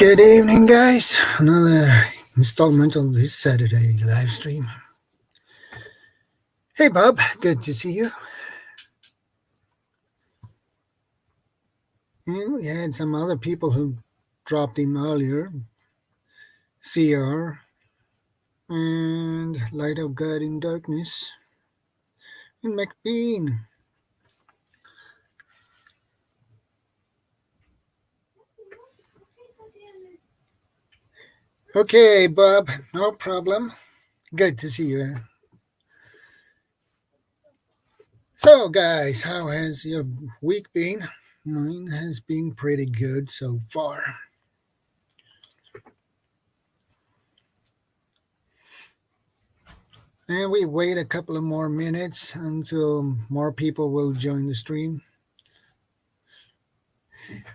Good evening, guys. Another installment on this Saturday live stream. Hey, Bob. Good to see you. And we had some other people who dropped in earlier. CR and Light of God in Darkness and McBean. Okay, Bob. No problem. Good to see you. So, guys, how has your week been? Mine has been pretty good so far. And we wait a couple of more minutes until more people will join the stream.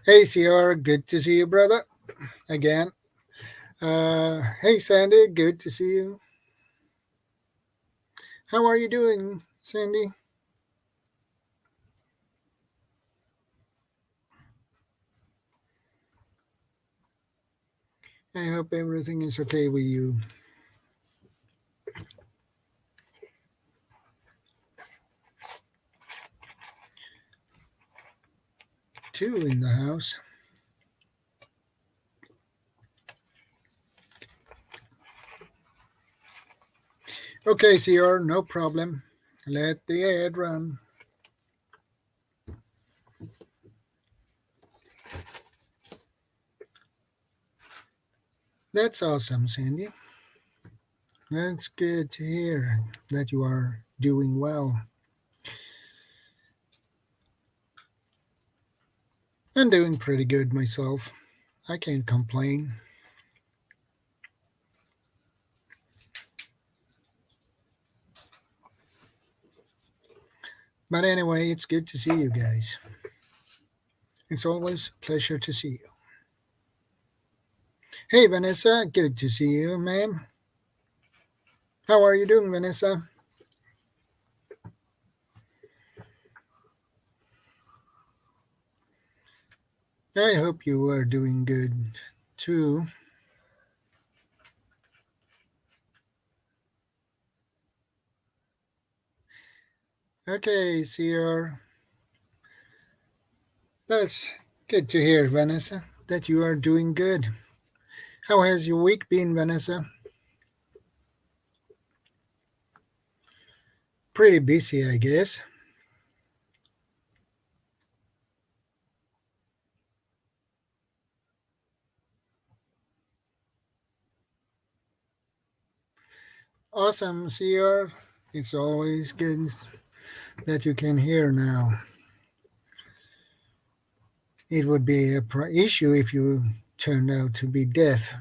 Hey, CR, good to see you, brother. Again. Hey, Sandy, good to see you. How are you doing, Sandy? I hope everything is okay with you. Two in the house. Okay, CR, no problem. Let the ad run. That's awesome, Sandy. That's good to hear that you are doing well. I'm doing pretty good myself. I can't complain. But anyway, it's good to see you guys. It's always a pleasure to see you. Hey, Vanessa, good to see you, ma'am. How are you doing, Vanessa? I hope you are doing good, too. Okay, CR. That's good to hear, Vanessa, that you are doing good. How has your week been, Vanessa? Pretty busy, I guess. Awesome, CR. It's always good that you can hear now. It would be a issue if you turned out to be deaf.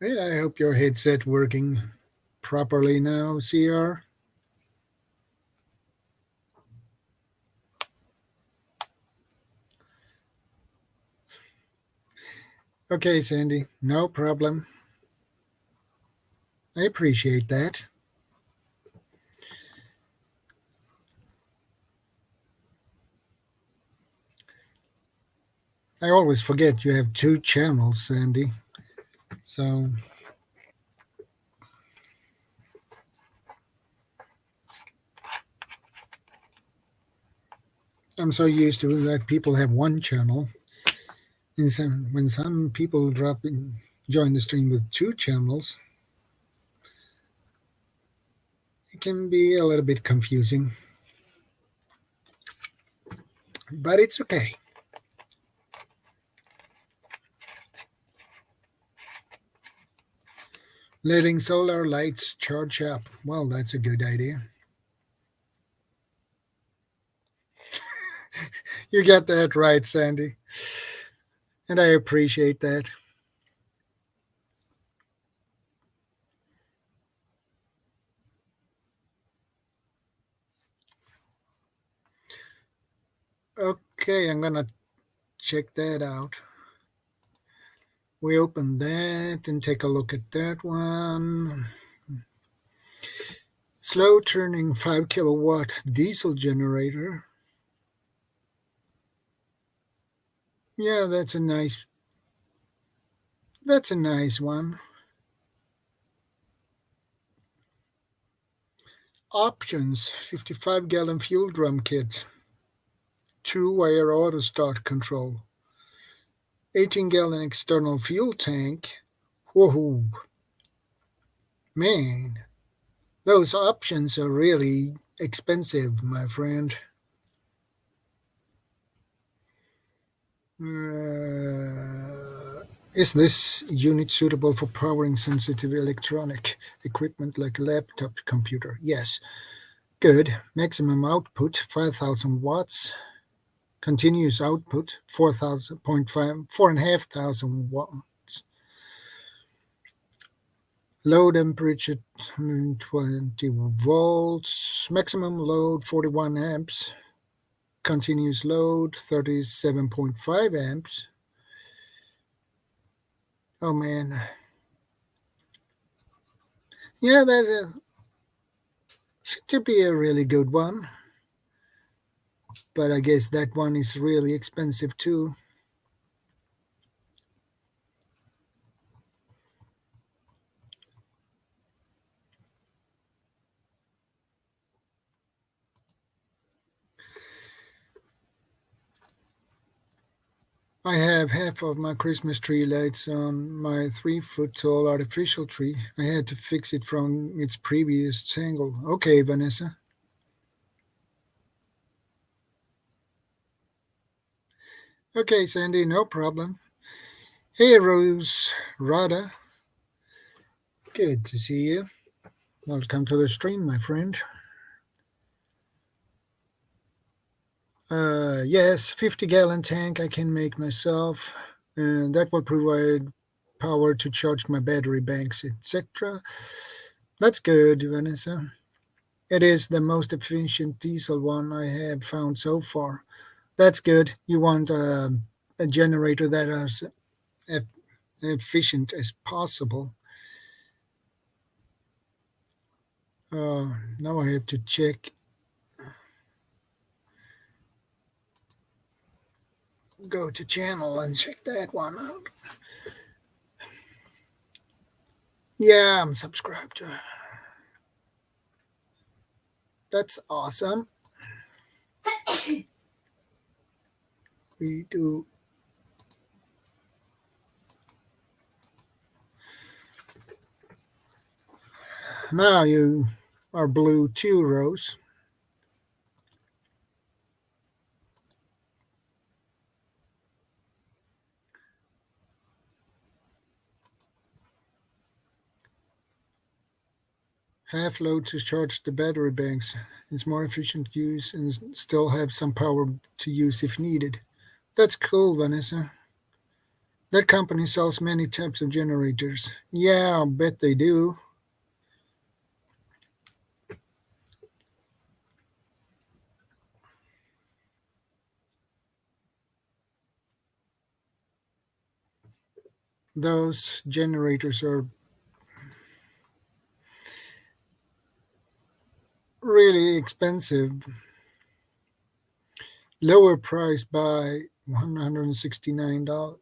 And I hope your headset working properly now, CR. Okay, Sandy, no problem. I appreciate that. I always forget you have two channels, Sandy. So I'm so used to that people have one channel. And when some people join the stream with two channels, it can be a little bit confusing. But it's okay. Letting solar lights charge up. Well, that's a good idea. You got that right, Sandy. And I appreciate that. Okay, I'm going to check that out. We open that and take a look at that one. Slow turning 5 kilowatt diesel generator. Yeah, that's a nice one. Options 55-gallon fuel drum kit, two-wire auto start control, 18-gallon external fuel tank. Whoa, man, those options are really expensive, my friend. Is this unit suitable for powering sensitive electronic equipment like a laptop computer? Yes. Good. Maximum output 5,000 watts. Continuous output 4,500 watts. Low temperature 120 volts. Maximum load 41 amps. Continuous load 37.5 amps. Oh man. Yeah, that could be a really good one. But I guess that one is really expensive too. I have half of my Christmas tree lights on my 3 foot tall artificial tree. I had to fix it from its previous angle. Okay, Vanessa. Okay, Sandy, no problem. Hey, Rose Rada. Good to see you. Welcome to the stream, my friend. Yes, 50-gallon tank I can make myself. And that will provide power to charge my battery banks, etc. That's good, Vanessa. It is the most efficient diesel one I have found so far. That's good. You want a generator that is as efficient as possible. Now I have to check. Go to channel and check that one out. Yeah, I'm subscribed to. That's awesome. We do. Now you are blue too, Rose. Half load to charge the battery banks. It's more efficient use and still have some power to use if needed. That's cool, Vanessa. That company sells many types of generators. Yeah, I'll bet they do. Those generators are really expensive. Lower price by $169.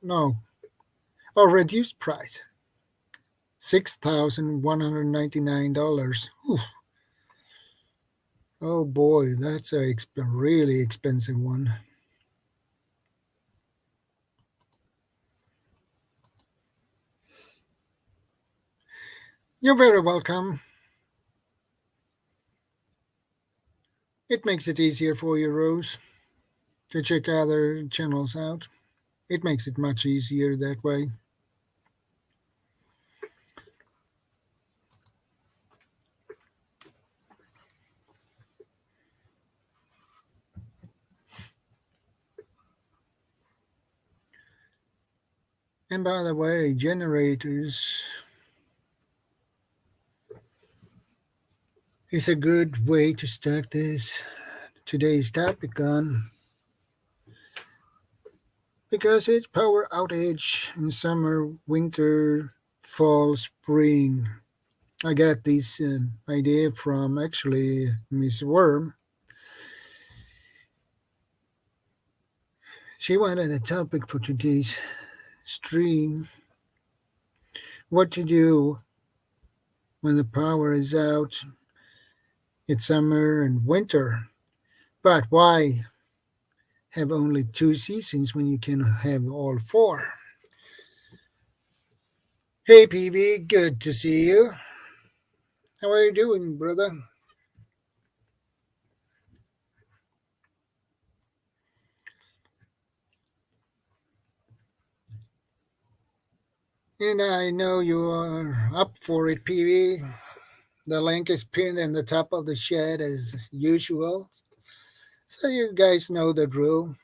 No, or reduced price. $6,199. Oh boy, that's a really expensive one. You're very welcome. It makes it easier for you, Rose, to check other channels out. It makes it much easier that way. And by the way, generators is a good way to start today's topic on, because it's power outage in summer, winter, fall, spring. I got this idea from actually Miss Worm. She wanted a topic for today's stream: what to do when the power is out. It's summer and winter. But why have only two seasons when you can have all four? Hey PV, good to see you. How are you doing, brother? And I know you are up for it, PV. The link is pinned in the top of the chat as usual. So you guys know the drill.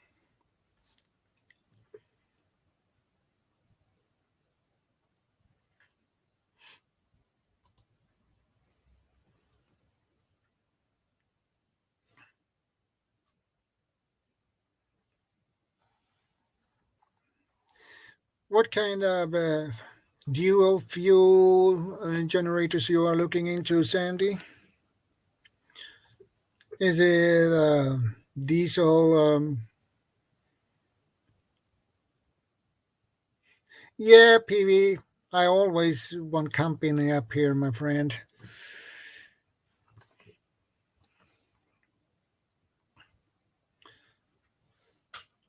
What kind of dual fuel generators you are looking into, Sandy? Is it diesel? Yeah, PV. I always want company up here, my friend.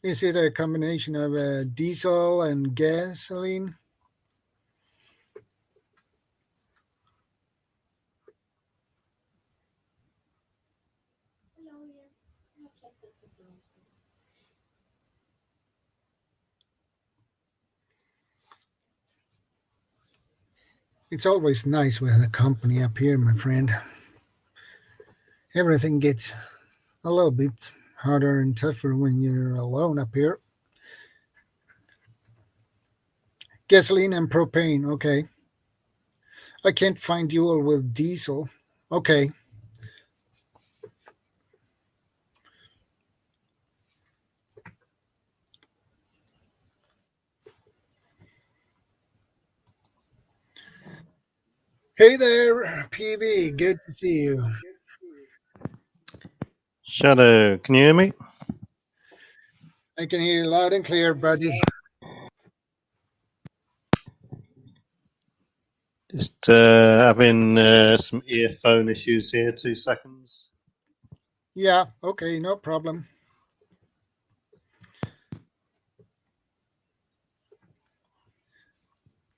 Is it a combination of diesel and gasoline? It's always nice with a company up here, my friend. Everything gets a little bit harder and tougher when you're alone up here. Gasoline and propane, okay. I can't find dual with diesel. Okay. Hey there, PB. Good to see you. Shadow, can you hear me? I can hear you loud and clear, buddy. Just having some earphone issues here. 2 seconds. Yeah, okay, no problem.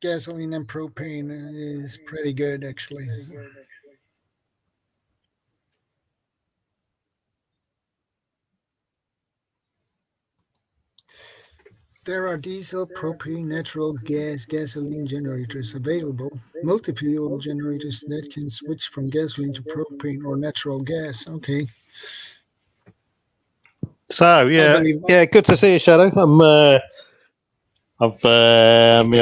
Gasoline and propane is pretty good, actually. There are diesel, propane, natural gas, gasoline generators available. Multi-fuel generators that can switch from gasoline to propane or natural gas. Okay. So yeah, good to see you, Shadow. My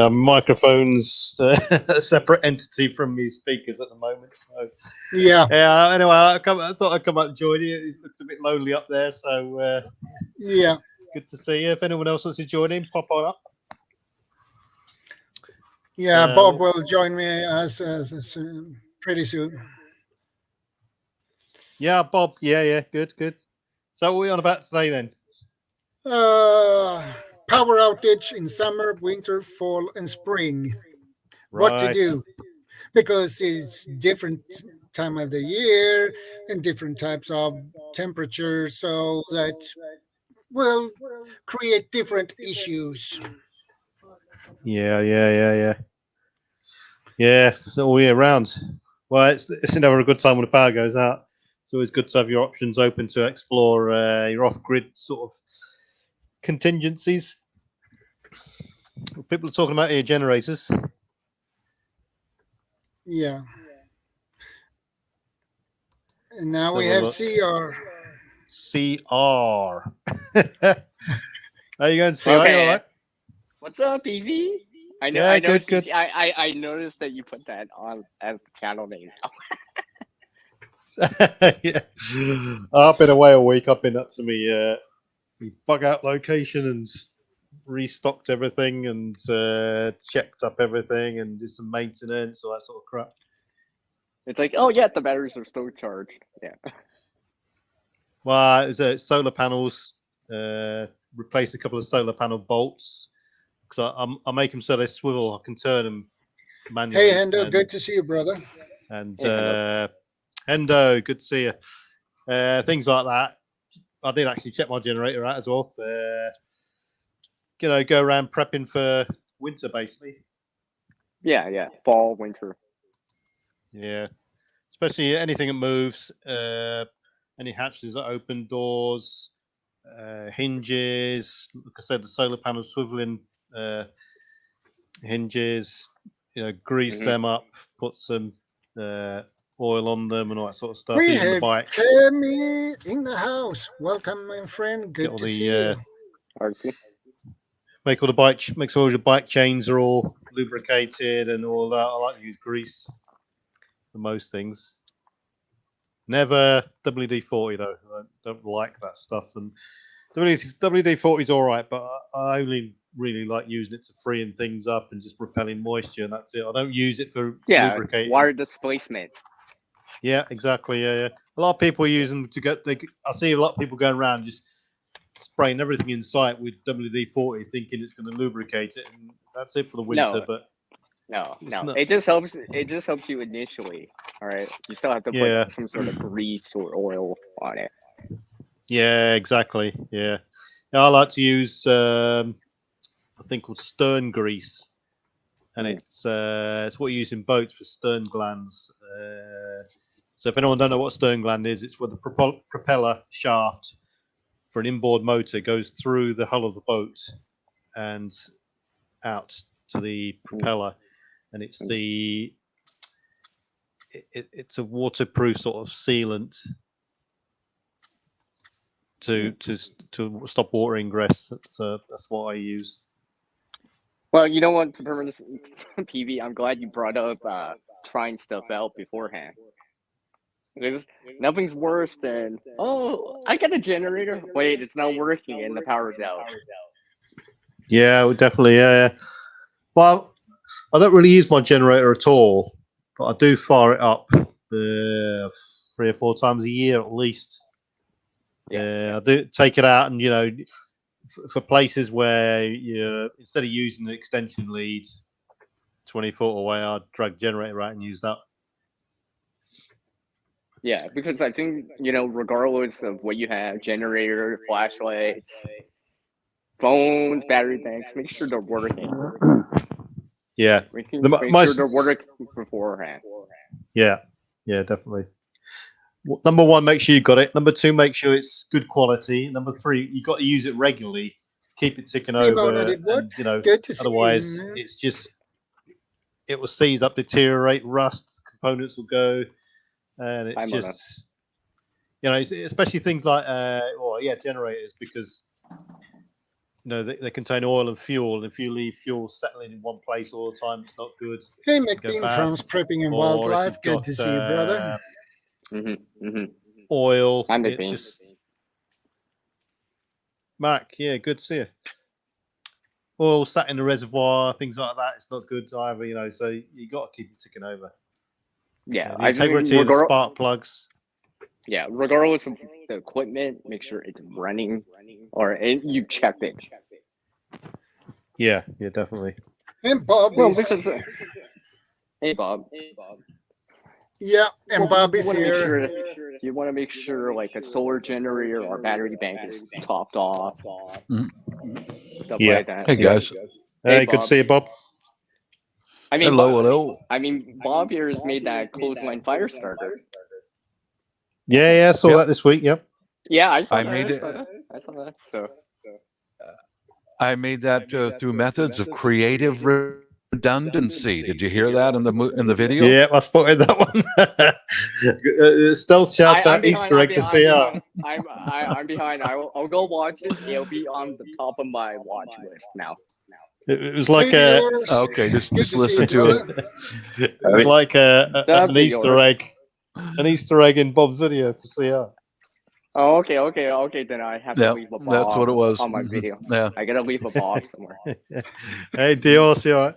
microphone's a separate entity from me speakers at the moment. So yeah. Anyway, I thought I'd come up and join you. It looked a bit lonely up there, so yeah. Good to see you. If anyone else wants to join in, pop on up. Yeah, Bob will join me as pretty soon. Yeah, Bob. Yeah, good. So what are we on about today then? Power outage in summer, winter, fall, and spring. Right. What to do? Because it's different time of the year and different types of temperature, so that will create different issues. Yeah. It's all year round. Well, it's never a good time when the power goes out. It's always good to have your options open to explore your off-grid sort of contingencies. People are talking about air generators. Yeah. And now we have CR. CR. How you going, CR? Okay. All right? What's up, Evie? I know. Yeah, I know. good. I noticed that you put that on as the channel name now. Yeah. I've been away a week. I've been up to me bug out location and restocked everything and checked up everything and did some maintenance, all that sort of crap. It's like, oh yeah, the batteries are still charged. Yeah. Well, solar panels. Replace a couple of solar panel bolts because I make them so they swivel. I can turn them manually. Hey, Hendo, good to see you, brother. And Hey, Hendo, good to see you. Things like that. I did actually check my generator out as well. Go around prepping for winter, basically. Yeah. Fall, winter. Yeah, especially anything that moves. Any hatches that open, doors, hinges. Like I said, the solar panel swiveling hinges. Grease Mhm. them up, put some oil on them, and all that sort of stuff. We Even the have bike. Tammy in the house. Welcome, my friend. Get Good all to the, see you. RC. Make sure all your bike chains are all lubricated and all that. I like to use grease for most things. Never WD-40 though. I don't like that stuff. And WD-40 is all right, but I only really like using it to freeing things up and just repelling moisture, and that's it. I don't use it for Yeah, lubricating. water displacement. Yeah, exactly. Yeah. A lot of people use them to get. I see a lot of people going around just spraying everything in sight with WD-40, thinking it's going to lubricate it, and that's it for the winter. No. But No. not- It just helps. It just helps you initially. All right. You still have to Yeah. put some sort of grease or oil on it. yeah, exactly. Yeah. I like to use a thing called stern grease, and it's what you use in boats for stern glands. So if anyone don't know what stern gland is, it's where the propeller shaft for an inboard motor goes through the hull of the boat and out to the propeller, and it's it's a waterproof sort of sealant to stop water ingress. So that's what I use. Well, you know what, to permit this PV, I'm glad you brought up trying stuff out beforehand. Because nothing's worse than, oh, I got a generator. Wait, it's not working and the power's out. Yeah, definitely. Yeah. Well, I don't really use my generator at all, but I do fire it up 3 or 4 times a year at least. Yeah. I do take it out, and for places where you instead of using an extension lead 20 foot away, I'd drag the generator out and use that. Yeah, because I think, regardless of what you have, generator, flashlights, phones, battery banks, make sure they're working. Yeah. Make sure they're working beforehand. Yeah, definitely. Number 1, make sure you got it. Number 2, make sure it's good quality. Number 3, you got to use it regularly. Keep it ticking over, and Good to see otherwise you. it's just it will seize up, deteriorate, rust. Components will go, and it's just especially things like generators, because they contain oil and fuel, and if you leave fuel settling in one place all the time, it's not good. Hey, McBean from Prepping and Wildlife. Good to see you, brother. Oil. I'm it McBean. just Mac, yeah, good to see you. Oil sat in the reservoir, things like that. It's not good either, so you got to keep it ticking over. Yeah, the integrity of the spark plugs. Yeah, regardless of the equipment, make sure it's running, or you check it. Yeah, definitely. And Bob Hey, Bob. Yeah, and Bob is here. You want to make sure like a solar generator or battery bank is topped off. Stuff like that. Hey guys. Hey, good to see you, Bob. I mean, hello. I mean, Bob here has made that clothesline fire starter. Yeah, I saw that this week. Yep. Yeah, I saw that. So I made that through methods of creative redundancy. Did you hear that in the video? Yeah, I spotted that one. Stealth shouts out Easter egg to see out. I'm behind. I'll go watch it. It'll be on the top of my watch list now. It was like okay, just listen to it. It was like an Easter egg. An Easter egg in Bob's video for CR. Oh, okay. Then I have to leave a Bob. That's what it was on my video. Yeah, I gotta leave a Bob somewhere. Hey, Dior, you all right?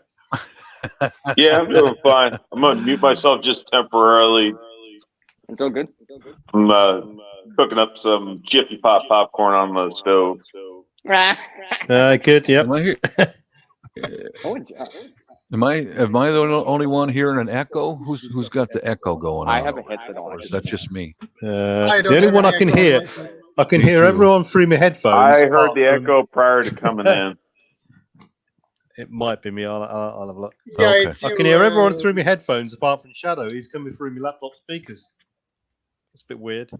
Yeah, I'm doing fine. I'm gonna mute myself just temporarily. It's all good. I'm cooking up some Jiffy Pop popcorn on the stove. Good. Yep. Am I here? Oh, job. Am I the only one hearing an echo? Who's got the echo going on? I have a headset on. Or is that just me? I The don't only have one an I can echo on hear, my side. I can Me hear too. everyone through my headphones. I heard apart the from- echo prior to coming in. It might be me. I'll have a look. Yeah, Okay. it's I you, can hear everyone through my headphones apart from Shadow. He's coming through my laptop speakers. It's a bit weird.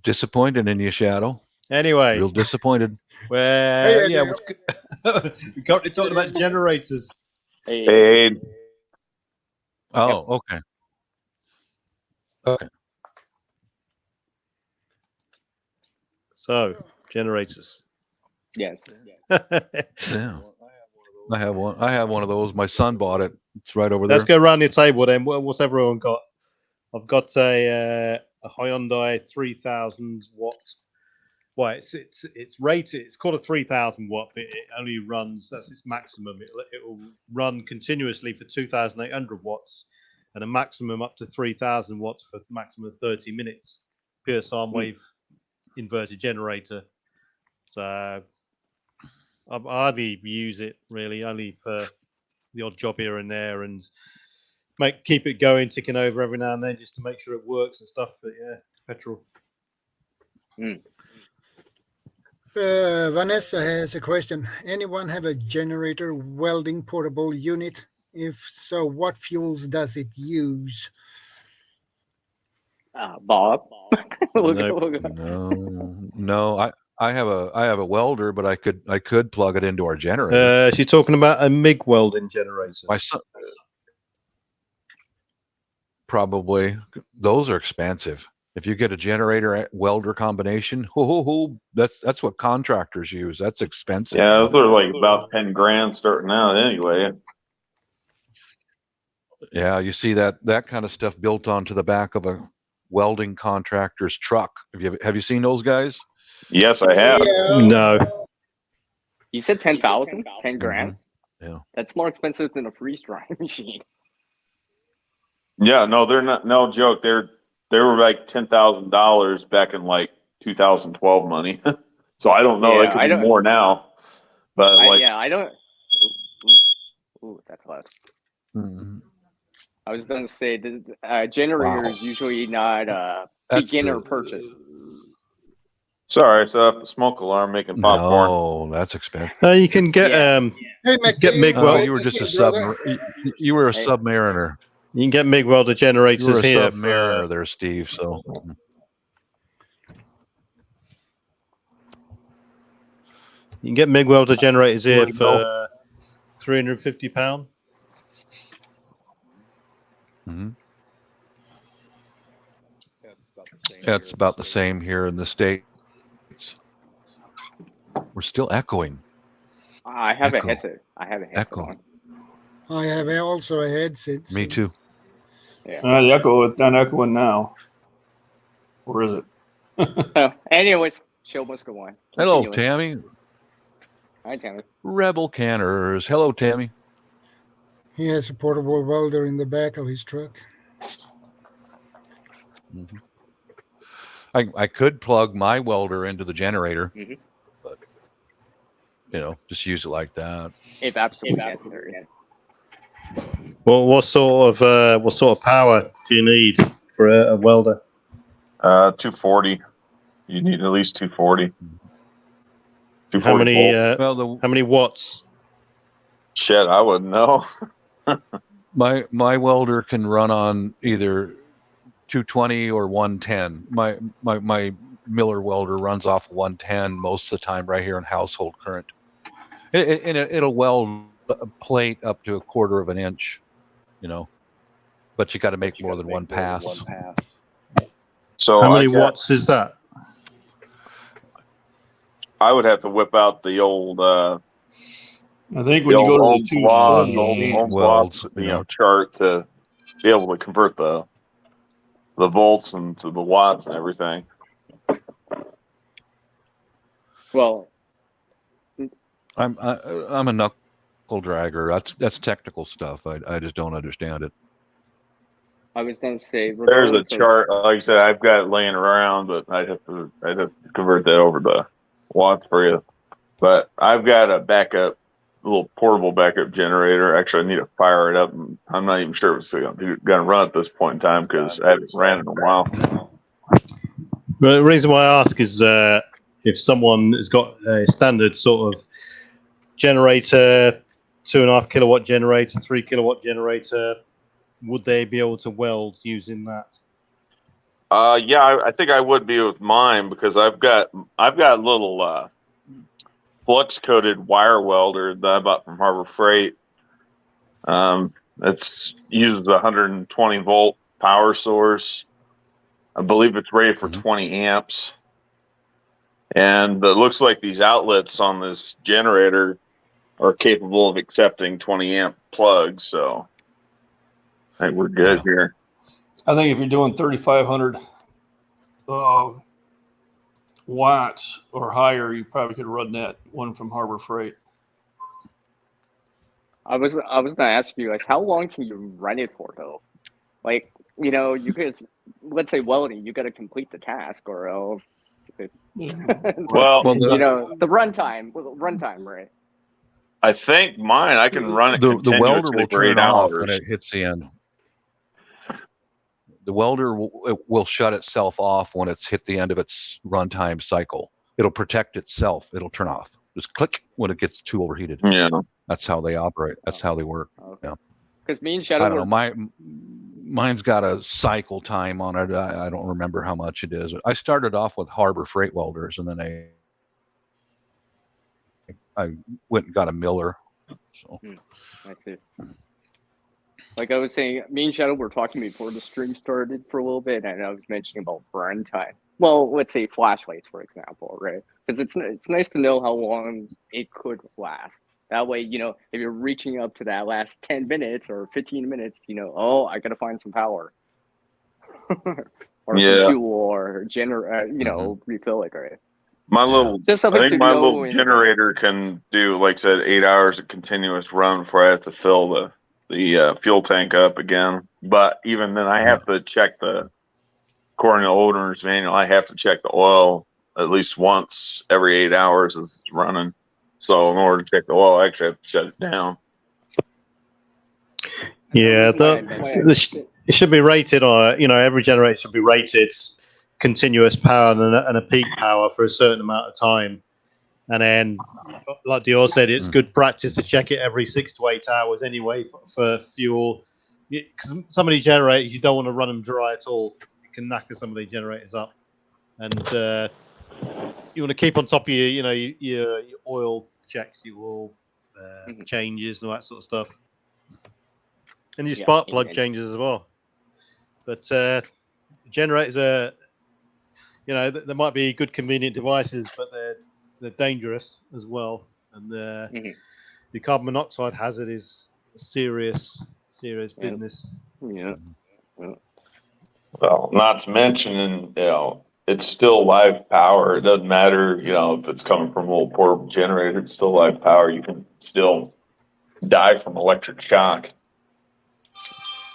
Disappointed in you, Shadow. Anyway, Real disappointed. where Hey, we're currently talking about generators. Hey, Hey, Oh, okay. Okay. So generators. yes. Yeah. I have one. I have one of those. My son bought it. It's right over there. Let's go around the table then. What's everyone got? I've got a Hyundai 3000 watt. Well, it's rated. It's called a 3000 watt, but it only runs. That's its maximum. It will run continuously for 2,800 watts, and a maximum up to 3,000 watts for maximum of 30 minutes. Pure sine wave inverter generator. So I hardly use it really, only for the odd job here and there, and keep it going, ticking over every now and then, just to make sure it works and stuff. But yeah, petrol. Vanessa has a question. Anyone have a generator welding portable unit? If so, what fuels does it use? Bob. Nope. No. I have a welder, but I could plug it into our generator. She's talking about a MIG welding generator. My son probably those are expensive. If you get a generator welder combination, that's what contractors use. That's expensive. yeah, those are like about 10 grand starting out anyway. Yeah, you see that kind of stuff built onto the back of a welding contractor's truck. Have you seen those guys? Yes, I have. Yeah. No. You said 10,000? 10 grand? Mm-hmm. Yeah. That's more expensive than a freeze drying machine. Yeah, no, they're not. No joke. They were like $10,000 back in like 2012 money. So I don't know. Yeah, It could I be don't- more now. But like, I don't. Ooh, that's loud. Mhm. I was going to say the generator is usually not That's, beginner purchase. sorry, so I have the smoke alarm making popcorn. No, that's expensive. You can get Hey, Mac, Get MIG Oh, weld. you were just a brother. you were a Hey. submariner. you can get MIG welder You were generators a here. submariner there, Steve. So You can get MIG welder generators here Where'd it go? for £350. mhm. Yeah, it's about the same here in the States. We're still echoing. I have Echo. a headset. I have a headset Echo. on. I have also a headset. Me too. Yeah. The echo, it's not echoing now. Or is it? Anyways, show must go on. Hello, Continuing. Tammy. Hi, Tammy. Rebel Canners. Hello, Tammy. He has a portable welder in the back of his truck. Mhm. I could plug my welder into the generator, Mhm. but just use it like that. If absolutely necessary. Well, what sort of power do you need for a welder? 240. You need at least 240. How many? volt. How many watts? Shit, I wouldn't know. My welder can run on either 220 or 110. My Miller welder runs off 110 most of the time right here in household current. It'll weld a plate up to 1/4 of an inch, but you got to make more than one pass. So How many watts is that? I would have to whip out the old I think when you go to Ohm's the law, 240, Ohm's welds, law, chart to be able to convert the volts into the watts and everything. Well, I'm a knuckle dragger. That's technical stuff. I just don't understand it. I was gonna say There's a regardless of chart. Like I said, I've got it laying around, but I'd have to convert that over to watts for you. But I've got a little portable backup generator. Actually, I need to fire it up. And I'm not even sure if it's going to run at this point in time because I haven't ran in a while. The reason why I ask is if someone has got a standard sort of generator, 2.5 kilowatt generator, 3 kilowatt generator, would they be able to weld using that? Yeah, I think I would be with mine because I've got a little flux coated wire welder that I bought from Harbor Freight. It uses a 120 volt power source. I believe it's rated for 20 amps. And it looks like these outlets on this generator are capable of accepting 20 amp plugs. So I think we're good here. I think if you're doing 3,500 watts or higher, you probably could run that one from Harbor Freight. I was gonna ask you guys, how long can you run it for though? Like, you know, you could, let's say welding, you got to complete the task, or else it's Well, you know, the runtime, right? I think mine, I can run it The welder continuously will for 8 turn off hours. when it hits the end. The welder will shut itself off when it's hit the end of its runtime cycle. It'll protect itself. It'll turn off. Just click when it gets too overheated. Yeah. That's how they operate. That's how they work. Okay. Yeah. Because me and Shadow I don't know. Mine's got a cycle time on it. I don't remember how much it is. I started off with Harbor Freight welders, and then I went and got a Miller. So. I see. Like I was saying, me and Shadow were talking before the stream started for a little bit, and I was mentioning about burn time. Well, let's say flashlights, for example, right? Because it's nice to know how long it could last. That way, you know, if you're reaching up to that last 10 minutes or 15 minutes, you know, oh, I got to find some power. Or some fuel or you know, refill it, right? I think my little generator can do, like I said, 8 hours of continuous run before I have to fill the fuel tank up again. But even then, I have to check according to the owner's manual, I have to check the oil at least once every 8 hours as it's running. So in order to check the oil, I actually have to shut it down. Yeah, it should be rated, or you know, every generator should be rated continuous power and a peak power for a certain amount of time. And then, like Dior said, it's good practice to check it every 6 to 8 hours anyway for fuel. Because some of these generators, you don't want to run them dry at all. You can knacker some of these generators up. And you want to keep on top of your oil checks, your oil changes and all that sort of stuff. And your spark plug changes as well. But generators are, you know, there might be good convenient devices, but they're dangerous as well. And the carbon monoxide hazard is a serious business. Yeah. Well, not to mention, you know, it's still live power. It doesn't matter, you know, if it's coming from a little portable generator, it's still live power. You can still die from electric shock,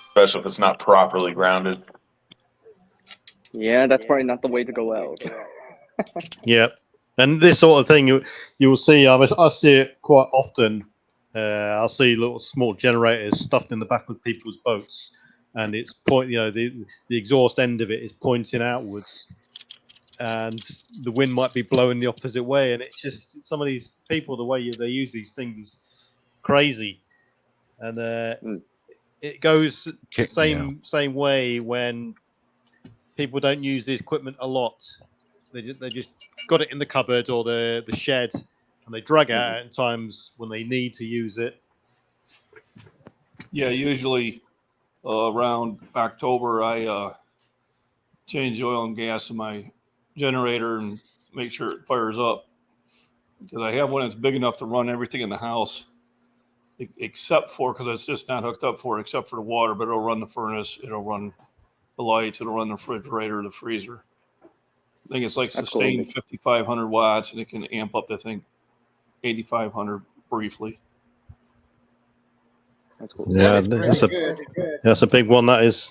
especially if it's not properly grounded. Yeah, that's probably not the way to go out. Yeah, and this sort of thing you'll see. I see it quite often. I'll see little small generators stuffed in the back of people's boats, and it's the exhaust end of it is pointing outwards, and the wind might be blowing the opposite way, and it's just some of these people, the way they use these things is crazy, and it goes the same way when people don't use the equipment a lot. They just got it in the cupboard or the shed, and they drag it out at times when they need to use it. Yeah, usually around October, I change oil and gas in my generator and make sure it fires up. Because I have one that's big enough to run everything in the house, except for, because it's just not hooked up for, except for the water, but it'll run the furnace, it'll run the lights, it'll run the refrigerator, the freezer. I think it's like sustained 5,500 watts, and it can amp up the thing 8,500 briefly. That's cool. That Yeah, is pretty good. that's a big one. That is.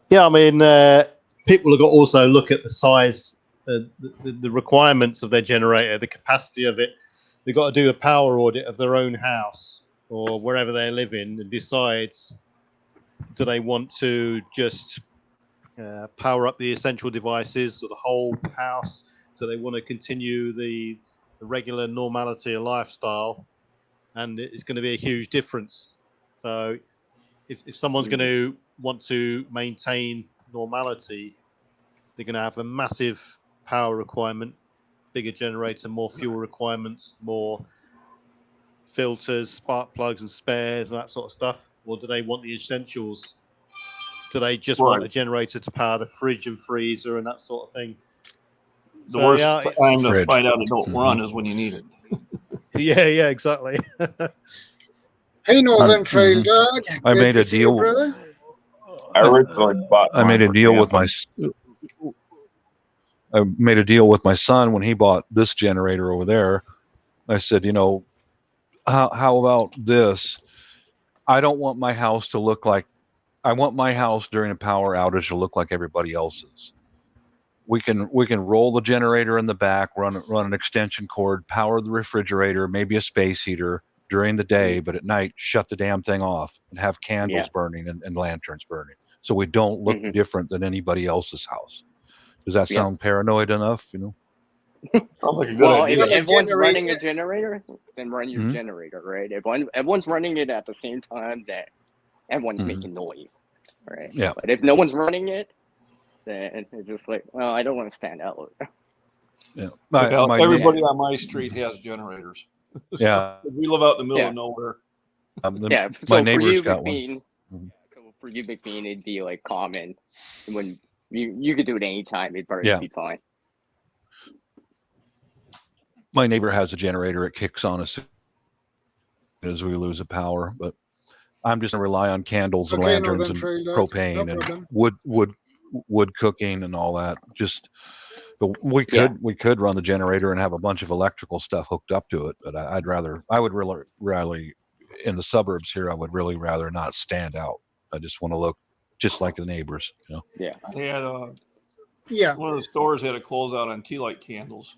Yeah, I mean, people have got to also look at the size, the requirements of their generator, the capacity of it. They've got to do a power audit of their own house or wherever they live in and decide, do they want to just power up the essential devices or the whole house? Do they want to continue the regular normality of lifestyle? And it's going to be a huge difference. So if someone's going to want to maintain normality, they're going to have a massive power requirement, bigger generator, more fuel requirements, more filters, spark plugs and spares and that sort of stuff. Or do they want the essentials? Do they just want a generator to power the fridge and freezer and that sort of thing? The worst time to find out it don't run is when you need it. Yeah, exactly. Hey, Northern Trail Dog. I Good made to a see you, deal. brother. I originally bought. I made a deal with my. I made a deal with my son when he bought this generator over there. I said, how about this? I don't want my house to look like. I want my house during a power outage to look like everybody else's. We can roll the generator in the back, run an extension cord, power the refrigerator, maybe a space heater during the day, but at night shut the damn thing off and have candles burning and lanterns burning, so we don't look different than anybody else's house. Does that sound paranoid enough? Sounds like a good idea. If everyone's running a generator, then run your generator, right? If everyone's running it at the same time, that everyone's making noise, right? Yeah. But if no one's running it, then it's just like, well, I don't want to stand out. Yeah. Everybody on my street has generators. Yeah. We live out in the middle of nowhere. My neighbor's got one. So for you, Big Bean, it'd be like common when you could do it anytime. It'd probably be fine. My neighbor has a generator. It kicks on as soon as we lose the power, but I'm just gonna rely on candles and lanterns and propane and wood cooking and all that. We could run the generator and have a bunch of electrical stuff hooked up to it, but I would really in the suburbs here, I would really rather not stand out. I just want to look just like the neighbors, Yeah. I had one of the stores had a closeout on tea light candles,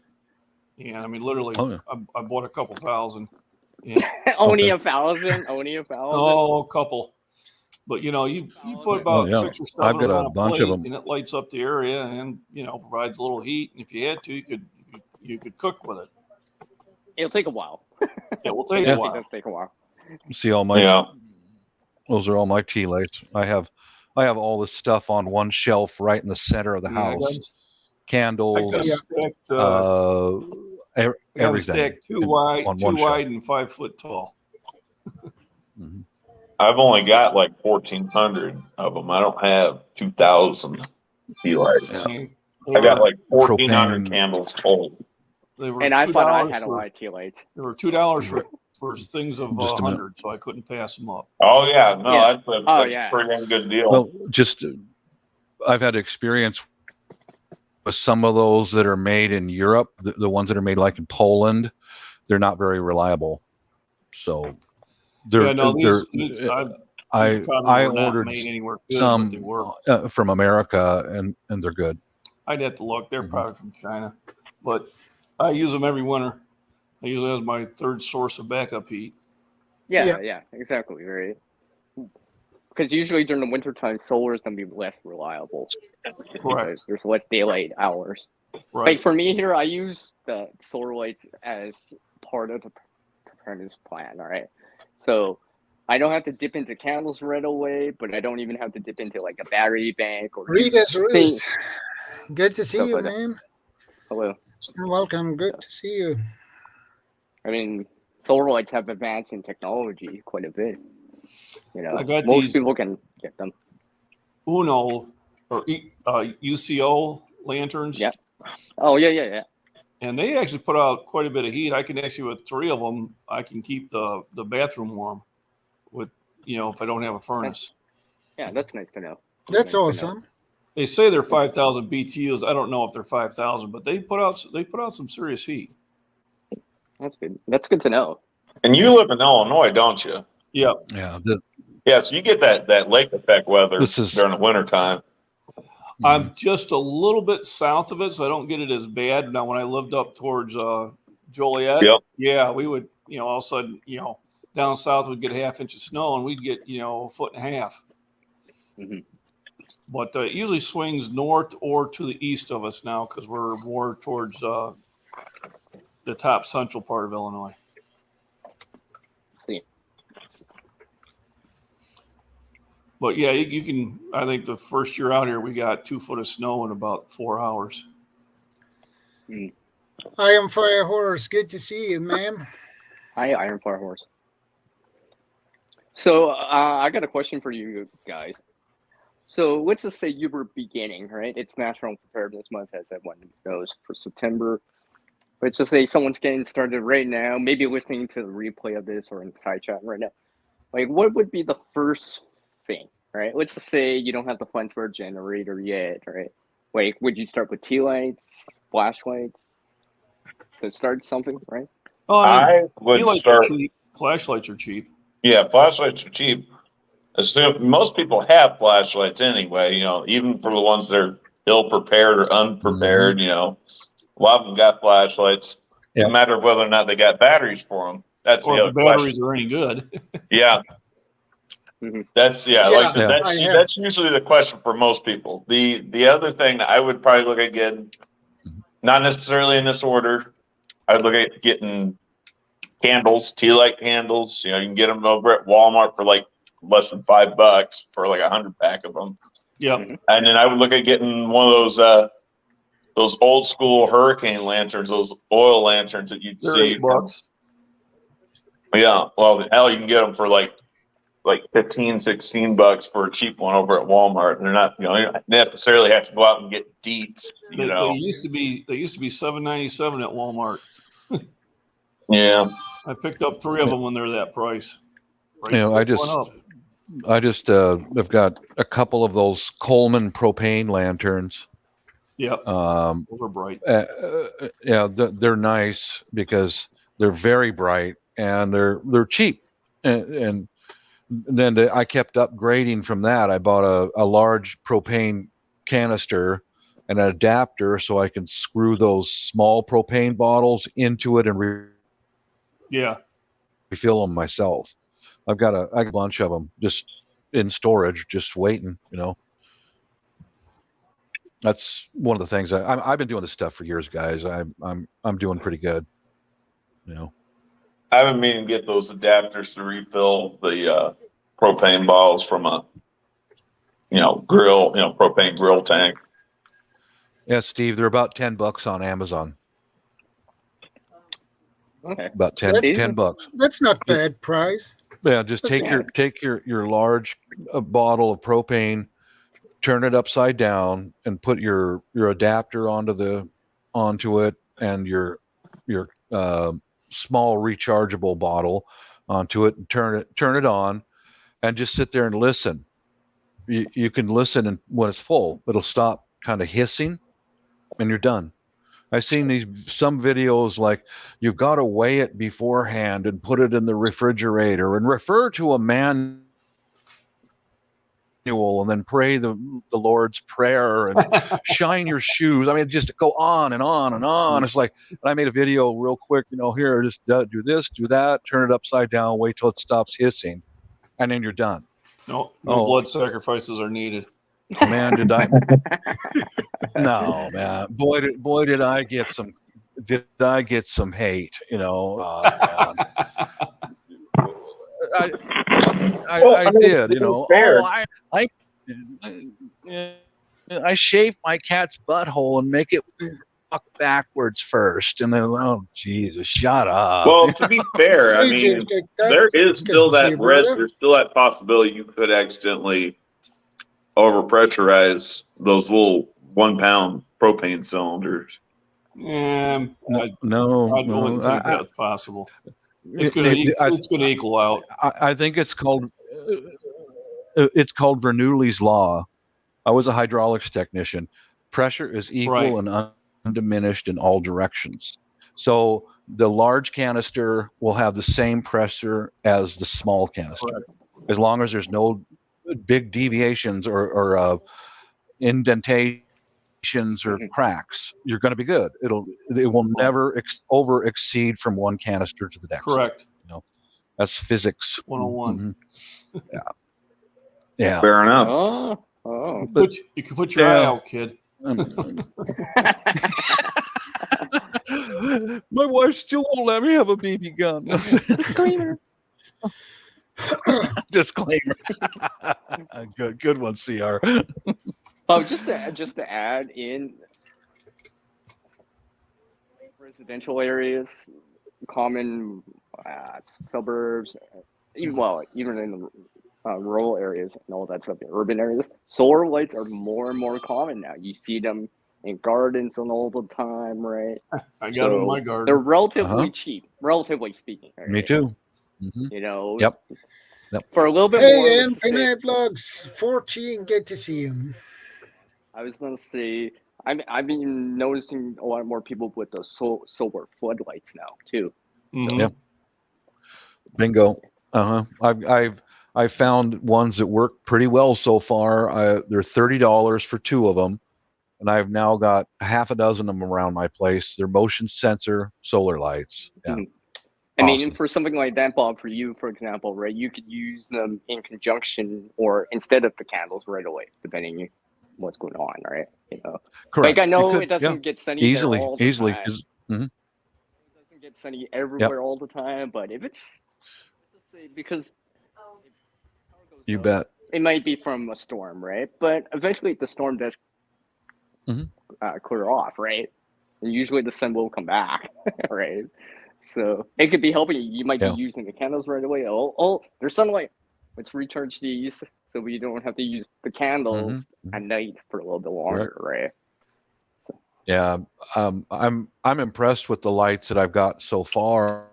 and I mean literally, I bought a couple thousand. Yeah. Only 1,000. Only 1,000. Oh, a couple. But you put about 6 or 7 I've got on a bunch of them, and it lights up the area, and provides a little heat. And if you had to, you could cook with it. It'll take a while. It will take a while. It does take a while. See all my those are all my tea lights. I have all this stuff on one shelf right in the center of the house. Candles, everything. Too wide and 5 foot tall. I've only got like 1,400 of them. I don't have 2,000 tea lights. Yeah. I got like 1,400 candles total. And I thought I had a lot of tea lights. They were $2 for things of 100, so I couldn't pass them up. Oh yeah, no, that's a pretty good deal. Well, I've had experience with some of those that are made in Europe. The ones that are made like in Poland, they're not very reliable. So I ordered some from America, and they're good. I'd have to look. They're probably from China, but I use them every winter. I use it as my third source of backup heat. Yeah, exactly, right. Because usually during the wintertime, solar is going to be less reliable. Because there's less daylight hours. Right. Like for me here, I use the solar lights as part of the preparedness plan, all right? So I don't have to dip into candles right away, but I don't even have to dip into like a battery bank or Rita's Roost. Good to see you, ma'am. Hello. You're welcome. Good to see you. I mean, solar lights have advanced in technology quite a bit. Most people can get them. Uno or UCO lanterns. Yeah. Oh, yeah. And they actually put out quite a bit of heat. I can actually, with 3 of them, I can keep the bathroom warm with, if I don't have a furnace. Yeah, that's nice to know. That's awesome. They say they're 5,000 BTUs. I don't know if they're 5,000, but they put out some serious heat. That's good. That's good to know. And you live in Illinois, don't you? Yeah. Yeah. Yeah, so you get that lake effect weather This is- during the wintertime. I'm just a little bit south of it, so I don't get it as bad. Now, when I lived up towards Joliet, Yep. yeah, we would, all of a sudden, down south we'd get a half inch of snow, and we'd get, a foot and a half. Mhm. But it usually swings north or to the east of us now because we're more towards the top central part of Illinois. See. But yeah, you can. I think the first year out here, we got 2 foot of snow in about 4 hours. I am Fire Horse. Good to see you, ma'am. Hi, Iron Fire Horse. So I got a question for you guys. So let's just say you were beginning, right? It's National Preparedness Month, as everyone knows, for September. Let's just say someone's getting started right now, maybe listening to the replay of this or in the side chat right now. Like, what would be the first thing, right? Let's just say you don't have the funds for a generator yet, right? Like, would you start with tea lights, flashlights to start something, right? Oh, I would lights start. are cheap. Flashlights are cheap. Yeah, flashlights are cheap. Most people have flashlights anyway, even for the ones that are ill prepared or unprepared, a lot of them got flashlights. Yeah. No matter whether or not they got batteries for them. That's Or the if other the batteries question. are any good. Yeah. Mhm. That's like I said, Yeah. that's usually the question for most people. The other thing that I would probably look at getting, not necessarily in this order, I'd look at getting candles, tea light candles. You can get them over at Walmart for like less than $5 for like 100 pack of them. Yep. And then I would look at getting one of those old school hurricane lanterns, those oil lanterns that you'd They're see. $8. Yeah, well, hell, you can get them for like $15-16 for a cheap one over at Walmart. They're not, you don't necessarily have to go out and get Deets. They used to be $7.97 at Walmart. Yeah. I picked up 3 of them when they're that price. I just have got a couple of those Coleman propane lanterns. Yep. Those are bright. Yeah, they're nice because they're very bright and they're cheap. And then I kept upgrading from that. I bought a large propane canister and an adapter so I can screw those small propane bottles into it and refill them myself. I've got a bunch of them just in storage, just waiting. That's one of the things I've been doing this stuff for years, guys. I'm doing pretty good. I've been meaning to get those adapters to refill the propane bottles from a grill, propane grill tank. Yeah, Steve, they're about $10 on Amazon. Okay. About $10. That's not bad price. Yeah, just That's take your large bottle of propane, turn it upside down, and put your adapter onto it, and your small rechargeable bottle onto it, and turn it on, and just sit there and listen. You can listen, and when it's full, it'll stop kind of hissing, and you're done. I've seen some videos like you've got to weigh it beforehand and put it in the refrigerator and refer to a manual and then pray the Lord's Prayer and shine your shoes. I mean, just go on and on and on. It's like, I made a video real quick, here, just do this, do that, turn it upside down, wait till it stops hissing, and then you're done. No blood sacrifices are needed. Man, did I? No, man. Boy, did I get some hate? I did. I shaved my cat's butthole and make it walk backwards first, and then Jesus, shut up. Well, to be fair, I mean, there is still that risk. There's still that possibility you could accidentally overpressurize those little 1 pound propane cylinders. I No, wouldn't think that's possible. It's going to equal out. I think it's called Bernoulli's law. I was a hydraulics technician. Pressure is equal and undiminished in all directions. So the large canister will have the same pressure as the small canister, as long as there's no big deviations or indentations or cracks. You're going to be good. It will never over exceed from one canister to the next. Correct. You know, that's physics 101. Yeah. Yeah. Fair enough. Oh. You can put your eye out, kid. My wife still won't let me have a BB gun. Disclaimer. Disclaimer. Good one, CR. Oh, just to add in, residential areas, common suburbs, even in the rural areas and all that stuff, in urban areas, solar lights are more and more common now. You see them in gardens and all the time, right? I got them in my garden. They're relatively cheap, relatively speaking. Right? Me too. You know. Yep. For a little bit more. Hey, and Night Vlogs 14, good to see you. I was gonna say, I've been noticing a lot more people with the solar floodlights now too. Mm-hmm. Yep. Bingo. I've found ones that work pretty well so far. They're $30 for 2 of them, and I've now got half a dozen of them around my place. They're motion sensor solar lights. Yeah. Mm-hmm. I mean, for something like that, Bob, for you, for example, right, you could use them in conjunction or instead of the candles right away, depending on what's going on, right? You know, correct. Like I know it doesn't get sunny easily, there all the time. Mm-hmm. It doesn't get sunny everywhere all the time, but if it's because you bet it might be from a storm, right? But eventually the storm does clear off, right? And usually the sun will come back, right? So it could be helping you. You might be using the candles right away. Oh, there's sunlight. Let's recharge these so we don't have to use the candles at night for a little bit longer, right? So. Yeah, I'm impressed with the lights that I've got so far.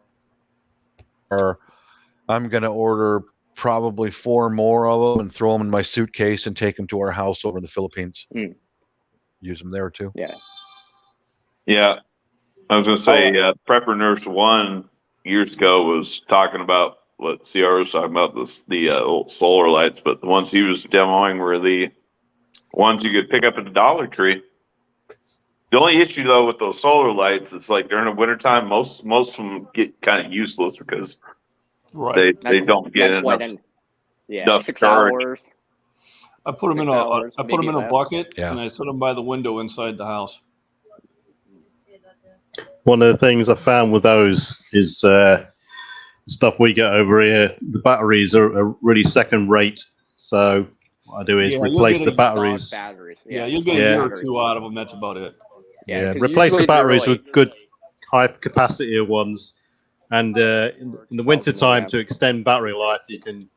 I'm gonna order probably 4 more of them and throw them in my suitcase and take them to our house over in the Philippines. Use them there too. Yeah. I was going to say, Prepper Nurse 1 years ago was talking about what CR was talking about, the old solar lights, but the ones he was demoing were the ones you could pick up at the Dollar Tree. The only issue, though, with those solar lights, it's like during the wintertime, most of them get kind of useless because they don't get enough 6 charge. hours. I put them in a bucket and I set them by the window inside the house. One of the things I found with those is stuff we get over here. The batteries are really second rate. So what I do is replace the batteries. Yeah, you'll get a year or 2 out of them. That's about it. Yeah, replace the batteries with good high capacity ones. And in the winter time, to extend battery life, you can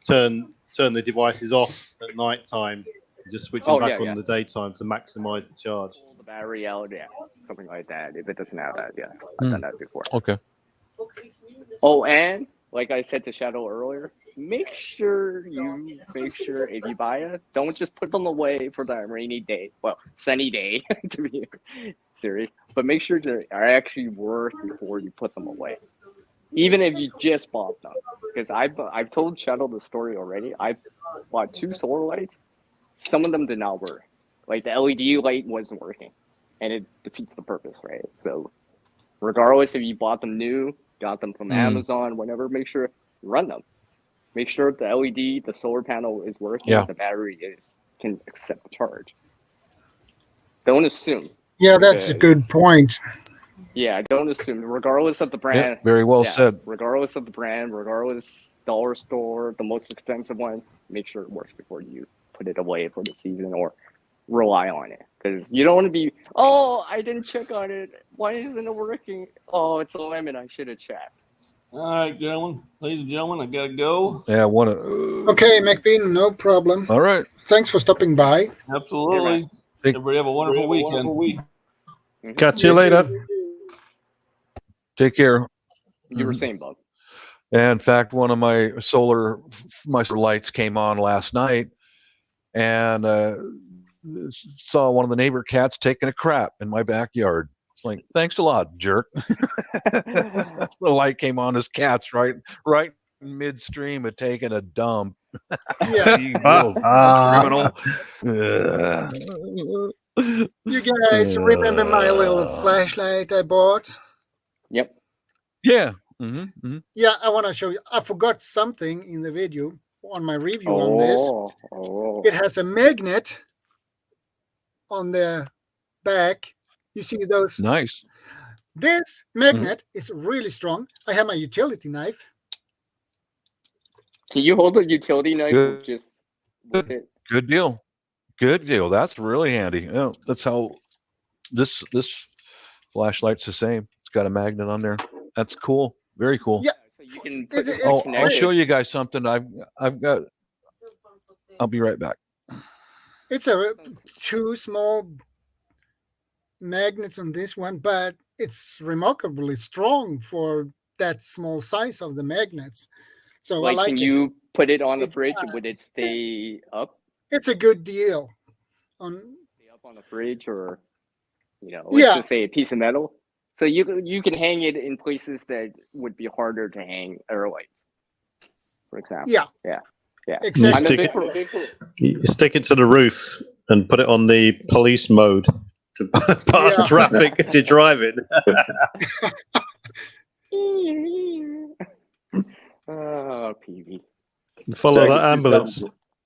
turn the devices off at night time. Just switch them back on in the daytime to maximize the charge. The battery out, something like that. If it doesn't have that, I've done that before. Okay. Oh, and like I said to Shadow earlier, make sure if you buy it, don't just put them away for that rainy day. Well, sunny day to be serious, but make sure they are actually worth before you put them away. Even if you just bought them, because I've told Shadow the story already. I've bought 2 solar lights. Some of them did not work. Like the LED light wasn't working, and it defeats the purpose, right? So, regardless if you bought them new, got them from Amazon, whatever, make sure you run them. Make sure the LED, the solar panel is working. The battery can accept the charge. Don't assume. Yeah, that's a good point. Yeah, don't assume. Regardless of the brand. Yeah, very well said. Regardless of the brand, regardless dollar store, the most expensive one, make sure it works before you put it away for the season or rely on it. Because you don't want to be, I didn't check on it. Why isn't it working? Oh, it's a lemon. I should have checked. All right, gentlemen, ladies and gentlemen, I gotta go. Yeah, Okay, McBean, no problem. All right. Thanks for stopping by. Absolutely. Everybody have a wonderful weekend. Catch you later. Take care. You were saying, Bob. And in fact, one of my solar lights came on last night, and saw one of the neighbor cats taking a crap in my backyard. It's like, thanks a lot, jerk. The light came on. His cat's right midstream of taking a dump. Yeah. You little criminal. You guys remember my little flashlight I bought? Yep. Yeah. Mm-hmm. Yeah, I want to show you. I forgot something in the video on my review on this. Oh. It has a magnet on the back. You see those? Nice. This magnet is really strong. I have my utility knife. Can you hold a utility knife Good. just with it? Good deal. Good deal. That's really handy. Yeah, that's how this flashlight's the same. It's got a magnet on there. That's cool. Very cool. Yeah. So you can put it It's I'll show you guys something. I've got. I'll be right back. It's a 2 small magnets on this one, but it's remarkably strong for that small size of the magnets. So like, I like can it. you put it on the fridge? Would it stay up? It's a good deal. Stay up on the fridge, or let's just say a piece of metal. So you can hang it in places that would be harder to hang air lights, for example. Yeah. You Exactly. stick it to the roof and put it on the police mode to pass traffic as you're driving. Oh, PV. Follow that ambulance.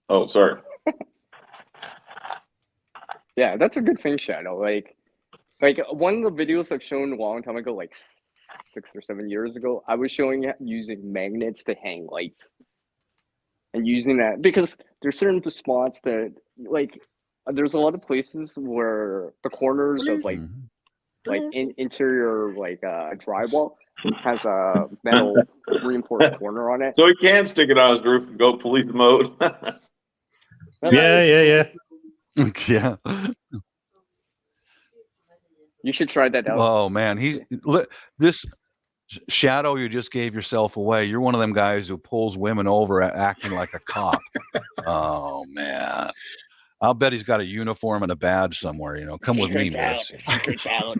Oh, sorry. Yeah, that's a good thing, Shadow. Like one of the videos I've shown a long time ago, like 6 or 7 years ago, I was showing using magnets to hang lights. And using that, because there's certain spots that, like, there's a lot of places where the corners of interior drywall has a metal reinforced corner on it. So he can stick it on his roof and go police mode. Yeah. Yeah. You should try that out. Oh man, this Shadow, you just gave yourself away. You're one of them guys who pulls women over acting like a cop. Oh man, I'll bet he's got a uniform and a badge somewhere. Come with me, miss. Secret's out.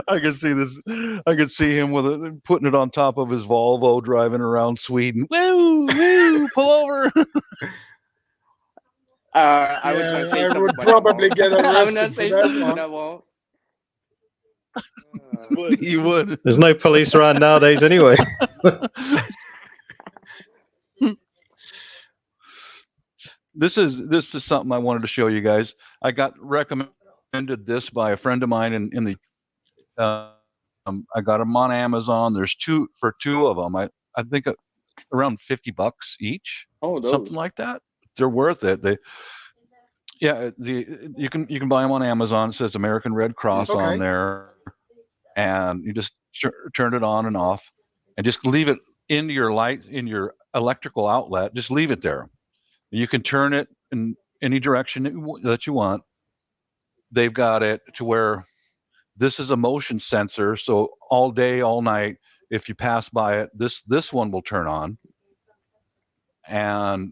I can see this. I could see him putting it on top of his Volvo, driving around Sweden. Woo, woo, pull over. I was gonna say I something, would but probably get I won't. I'm arrested gonna for say that something, but I one. won't. You would. There's no police around nowadays anyway. This is something I wanted to show you guys. I got recommended this by a friend of mine in the. I got them on Amazon. There's two of them. I think around $50 each. Oh, those. Something like that. They're worth it. You can buy them on Amazon. It says American Red Cross on there, and you just turn it on and off, and just leave it in your electrical outlet. Just leave it there. You can turn it in any direction that you want. They've got it to where this is a motion sensor, so all day, all night, if you pass by it, this one will turn on, and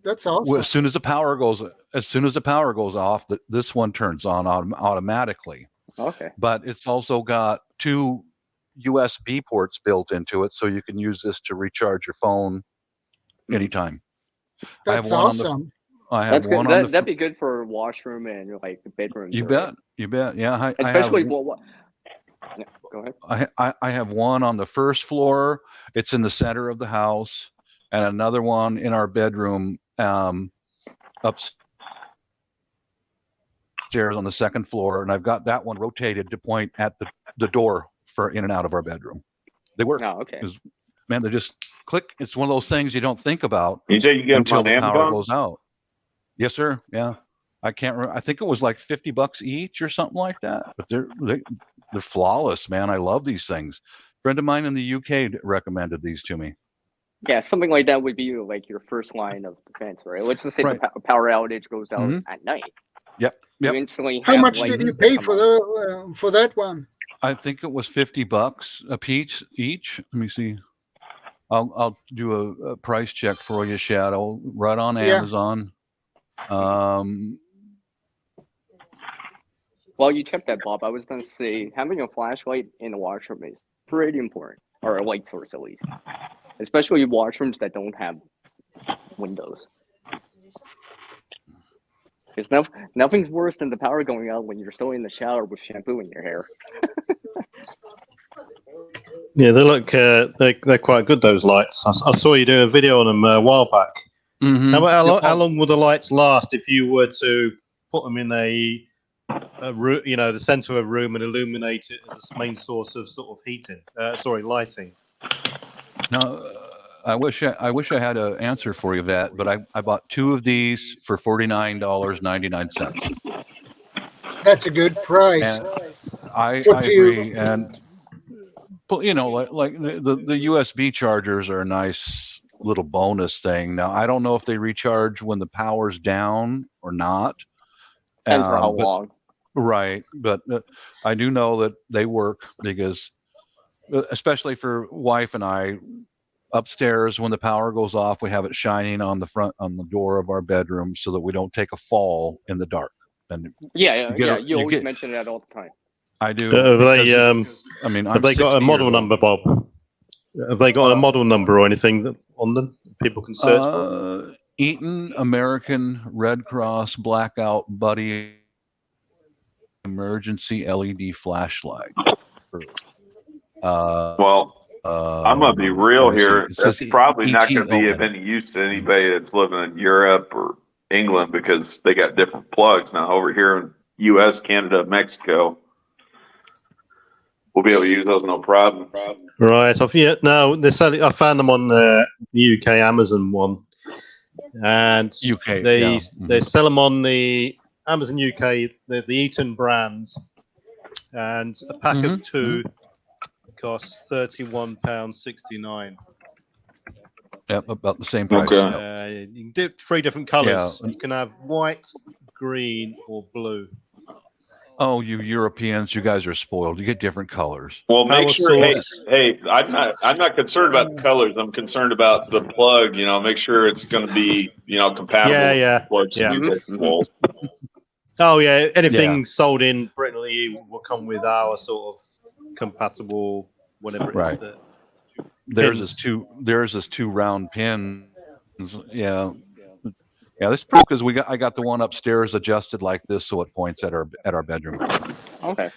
that's awesome. As soon as the power goes off, this one turns on automatically. Okay. But it's also got 2 USB ports built into it, so you can use this to recharge your phone anytime. That's awesome. That's good. That'd be good for washroom and like bedrooms. You bet. Yeah. Especially go ahead. I have one on the first floor. It's in the center of the house, and another one in our bedroom upstairs on the second floor. And I've got that one rotated to point at the door for in and out of our bedroom. They work. Oh, okay. Man, they just click. It's one of those things you don't think about. You say you get until them on the power Amazon? goes out. Yes, sir. Yeah. I can't remember. I think it was like $50 each or something like that. But they're flawless, man. I love these things. A friend of mine in the UK recommended these to me. Yeah, something like that would be like your first line of defense, right? Let's just say the power outage goes out at night. Yep. You instantly How much did you pay for that one? I think it was $50 a piece each. Let me see. I'll do a price check for you, Shadow. Right on Amazon. While you check that, Bob, I was going to say having a flashlight in a washroom is pretty important, or a light source at least, especially washrooms that don't have windows. Because nothing's worse than the power going out when you're still in the shower with shampoo in your hair. Yeah, they look they're quite good. Those lights. I saw you do a video on them a while back. Mm-hmm. How long will the lights last if you were to put them in a room, the center of a room, and illuminate it as a main source of sort of heating? Lighting. Now, I wish I had an answer for you, Vat, but I bought 2 of these for $49.99. That's a good price. And I For two. agree. And like the USB chargers are a nice little bonus thing. Now, I don't know if they recharge when the power's down or not. And for how long? Right, but I do know that they work because, especially for wife and I, upstairs when the power goes off, we have it shining on the door of our bedroom so that we don't take a fall in the dark. And you always mention that all the time. I do. Have they? Have they got a model number, Bob? Have they got a model number or anything on them people can search for? Eaton American Red Cross Blackout Buddy Emergency LED flashlight. I'm gonna be real here. That's probably not gonna be of any use to anybody that's living in Europe or England because they got different plugs. Now over here in U.S., Canada, Mexico, we'll be able to use those no problem. Right. I found them on the UK Amazon one, and UK. They sell them on the Amazon UK, the Eaton brand, and a pack of 2 costs £31.69. Yep, about the same price. Okay. You can do 3 different colours. Yeah. You can have white, green, or blue. Oh, you Europeans, you guys are spoiled. You get different colors. Well, make sure. Hey, I'm not concerned about the colors. I'm concerned about the plug. Make sure it's going to be compatible. Yeah. With plugs. Oh yeah, anything sold in Britain or EU will come with our sort of compatible whatever it is. Right. There's is 2 round pins. Yeah. Yeah, this is cool because I got the one upstairs adjusted like this so it points at our bedroom. Okay.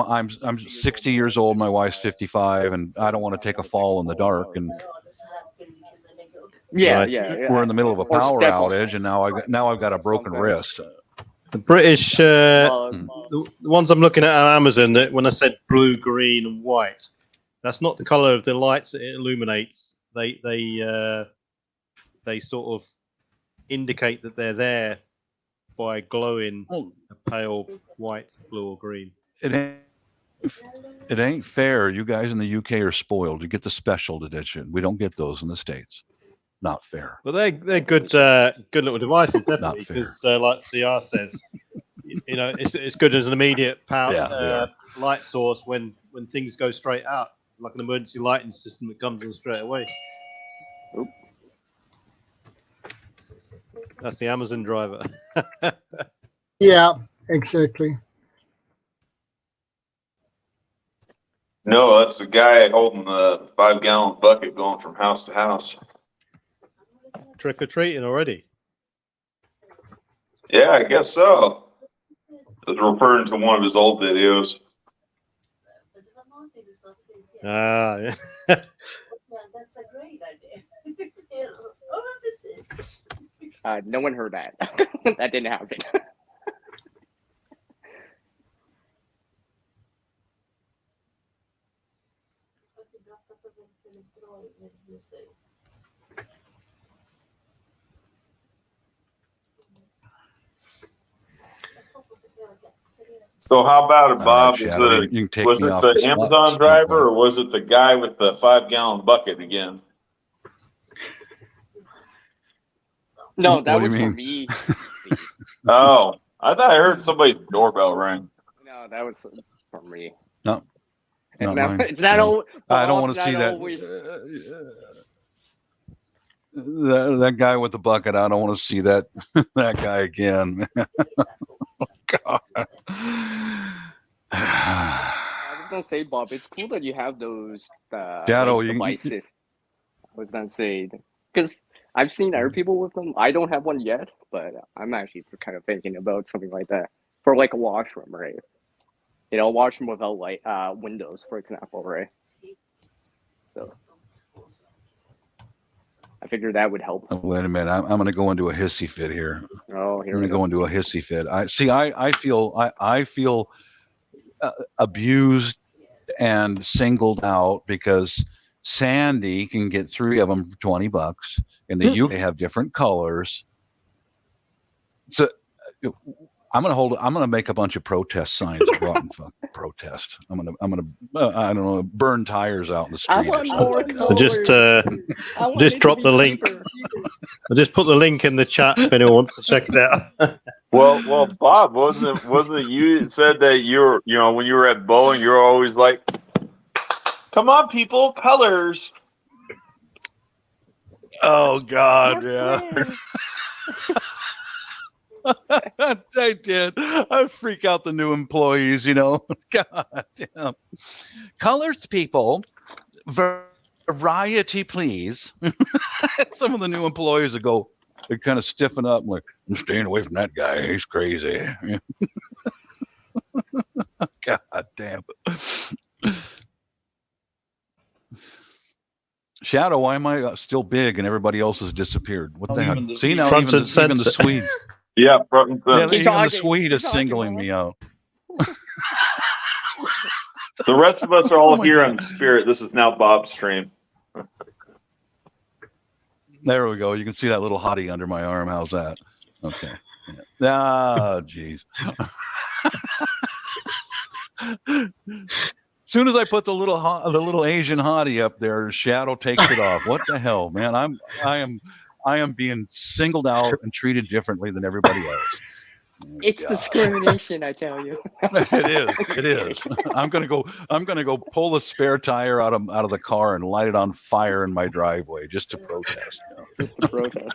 I'm 60 years old, my wife's 55, and I don't want to take a fall in the dark. And we're in the middle of a power outage, and now I've got a broken wrist. The British, the ones I'm looking at on Amazon, that when I said blue, green, and white, that's not the color of the lights that it illuminates. They sort of indicate that they're there by glowing a pale white, blue, or green. It ain't fair. You guys in the UK are spoiled. You get the special edition. We don't get those in the States. Not fair. Well, they're good little devices, definitely, because like CR says, it's good as an immediate power light source when things go straight out, like an emergency lighting system that comes in straight away. Oop. That's the Amazon driver. Yeah, exactly. No, that's the guy holding the 5-gallon bucket going from house to house. Trick or treating already? Yeah, I guess so. I was referring to one of his old videos. Yeah. That's a great idea. No one heard that. That didn't happen. So how about it, Bob? Was it the Amazon driver or was it the guy with the 5-gallon bucket again? No, that was for me. Oh, I thought I heard somebody's doorbell ring. No, that was for me. No. It's not. It's not. I don't want to see that. that guy with the bucket. I don't want to see that that guy again. God. I was gonna say, Bob, it's cool that you have those Shadow, like, devices. I was gonna say, because I've seen other people with them. I don't have one yet, but I'm actually kind of thinking about something like that for like a washroom, right? You know, washroom without light, windows, for example, right? So I figured that would help. Oh, wait a minute. I'm going to go into a hissy fit here. Oh, I'm going to go into a hissy fit. I feel abused and singled out because Sandy can get 3 of them for $20, and the UK have different colors. So I'm gonna make a bunch of protest signs. Go out and fucking protest. I'm gonna I don't know, burn tires out in the street. I want more colors. Just drop the link. I just put the link in the chat if anyone wants to check it out. Well, Bob, wasn't it you that said that you're, when you were at Boeing, you're always like, "Come on, people, colors." Oh God, yeah. I did. I freak out the new employees, God damn. Colors, people. Variety, please. Some of the new employees would go, they kind of stiffen up. I'm like, I'm staying away from that guy. He's crazy. God damn. Shadow, why am I still big and everybody else has disappeared? What the heck? See, now even the Swede. Yeah, front and center. Yeah, even the Swede is singling me out. The rest of us are all here on spirit. This is now Bob's stream. There we go. You can see that little hottie under my arm. How's that? Okay. Ah, jeez. As soon as I put the little Asian hottie up there, Shadow takes it off. What the hell, man? I am being singled out and treated differently than everybody else. It's discrimination, I tell you. It is. I'm gonna go pull the spare tire out of the car and light it on fire in my driveway just to protest. Just to protest.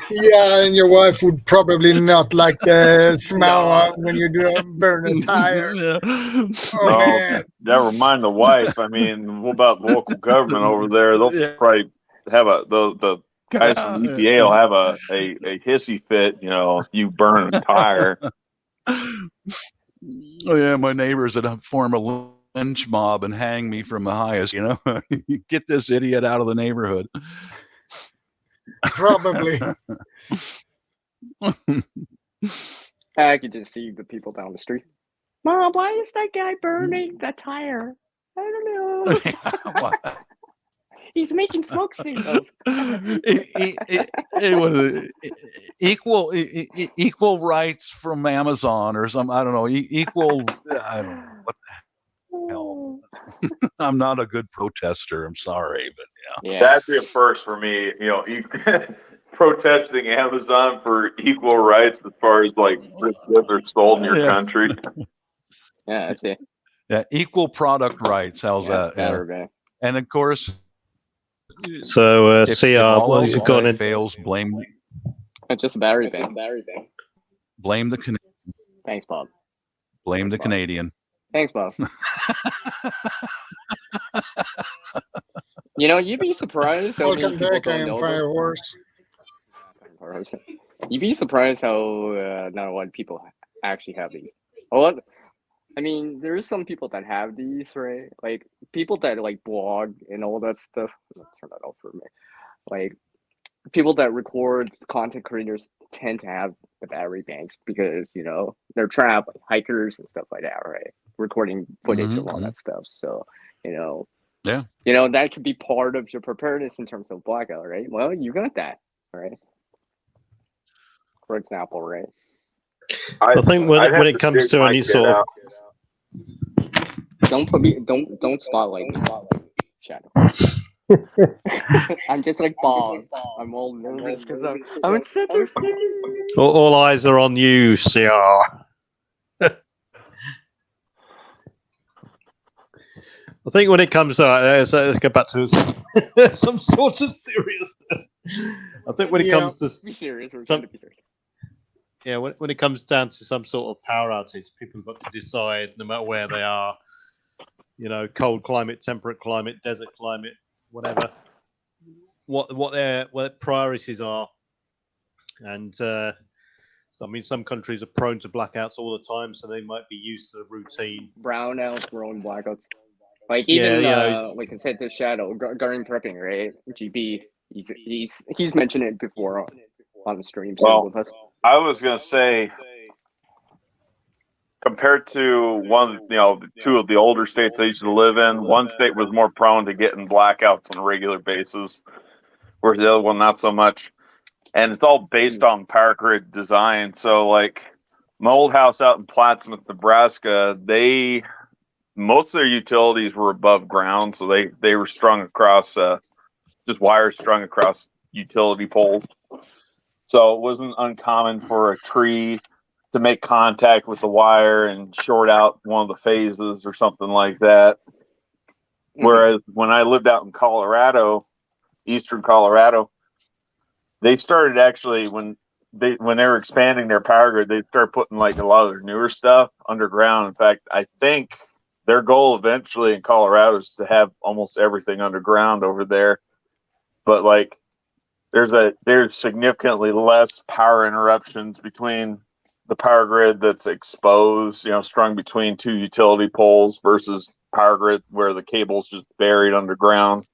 Yeah, and your wife would probably not like the smell when you burn a tire. Yeah. Oh, man. Never mind the wife. I mean, what about the local government over there? They'll probably have the guys from EPA will have a hissy fit, if you burn a tire. Oh yeah, my neighbors would form a lynch mob and hang me from the highest. Get this idiot out of the neighborhood. Probably. I could just see the people down the street. Mom, why is that guy burning the tire? I don't know. He's making smoke signals. Equal rights from Amazon or some. I don't know. Equal. I don't know what the hell. I'm not a good protester. I'm sorry, but yeah. That'd be a first for me. Protesting Amazon for equal rights as far as like goods are sold in your country. Yeah, I see. Yeah, equal product rights. How's that? Yeah. And of course. So, CR, what you've gone in. Fails, blame. It's just a battery bank. Blame the Canadian. Thanks, Bob. Blame the Canadian. Thanks, Bob. You'd be surprised how Welcome back, I am Firehorse. You'd be surprised how not a lot of people actually have these. I mean, there's some people that have these, right? Like people that like blog and all that stuff. Let's turn that off for a minute. Like people that record, content creators tend to have the battery banks because they're traveling, hikers and stuff like that, right? Recording footage of all that stuff. So that could be part of your preparedness in terms of blackout, right? Well, you got that, right? For example, right? I think when it comes to any sort of don't spotlight me, Shadow. I'm just like Bob. I'm all nervous because I'm in center stage. All eyes are on you, CR. I think when it comes to let's go back to some sort of seriousness. I think when it comes to be serious, we're going to be serious. Yeah, when it comes down to some sort of power outage, people have got to decide, no matter where they are, cold climate, temperate climate, desert climate, whatever, what their priorities are. And so, I mean, some countries are prone to blackouts all the time, so they might be used to the routine. Brownouts, rolling blackouts. Like even like I said, the Shadow Garden Prepping, right? GB, he's mentioned it before on the stream with us. I was gonna say, compared to two of the older states I used to live in, one state was more prone to getting blackouts on a regular basis, whereas the other one not so much. And it's all based on power grid design. So, like my old house out in Plattsmouth, Nebraska, most of their utilities were above ground, so they were strung across just wires strung across utility poles. So it wasn't uncommon for a tree to make contact with the wire and short out one of the phases or something like that. Whereas when I lived out in Colorado, eastern Colorado, they started actually when they were expanding their power grid, they started putting like a lot of their newer stuff underground. In fact, I think their goal eventually in Colorado is to have almost everything underground over there. But like there's significantly less power interruptions between the power grid that's exposed, strung between two utility poles versus power grid where the cable's just buried underground.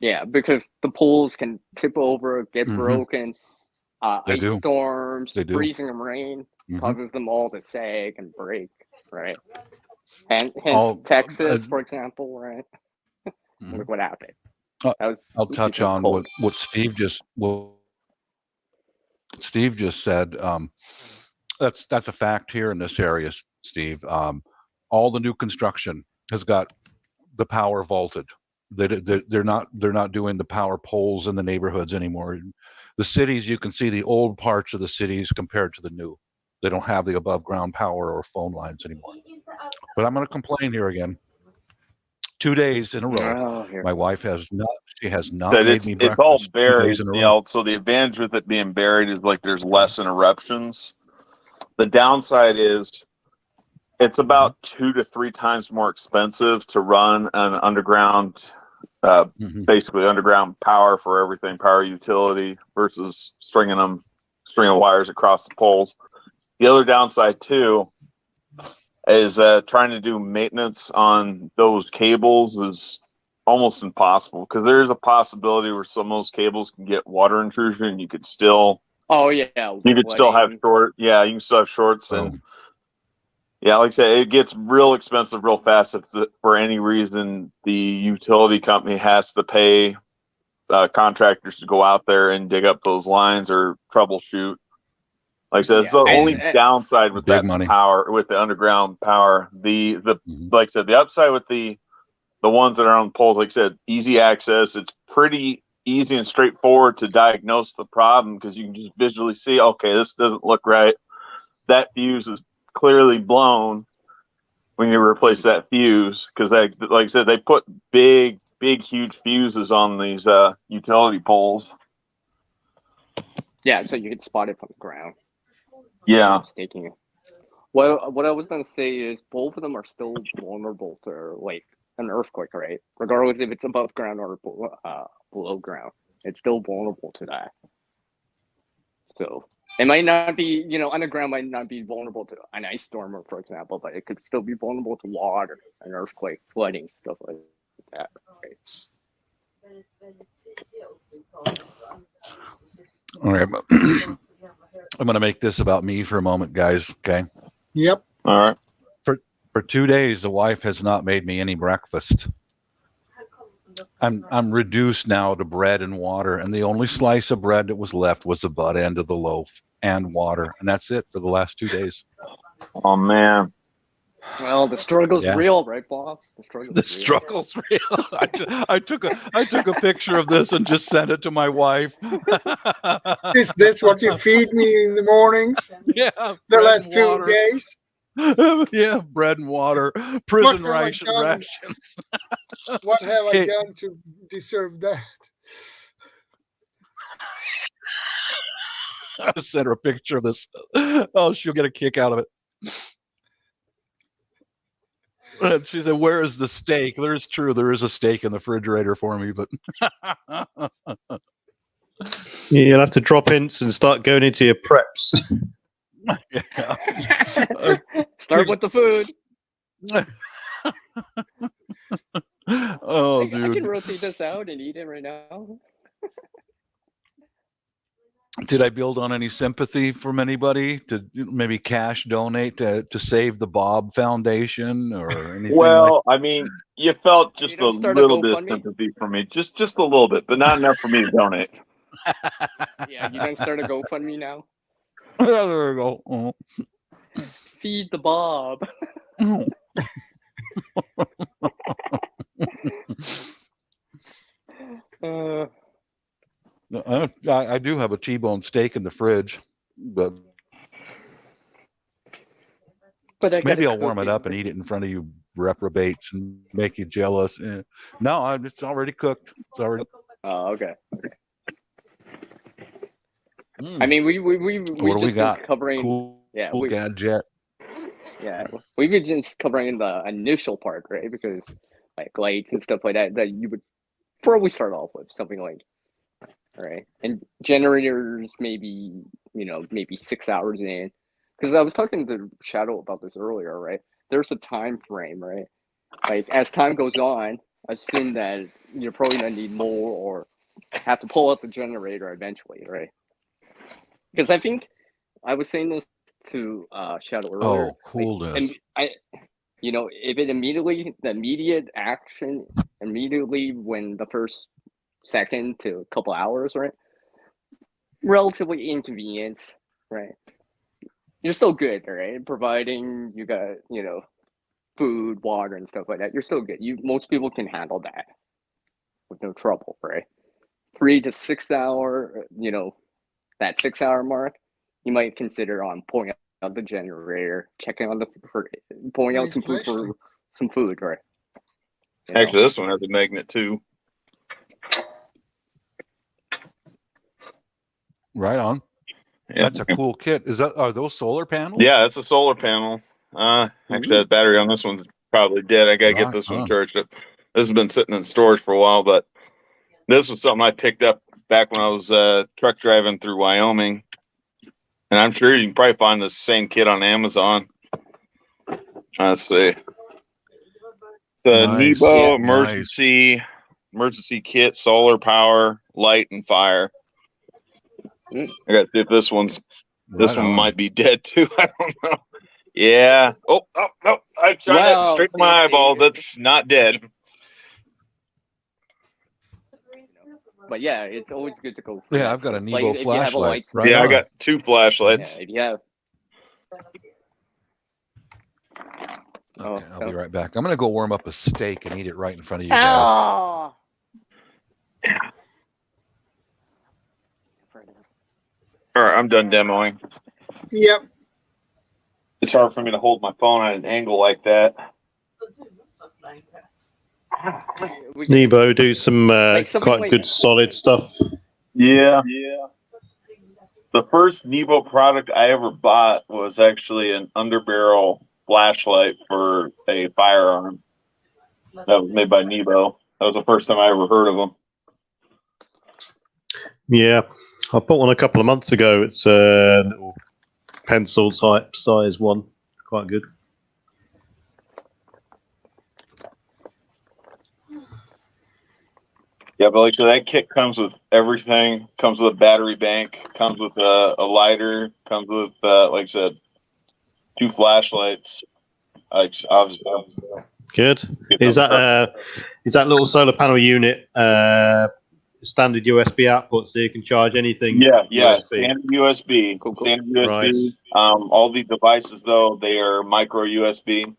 Yeah, because the poles can tip over, get broken. Ice storms, freezing rain causes them all to sag and break, right? And hence Texas, for example, right? Look what happened. I'll touch on what Steve just said. That's a fact here in this area, Steve. All the new construction has got the power vaulted. They're not doing the power poles in the neighborhoods anymore. The cities, you can see the old parts of the cities compared to the new. They don't have the above ground power or phone lines anymore. But I'm going to complain here again. 2 days in a row, my wife has not made me breakfast. It's all buried, 2 days in a row. So the advantage with it being buried is like there's less interruptions. The downside is it's about 2 to 3 times more expensive to run an underground, basically underground power for everything, power utility, versus stringing wires across the poles. The other downside too is trying to do maintenance on those cables is almost impossible, because there's a possibility where some of those cables can get water intrusion and you could still you could still have you can still have shorts. And like I said, it gets real expensive real fast if for any reason the utility company has to pay contractors to go out there and dig up those lines or troubleshoot. Like I said, it's the only downside with that power, with the underground power. The like I said, the upside with the ones that are on poles, like I said, easy access. It's pretty easy and straightforward to diagnose the problem, because you can just visually see, okay, this doesn't look right. That fuse is clearly blown. We need to replace that fuse, because like I said, they put big, huge fuses on these utility poles. Yeah, so you can spot it from the ground. Yeah. Taking it. Well, what I was going to say is both of them are still vulnerable to like an earthquake, right? Regardless if it's above ground or below ground, it's still vulnerable to that. So it might not be, underground might not be vulnerable to an ice storm, for example, but it could still be vulnerable to water, an earthquake, flooding, stuff like that. Right? All right. I'm going to make this about me for a moment, guys. Okay. Yep. All right. For 2 days, the wife has not made me any breakfast. I'm reduced now to bread and water, and the only slice of bread that was left was the butt end of the loaf and water, and that's it for the last 2 days. Oh man. Well, the struggle's real, right, Bob? The struggle's real. I took a picture of this and just sent it to my wife. Is this what you feed me in the mornings? Yeah. The last 2 days. Yeah, bread and water, prison have I done? rations. What have I Hey. done to deserve that? I sent her a picture of this. Oh, she'll get a kick out of it. And she said, "Where is the steak?" There is a steak in the refrigerator for me, but You'll have to drop hints and start going into your preps. yeah. Start with the food. Oh, I can dude. rotate this out and eat it right now. Did I build on any sympathy from anybody to maybe cash donate to save the Bob Foundation or anything? Well, I mean, you felt just a don't start a little bit of GoFundMe? sympathy for me, just a little bit, but not enough for me to donate. Yeah, you gonna start a GoFundMe now? Yeah, there we go. Oh. Feed the Bob. Oh. I do have a T-bone steak in the fridge, but I maybe I'll warm it up and eat it in front of you reprobates and make you jealous. No, it's already cooked. It's already. Oh, okay. Mm. I mean, we What do we just got? been covering. Cool Yeah, gadget. Yeah, we've been just covering the initial part, right? Because like lights and stuff like that you would probably start off with something like, right? And generators maybe maybe 6 hours in, because I was talking to Shadow about this earlier, right? There's a time frame, right? Like as time goes on, assume that you're probably gonna need more or have to pull out the generator eventually, right? Because I think I was saying this to Shadow earlier. Oh, coolness. And if it the immediate action, immediately when the first second to a couple hours, right? Relatively inconvenience, right? You're still good, right? Providing you got, food, water, and stuff like that. You're still good. Most people can handle that with no trouble, right? 3 to 6 hour, that 6 hour mark, you might consider on pulling out the generator, checking on pulling out some food for some food, right? Actually, this one has a magnet too. Right on. Yeah. That's a cool kit. Are those solar panels? Yeah, that's a solar panel. Actually, the battery on this one's probably dead. I gotta get this one charged up. This has been sitting in storage for a while, but this was something I picked up back when I was truck driving through Wyoming. And I'm sure you can probably find the same kit on Amazon. Let's see. It's a Nice. Nebo Yeah. emergency kit, solar power, light, and fire. I gotta see if this one might be dead too. I don't know. Yeah. Oh, no. I shot that straight to my eyeballs. That's not dead. But yeah, it's always good to go. Yeah, I've got a Nebo flashlight. Right on. I got 2 flashlights. Yeah, if you have. Okay, I'll be right back. I'm gonna go warm up a steak and eat it right in front of you guys. All right, I'm done demoing. Yep. It's hard for me to hold my phone at an angle like that. Nebo do some quite good solid stuff. Yeah. The first Nebo product I ever bought was actually an underbarrel flashlight for a firearm. That was made by Nebo. That was the first time I ever heard of them. Yeah, I bought one a couple of months ago. It's a little pencil type size one. Quite good. Yeah, but like so that kit comes with everything. Comes with a battery bank. Comes with a lighter. Comes with like I said, 2 flashlights. Obviously. Good. Is that little solar panel unit standard USB output, so you can charge anything? Yeah. USB? Standard USB. Cool. Standard USB. Right. All the devices though, they are micro USB.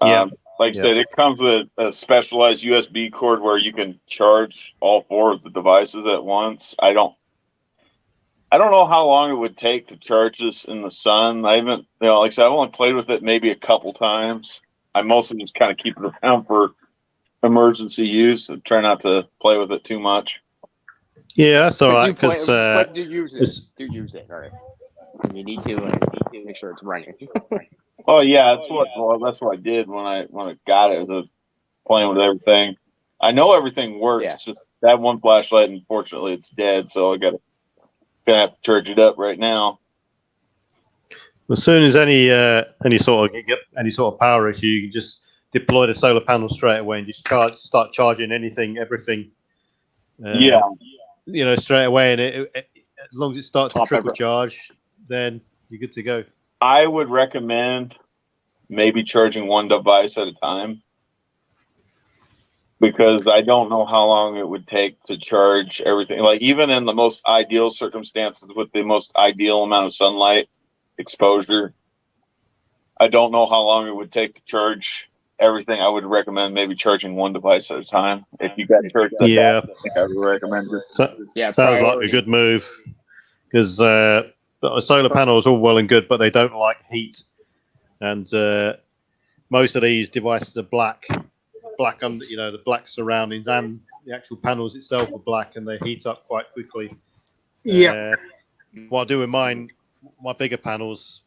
Yeah. Like I said, it comes with a specialized USB cord where you can charge all 4 of the devices at once. I I don't know how long it would take to charge this in the sun. I haven't, like I said, I've only played with it maybe a couple times. I mostly just kind of keep it around for emergency use and try not to play with it too much. Yeah, that's all right. Because but do you use it? Do you use it? All right. You need to make sure it's running. Oh yeah, that's what I did when I got it. Was playing with everything. I know everything works. Yeah. It's just that one flashlight, unfortunately, it's dead. So gonna have to charge it up right now. as soon as any sort of power issue, you can just deploy the solar panel straight away and just start charging everything. Yeah. Straight away, and it as long as it starts to Pop trickle every- charge, then you're good to go. I would recommend maybe charging one device at a time, because I don't know how long it would take to charge everything. Like even in the most ideal circumstances with the most ideal amount of sunlight exposure, I don't know how long it would take to charge everything. I would recommend maybe charging one device at a time. If you got church, Yeah, I think I would recommend just. sounds like a good move, because a solar panel is all well and good, but they don't like heat, and most of these devices are black under, the black surroundings, and the actual panels itself are black, and they heat up quite quickly. Yeah. What I do with mine, my bigger panels,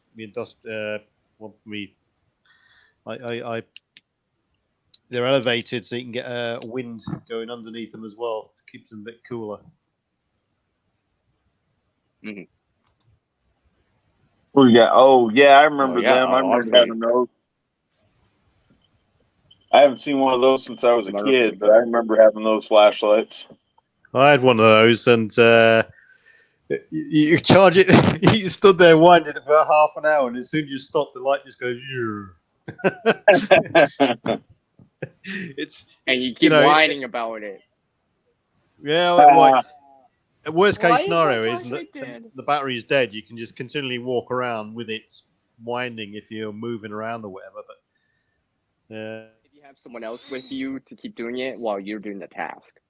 they're elevated so you can get wind going underneath them as well. Keeps them a bit cooler. Mm-hmm. Oh yeah, I remember yeah, them. I remember obviously. having those. I haven't seen one of those since I was a kid, but I remember having those flashlights. I had one of those, and you charge it. You stood there winding it for half an hour, and as soon as you stop, the light just goes. And you keep whining about it. Yeah, the worst case Why is scenario my is that flashlight dead? the battery is dead. You can just continually walk around with it winding if you're moving around or whatever. But if you have someone else with you to keep doing it while you're doing the task,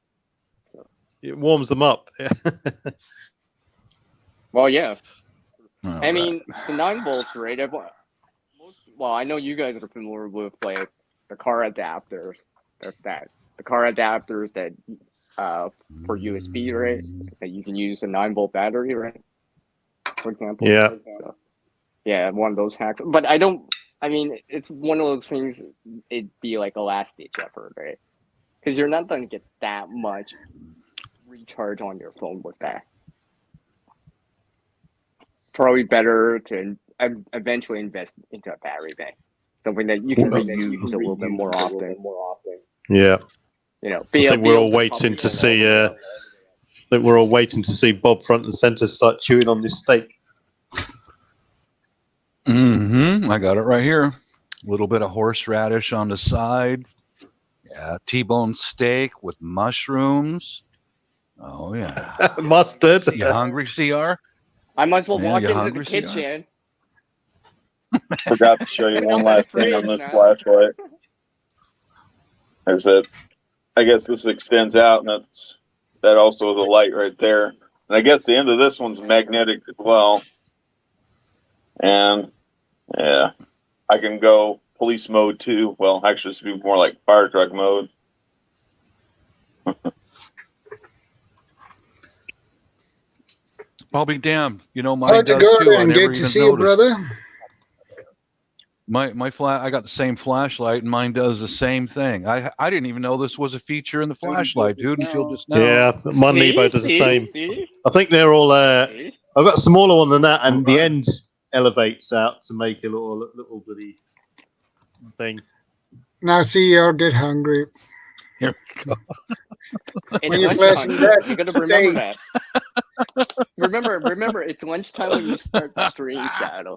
it warms them up. well, yeah. All I mean, the 9 volts, right? Well, I know you guys are familiar with like the car adapters. There's that. The car adapters that for USB, right? That you can use a 9-volt battery, right? For example. Yeah. So, yeah, one of those hacks. But I mean, it's one of those things. It'd be like a last-ditch effort, right? Because you're not going to get that much recharge on your phone with that. Probably better to eventually invest into a battery bank, something that you can reuse a little bit more often. Yeah. I think we're all waiting to see. I think we're all waiting to see Bob front and center start chewing on this steak. I got it right here. A little bit of horseradish on the side. Yeah, T-bone steak with mushrooms. Oh yeah. Mustard. You hungry, CR? I might as well walk you into hungry, the kitchen. Forgot to show you one last thing on this now. flashlight. Is that I guess this extends out, and that also is a light right there. And I guess the end of this one's magnetic as well. And yeah, I can go police mode too. Well, actually, it's be more like fire truck mode. I'll be damned. Mine How'd you does go too. I and never get to even see you, noticed. brother? I got the same flashlight, and mine does the same thing. I didn't even know this was a feature in the flashlight, dude, until just now. Yeah, my Nebo does the same. See? I think they're all. I've got a smaller one than that, and the end elevates out to make a little bloody thing. Now, see, you get hungry. Here we go. When you're flashing that, you gotta remember that. Remember, it's lunchtime when you start the stream, Shadow.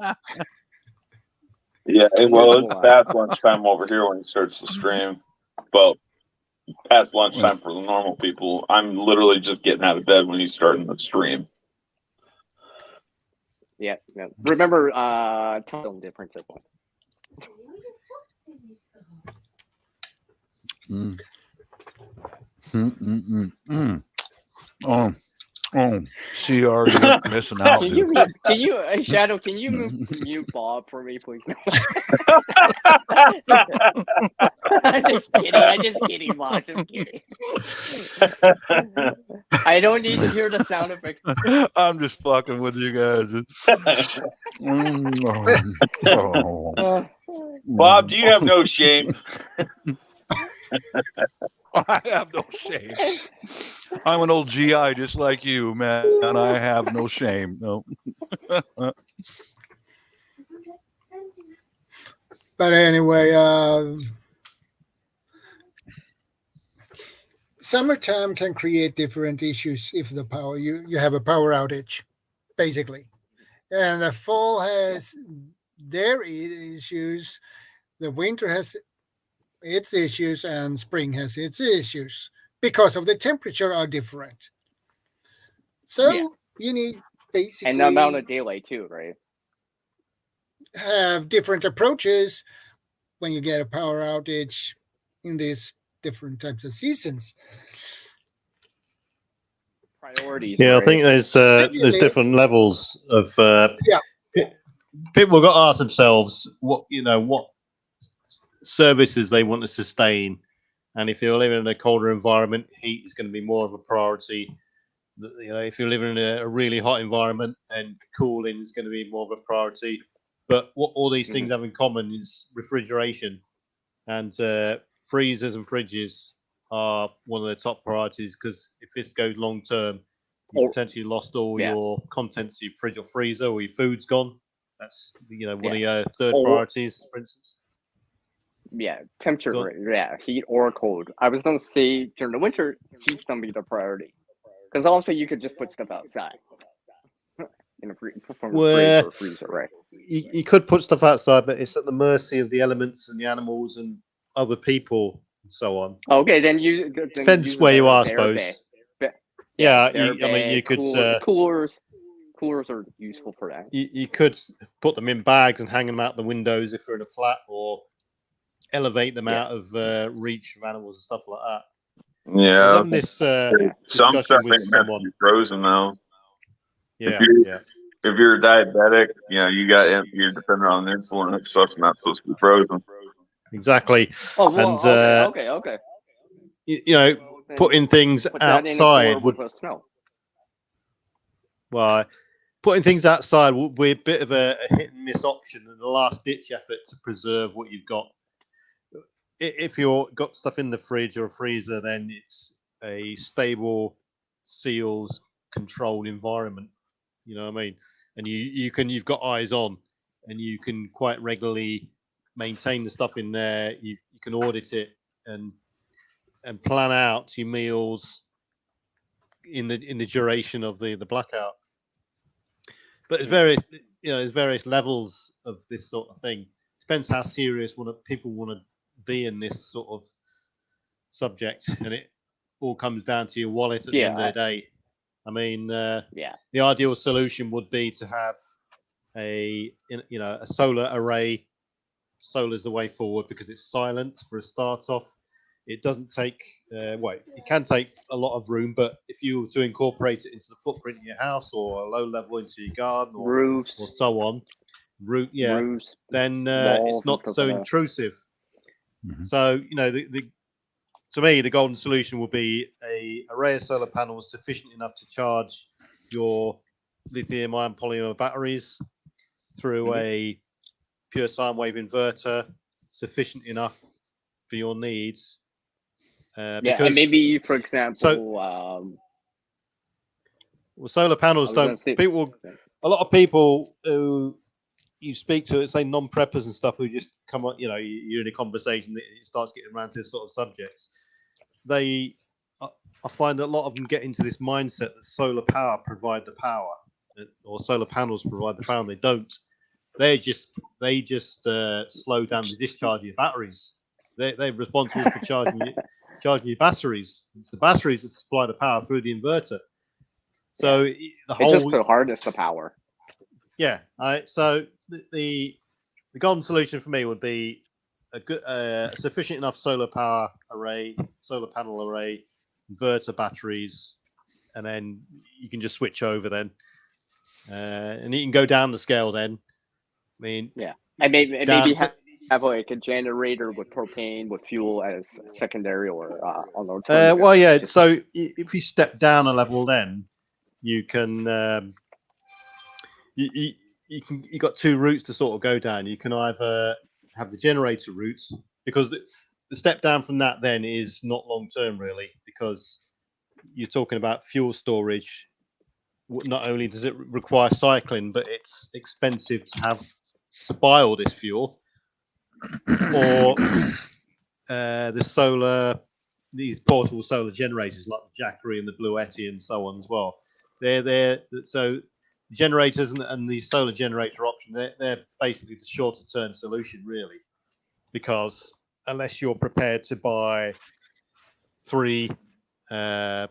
Yeah, well, it's past lunchtime over here when he starts the stream. Well, past lunchtime for the normal people. I'm literally just getting out of bed when he's starting the stream. Yeah. Remember, time difference at one. Oh, CR, you're missing out, Can dude. you, Shadow, can you mute Bob for me, please? I'm just kidding, Bob, just kidding. I don't need to hear the sound effect. I'm just fucking with you guys. Bob, do you have no shame? I have no shame. I'm an old GI just like you, man, and I have no shame. No. But anyway, summertime can create different issues if the power you have a power outage, basically, and the fall has their issues, the winter has its issues, and spring has its issues because of the temperature are different. So you need basically And the amount of daylight too, right? have different approaches when you get a power outage in these different types of seasons. Priorities. Yeah, right? I think there's different levels of. Yeah. People have got to ask themselves what services they want to sustain, and if you're living in a colder environment, heat is going to be more of a priority. If you're living in a really hot environment, then cooling is going to be more of a priority. But what all these things have in common is refrigeration, and freezers and fridges are one of the top priorities, because if this goes long term, you potentially lost all your contents of your fridge or freezer, or your food's gone. That's one of your third priorities, for instance. Yeah, temperature, heat or cold. I was gonna say during the winter, heat's gonna be the priority, because also you could just put stuff outside in a fridge or freezer, right? You could put stuff outside, but it's at the mercy of the elements and the animals and other people and so on. Okay, then depends where you are, I suppose. You could coolers are useful for that. You could put them in bags and hang them out the windows if you're in a flat, or elevate them out of reach of animals and stuff like that. Yeah. I was having this discussion with someone. Frozen though. Yeah. If you're diabetic, you're dependent on insulin and stuff's not supposed to be frozen. Exactly. Oh, well, okay. Putting things outside would. Well, putting things outside would be a bit of a hit and miss option, and a last ditch effort to preserve what you've got. If you've got stuff in the fridge or freezer, then it's a stable, seals, controlled environment. You know what I mean? And you've got eyes on, and you can quite regularly maintain the stuff in there. You can audit it and plan out your meals in the duration of the blackout. But there's various levels of this sort of thing. Depends how serious people want to be in this sort of subject, and it all comes down to your wallet at the end of the day. I mean, the ideal solution would be to have a solar array. Solar's the way forward because it's silent for a start off. It doesn't take it can take a lot of room, but if you were to incorporate it into the footprint in your house, or a low level into your garden, or roofs, or so on, roofs, then it's not so intrusive. Mm-hmm. So to me, the golden solution would be an array of solar panels sufficient enough to charge your lithium-ion polymer batteries through a pure sine wave inverter, sufficient enough for your needs. And maybe, for example, solar panels don't. A lot of people who you speak to, say non-preppers and stuff, who just come on, you're in a conversation, it starts getting around to this sort of subjects. I find that a lot of them get into this mindset that solar power provide the power, or solar panels provide the power, and they don't. They just slow down the discharge of your batteries. They're responsible for charging your batteries. It's the batteries that supply the power through the inverter. So it's just to harness the power. Yeah. So the golden solution for me would be a good, sufficient enough solar panel array, inverter batteries, and then you can just switch over then, and you can go down the scale then. I mean, yeah, and maybe have like a generator with propane with fuel as secondary or on alternative. Well, yeah. So if you step down a level, then you can you got two routes to sort of go down. You can either have the generator routes, because the step down from that then is not long term really, because you're talking about fuel storage. Not only does it require cycling, but it's expensive to buy all this fuel. Or these portable solar generators like the Jackery and the Bluetti and so on as well. So generators and the solar generator option, they're basically the shorter term solution really, because unless you're prepared to buy 3 of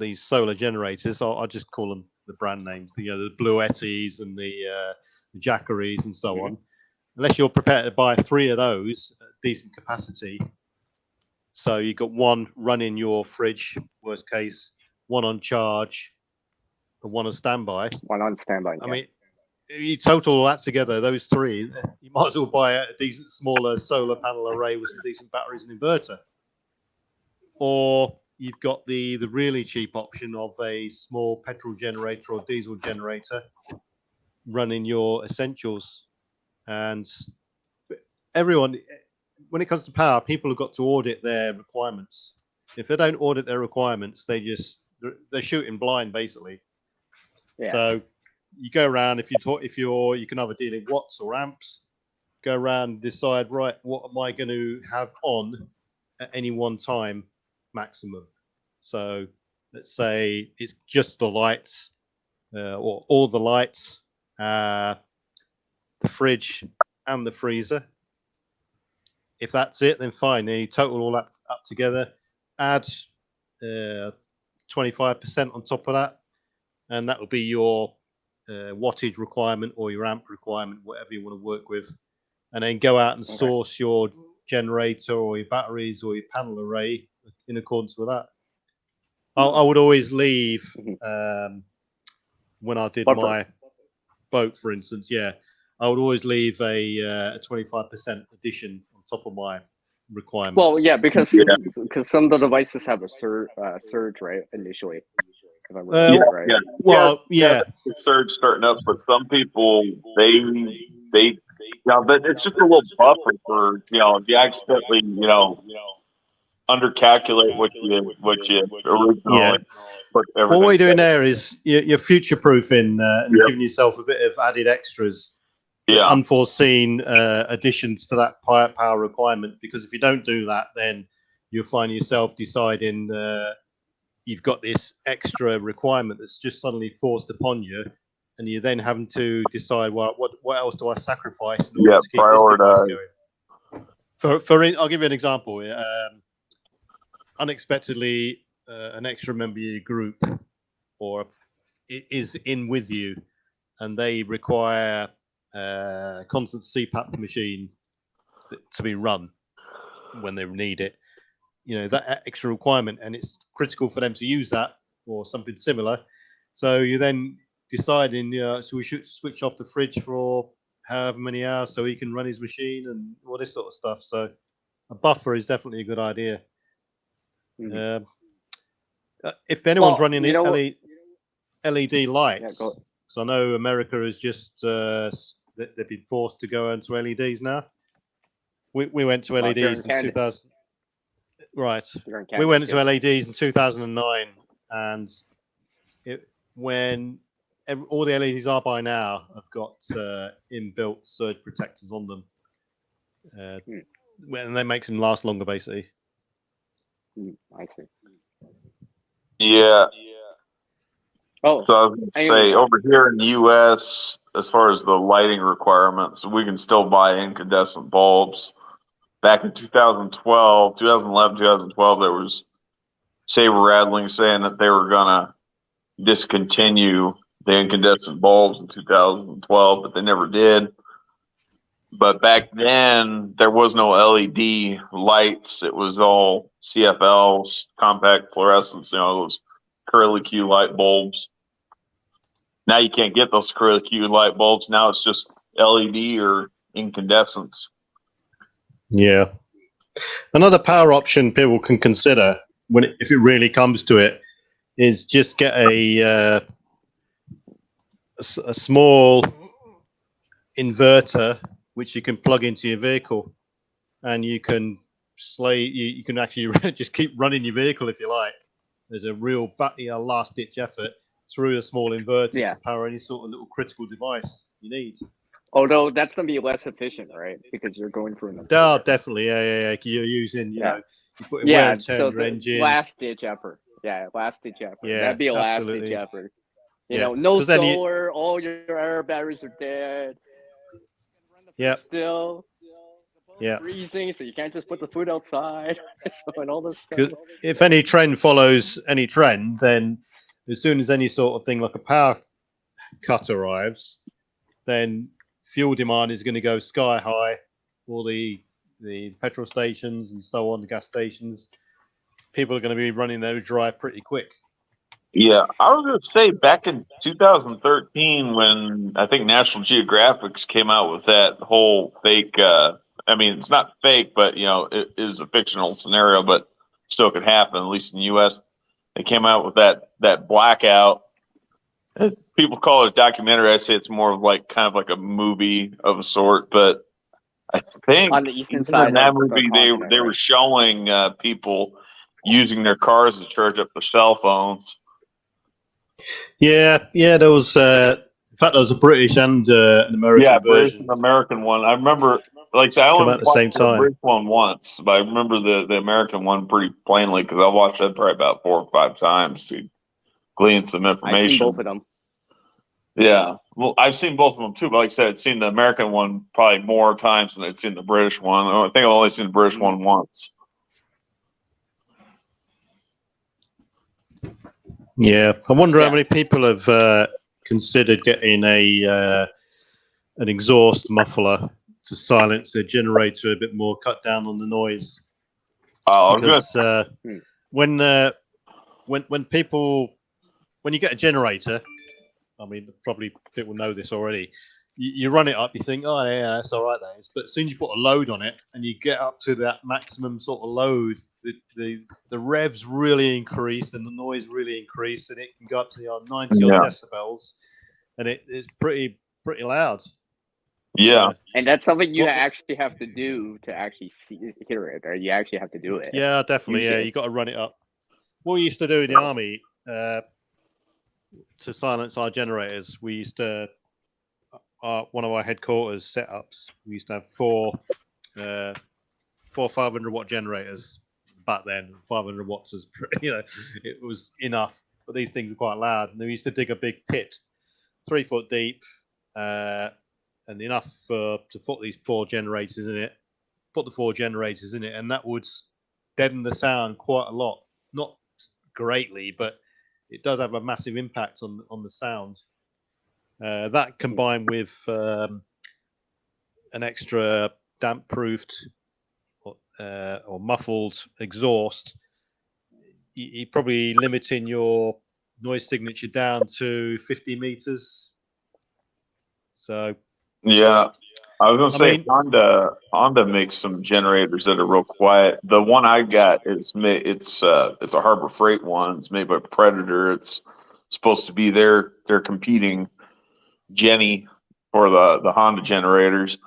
these solar generators, I'll just call them the brand names, the Bluettis and the Jackeries and so on. Unless you're prepared to buy 3 of those at decent capacity, so you've got one running your fridge, worst case, one on charge, and one on standby. One on standby. I mean, you total all that together, those 3, you might as well buy a decent smaller solar panel array with some decent batteries and inverter. Or you've got the really cheap option of a small petrol generator or diesel generator running your essentials. And everyone, when it comes to power, people have got to audit their requirements. If they don't audit their requirements, they're shooting blind basically. Yeah. So you go around, you can either deal in watts or amps. Go around, decide, right, what am I going to have on at any one time maximum? So let's say it's just the lights, or all the lights, the fridge and the freezer. If that's it, then fine. You total all that up together, add 25% on top of that, and that will be your wattage requirement or your amp requirement, whatever you want to work with. And then go out and source your generator or your batteries or your panel array in accordance with that. I would always leave, when I did my boat, for instance, I would always leave a 25% addition on top of my requirements. Well, yeah, because some of the devices have a surge, right, initially. Right. Yeah. Well, the surge starting up, but some people but it's just a little buffer for if you accidentally undercalculate what you originally put everything. Well, what you're doing there is you're future proofing and giving yourself a bit of added extras. Unforeseen additions to that power requirement, because if you don't do that, then you'll find yourself deciding you've got this extra requirement that's just suddenly forced upon you, and you're then having to decide, well, what else do I sacrifice in order to keep prioritize. This going? I'll give you an example. Unexpectedly, an extra member of your group or is in with you, and they require constant CPAP machine to be run when they need it. That extra requirement, and it's critical for them to use that or something similar. So you then deciding, so we should switch off the fridge for however many hours so he can run his machine and all this sort of stuff. So a buffer is definitely a good idea. Mm-hmm. If anyone's running LED lights, because I know America is just they've been forced to go into LEDs now. We went to LEDs in 2000. Right, we went into LEDs in 2009, and when all the LEDs are by now have got inbuilt surge protectors on them, and that makes them last longer, basically. I see. Yeah. So I was going to say, over here in the U.S., as far as the lighting requirements, we can still buy incandescent bulbs. Back in 2011, 2012, there was saber rattling saying that they were going to discontinue the incandescent bulbs in 2012, but they never did. But back then, there was no LED lights. It was all CFLs, compact fluorescents, those curlicue light bulbs. Now you can't get those curlicue light bulbs. Now it's just LED or incandescence. Yeah. Another power option people can consider if it really comes to it is just get a small inverter which you can plug into your vehicle, and you can you can actually just keep running your vehicle if you like. There's a real last ditch effort through a small inverter to power any sort of little critical device you need. Although that's going to be less efficient, right? Because you're going through an. Oh, definitely, yeah. You're using, you know, you put wear and tear on your engine. Last ditch effort. Yeah, last ditch effort. Yeah, that'd be a last ditch effort. You know, no solar, all your air batteries are dead. Yeah. Still. Yeah. Freezing, so you can't just put the food outside. So, and all this stuff. If any trend follows any trend, then as soon as any sort of thing like a power cut arrives, then fuel demand is going to go sky high. All the petrol stations and so on, the gas stations, people are going to be running those dry pretty quick. Yeah, I was going to say back in 2013 when I think National Geographic came out with that whole fake, I mean, it's not fake, but, you know, it is a fictional scenario, but still could happen, at least in the U.S. They came out with that blackout. People call it a documentary. I say it's more of like kind of like a movie of a sort, but I think on the eastern side in that movie they were showing people using their cars to charge up their cell phones. Yeah. There was, in fact, there was a British and an American version. British and American one. I remember, like I said, I only watched the British one once, but I remember the American one pretty plainly because I watched that probably about 4 or 5 times to glean some information. I've seen both of them. Yeah, well, I've seen both of them too, but like I said, I'd seen the American one probably more times than I'd seen the British one. I think I've only seen the British one once. Yeah, I wonder how many people have considered getting an exhaust muffler to silence their generator a bit more, cut down on the noise. Oh, because good. When you get a generator, I mean, probably people know this already. You run it up, you think, oh yeah, that's all right, that is. But as soon as you put a load on it and you get up to that maximum sort of load, the revs really increase and the noise really increase, and it can go up to 90 odd decibels, and it's pretty loud. Yeah, and that's something you actually have to do to actually hear it, or you actually have to do it. Yeah, definitely. Yeah, you got to run it up. What we used to do in the army to silence our generators, we used to. One of our headquarters setups, we used to have four 500 watt generators back then. 500 watts was, it was enough, but these things were quite loud. And we used to dig a big pit, 3 foot deep, and enough to put these 4 generators in it. Put the 4 generators in it, and that would deaden the sound quite a lot. Not greatly, but it does have a massive impact on the sound. That combined with an extra damp-proofed or muffled exhaust, you're probably limiting your noise signature down to 50 meters. So, yeah, I was gonna say Honda makes some generators that are real quiet. The one I got it's a Harbor Freight one. It's made by Predator. It's supposed to be their competing Jenny for the Honda generators.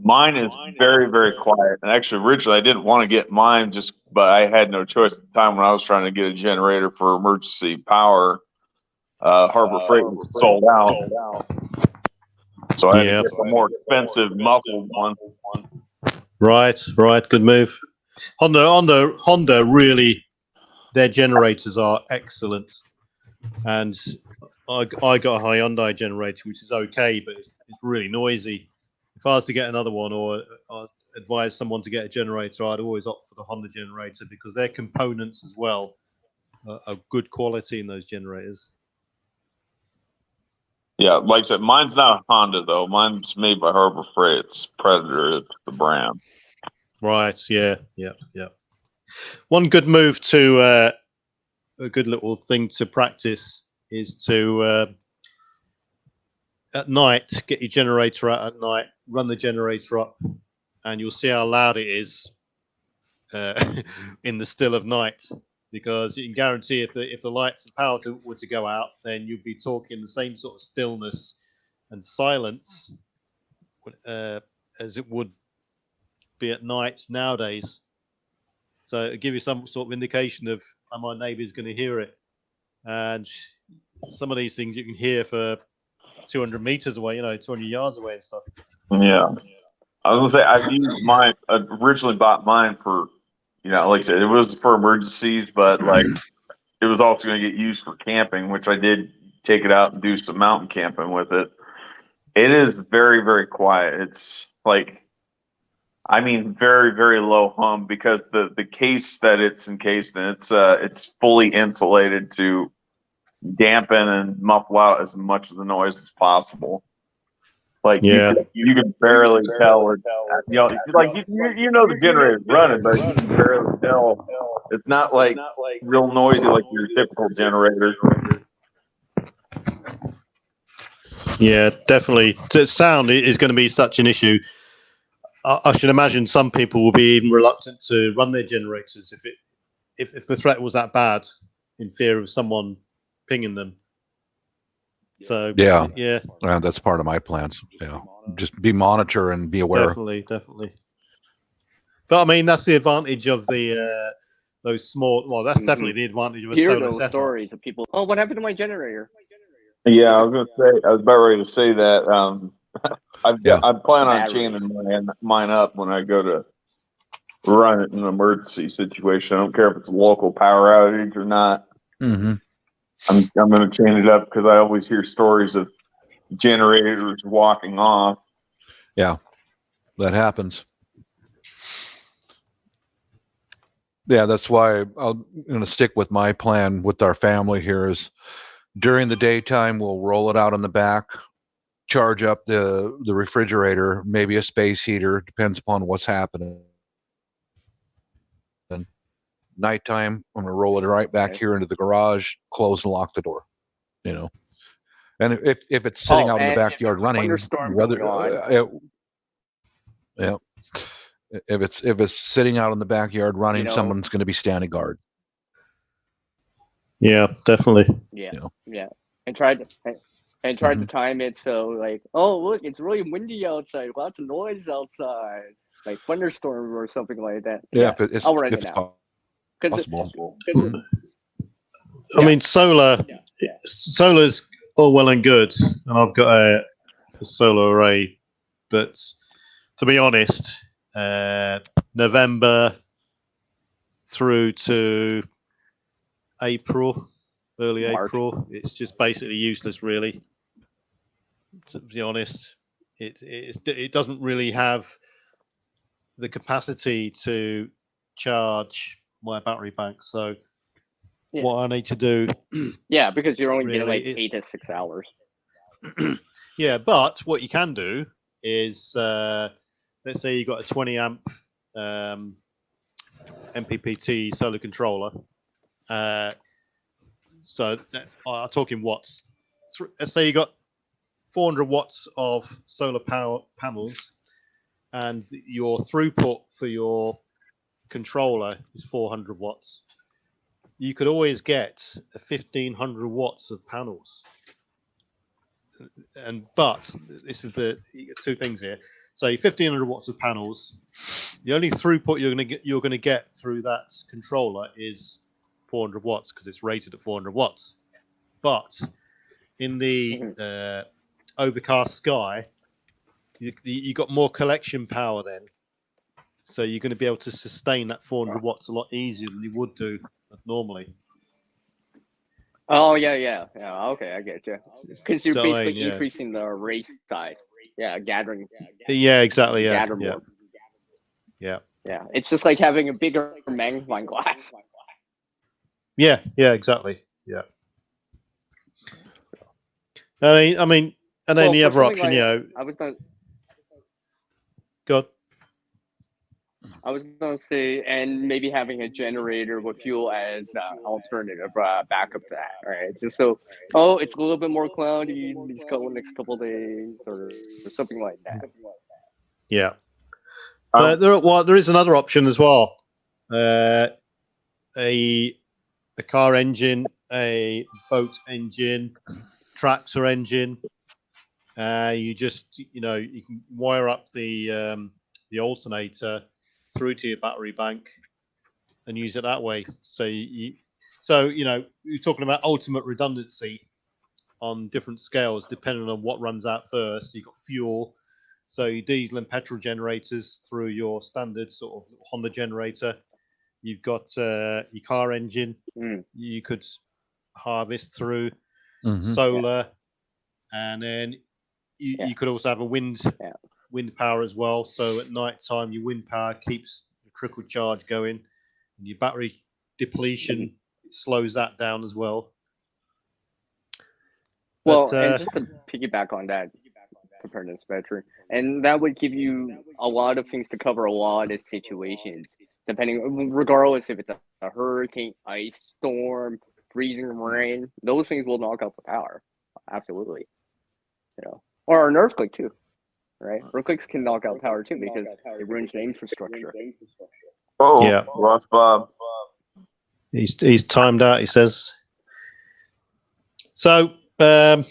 Mine is very, very quiet. And actually, originally, I didn't want to get mine, but I had no choice at the time when I was trying to get a generator for emergency power. Harbor Freight was sold out. So I had to get a more expensive muffled one. Right. Good move. Honda really, their generators are excellent. And I got a Hyundai generator, which is okay, but it's really noisy. If I was to get another one or advise someone to get a generator, I'd always opt for the Honda generator because their components as well are good quality in those generators. Yeah, like I said, mine's not a Honda though. Mine's made by Harbor Freight. It's Predator, it's the brand. Right. Yeah. One good move to a good little thing to practice is to at night get your generator out at night, run the generator up, and you'll see how loud it is in the still of night. Because you can guarantee if the lights and power were to go out, then you'd be talking the same sort of stillness and silence as it would be at night nowadays. So it'll give you some sort of indication of how my neighbour's going to hear it. And some of these things you can hear for 200 meters away, 200 yards away and stuff. Yeah. I was gonna say I've used mine. I originally bought mine for, like I said, it was for emergencies, but like it was also going to get used for camping, which I did take it out and do some mountain camping with it. It is very, very quiet. It's like, very, very low hum because the case that it's encased in, it's fully insulated to dampen and muffle out as much of the noise as possible. Like you can barely tell it's the generator's running, but you can barely tell. It's not like real noisy like your typical generator. Yeah, definitely. Sound is going to be such an issue. I should imagine some people will be even reluctant to run their generators if the threat was that bad, in fear of someone pinging them. So yeah, yeah, that's part of my plans. Yeah, just be monitor and be aware. Definitely. But I mean, that's the advantage of the those small. Well, that's definitely the advantage of a solar those setup. stories of people. Oh, what happened to my generator? Yeah, I was about ready to say that. I plan on chaining mine up when I go to run it in an emergency situation. I don't care if it's a local power outage or not. Mm-hmm. I'm going to chain it up because I always hear stories of generators walking off. Yeah, that happens. Yeah, that's why I'm going to stick with my plan with our family here is during the daytime, we'll roll it out on the back, charge up the refrigerator, maybe a space heater, depends upon what's happening. And nighttime, I'm going to roll it right back here into the garage, close and lock the door, And if it's sitting out in the backyard running, if it's sitting out in the backyard running, someone's going to be standing guard. Yeah, definitely. Yeah, and tried to time it so like, oh look, it's really windy outside, lots of noise outside, like thunderstorm or something like that. Yeah, if I'll write it's it out. possible. I mean, solar's all well and good, and I've got a solar array, but to be honest, November through to April, early March. April, it's just basically useless, really. To be honest, it doesn't really have the capacity to charge my battery bank. So what I need to do, because you're only getting really, like 8 to 6 hours. Yeah, but what you can do is, let's say you got a 20 amp MPPT solar controller. So I'm talking watts. Let's say you got 400 watts of solar power panels, and your throughput for your controller is 400 watts. You could always get 1,500 watts of panels. But this is you get two things here. So 1,500 watts of panels. The only throughput you're going to get through that controller is 400 watts because it's rated at 400 watts. But in the overcast sky, you got more collection power then. So you're going to be able to sustain that 400 watts a lot easier than you would do normally. Oh yeah. Okay, I get you. Because you're basically increasing the array size. Yeah, gathering. Yeah, exactly. Yeah. Gather more. Yeah. It's just like having a bigger magnifying glass. Yeah, exactly. Yeah. I mean, and then the other option, I was not. God. I was gonna say, and maybe having a generator with fuel as alternative backup to that, right? Just so, oh, it's a little bit more cloudy these next couple days, or something like that. Yeah, but there is another option as well. A car engine, a boat engine, tractor engine. You just you can wire up the alternator through to your battery bank and use it that way. So you're talking about ultimate redundancy on different scales depending on what runs out first. You've got fuel, so your diesel and petrol generators through your standard sort of Honda generator. You've got your car engine. You could harvest through solar, and then you could also have a wind power as well. So at night time, your wind power keeps the trickle charge going, and your battery depletion slows that down as well. Well, and just to piggyback on that, preparedness battery, and that would give you a lot of things to cover a lot of situations, regardless if it's a hurricane, ice storm, freezing rain. Those things will knock out the power, absolutely. Or an earthquake too, right? Earthquakes can knock out power too because it ruins the infrastructure. Oh, yeah, lost Bob. He's timed out. He says. So wind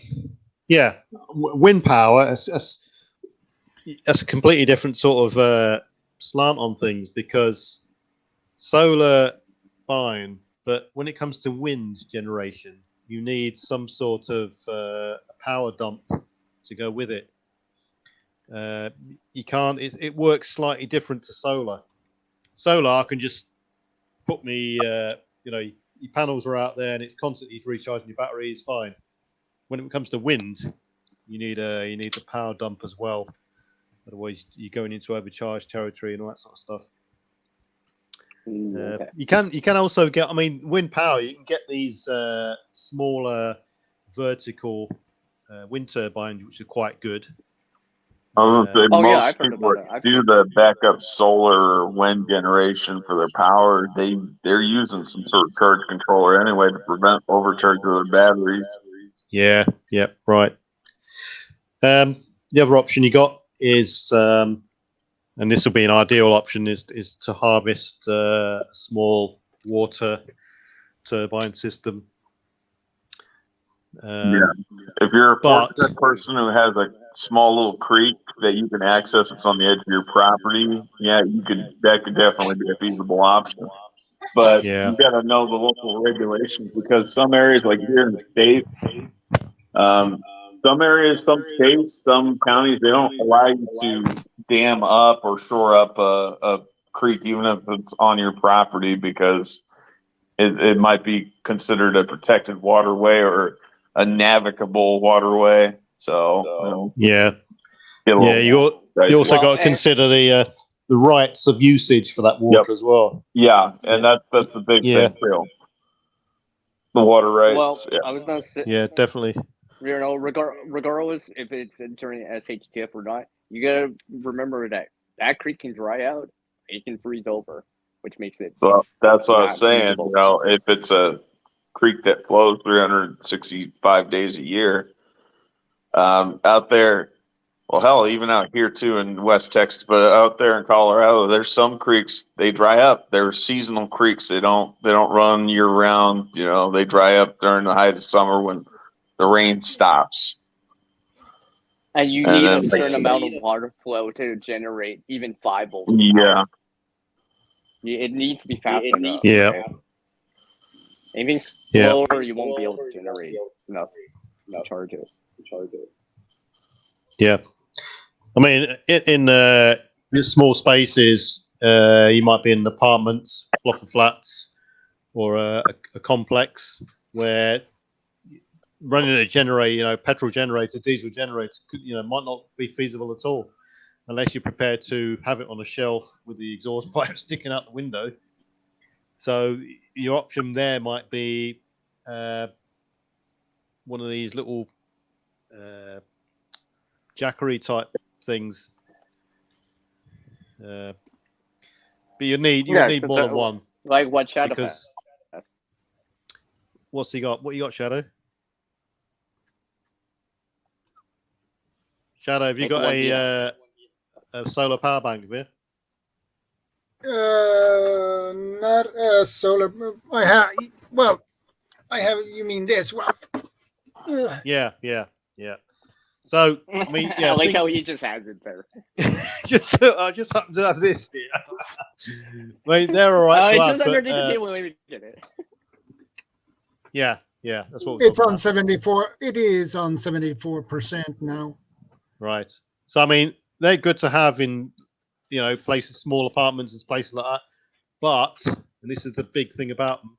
power. That's a completely different sort of slant on things because solar, fine, but when it comes to wind generation, you need some sort of power dump to go with it. You can't. It works slightly different to solar. Solar, I can just put me. Your panels are out there, and it's constantly recharging your battery. It's fine. When it comes to wind, you need the power dump as well. Otherwise, you're going into overcharged territory and all that sort of stuff. You can also get. I mean, wind power. You can get these smaller vertical wind turbines, which are quite good. I was gonna say most I've heard people about that. do the backup solar or wind generation for their power. They're using some sort of charge controller anyway to prevent overcharge of their batteries. Yeah. Right. The other option you got is, and this will be an ideal option, is to harvest a small water turbine system. If you're a fortunate person who has a small little creek that you can access, it's on the edge of your property. Yeah, that could definitely be a feasible option. But you got to know the local regulations because some areas, like here in the state, some areas, some states, some counties, they don't allow you to dam up or shore up a creek, even if it's on your property, because it might be considered a protected waterway or a navigable waterway. So you also got to consider the rights of usage for that water as well. Yeah, and that's a big thing too. The water rights. Well, I was gonna say. Yeah, definitely. Regardless if it's during SHTF or not, you gotta remember that creek can dry out, it can freeze over, which makes it. Well, that's what I was saying. If it's a creek that flows 365 days a year, out there, well, hell, even out here too in West Texas, but out there in Colorado, there's some creeks they dry up. They're seasonal creeks. They don't run year round. They dry up during the height of summer when the rain stops. And you need a certain amount of water flow to generate even 5 volts. Yeah. It needs to be fast enough. Yeah. Right? Anything slower, you won't be able to generate enough charges. Yeah. I mean, in small spaces, you might be in an apartment, block of flats, or a complex where running a generator, petrol generator, diesel generator, might not be feasible at all, unless you're prepared to have it on a shelf with the exhaust pipe sticking out the window. So your option there might be one of these little Jackery type things. But you need more than one. Like what Shadow Because has. what's he got? What you got, Shadow? Shadow, have you Make got one a solar power bank here? Not a solar. I have. Well, I have. You mean this? Well. Yeah. So I mean, yeah. I like how he just has it there. I just happen to have this here. I mean, they're all right. It's to have, just underneath but, the table. Let me get it. Yeah. That's what we're It's talking on about. 74. It is on 74% now. Right. So I mean, they're good to have in places, small apartments, and places like that. But, and this is the big thing about them,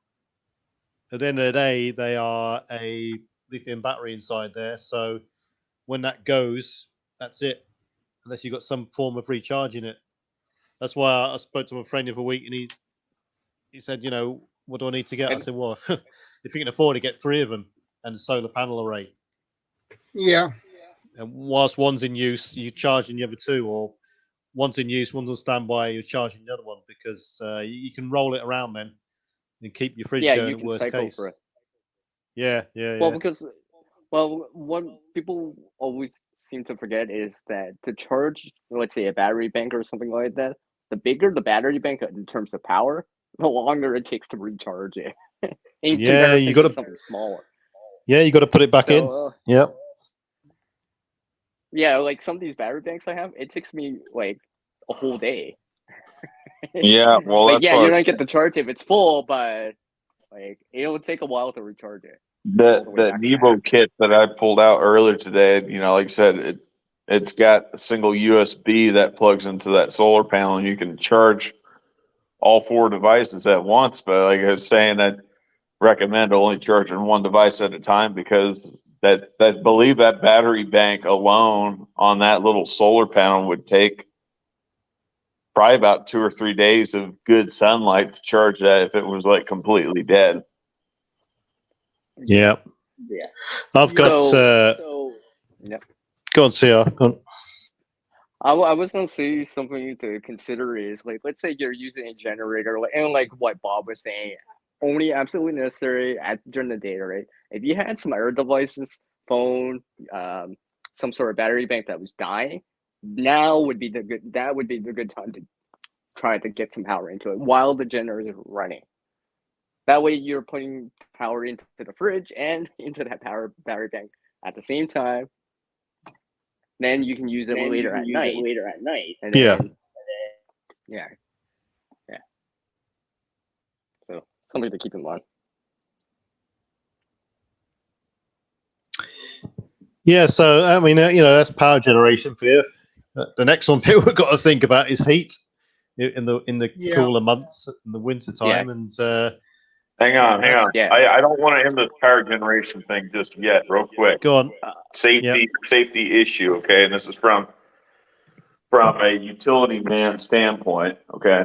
at the end of the day, they are a lithium battery inside there. So when that goes, that's it. Unless you've got some form of recharging it. That's why I spoke to my friend the other week, and he said, what do I need to get? I said, well, if you can afford to get 3 of them and a solar panel array. Yeah. And whilst one's in use, you're charging the other 2, or one's in use, one's on standby, you're charging the other one, because you can roll it around then and keep your fridge going you at can worst cycle case. for it. Yeah. Well, what people always seem to forget is that to charge, let's say, a battery bank or something like that, the bigger the battery bank in terms of power, the longer it takes to recharge it. In comparison you got to to something smaller. Yeah, you got to put it back in. Yep. Yeah, like some of these battery banks I have, it takes me like a whole day. Yeah, well, like, that's you're what not get the charge if it's full, but like it'll take a while to recharge it. the Nebo kit that I pulled out earlier today. Like I said, it's got a single USB that plugs into that solar panel, and you can charge all 4 devices at once. But like I was saying, I recommend only charging one device at a time, because that believe that battery bank alone on that little solar panel would take probably about 2 or 3 days of good sunlight to charge that if it was like completely dead. Yeah. I've got. Yeah. Go on, CR. Go on. I was gonna say something to consider is like, let's say you're using a generator, and like what Bob was saying, only absolutely necessary during the day, right? If you had some other devices, phone, some sort of battery bank that was dying, that would be the good time to try to get some power into it while the generator is running. That way you're putting power into the fridge and into that battery bank at the same time. Then you can use it later at night. And then, yeah. So something to keep in mind. Yeah, so I mean, that's power generation for you. The next one people have got to think about is heat in the cooler months, in the winter time, and hang on. Yeah. I don't want to end this power generation thing just yet. Real quick. Go on. Safety issue. Okay, and this is from a utility man standpoint. Okay,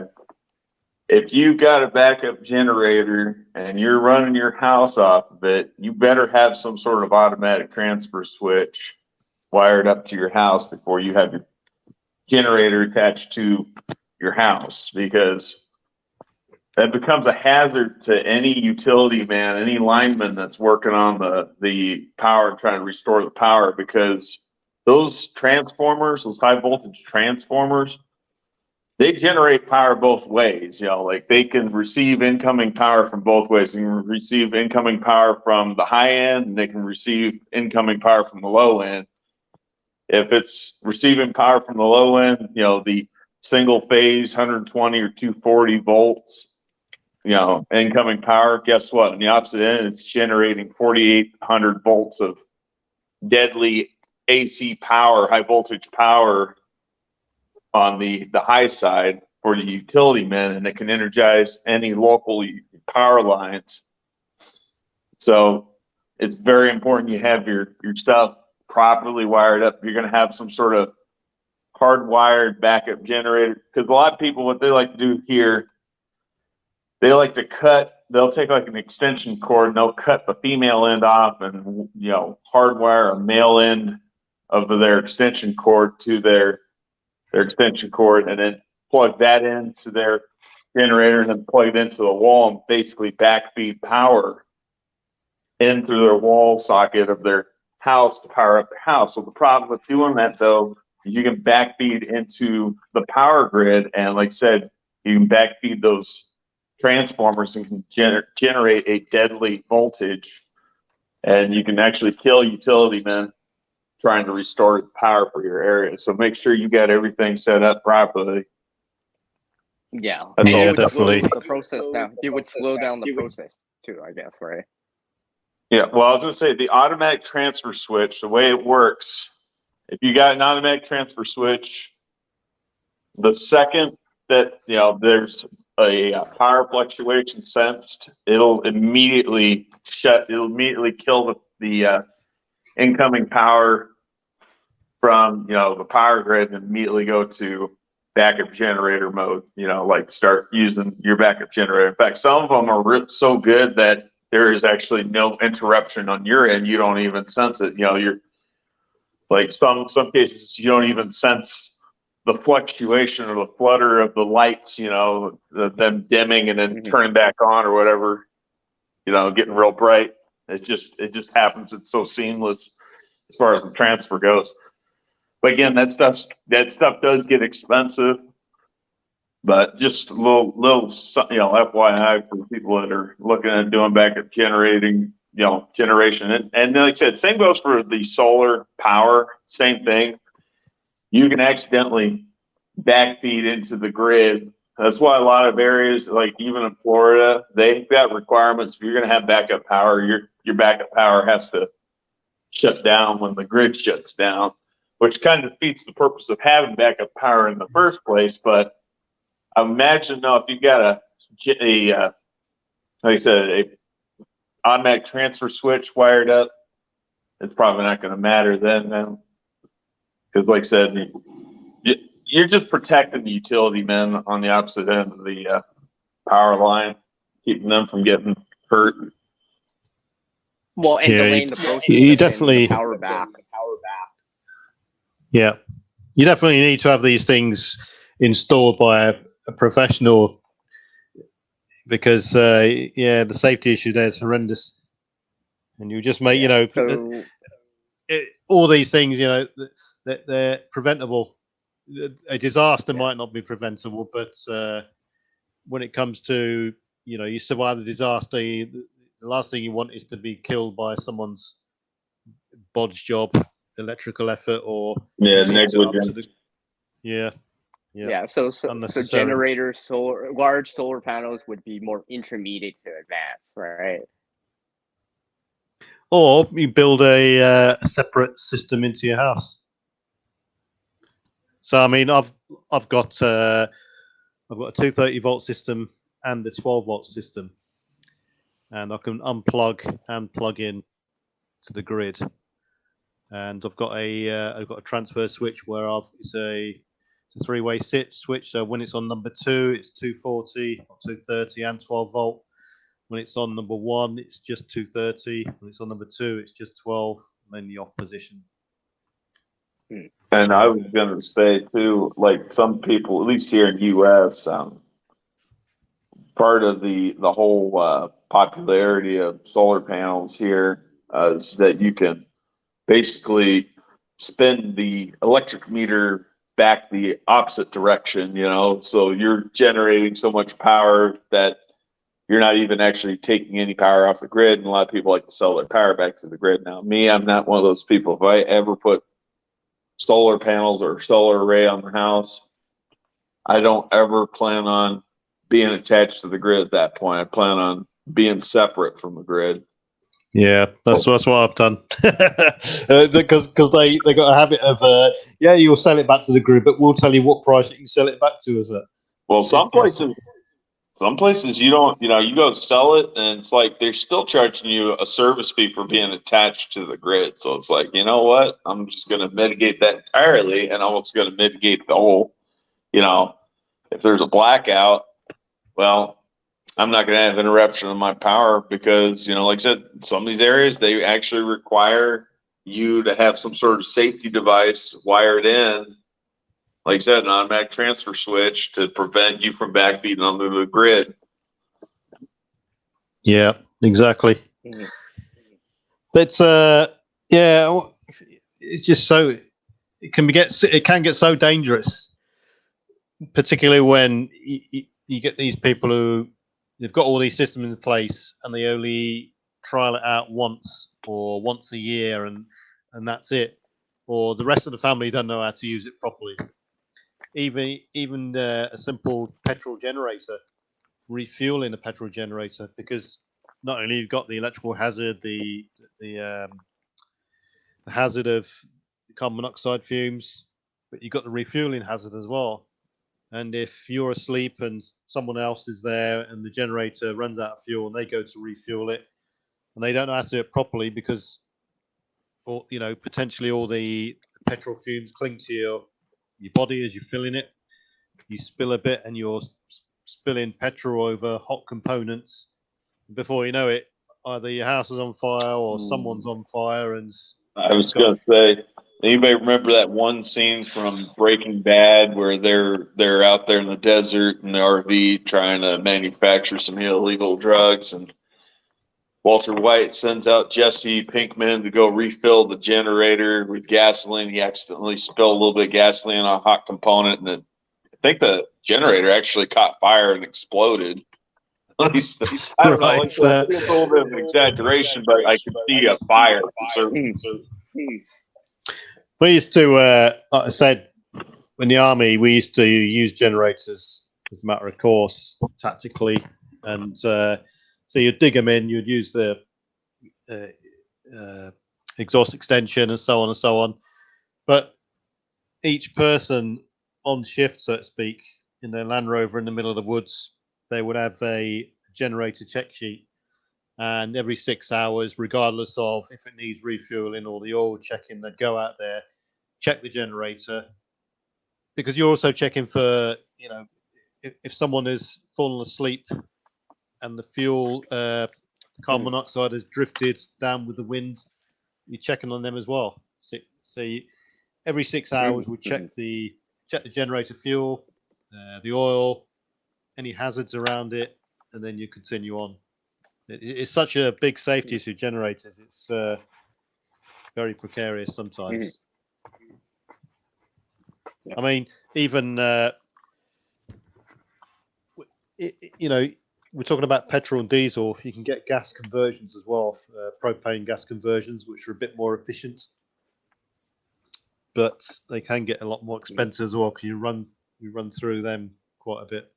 if you've got a backup generator and you're running your house off of it, you better have some sort of automatic transfer switch wired up to your house before you have your generator attached to your house, because that becomes a hazard to any utility man, any lineman that's working on the power and trying to restore the power, because those transformers, those high voltage transformers, they generate power both ways. Like they can receive incoming power from both ways. They can receive incoming power from the high end, and they can receive incoming power from the low end. If it's receiving power from the low end, the single phase 120 or 240 volts, incoming power, guess what? On the opposite end, it's generating 4,800 volts of deadly AC power, high voltage power on the high side for the utility men, and it can energize any local power lines. So it's very important you have your stuff properly wired up. You're going to have some sort of hardwired backup generator, because a lot of people, what they like to do here, they like to they'll take like an extension cord and they'll cut the female end off and, hardwire a male end of their extension cord to their extension cord, and then plug that into their generator and then plug it into the wall and basically backfeed power in through their wall socket of their house to power up their house. So the problem with doing that, though, is you can backfeed into the power grid, and like I said, you can backfeed those transformers and can generate a deadly voltage, and you can actually kill utility men trying to restore power for your area. So make sure you got everything set up properly. Yeah, That's all. it would Definitely. slow the process down. It would slow down the process too, I guess, right? Yeah, well, I was going to say the automatic transfer switch, the way it works, if you got an automatic transfer switch, the second that, there's a power fluctuation sensed, it'll immediately kill the incoming power from, the power grid and immediately go to backup generator mode, like start using your backup generator. In fact, some of them are so good that there is actually no interruption on your end. You don't even sense it. You're like some cases, you don't even sense the fluctuation or the flutter of the lights, them dimming and then turning back on or whatever, getting real bright. It just happens. It's so seamless as far as the transfer goes. But again, that stuff does get expensive. But just a little, FYI for people that are looking at doing backup generation. And like I said, same goes for the solar power. Same thing. You can accidentally backfeed into the grid. That's why a lot of areas, like even in Florida, they've got requirements. If you're going to have backup power, your backup power has to shut down when the grid shuts down, which kind of defeats the purpose of having backup power in the first place. But I imagine if you got a like I said, a automatic transfer switch wired up, it's probably not going to matter then, because like I said, you're just protecting the utility men on the opposite end of the power line, keeping them from getting hurt. Well, and delaying the process. You definitely power back. Yeah, you definitely need to have these things installed by a professional, because the safety issue there is horrendous, and you just make all these things they're preventable. A disaster might not be preventable, but when it comes to you survive the disaster, the last thing you want is to be killed by someone's bodge job, electrical effort, or negligence. So generators, large solar panels would be more intermediate to advanced, right? Or you build a separate system into your house. So I mean, I've got a 230 volt system and a 12 volt system, and I can unplug and plug in to the grid. And I've got a transfer switch where it's a 3-way switch. So when it's on number 2, it's 240 or 230 and 12 volt. When it's on number 1, it's just 230. When it's on number 2, it's just 12, and then the off position. And I was going to say too, like some people, at least here in the U.S., part of the whole popularity of solar panels here is that you can basically spin the electric meter back the opposite direction, so you're generating so much power that you're not even actually taking any power off the grid. And a lot of people like to sell their power back to the grid. Now, me, I'm not one of those people. If I ever put solar panels or solar array on the house, I don't ever plan on being attached to the grid at that point. I plan on being separate from the grid. Yeah, that's what I've done. Because they got a habit of you'll sell it back to the grid, but we'll tell you what price you can sell it back to us at. Well, some places you don't, you go sell it, and it's like they're still charging you a service fee for being attached to the grid. So it's like, you know what? I'm just going to mitigate that entirely, and I'm also going to mitigate the whole, if there's a blackout, well, I'm not going to have interruption of my power because, like I said, some of these areas, they actually require you to have some sort of safety device wired in, like I said, an automatic transfer switch to prevent you from backfeeding onto the grid. Yeah, exactly. But yeah, it's just so it can get so dangerous, particularly when you get these people who they've got all these systems in place and they only trial it out once or once a year and that's it, or the rest of the family don't know how to use it properly. Even a simple petrol generator, refueling a petrol generator, because not only you've got the electrical hazard, the hazard of carbon monoxide fumes, but you've got the refueling hazard as well. And if you're asleep and someone else is there and the generator runs out of fuel and they go to refuel it and they don't know how to do it properly because, or potentially all the petrol fumes cling to your body as you're filling it. You spill a bit and you're spilling petrol over hot components. Before you know it, either your house is on fire or someone's on fire. And I was going to say, anybody remember that one scene from Breaking Bad where they're out there in the desert in the RV trying to manufacture some illegal drugs, and Walter White sends out Jesse Pinkman to go refill the generator with gasoline. He accidentally spilled a little bit of gasoline on a hot component, and I think the generator actually caught fire and exploded. At least, I don't know. It's a little bit of an exaggeration, but I could see a fire. We used to, like I said, in the army, we used to use generators as a matter of course, tactically, and so you'd dig them in. You'd use the exhaust extension and so on and so on. But each person on shift, so to speak, in their Land Rover in the middle of the woods, they would have a generator check sheet, and every 6 hours, regardless of if it needs refueling or the oil checking, they'd go out there, check the generator, because you're also checking for, if someone is fallen asleep and the fuel carbon monoxide has drifted down with the wind, you're checking on them as well. So every 6 hours we check the generator fuel, the oil, any hazards around it, and then you continue on. It's such a big safety issue, generators. It's very precarious sometimes. I mean, even we're talking about petrol and diesel. You can get gas conversions as well, propane gas conversions, which are a bit more efficient, but they can get a lot more expensive as well because you run through them quite a bit.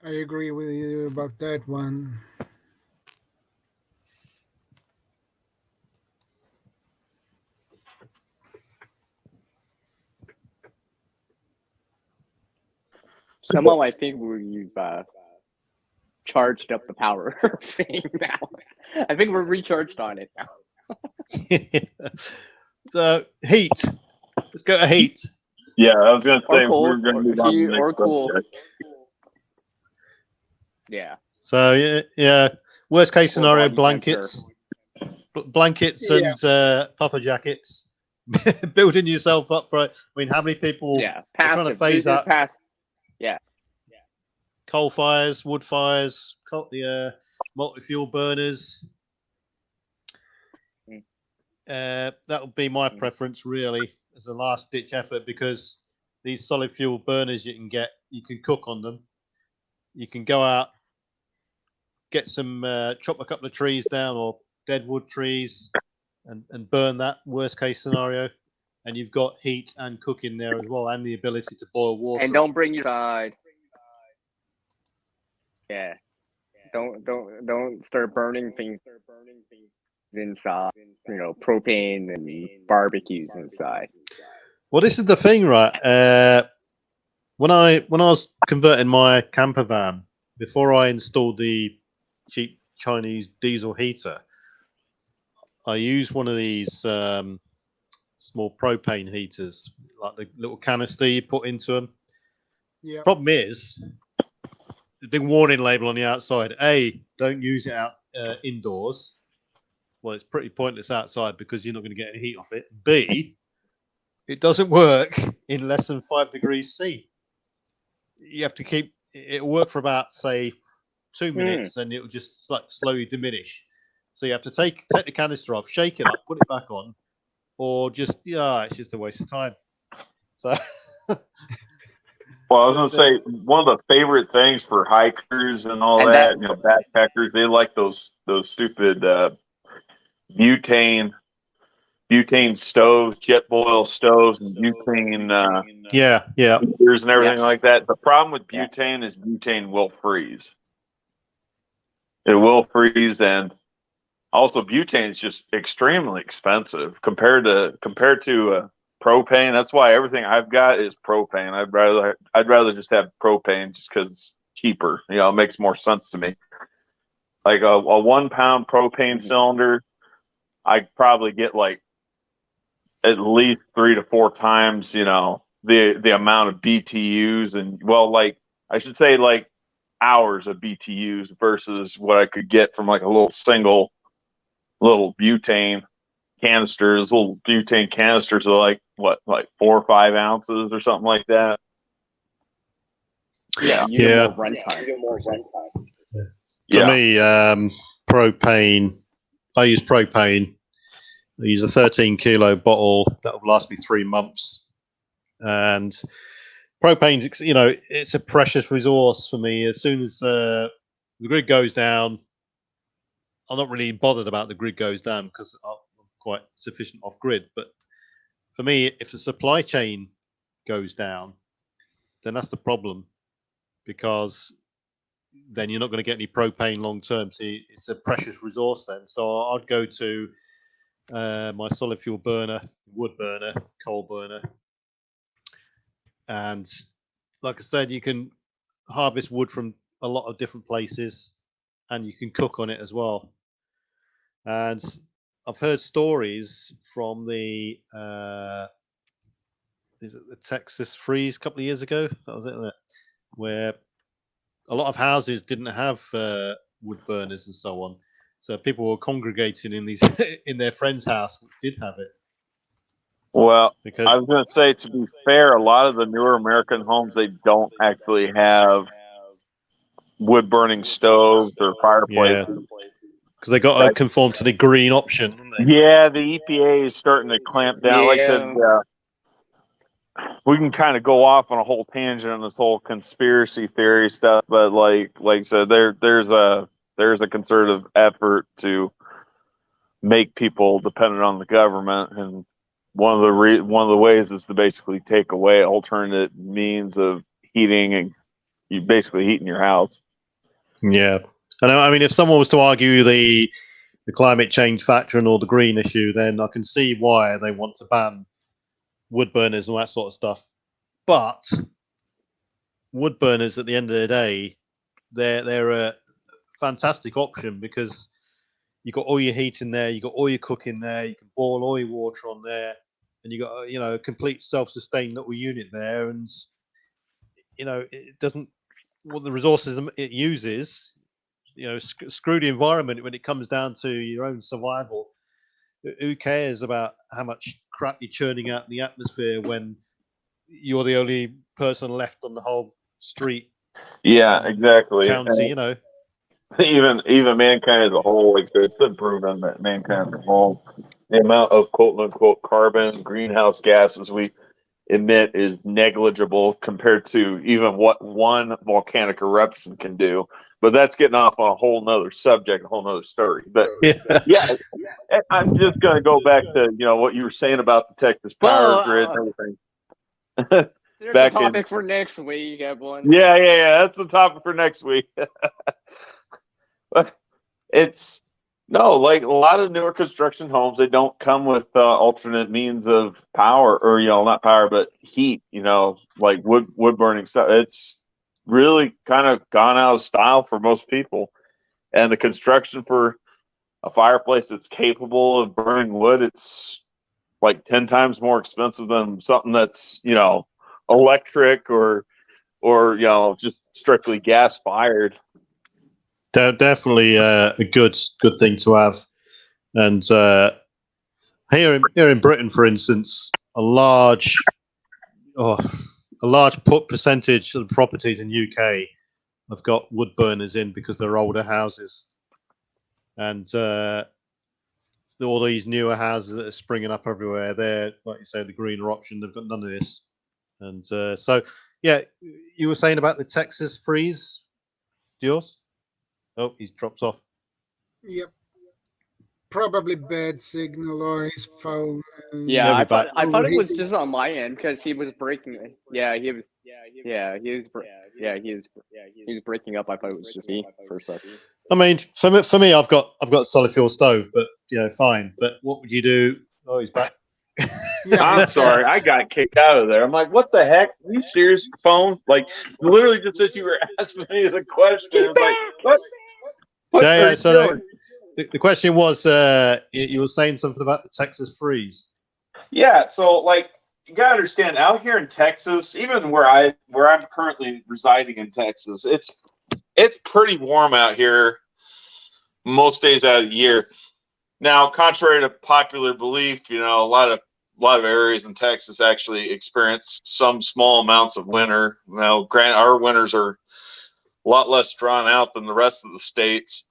I agree with you about that one. Somehow I think we've charged up the power thing now. I think we're recharged on it now. So heat. Let's go to heat. Yeah, I was going to say cold, we're going to move on to the next cool. subject. Yeah. So yeah. Worst case scenario: blankets, blankets, and puffer jackets. Building yourself up for it. I mean, how many people are trying to phase out? Coal fires, wood fires, multi-fuel burners. That would be my preference, really, as a last-ditch effort, because these solid fuel burners you can cook on them. You can go out, get some, chop a couple of trees down or dead wood trees and burn that, worst case scenario. And you've got heat and cooking there as well, and the ability to boil water. And don't bring your side. Yeah. Don't start burning things inside. Propane and barbecues inside. Well, this is the thing, right? When I was converting my camper van, before I installed the cheap Chinese diesel heater, I used one of these small propane heaters, like the little canister you put into them. Yeah. Problem is, the big warning label on the outside: A, don't use it out indoors. well, it's pretty pointless outside because you're not going to get any heat off it. B, it doesn't work in less than 5 degrees C. You have to keep it work for about, say, 2 minutes, and it will just slowly diminish. So you have to take the canister off, shake it up, put it back on, or just it's just a waste of time. So. Well, I was going to say, one of the favorite things for hikers and all And that, backpackers, they like those stupid butane stoves, jet boil stoves, and butane heaters and everything like that. The problem with butane is butane will freeze. It will freeze, and also butane is just extremely expensive compared to propane. That's why everything I've got is propane. I'd rather just have propane just because it's cheaper. It makes more sense to me. Like a 1 pound propane cylinder, I probably get like at least 3 to 4 times, the amount of BTUs and I should say hours of BTUs versus what I could get from like a little butane canisters. Little butane canisters are like 4 or 5 ounces or something like that. Yeah. You get more runtime. For me, propane. I use propane. I use a 13 kilo bottle that will last me 3 months, and propane's it's a precious resource for me. As soon as the grid goes down, I'm not really bothered about the grid goes down because I'm quite sufficient off grid. But for me, if the supply chain goes down, then that's the problem, because then you're not going to get any propane long term. So it's a precious resource then. So I'd go to my solid fuel burner, wood burner, coal burner. And like I said, you can harvest wood from a lot of different places, and you can cook on it as well. And I've heard stories from the Texas freeze a couple of years ago. That was it, where a lot of houses didn't have wood burners and so on. So people were congregating in these in their friend's house, which did have it. Well, Because I was going to say, to be fair, a lot of the newer American homes, they don't actually have wood burning stoves or fireplaces. Because they got to conform to the green option, didn't they? Yeah, the EPA is starting to clamp down. Like I said, we can kind of go off on a whole tangent on this whole conspiracy theory stuff, but like I said, there's a concerted effort to make people dependent on the government, and one of the ways is to basically take away alternate means of heating, and you basically heating your house. Yeah, and I mean, if someone was to argue the climate change factor and all the green issue, then I can see why they want to ban wood burners and all that sort of stuff. But wood burners, at the end of the day, they're a fantastic option, because you got all your heat in there, you got all your cooking there, you can boil all your water on there, and you got a complete self-sustained little unit there, and it doesn't the resources it uses. Screw the environment when it comes down to your own survival. Who cares about how much crap you're churning out in the atmosphere when you're the only person left on the whole street? Yeah, exactly. County, Even mankind as a whole, it's been proven that mankind as a whole, the amount of quote unquote carbon greenhouse gases we emit is negligible compared to even what one volcanic eruption can do. But that's getting off on a whole nother subject, a whole nother story. But yeah, I'm just going to go back to what you were saying about the Texas power grid and everything. There's a topic for next week, everyone. Yeah. That's the topic for next week. But it's like a lot of newer construction homes, they don't come with alternate means of power, or not power but heat. Like wood burning stuff. It's really kind of gone out of style for most people, and the construction for a fireplace that's capable of burning wood, it's like 10 times more expensive than something that's electric or just strictly gas fired. Definitely a good thing to have. And here in Britain, for instance, a large percentage of the properties in UK have got wood burners in because they're older houses, and all these newer houses that are springing up everywhere, they're, like you say, the greener option. They've got none of this. And so, yeah, you were saying about the Texas freeze, yours? Oh, he's dropped off. Yep. Probably bad signal or his phone. Yeah, I thought it was overheating. just on my end because he was breaking it. Yeah, he was. Yeah, he was breaking up. I thought it was just me for a second. I mean, for me, I've got a solid fuel stove, but fine. But what would you do? Oh, he's back. Yeah, I'm sorry, I got kicked out of there. I'm like, what the heck? Are you serious? Phone? Like, literally just as you were asking me the question, it's like, what? What Yeah, are you so doing? the question was, you were saying something about the Texas freeze. Yeah, so like you gotta understand, out here in Texas, even where I'm currently residing in Texas, it's pretty warm out here most days out of the year. Now, contrary to popular belief, a lot of areas in Texas actually experience some small amounts of winter. Now, granted, our winters are a lot less drawn out than the rest of the states.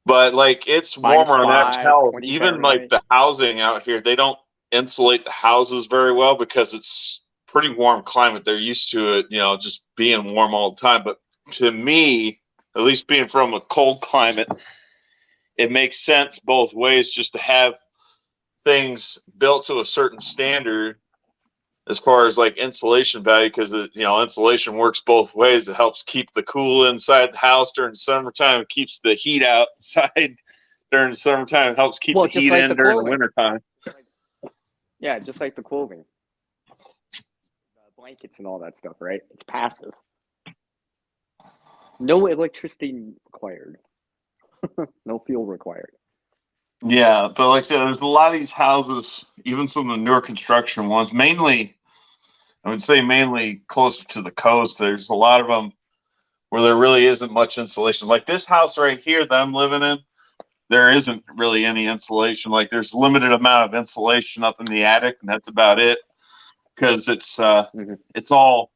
But like it's warmer on that. Hell, even like the housing out here, they don't insulate the houses very well because it's pretty warm climate. They're used to it, just being warm all the time. But to me, at least being from a cold climate, it makes sense both ways just to have things built to a certain standard as far as like insulation value, because insulation works both ways. It helps keep the cool inside the house during the summertime. It keeps the heat outside during the summertime. It helps keep the heat in during the wintertime. Yeah, just like the clothing, blankets and all that stuff, right? It's passive. No electricity required. No fuel required. Yeah, but like I said, there's a lot of these houses, even some of the newer construction ones, mainly closer to the coast. There's a lot of them where there really isn't much insulation. Like this house right here that I'm living in, there isn't really any insulation. Like there's limited amount of insulation up in the attic, and that's about it. Because it's all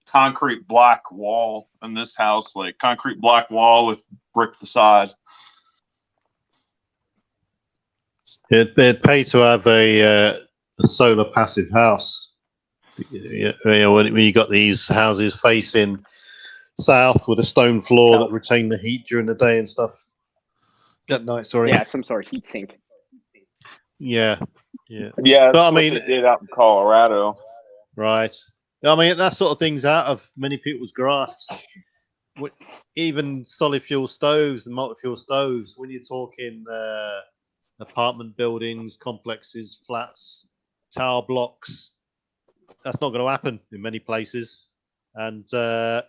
concrete block wall in this house, like concrete block wall with brick facade. It'd pay to have a solar passive house. When you got these houses facing south with a stone floor that retain the heat during the day and stuff. At night, sorry. Yeah, some sort of heat sink. Yeah. That's but, what they did out in Colorado. Right. I mean, that sort of thing's out of many people's grasps. Even solid fuel stoves and multi-fuel stoves, when you're talking apartment buildings, complexes, flats, tower blocks, that's not going to happen in many places. And so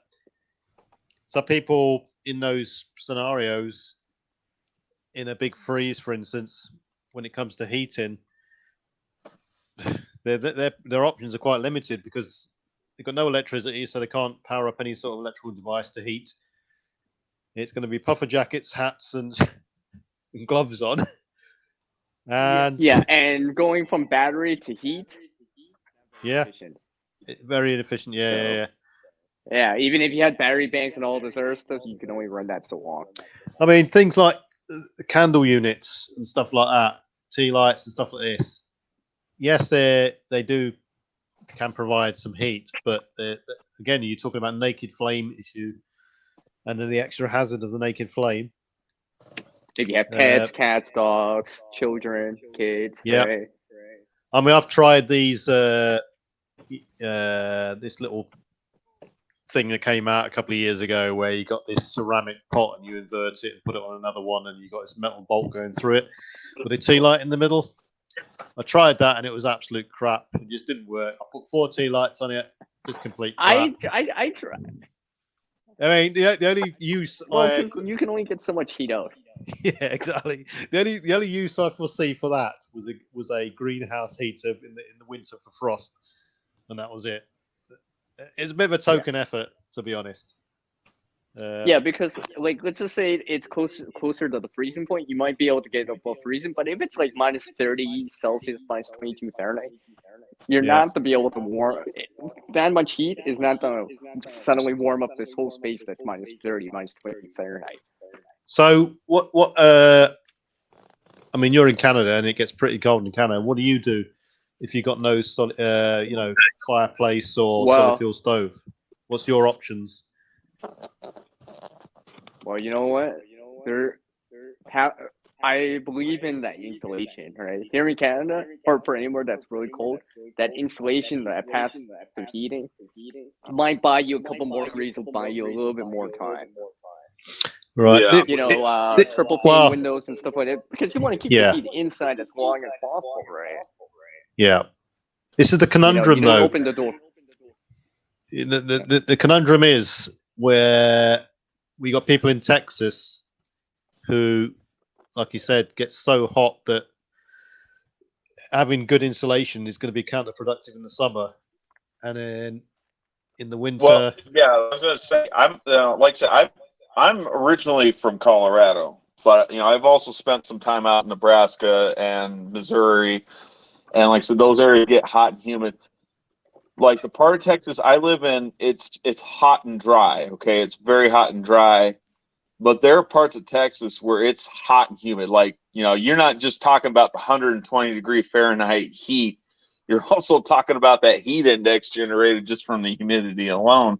people in those scenarios, in a big freeze, for instance, when it comes to heating, their options are quite limited because they've got no electricity, so they can't power up any sort of electrical device to heat. It's going to be puffer jackets, hats, and gloves on. And and going from battery to heat. Very inefficient. Yeah. Even if you had battery banks and all this other stuff, you can only run that so long. I mean, things like the candle units and stuff like that, tea lights and stuff like this. Yes, they can provide some heat, but again, you're talking about naked flame issue, and then the extra hazard of the naked flame. If you have pets, cats, dogs, children, kids. Yeah. Right? I mean, I've tried these this little thing that came out a couple of years ago where you got this ceramic pot and you invert it and put it on another one and you got this metal bolt going through it with a tea light in the middle. I tried that and it was absolute crap. It just didn't work. I put 4 tea lights on it, just complete crap. I tried. I mean, the only use you can only get so much heat out. Yeah, exactly. The only use I foresee for that was a greenhouse heater in the winter for frost, and that was it. It's a bit of a token effort, to be honest. Yeah, because like let's just say it's closer to the freezing point, you might be able to get above freezing. But if it's like minus 30 Celsius, minus 22 Fahrenheit, you're not to be able to warm. That much heat is not to suddenly warm up this whole space that's minus 30, minus 20 Fahrenheit. So what? I mean, you're in Canada and it gets pretty cold in Canada. What do you do if you got no fireplace or solid fuel stove? What's your options? Well, you know what? I believe in that insulation, right? Here in Canada, or for anywhere that's really cold, that insulation that passes through heating might buy you a couple more degrees, will buy you a little bit more time. Right. Yeah. You know, triple pane windows and stuff like that, because you want to keep the heat inside as long as possible, right? Yeah. This is the conundrum, you don't though. open the door. The conundrum is where we got people in Texas who, like you said, get so hot that having good insulation is going to be counterproductive in the summer, and then in the winter. Well, yeah, I was going to say, I'm like I said, I'm originally from Colorado, but I've also spent some time out in Nebraska and Missouri, and like I said, those areas get hot and humid. Like the part of Texas I live in, it's hot and dry. Okay, it's very hot and dry. But there are parts of Texas where it's hot and humid. Like, you're not just talking about the 120-degree Fahrenheit heat. You're also talking about that heat index generated just from the humidity alone.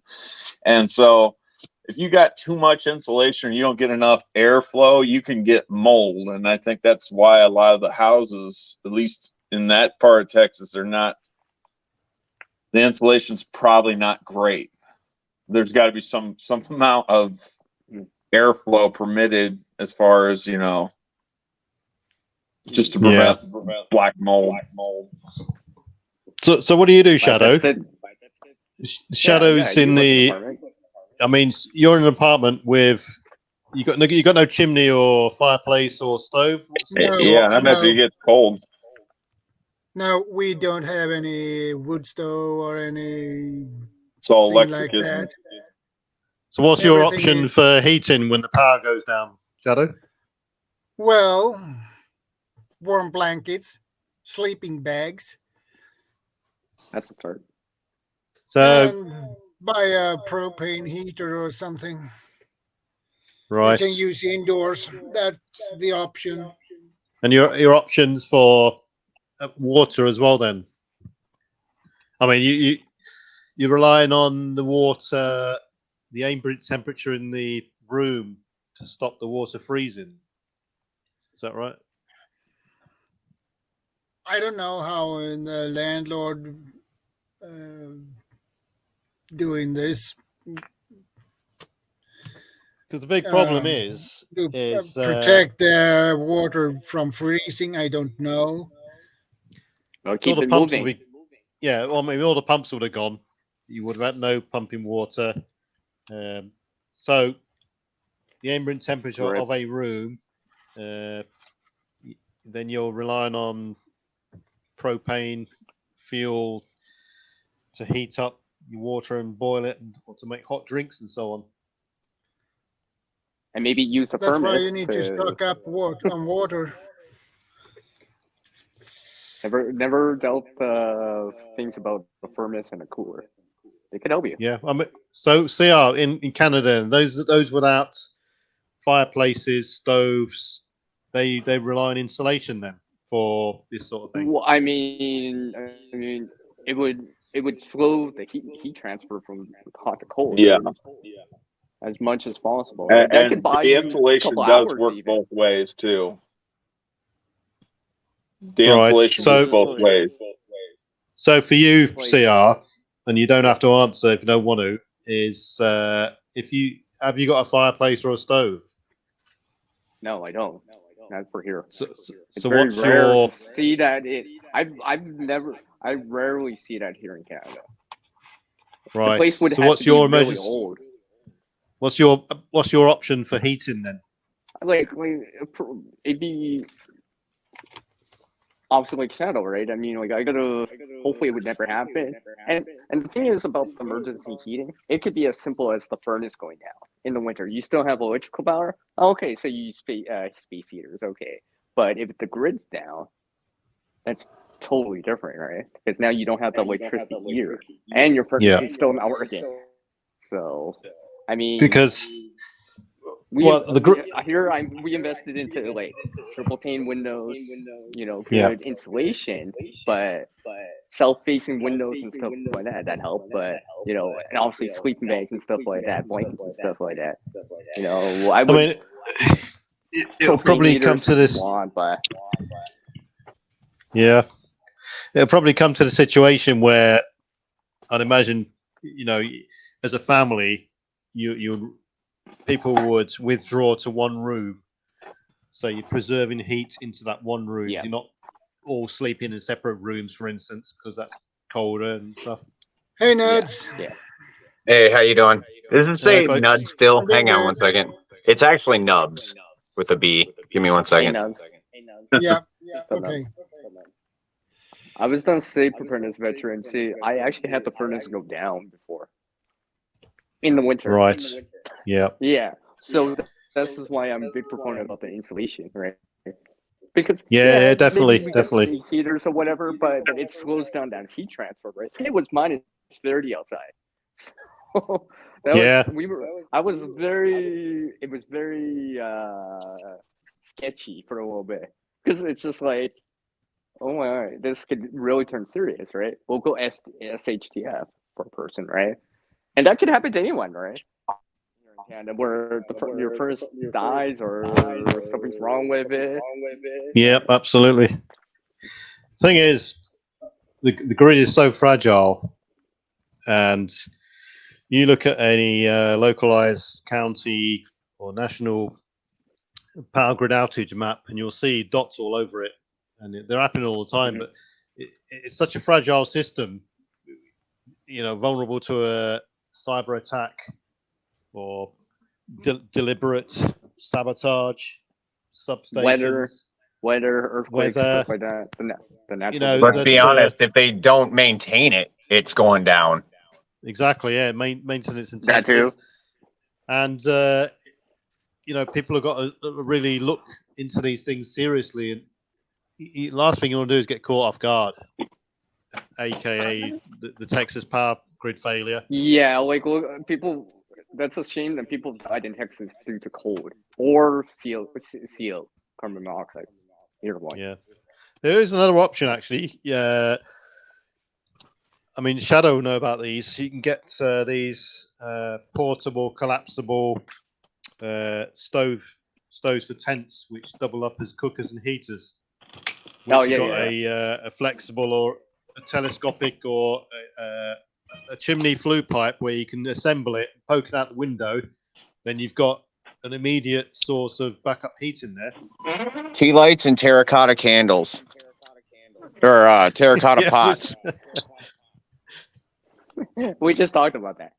And so if you got too much insulation or you don't get enough airflow, you can get mold. And I think that's why a lot of the houses, at least in that part of Texas, the insulation's probably not great. There's got to be some amount of airflow permitted as far as just to prevent black mold. So what do you do, Shadow? Shadow's in the. I mean, you're in an apartment with you got no chimney or fireplace or stove. I imagine it gets cold. No, we don't have any wood stove or any. It's all like electric, isn't that. it? So what's your option for heating when the power goes down, Shadow? Well, warm blankets, sleeping bags. That's a start. So and buy a propane heater or something. Right. You can use indoors. That's the option. And your options for water as well, then. I mean, you're relying on the water, the ambient temperature in the room to stop the water freezing. Is that right? I don't know how the landlord doing this. Because the big problem is protect the water from freezing. I don't know. Well, keep all the it pumps moving. will be, yeah, well, maybe all the pumps would have gone. You would have had no pumping water. So the ambient temperature of a room, then you're relying on propane fuel to heat up your water and boil it, or to make hot drinks and so on. And maybe use a That's furnace. why you need to stock up on water. Never dealt things about a furnace and a cooler. They could help you. Yeah, I mean, so CR in Canada, those without fireplaces, stoves, they rely on insulation then for this sort of thing. Well, I mean, it would slow the heat transfer from hot to cold. Yeah. As much as possible. And that could buy the insulation does work both ways too. The insulation works both ways. So for you, CR, and you don't have to answer if you don't want to, is have you got a fireplace or a stove? No, I don't. Not for here. So very what's rare your to see that? I rarely see that here in Canada. right? The place would so have what's to your be really emergency? old. What's your option for heating then? Like it'd be obsolete Shadow, right? I mean, like I gotta. Hopefully, it would never happen. And the thing is about emergency heating, it could be as simple as the furnace going down in the winter. You still have electrical power. Okay, so you use space heaters. Okay, but if the grid's down, that's totally different, right? Because now you don't have the electricity heater, and your furnace is still not working. So, I mean, because we invested into like triple pane windows, good insulation, but self-facing windows and stuff like that help. But and obviously sleeping bags and stuff like that, blankets and stuff like that. I mean, it'll probably come to this. Yeah, it'll probably come to the situation where I'd imagine, as a family, people would withdraw to one room, so you're preserving heat into that one room. Yeah. You're not all sleeping in separate rooms, for instance, because that's colder and stuff. Hey, Nuds. Yeah. Hey, how you doing? Does it say folks. Nuds still? Hey, Hang on Ned. 1 second. It's actually Nubs with a B. Give me 1 second. Yeah. Okay. I was gonna say preparedness veteran. See, I actually had the furnace go down before in the winter. Right. Yeah. Yeah. So this is why I'm a big proponent about the insulation, right? Because Yeah, definitely, maybe we definitely. get space heaters or whatever, but it slows down that heat transfer, right? It was -30 outside. So it was very sketchy for a little bit, because it's just like, oh my God, this could really turn serious, right? We'll go SHTF for a person, right? And that could happen to anyone, right? And where your furnace dies or something's wrong with it. Yep, absolutely. Thing is, the grid is so fragile, and you look at any localized county or national power grid outage map, and you'll see dots all over it, and they're happening all the time. But it's such a fragile system, vulnerable to a cyber attack or deliberate sabotage, substations, weather, earthquakes, stuff like that. The natural. Let's be honest. If they don't maintain it, it's going down. Exactly. Yeah. Maintenance intensive. That too. And people have got to really look into these things seriously. And last thing you want to do is get caught off guard, aka the Texas power grid failure. Yeah, like people. That's a shame that people died in Texas due to cold or CO, carbon monoxide. Either one. Yeah, there is another option actually. Yeah, I mean, Shadow know about these. You can get these portable, collapsible stoves for tents, which double up as cookers and heaters. A flexible or a telescopic or a chimney flue pipe where you can assemble it, poke it out the window, then you've got an immediate source of backup heat in there. Tea lights and terracotta candles. Or terracotta pots. We just talked about that.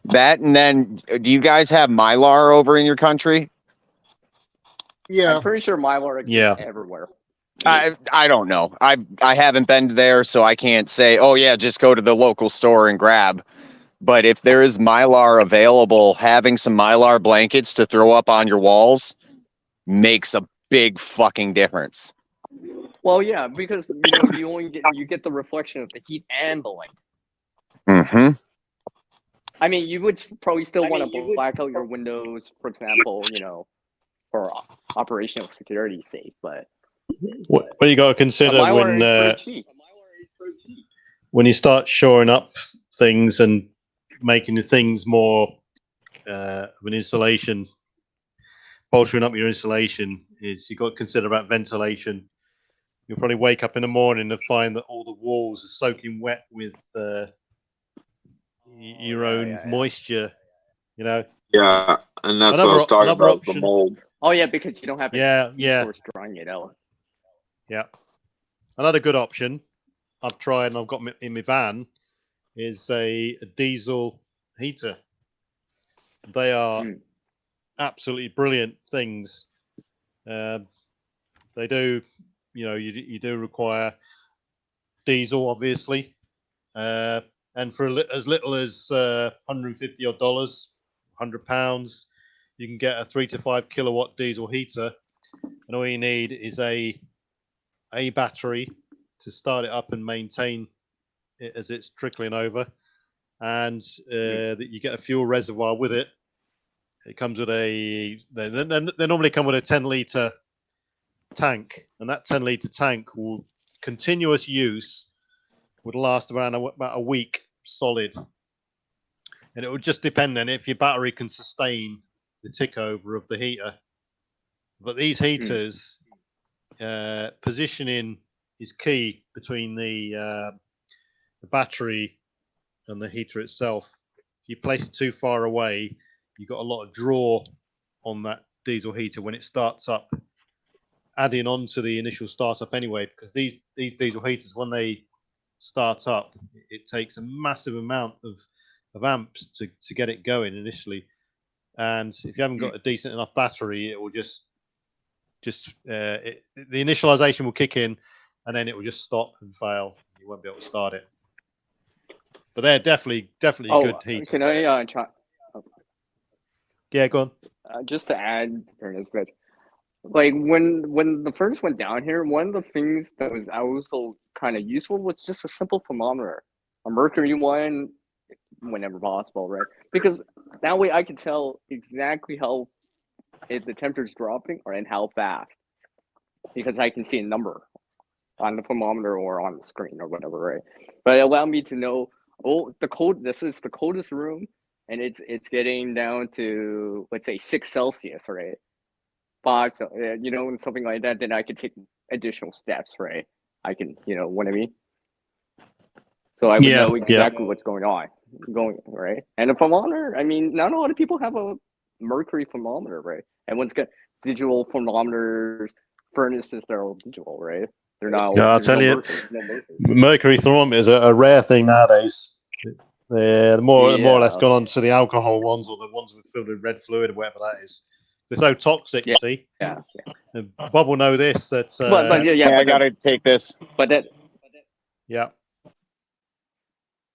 That, and then, do you guys have Mylar over in your country? Yeah. I'm pretty sure Mylar exists everywhere. I don't know. I haven't been there, so I can't say, oh yeah, just go to the local store and grab. But if there is Mylar available, having some Mylar blankets to throw up on your walls makes a big fucking difference. Well, yeah, because you get the reflection of the heat and the light. Mm-hmm. I mean, you would probably still want to black out your windows, for example, for operational security's sake, but what you got to consider when you start shoring up things and making the things more of an insulation, bolstering up your insulation, is you got to consider about ventilation. You'll probably wake up in the morning and find that all the walls are soaking wet with your own moisture. Yeah, and that's what I was talking about, the mold. Oh yeah, because you don't have source drying it out. Yeah. Another good option I've tried and I've got in my van is a diesel heater. They are absolutely brilliant things. They do you do require diesel, obviously, and for as little as $150 odd, £100, you can get a 3 to 5 kilowatt diesel heater, and all you need is a battery to start it up and maintain it as it's trickling over, and that you get a fuel reservoir with it. It comes with they normally come with a 10-litre tank, and that 10-litre tank will continuous use would last around about a week solid, and it would just depend on if your battery can sustain the tick over of the heater. But these heaters, positioning is key between the battery and the heater itself. If you place it too far away, you've got a lot of draw on that diesel heater when it starts up, adding on to the initial startup anyway, because these diesel heaters, when they start up, it takes a massive amount of amps to get it going initially. And if you haven't got a decent enough battery, it will just the initialization will kick in, and then it will just stop and fail. You won't be able to start it. But they're definitely good heaters. Can I try? Yeah, go on. Just to add, but like when the first went down here, one of the things that was also kind of useful was just a simple thermometer, a mercury one, whenever possible, right? Because that way I could tell exactly how if the temperature's dropping or and how fast, because I can see a number on the thermometer or on the screen or whatever, right? But it allowed me to know, this is the coldest room, and it's getting down to, let's say, 6 Celsius, right? 5, and something like that. Then I could take additional steps, right? I can, what I mean. So I would know exactly what's going on, right? And a thermometer, I mean, not a lot of people have a mercury thermometer, right? And once got digital thermometers, furnaces, they're all digital, right? They're not. I'll tell you, mercury thermometers are a rare thing nowadays. They're more or less gone on to the alcohol ones, or the ones with filled with red fluid, or whatever that is. They're so toxic, you see. Yeah. Bob will know this. That's I gotta take this. But that. Yeah.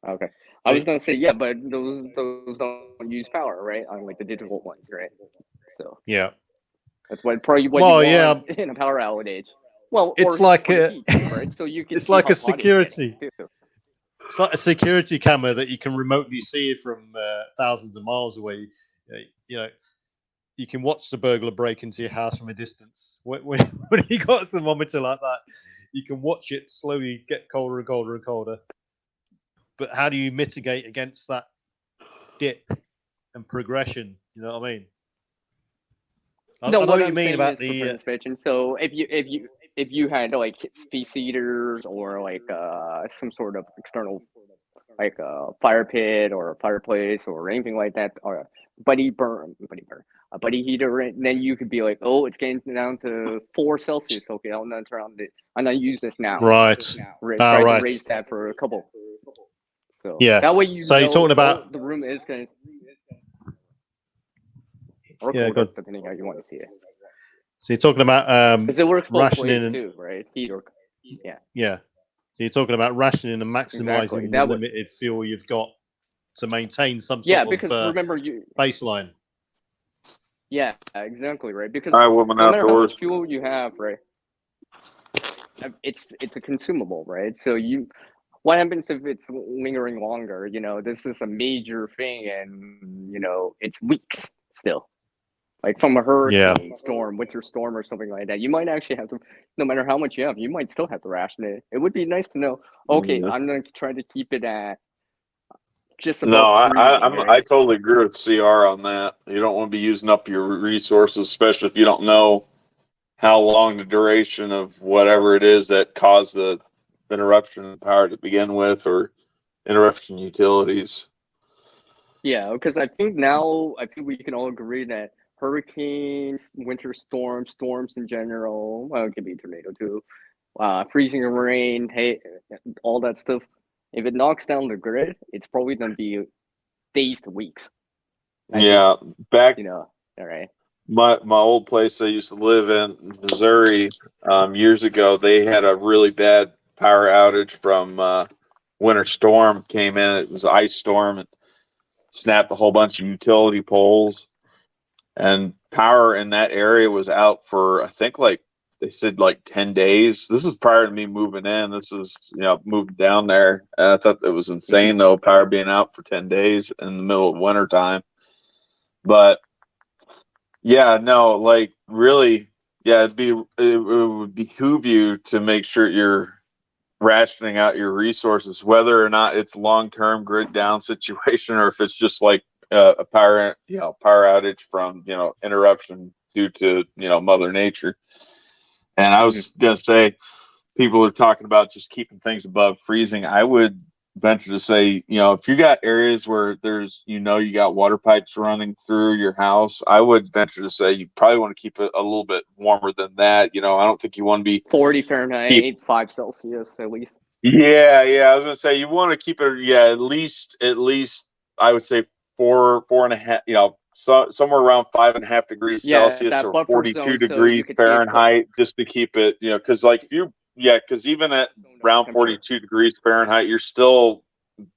Okay. I was gonna say but those don't use power, right? On like the digital ones, right? So yeah, that's what you want in a power outage. Well, it's like heat, right? So you can. It's like a security. It's like a security camera that you can remotely see from thousands of miles away. You can watch the burglar break into your house from a distance. When you got a thermometer like that, you can watch it slowly get colder and colder and colder. But how do you mitigate against that dip and progression? You know what I mean? I know what you mean about the suspension. So if you had like space heaters or like some sort of external, like a fire pit or a fireplace or anything like that, or a buddy heater, and then you could be like, oh, it's getting down to 4 Celsius. Okay, I'm not use this now. Right. Try to raise that for a couple. So that way you're talking about the room is going to. Or colder, depending how you want to see it. So you're talking about because it works both rationing ways too, right? Heat or yeah. So you're talking about rationing and maximizing the limited fuel you've got to maintain some sort of remember baseline. Yeah, exactly, right. Because no matter how much fuel you have, right, it's a consumable, right? So what happens if it's lingering longer? This is a major thing, and it's weeks still. Like from a hurricane, storm, winter storm, or something like that, you might actually have to. No matter how much you have, you might still have to ration it. It would be nice to know. Okay, I'm going to try to keep it at just about. I totally agree with CR on that. You don't want to be using up your resources, especially if you don't know how long the duration of whatever it is that caused the interruption in power to begin with, or interruption utilities. Yeah, because I think we can all agree that hurricanes, winter storms in general, it could be tornado too, freezing rain, all that stuff. If it knocks down the grid, it's probably going to be days to weeks. All right. my old place I used to live in, Missouri, years ago, they had a really bad power outage from winter storm came in. It was an ice storm and snapped a whole bunch of utility poles, and power in that area was out for, I think, like they said, like 10 days. This is prior to me moving in. This is, moving down there. And I thought it was insane though, power being out for 10 days in the middle of winter time. But yeah, no, like really, yeah, it would behoove you to make sure you're rationing out your resources, whether or not it's long-term grid down situation or if it's just like a power outage from interruption due to Mother Nature. And I was gonna say, people are talking about just keeping things above freezing. I would venture to say, if you got areas where there's, you got water pipes running through your house, I would venture to say you probably want to keep it a little bit warmer than that. I don't think you want to be 40 Fahrenheit, 5 Celsius at least. Yeah. I was gonna say you want to keep it, at least I would say 4.5, somewhere around 5.5 degrees Celsius or 42 degrees Fahrenheit, just to keep it, because like because even at around 42 degrees Fahrenheit, you're still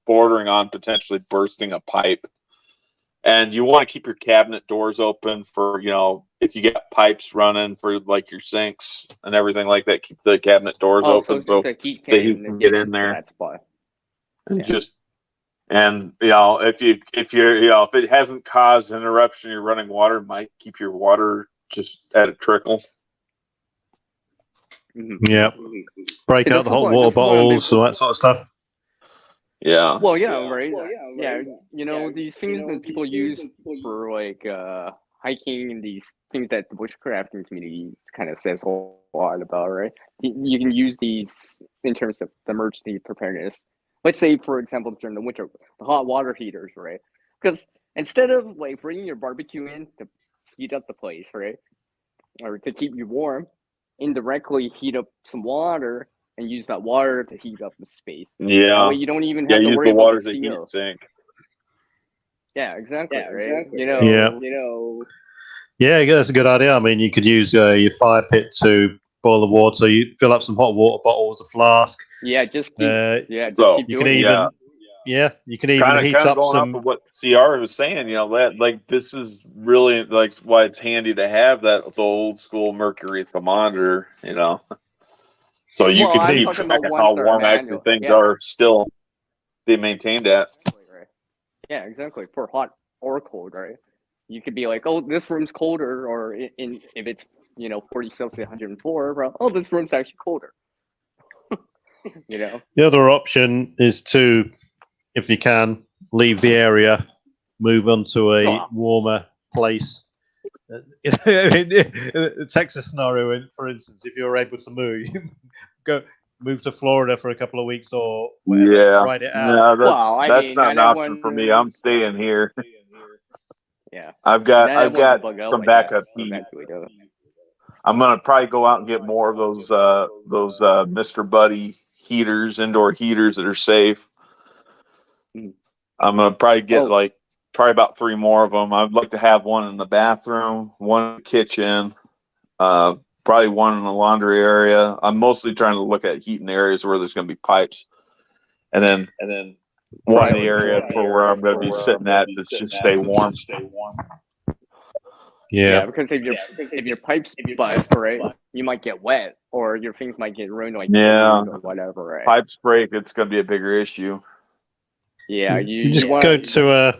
bordering on potentially bursting a pipe. And you want to keep your cabinet doors open for, if you get pipes running for like your sinks and everything like that, keep the cabinet doors open so the heat can get in there. That's why. And if it hasn't caused an eruption, you're running water, might keep your water just at a trickle. Yeah. Break out the hot water bottles, all that sort of stuff. Yeah. Well, yeah, right. Yeah, these things that people use for like hiking and these things that the bushcrafting community kind of says a lot about, right? You can use these in terms of emergency preparedness. Let's say, for example, during the winter, the hot water heaters, right? Because instead of like bringing your barbecue in to heat up the place, right, or to keep you warm, indirectly heat up some water and use that water to heat up the space. Yeah. That way you don't even have to worry water about the to CO. heat sink. Yeah, exactly. Right. Exactly. Yeah, that's a good idea. I mean, you could use your fire pit to boil the water. You fill up some hot water bottles, a flask. Yeah, just keep. Just so keep you doing can it. even. Yeah, you can even heat kind of up going some. off of what CR was saying, like this is really like why it's handy to have the old school mercury thermometer, so you can keep track of how warm actually things are still they maintained at. Right. Yeah, exactly. For hot or cold, right? You could be like, oh, this room's colder, or if it's 40 Celsius, 104, bro. Oh, this room's actually colder. The other option is to, if you can, leave the area, move on to a warmer place. The Texas scenario, for instance, if you're able to move, move to Florida for a couple of weeks or whatever, ride it out. No, that's not an option for me. I'm staying here. Yeah, I've got some backup heat. I'm gonna probably go out and get more of those Mr. Buddy heaters, indoor heaters that are safe. I'm gonna probably get probably about 3 more of them. I'd like to have one in the bathroom, one in the kitchen, probably one in the laundry area. I'm mostly trying to look at heating areas where there's gonna be pipes, and then one in the area for where I'm gonna be sitting at to just stay warm. Yeah, because if your pipes bust, right, you might get wet, or your things might get ruined, like or whatever. Right? Pipes break, it's gonna be a bigger issue. Yeah, you just go to a.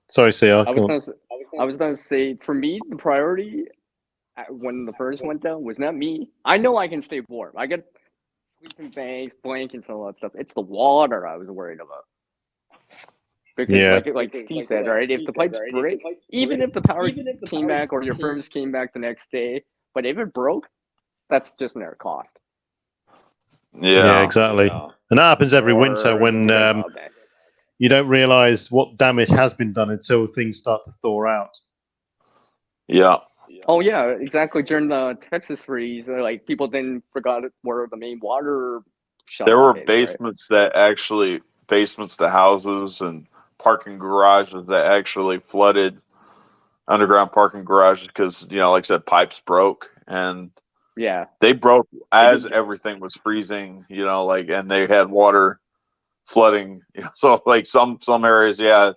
Sorry, CR. I was gonna say, for me, the priority when the first went down was not me. I know I can stay warm. I got sleeping bags, blankets, and all that stuff. It's the water I was worried about. Because like Steve said, right, if the pipes break, even if the power came back or your furnace came back the next day, but if it broke, that's just another cost. Yeah, exactly. And that happens every winter when you don't realize what damage has been done until things start to thaw out. Yeah. Oh yeah, exactly. During the Texas freeze, like people then forgot where the main water. There were basements that actually basements to houses and parking garages that actually flooded underground parking garages because, you know, like I said, pipes broke and Yeah. they broke as everything was freezing, you know, like, and they had water flooding. You know, so like some areas, yeah,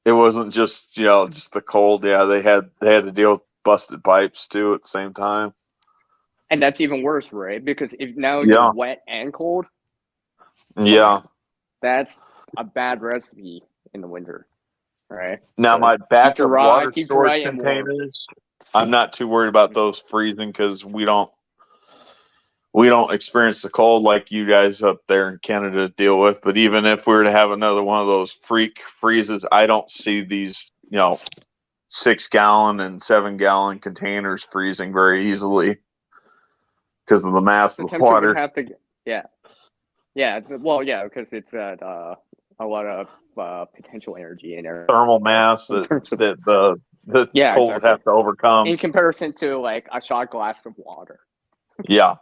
it wasn't just, you know, just the cold. Yeah, they had to deal with busted pipes too at the same time. And that's even worse, right? Because if now Yeah. you're wet and cold, Yeah. that's a bad recipe in the winter, right? Now So my backup water keep storage dry and warm. containers, I'm not too worried about those freezing because we don't experience the cold like you guys up there in Canada deal with. But even if we were to have another one of those freak freezes, I don't see these, you know, 6-gallon and 7-gallon containers freezing very easily because of the mass of the water. Would have to, yeah. Well, yeah, because it's a lot of potential energy in there. Thermal mass that the cold exactly. would have to overcome in comparison to like a shot glass of water. Yeah.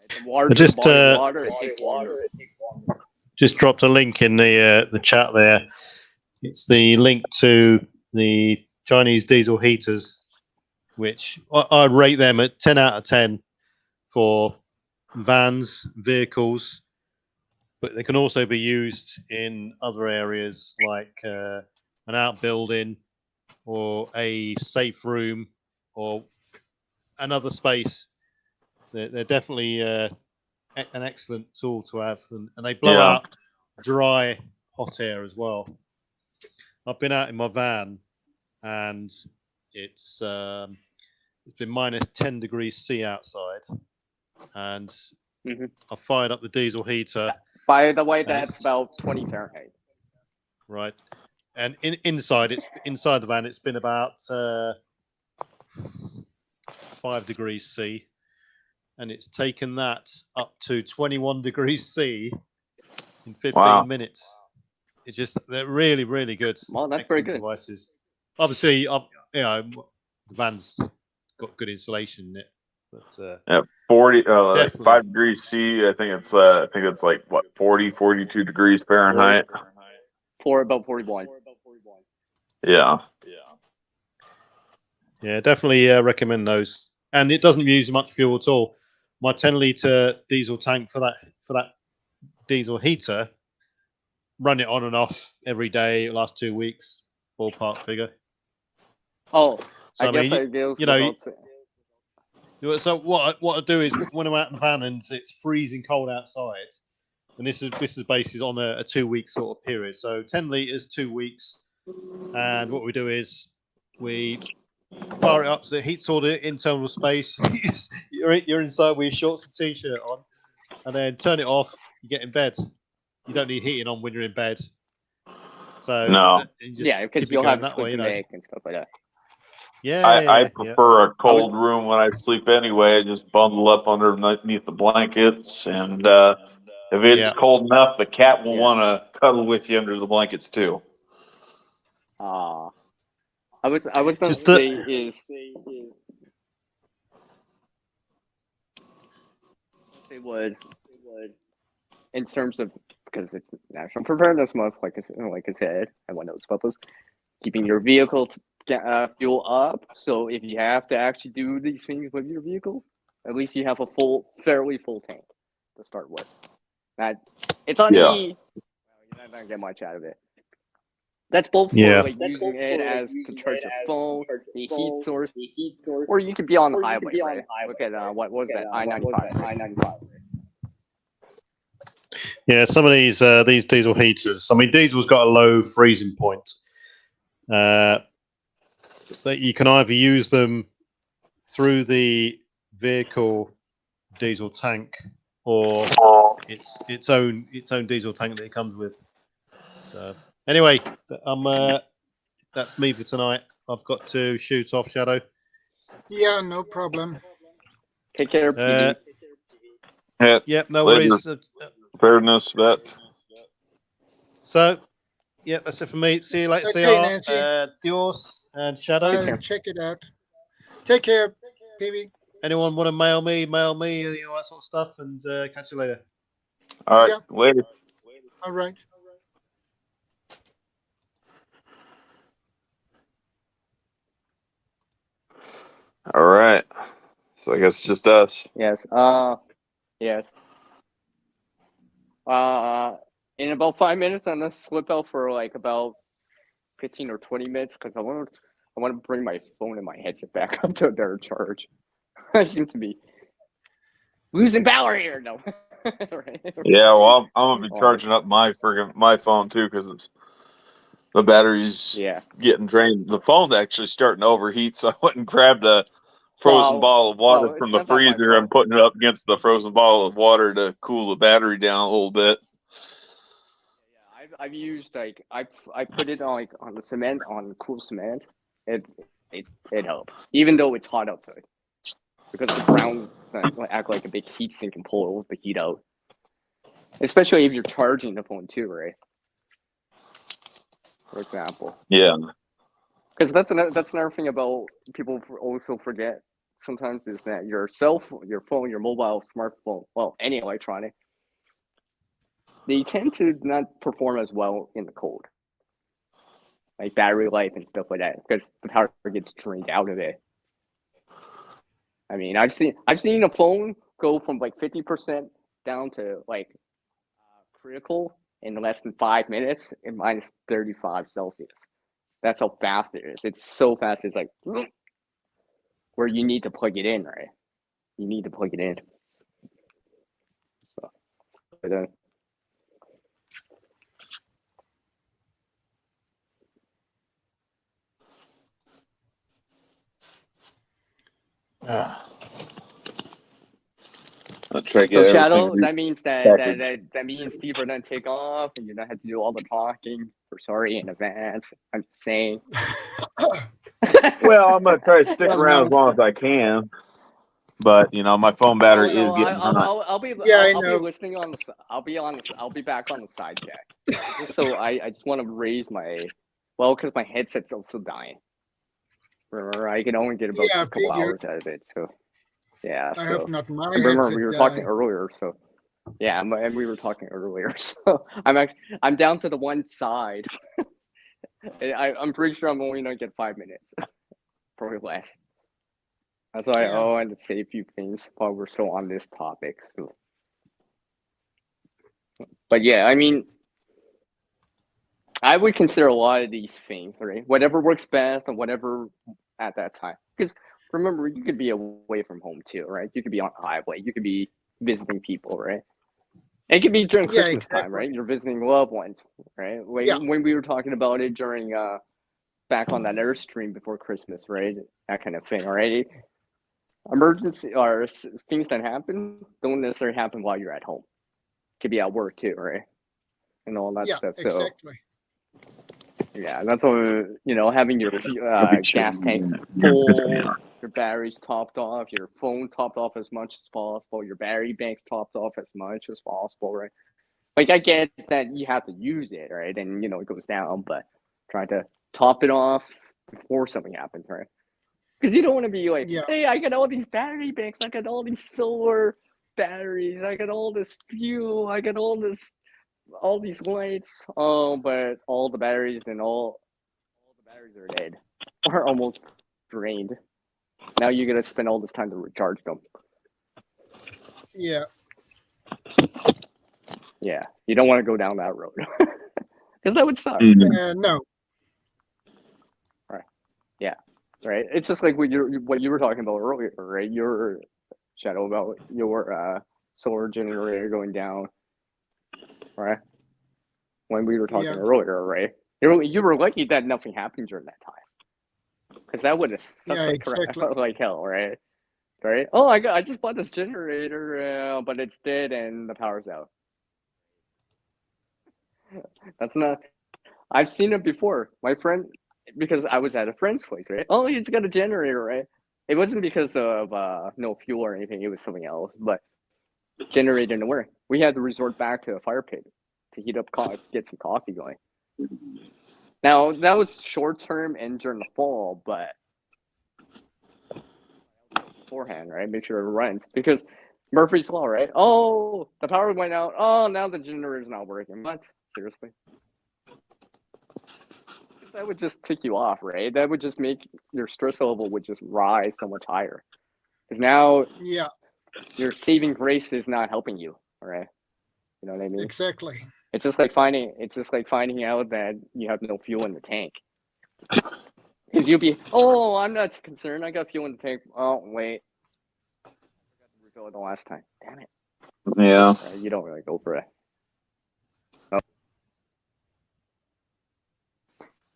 The larger body of water, it takes longer. Just dropped a link in the chat there. It's the link to the Chinese diesel heaters, which I'd rate them at 10 out of 10 for vans, vehicles, but they can also be used in other areas like an outbuilding or a safe room or another space. They're definitely an excellent tool to have, and they blow out dry, hot air as well. I've been out in my van, and it's been minus 10 degrees C outside, and I fired up the diesel heater. By the way, that's about 20 Fahrenheit. Right, and inside the van, it's been about 5 degrees C. And it's taken that up to 21 degrees C in 15 minutes. It's just, they're really, really good. Well, that's very good. Devices. Obviously, you know, the van's got good insulation in it. But 5 degrees C. I think it's like what 42 degrees Fahrenheit. About 41. Yeah. Yeah, definitely recommend those. And it doesn't use much fuel at all. My 10-litre diesel tank for that diesel heater, run it on and off every day, last 2 weeks, ballpark figure. Oh, so, I guess I do. You know, so what I do is when I'm out in the van and it's freezing cold outside, and this is based on a 2 week sort of period. So 10 litres, 2 weeks, and what we do is we fire it up so it heats all the internal space. You're inside with your shorts and t-shirt on, and then turn it off. You get in bed. You don't need heating on when you're in bed. So because you'll have a sleeping bag and stuff like that. I prefer a cold room when I sleep anyway. I just bundle up underneath the blankets, and if it's cold enough, the cat will want to cuddle with you under the blankets too. I was going to say is it was in terms of, because it's National Preparedness Month, like I said, and one of those purpose, keeping your vehicle fuel up. So if you have to actually do these things with your vehicle, at least you have a fairly full tank to start with. It's on me. Well, you're not gonna get much out of it. That's both for like using it as to charge your phone, the heat source, or you could be on the highway. Right? Look at what was that I-95. Yeah, some of these diesel heaters. I mean, diesel's got a low freezing point. That you can either use them through the vehicle diesel tank or its own diesel tank that it comes with. So anyway, that's me for tonight. I've got to shoot off, Shadow. Yeah, no problem. Take care. No worries. Fairness, that. So, that's it for me. See you later. Okay, CR, Dios, and Shadow. I'll check it out. Take care, PB. Anyone want to mail me, you know, that sort of stuff, and catch you later. All right, later. All right. I guess it's just us. Yes. Yes. In about 5 minutes, I'm gonna slip out for like about 15 or 20 minutes because I want to bring my phone and my headset back up to their charge. I seem to be losing power here. No. Right? Yeah, well, I'm gonna be charging up my phone too because the battery's getting drained. The phone's actually starting to overheat, so I went and grabbed a frozen bottle of water from the freezer and putting it up against the frozen bottle of water to cool the battery down a little bit. Yeah, I've used like I put it on the cement on cool cement. It helps even though it's hot outside because the ground act like a big heat sink and pull the heat out. Especially if you're charging the phone too, right? For example. Yeah. Because that's another thing about people also forget sometimes is that your phone, your mobile smartphone, well, any electronic, they tend to not perform as well in the cold, like battery life and stuff like that, because the power gets drained out of it. I mean, I've seen a phone go from like 50% down to like critical in less than 5 minutes in minus 35 Celsius. That's how fast it is. It's so fast. It's like where you need to plug it in, right? You need to plug it in. So, but, I'll try to get so Shadow, everything that means that means Steve are gonna take off, and you're gonna have to do all the talking. We're sorry in advance. I'm just saying. Well, I'm gonna try to stick around as long as I can, but my phone battery is getting hot. I'll be listening on the. I'll be back on the side jack. Just so I just want to raise my, because my headset's also dying. Remember, I can only get about a couple hours out of it, so. Yeah, I hope not my remember we were talking died. earlier, so yeah, and we were talking earlier, so I'm down to the one side. I'm pretty sure I'm only gonna get 5 minutes, probably less. That's why I wanted to say a few things while we're still on this topic. So. But yeah, I mean, I would consider a lot of these things, right? Whatever works best and whatever at that time, because. Remember, you could be away from home too, right? You could be on the highway. You could be visiting people, right? It could be during Christmas time, right? You're visiting loved ones, right? When we were talking about it during back on that other stream before Christmas, right? That kind of thing, right? Emergency or things that happen don't necessarily happen while you're at home. It could be at work too, right? And all that stuff. So, exactly. Yeah, that's what having your gas tank full, your batteries topped off, your phone topped off as much as possible, your battery banks topped off as much as possible, right? Like I get that you have to use it, right? And it goes down, but trying to top it off before something happens, right? Because you don't want to be like, hey, I got all these battery banks, I got all these solar batteries, I got all this fuel, I got all these lights, but all the batteries and all the batteries are dead or almost drained. Now you're gonna spend all this time to recharge them. Yeah. Yeah, you don't want to go down that road because that would suck. No. Right. Yeah. Right. It's just like what you were talking about earlier, right? Your Shadow about your solar generator going down. Right. When we were talking earlier, right? You were lucky that nothing happened during that time, because that would have sucked like hell, right? Right? Oh, I just bought this generator, but it's dead and the power's out. That's not. I've seen it before. My friend, because I was at a friend's place, right? Oh, he's got a generator, right? It wasn't because of no fuel or anything. It was something else, but generator didn't work. We had to resort back to a fire pit to heat up coffee, get some coffee going. Now that was short term and during the fall, but beforehand, right? Make sure it runs, because Murphy's Law, right? Oh, the power went out. Oh, now the generator's not working. What? Seriously? That would just tick you off, right? That would just make your stress level would just rise so much higher. Because now Yeah, your saving grace is not helping you. All right, you know what I mean? exactly. It's just like finding out that you have no fuel in the tank. Because you'll be, oh, I'm not concerned. I got fuel in the tank. Oh, wait. I forgot to refill it the last time. Damn it. Yeah. You don't really go for it. Oh.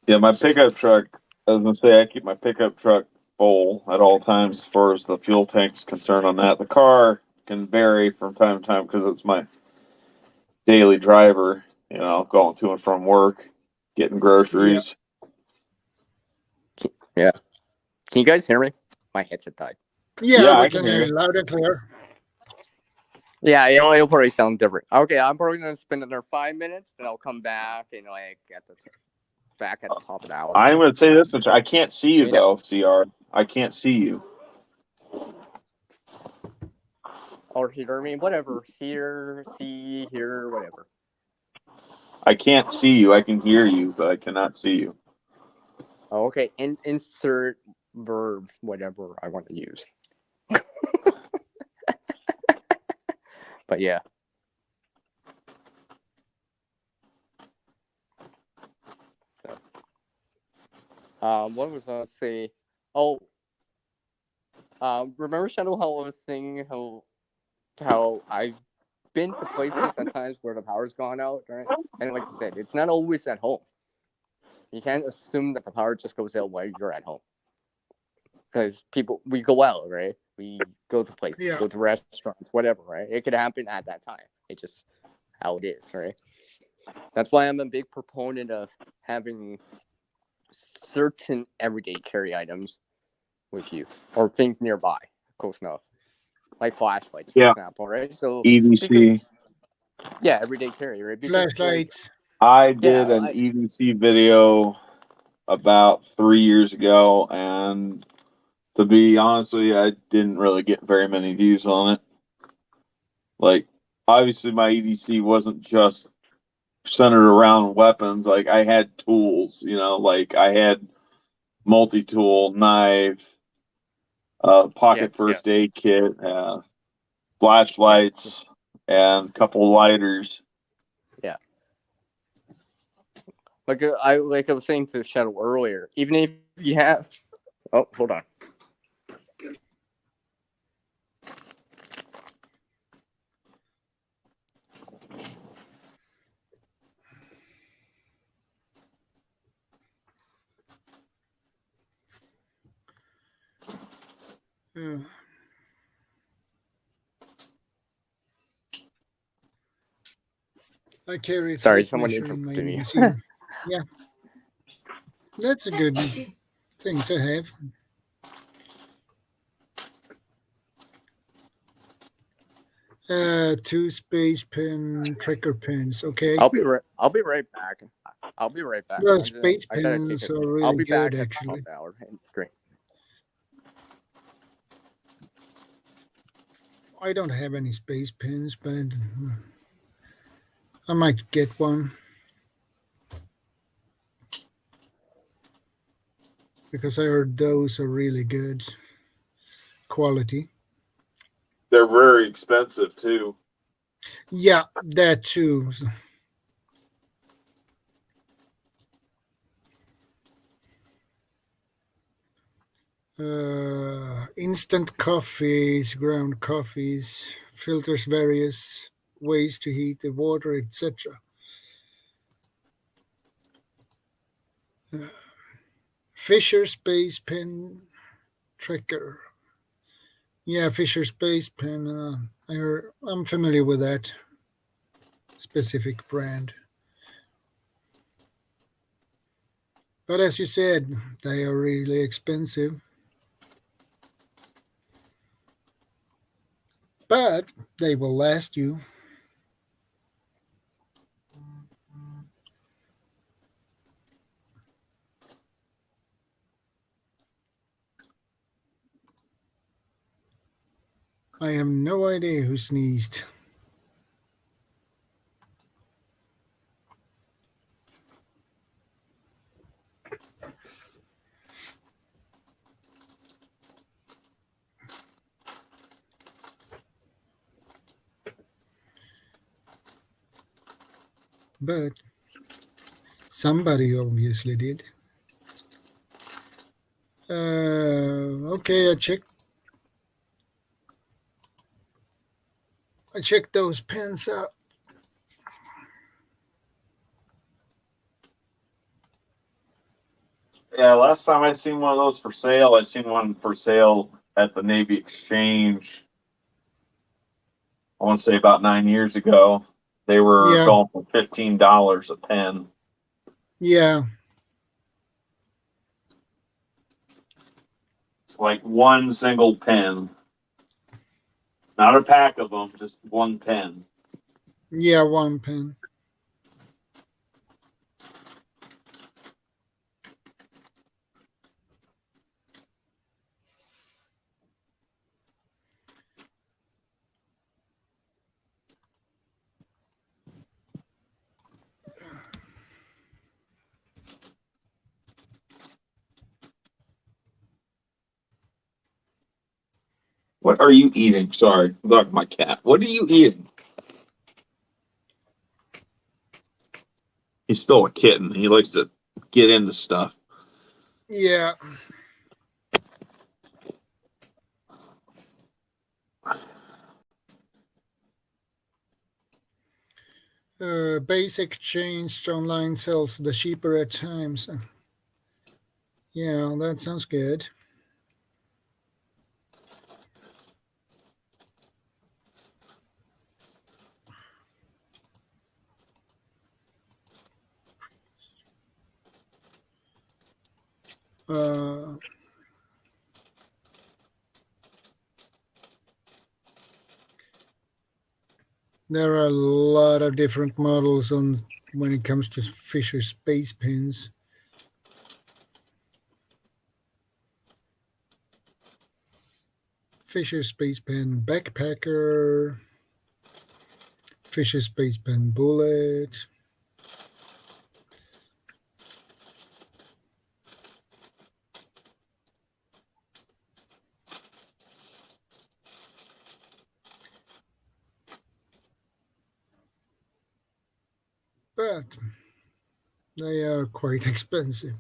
Yeah, my pickup truck, I was going to say, I keep my pickup truck full at all times as far as the fuel tank's concerned on that. The car can vary from time to time because it's my daily driver, going to and from work, getting groceries. Yeah. Can you guys hear me? My headset died. Yeah, Yeah, we I can can hear hear you. you loud and clear. Yeah, it'll probably sound different. Okay, I'm probably gonna spend another 5 minutes, then I'll come back and back at the top of the hour. I'm going to say this, I can't see you though, CR. I can't see you. Or hear me, whatever. See, hear, whatever. I can't see you. I can hear you, but I cannot see you. Oh, okay, insert verb, whatever I want to use. But yeah. So, what was I going to say? Oh, remember Shadow how I was saying how I've been to places at times where the power's gone out, right? And like I said, it's not always at home. You can't assume that the power just goes out while you're at home. Because we go out, right? We go to places, go to restaurants, whatever, right? It could happen at that time. It's just how it is, right? That's why I'm a big proponent of having certain everyday carry items with you, or things nearby, close enough, like flashlights, for example, right? So EDC. Everyday carry, right? Because, flashlights. I did an EDC video about 3 years ago, and to be honest with you, I didn't really get very many views on it. Like, obviously, my EDC wasn't just centered around weapons. Like, I had tools, like I had multi-tool, knife, pocket first aid kit, flashlights, and a couple lighters. Yeah. Like I was saying to Shadow earlier, even if you have... Oh, hold on. I carry a Sorry, tape someone measure in my interrupted me. EDC. Yeah. That's a good thing to have. Two space pen tracker pens. Okay. I'll be right back. Those space pens are really I'll be good, back actually. at the hour and straight. I don't have any space pens, but I might get one. Because I heard those are really good quality. They're very expensive too. Yeah, that too. Instant coffees, ground coffees, filters various ways to heat the water, etc. Fisher Space Pen Tracker. Yeah, Fisher Space Pen. I'm familiar with that specific brand. But as you said, they are really expensive. But they will last you. I have no idea who sneezed. but somebody obviously did. Okay, I checked those pens out. Yeah, last time I seen one of those for sale, I seen one for sale at the Navy Exchange. I want to say about 9 years ago. They were Yeah. going for $15 a pen. Yeah. Like one single pen. Not a pack of them, just one pen. Yeah, one pen. What are you eating? Sorry, look, my cat. What are you eating? He's still a kitten. He likes to get into stuff. Yeah. Basic changed online sells the cheaper at times. Yeah, that sounds good. There are a lot of different models on when it comes to Fisher space pens. Fisher Space Pen Backpacker, Fisher Space Pen Bullet. But they are quite expensive.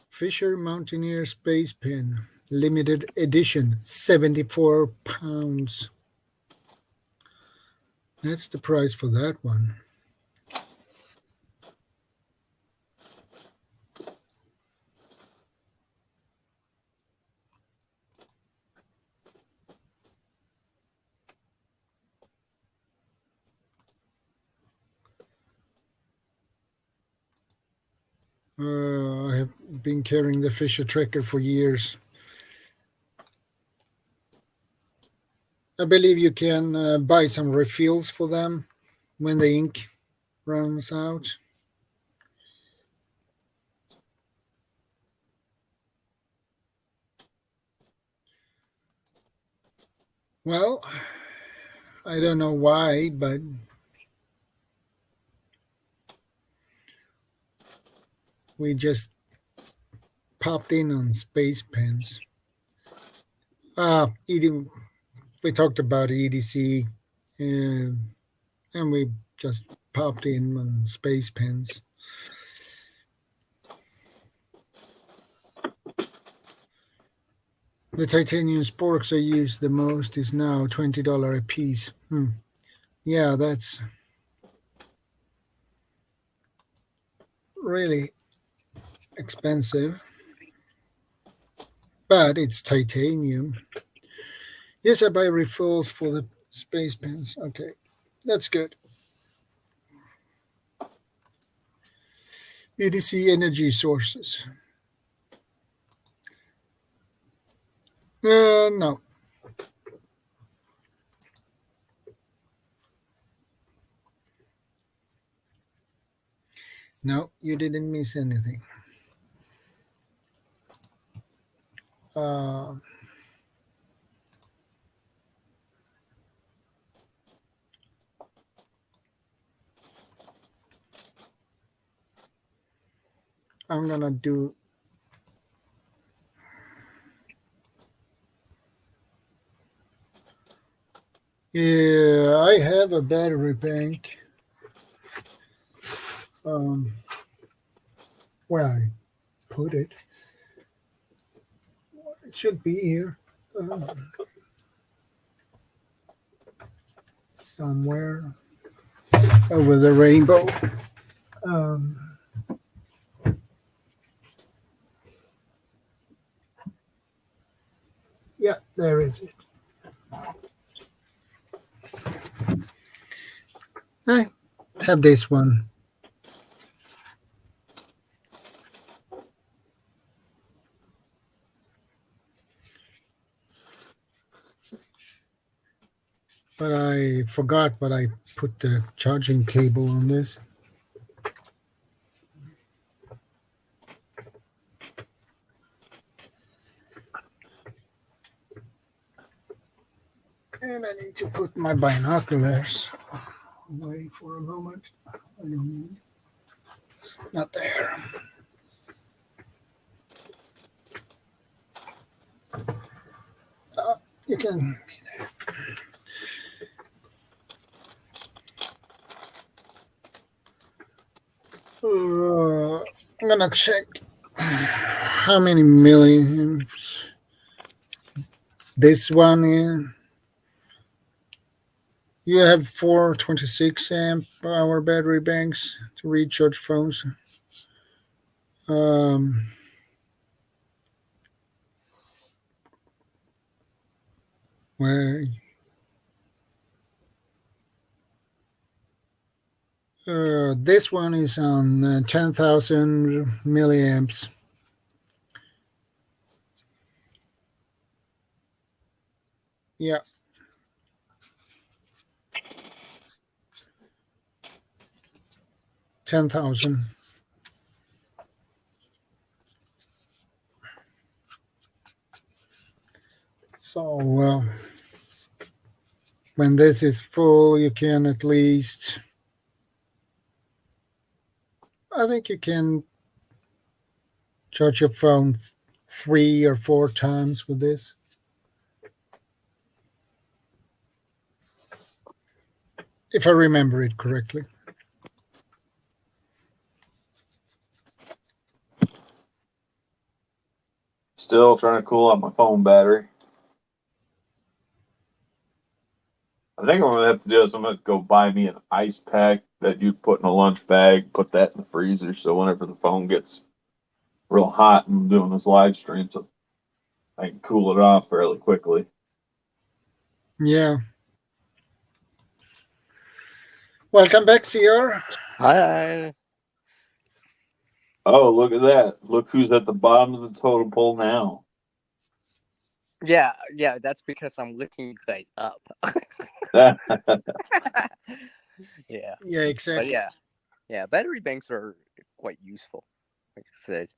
Fisher Mountaineer Space Pen, limited edition, £74. That's the price for that one. I have been carrying the Fisher Trekker for years. I believe you can buy some refills for them when the ink runs out. Well, I don't know why, but we just popped in on space pens. We talked about EDC, and we just popped in on space pens. The titanium sporks I use the most is now $20 a piece. Yeah, that's really expensive, but it's titanium. Yes, I buy refills for the space pens. Okay, that's good. EDC energy sources. No. No, you didn't miss anything. I'm gonna do Yeah, I have a battery bank. Where I put it. It should be here. Somewhere over the rainbow. Yeah, there is it. I have this one. But I forgot, but I put the charging cable on this. And I need to put my binoculars away for a moment. I don't need. Not there. You can be there. I'm gonna check how many milliamps this one is. You have 4 26 amp hour battery banks to recharge phones. Where this one is on 10,000 milliamps. Yeah. $10,000. So when this is full, you can at least, I think you can charge your phone 3 or 4 times with this. If I remember it correctly. Still trying to cool out my phone battery. I think what I'm gonna have to do is I'm gonna go buy me an ice pack that you put in a lunch bag, put that in the freezer, so whenever the phone gets real hot and I'm doing this live stream, so I can cool it off fairly quickly. Yeah. Welcome back, CR. Hi. Oh, look at that. Look who's at the bottom of the totem pole now. Yeah, that's because I'm lifting you guys up. Yeah. Yeah, exactly. But yeah, battery banks are quite useful. Like I said,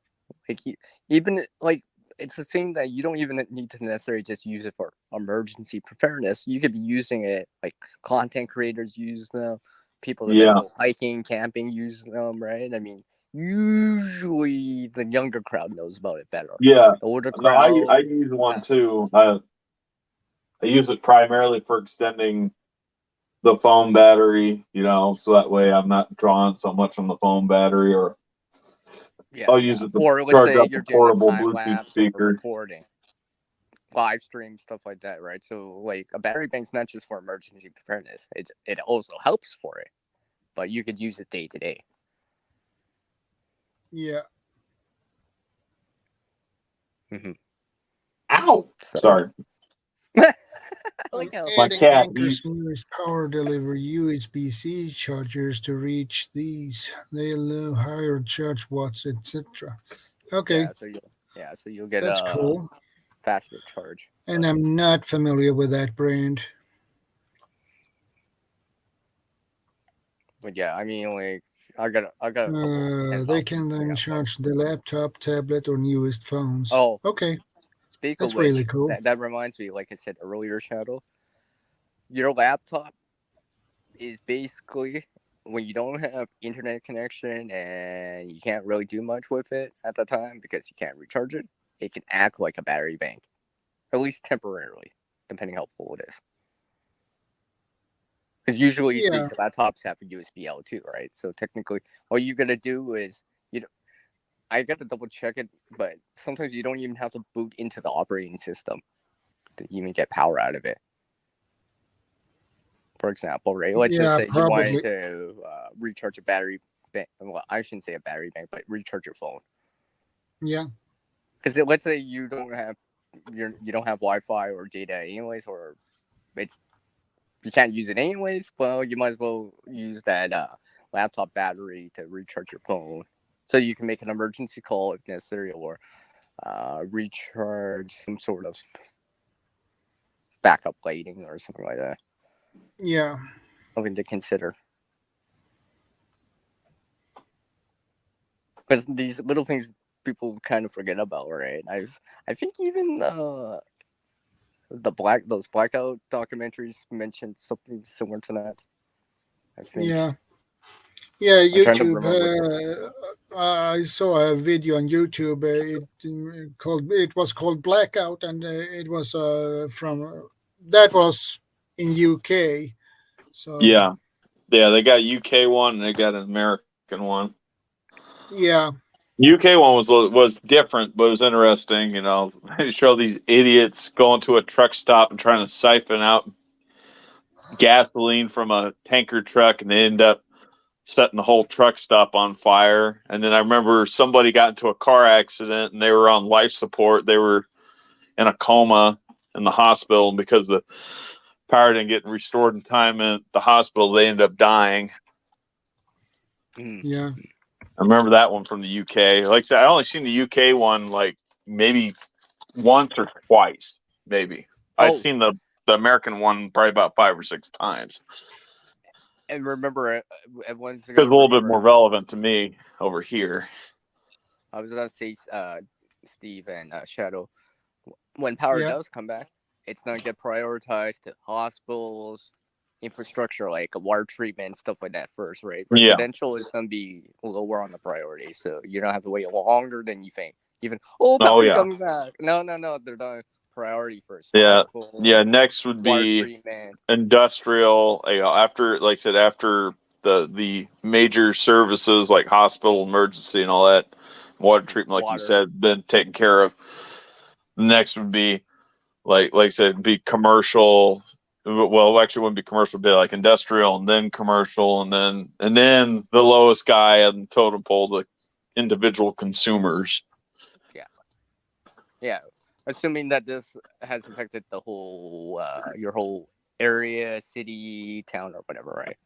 like even like it's a thing that you don't even need to necessarily just use it for emergency preparedness. You could be using it like content creators use them, people that go hiking, camping use them, right? I mean, usually the younger crowd knows about it better. Yeah. The older No, crowd. I use one too. I use it primarily for extending the phone battery, so that way I'm not drawing so much on the phone battery, or I'll use it to or let's charge say up you're the doing a portable time Bluetooth lapse or speaker. recording, live stream, stuff like that, right? So like a battery bank's not just for emergency preparedness; it also helps for it, but you could use it day to day. Yeah. Ow! Sorry. Like my cat. Anchor's newest power delivery USB-C chargers to reach these. They allow higher charge watts, etc. Okay. So you'll get That's cool. Faster charge. And I'm not familiar with that brand. But yeah, I mean, like I got a couple. They can then charge the laptop, tablet, or newest phones. Oh, okay. Speak That's of which, really cool. That reminds me, like I said earlier, Shadow. Your laptop is basically when you don't have internet connection and you can't really do much with it at the time because you can't recharge it. It can act like a battery bank, at least temporarily, depending how full it is. Because usually Yeah. these laptops have a USB L too, right? So technically, all you gotta do is I got to double check it, but sometimes you don't even have to boot into the operating system to even get power out of it. For example, right? Let's just say you wanted to recharge a battery bank. Well, I shouldn't say a battery bank, but recharge your phone. Yeah. Because let's say you don't have Wi-Fi or data anyways, or you can't use it anyways. Well, you might as well use that laptop battery to recharge your phone, so you can make an emergency call if necessary, or recharge some sort of backup lighting or something like that. Yeah. Something to consider. Because these little things people kind of forget about, right? I think even those blackout documentaries mentioned something similar to that. I think. Yeah. Yeah, I'm trying to YouTube. remember I saw a video on YouTube. It was called Blackout, and it was that was in UK. So Yeah, they got UK one and they got an American one. yeah, UK one was different, but it was interesting. You know, they show these idiots going to a truck stop and trying to siphon out gasoline from a tanker truck, and they end up setting the whole truck stop on fire. And then I remember somebody got into a car accident and they were on life support. They were in a coma in the hospital, and because the power didn't get restored in time at the hospital, they ended up dying. yeah, I remember that one from the UK. Like I said, I only seen the UK one like maybe once or twice, maybe. I'd seen the American one probably about 5 or 6 times. And remember, It's a little bit more relevant to me over here. I was gonna say, Steve and Shadow, when power does come back, it's gonna get prioritized to hospitals, infrastructure like water treatment, stuff like that first, right? Residential is gonna be lower on the priority, so you don't have to wait longer than you think. Even power's coming back. No, they're done. Priority first. Yeah. Next would be industrial. You know, after, like I said, after the major services like hospital, emergency, and all that, water treatment, like you said, been taken care of. Next would be like I said, be commercial. Well, actually, it wouldn't be commercial, it'd be like industrial, and then commercial, and then the lowest guy on the totem pole, the individual consumers. Yeah. Assuming that this has affected the whole your whole area, city, town, or whatever, right?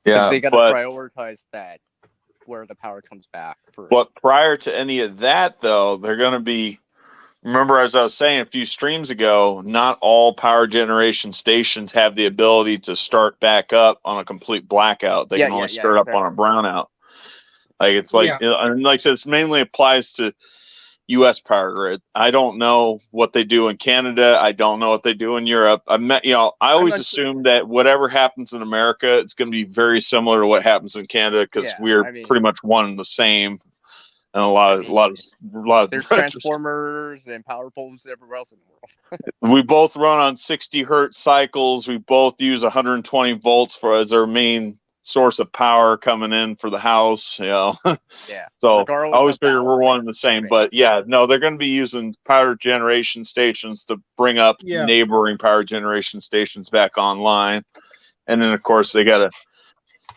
Yeah, they got to prioritize that where the power comes back first. But prior to any of that, though, they're going to be. Remember, as I was saying a few streams ago, not all power generation stations have the ability to start back up on a complete blackout. They can only start up on a brownout. Like it's like, and like I said, this mainly applies to U.S. power grid. I don't know what they do in Canada. I don't know what they do in Europe. I always assume that whatever happens in America, it's going to be very similar to what happens in Canada because we're pretty much one and the same. And a lot of there's transformers and power poles everywhere else in the world. We both run on 60 hertz cycles. We both use 120 volts as our main source of power coming in for the house. You know, So I always figure we're one and the same. But they're going to be using power generation stations to bring up neighboring power generation stations back online, and then of course they got to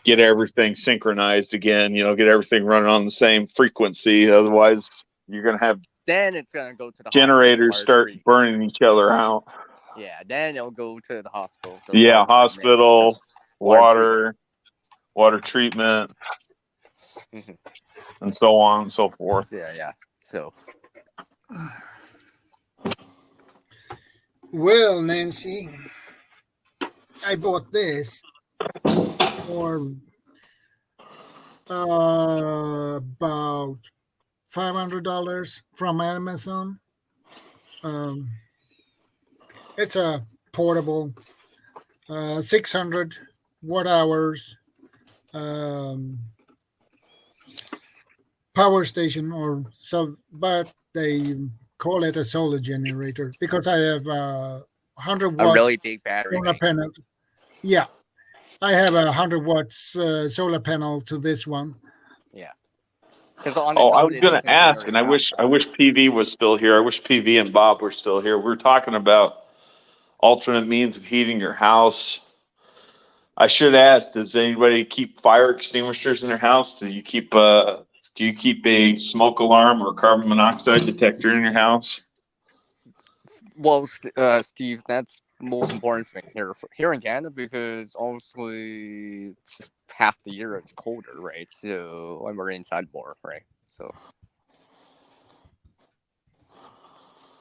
get everything synchronized again, get everything running on the same frequency. Otherwise, you're going to have it's going to go to the generators start burning each other out. Yeah, then it'll go to the hospitals. Hospital, water treatment, and so on and so forth. Yeah. So. Well, Nancy, I bought this for about $500 from Amazon. It's a portable 600 watt hours power station, but they call it a solar generator because I have 100 watts. A really big battery. Yeah. I have a 100 watts solar panel to this one. Yeah. Because on Oh, its I own, was it going to isn't ask, and I generating wish output. PV was still here. I wish PV and Bob were still here. We were talking about alternate means of heating your house. I should ask: does anybody keep fire extinguishers in their house? Do you keep a smoke alarm or carbon monoxide detector in your house? Well, Steve, that's the most important thing here in Canada, because obviously it's half the year it's colder, right? So and we're inside more, right? So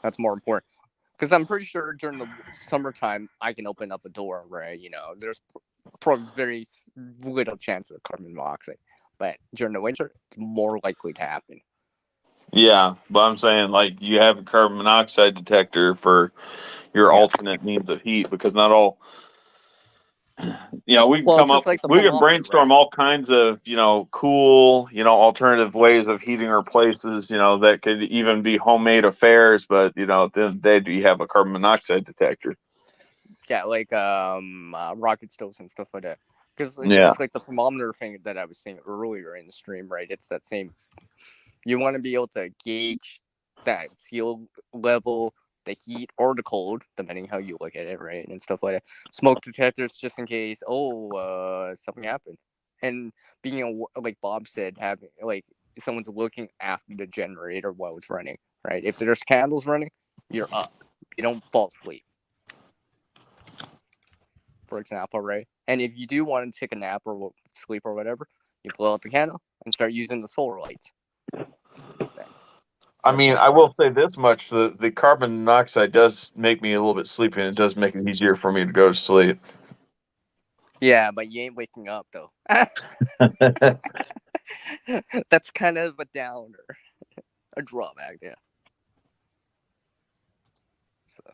that's more important. Because I'm pretty sure during the summertime I can open up a door, right? There's probably very little chance of carbon monoxide, but during the winter it's more likely to happen. Yeah, but I'm saying, like, you have a carbon monoxide detector for your alternate means of heat, because not all, we can Well, come it's just up, like the we can thermometer, brainstorm right? all kinds of, cool, alternative ways of heating our places, that could even be homemade affairs, but, at the end of the day, do you have a carbon monoxide detector? Yeah, like rocket stoves and stuff like that. Because it's Yeah. just like the thermometer thing that I was saying earlier in the stream, right? It's that same. You want to be able to gauge that seal level, the heat or the cold, depending how you look at it, right? And stuff like that. Smoke detectors, just in case, something happened. And being like Bob said, having like someone's looking after the generator while it's running, right? If there's candles running, you're up. You don't fall asleep, for example, right? And if you do want to take a nap or sleep or whatever, you blow out the candle and start using the solar lights. I mean, I will say this much: the carbon monoxide does make me a little bit sleepy, and it does make it easier for me to go to sleep. Yeah, but you ain't waking up though. That's kind of a downer, a drawback, yeah. So,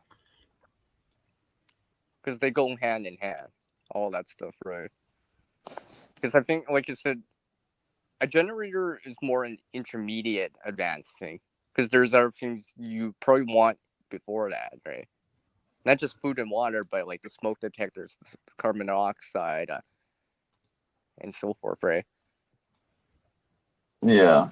because they go hand in hand, all that stuff, right? Because I think, like I said, a generator is more an intermediate advanced thing. Because there's other things you probably want before that, right? Not just food and water, but like the smoke detectors, the carbon dioxide, and so forth, right? Yeah.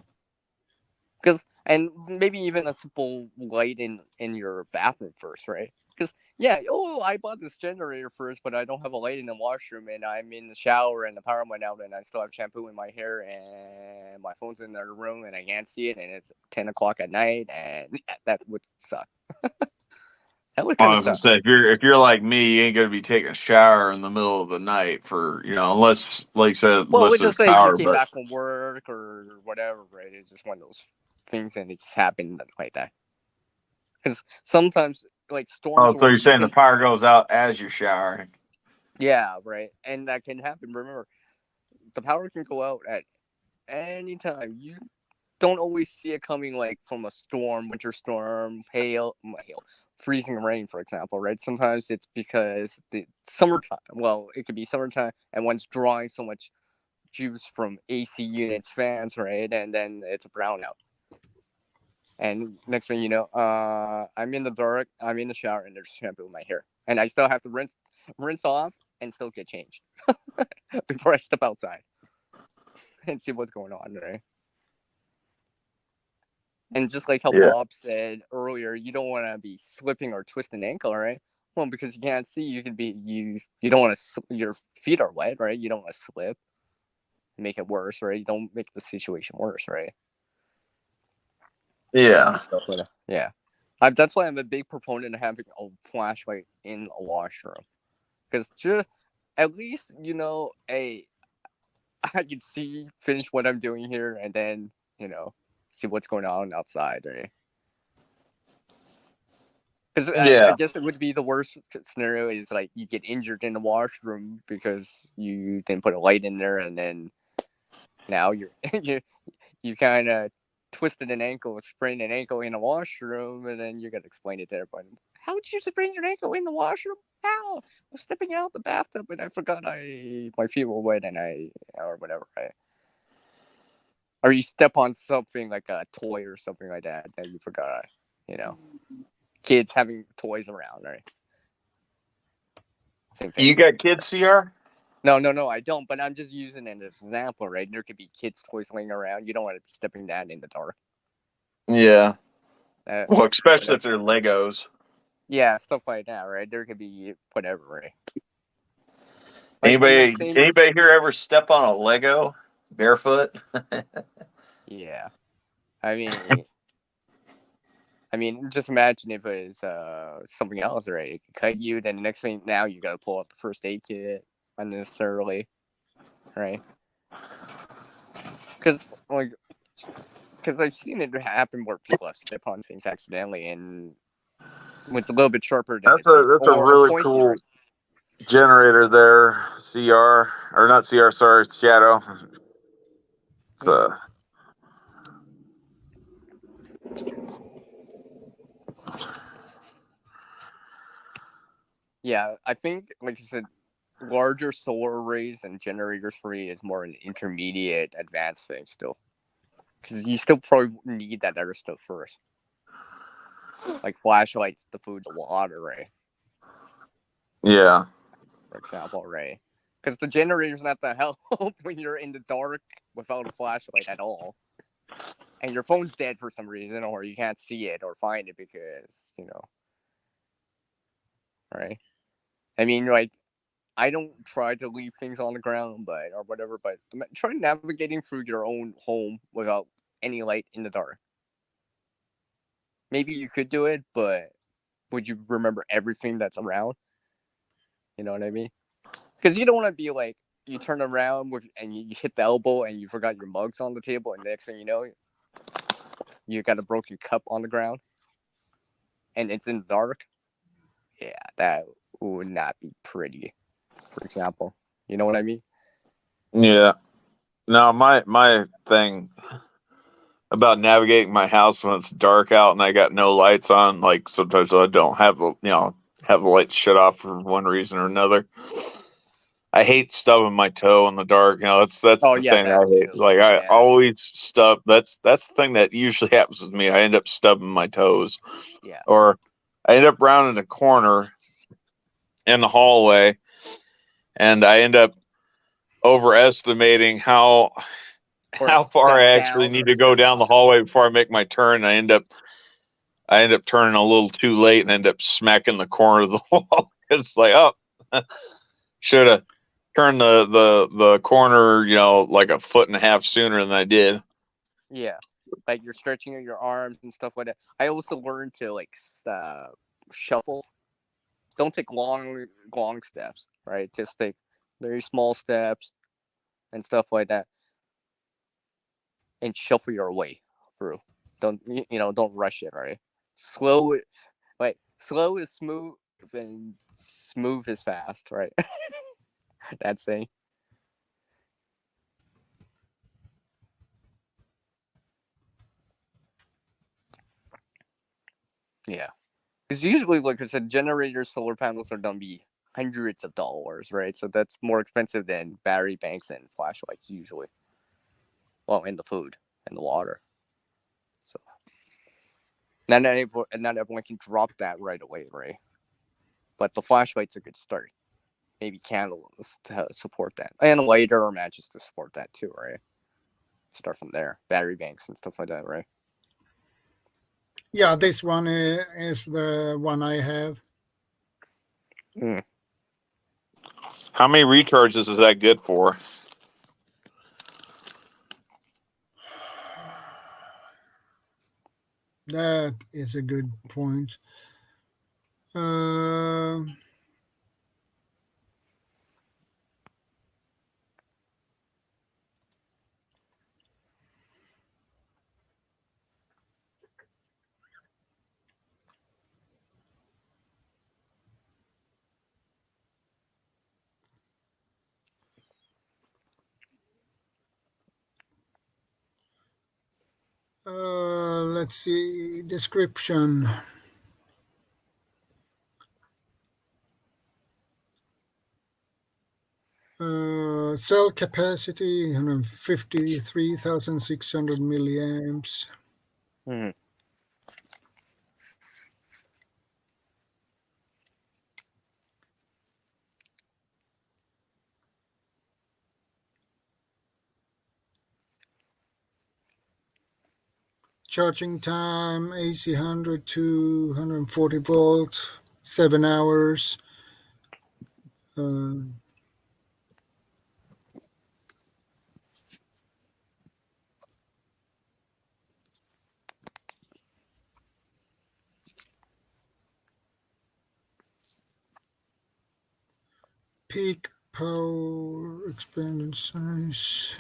And maybe even a simple light in your bathroom first, right? Because I bought this generator first, but I don't have a light in the washroom, and I'm in the shower, and the power went out, and I still have shampoo in my hair, and my phone's in the room, and I can't see it, and it's 10 o'clock at night, and that would suck. That would kind I of was gonna suck. say, if you're like me, you ain't gonna be taking a shower in the middle of the night for unless, like you said, Well, unless let's there's just say if you power. came But back from work or whatever, right? It's just one of those things, and it just happened like that. Because sometimes, like storms, so or you're saying the even power goes out as you're showering? yeah, right, and that can happen. Remember, the power can go out at any time. You don't always see it coming, like from a storm, winter storm, hail, freezing rain, for example, right? Sometimes it's because the summertime. Well, it could be summertime, and one's drawing so much juice from AC units, fans, right? And then it's a brownout. And next thing you know, I'm in the dark, I'm in the shower, and there's shampoo in my hair, and I still have to rinse off and still get changed before I step outside and see what's going on, right? And just like how Yeah. Bob said earlier, you don't want to be slipping or twisting ankle, right? Well, because you can't see, you could be you don't want to. Your feet are wet, right? You don't want to slip, make it worse, right? You don't make the situation worse, right? Yeah. And stuff like that. Yeah, that's why I'm a big proponent of having a flashlight in a washroom, because just at least I can finish what I'm doing here, and then see what's going on outside, right? Because I guess it would be the worst scenario is like you get injured in the washroom because you didn't put a light in there, and then now you kind of twisted an ankle, sprained an ankle in a washroom, and then you got to explain it to everyone. How did you sprain your ankle in the washroom? How? I was stepping out the bathtub and I forgot my feet were wet or whatever, right? Or you step on something like a toy or something like that you forgot, Kids having toys around, right? Same thing. You got kids, CR? No, I don't. But I'm just using it as an example, right? There could be kids' toys laying around. You don't want to be stepping that in the dark. Yeah. Well, especially whatever. if they're Legos. Yeah, stuff like that, right? There could be whatever, right? Like, Anybody here ever step on a Lego barefoot? Yeah, I mean, just imagine if it was something else, right? It could cut you, then the next thing now you gotta pull out the first aid kit unnecessarily, right? Because I've seen it happen where people have stepped on things accidentally, and it's a little bit sharper than That's a really cool generator there, CR or not CR, sorry, Shadow. It's Yeah, I think, like you said, larger solar arrays and generators for me is more an intermediate advanced thing still. Because you still probably need that other stuff first. Like flashlights, the food, the water, right? Yeah. For example, right? Because the generator's not the help when you're in the dark without a flashlight at all. And your phone's dead for some reason, or you can't see it or find it because, right? I mean, like, I don't try to leave things on the ground, or whatever, but try navigating through your own home without any light in the dark. Maybe you could do it, but would you remember everything that's around? You know what I mean? Because you don't want to be like, you turn around and you hit the elbow and you forgot your mugs on the table, and the next thing you know, you got a broken cup on the ground, and it's in the dark. Yeah, that would not be pretty. For example, you know what I mean? Yeah. No, my thing about navigating my house when it's dark out and I got no lights on, like sometimes I don't have the lights shut off for one reason or another. I hate stubbing my toe in the dark. That's the thing I hate. Like I always stub. That's the thing that usually happens with me. I end up stubbing my toes. Yeah. Or I end up rounding a corner in the hallway, and I end up overestimating how far I actually need to go down the hallway before I make my turn. I end up turning a little too late and end up smacking the corner of the wall. It's like, oh, should have turned the corner, like a foot and a half sooner than I did. Yeah, like you're stretching your arms and stuff like that. I also learned to like shuffle. Don't take long steps, right? Just take very small steps and stuff like that, and shuffle your way through. Don't rush it, right? Slow is smooth, and smooth is fast, right? That saying. Yeah, because usually, like I said, generators, solar panels are gonna be hundreds of dollars, right? So that's more expensive than battery banks and flashlights usually. Well, and the food and the water. So not everyone can drop that right away, right? But the flashlight's a good start. Maybe candles to support that, and a lighter or matches to support that too, right? Start from there. Battery banks and stuff like that, right? Yeah, this one is the one I have. How many recharges is that good for? That is a good point. Let's see, description. Cell capacity 153,600 milliamps. Charging time AC 100 to 140 volts, 7 hours. Peak power, expanded size.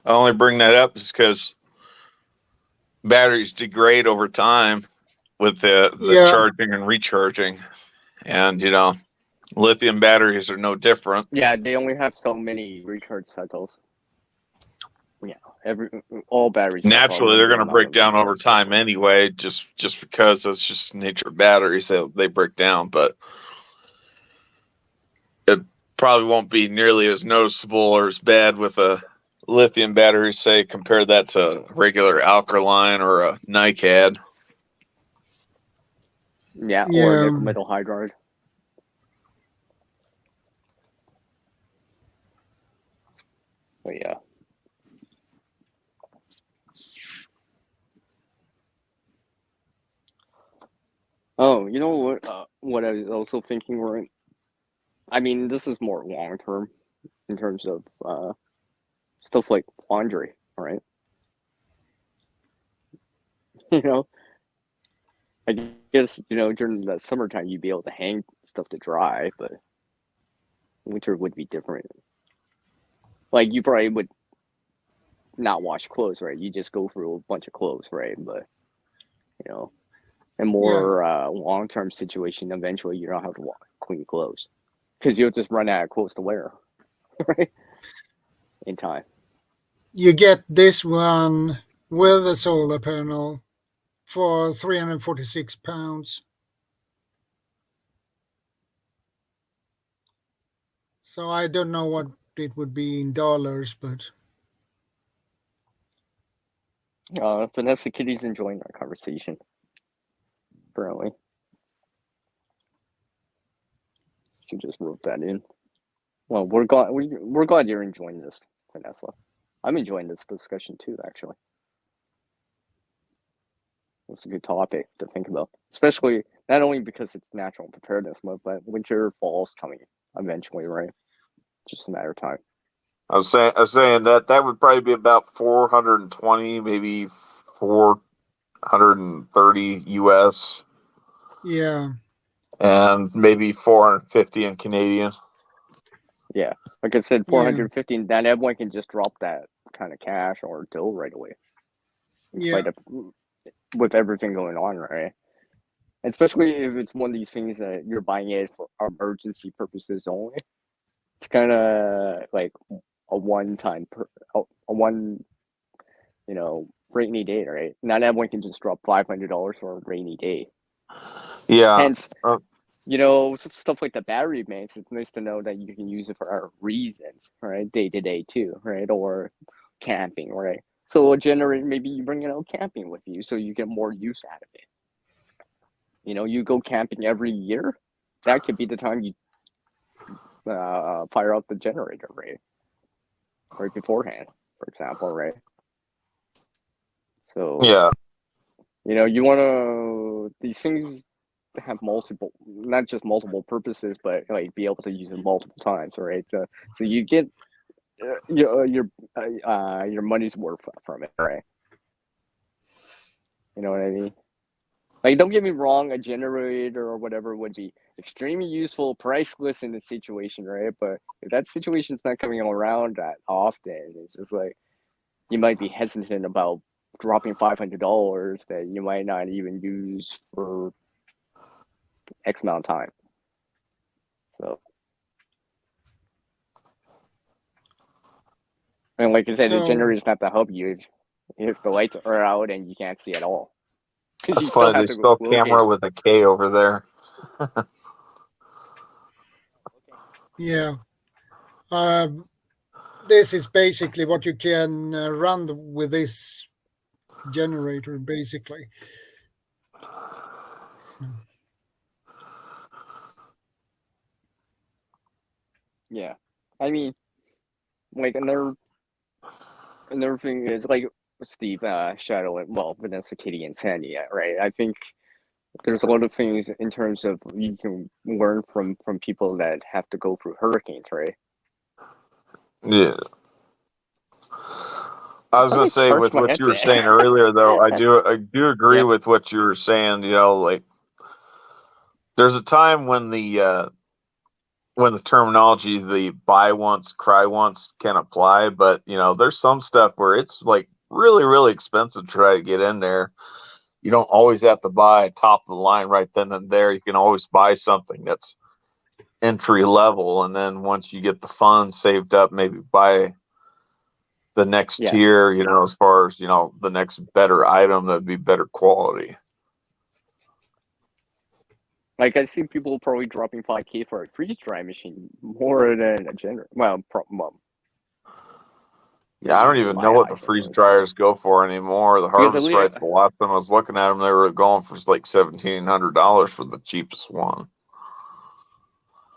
I only bring that up is because batteries degrade over time with the charging and recharging, and lithium batteries are no different. Yeah, they only have so many recharge cycles. Yeah, all batteries. Naturally, they're going to break down over time anyway, just because that's just the nature of batteries. They break down, but it probably won't be nearly as noticeable or as bad with a lithium battery. Say, compare that to a regular alkaline or a NiCad. Yeah, or nickel metal hydride. But yeah. Oh, you know what? What I was also thinking, right? I mean, this is more long term in terms of stuff like laundry, right? I guess during the summertime you'd be able to hang stuff to dry, but winter would be different. Like you probably would not wash clothes, right? You just go through a bunch of clothes, right? But a more long-term situation, eventually you don't have to clean clothes because you'll just run out of clothes to wear, right? In time. You get this one with a solar panel for £346. So I don't know what it would be in dollars, but Vanessa Kitty's enjoying our conversation. Apparently, she just wrote that in. Well, we're glad you're enjoying this, Vanessa. I'm enjoying this discussion too, actually. It's a good topic to think about, especially not only because it's natural preparedness month, but winter, fall's coming eventually, right? Just a matter of time. I was saying that would probably be about 420, maybe 430 US. Yeah. And maybe 450 in Canadian. Yeah, like I said, 450. Yeah. Then everyone can just drop that kind of cash or dough right away. Yeah. With everything going on, right? Especially if it's one of these things that you're buying it for emergency purposes only. It's kind of like a one-time, rainy day, right? Not everyone can just drop $500 for a rainy day. Yeah. Hence, stuff like the battery banks, it's nice to know that you can use it for our reasons, right? Day to day too, right? Or camping, right? So a generator, maybe you bring it out camping with you so you get more use out of it. You go camping every year, that could be the time you fire up the generator, right beforehand, for example, right? So yeah, you want to these things have multiple, not just multiple purposes, but like be able to use it multiple times, right? So you get your money's worth from it, right? You know what I mean? Like, don't get me wrong, a generator or whatever would be extremely useful, priceless in the situation, right? But if that situation's not coming around that often, it's just like you might be hesitant about dropping $500 that you might not even use for X amount of time. So, and like I said, the generator's not to help you if the lights are out and you can't see at all. That's funny. They spell camera with a K over there. Yeah. This is basically what you can run with this generator, basically. So. Yeah. I mean, like another thing is like Steve, Shadow, and well, Vanessa, Kitty, and Sandy, right? I think there's a lot of things in terms of you can learn from people that have to go through hurricanes, right? Yeah. I was gonna say with what you were saying earlier, though, I do agree with what you were saying. You know, like there's a time when the terminology, the buy once, cry once, can apply, but you know, there's some stuff where it's like really, really expensive to try to get in there. You don't always have to buy top of the line right then and there. You can always buy something that's entry level, and then once you get the funds saved up, maybe buy the next tier, you know, as far as, you know, the next better item that'd be better quality. Like I see people probably dropping 5K for a freeze dry machine more than a generator. Well, yeah, I don't even know what the freeze dryers go for anymore. The Harvest Rights, the last time I was looking at them, they were going for like $1,700 for the cheapest one.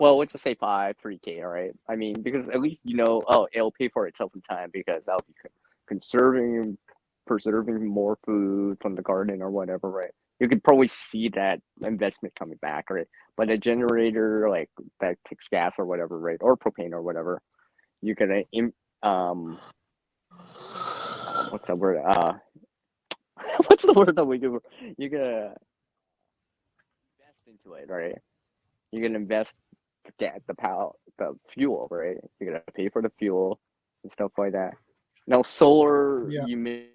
Well, let's just say 3K, all right? I mean, because at least you know, oh, it'll pay for itself in time because that'll be preserving more food from the garden or whatever, right? You could probably see that investment coming back, right? But a generator like that takes gas or whatever, right, or propane or whatever, you can what's that word? What's the word that we do? You gotta invest into it, right? You can invest the fuel, right? You're gonna pay for the fuel and stuff like that. Now, solar, you may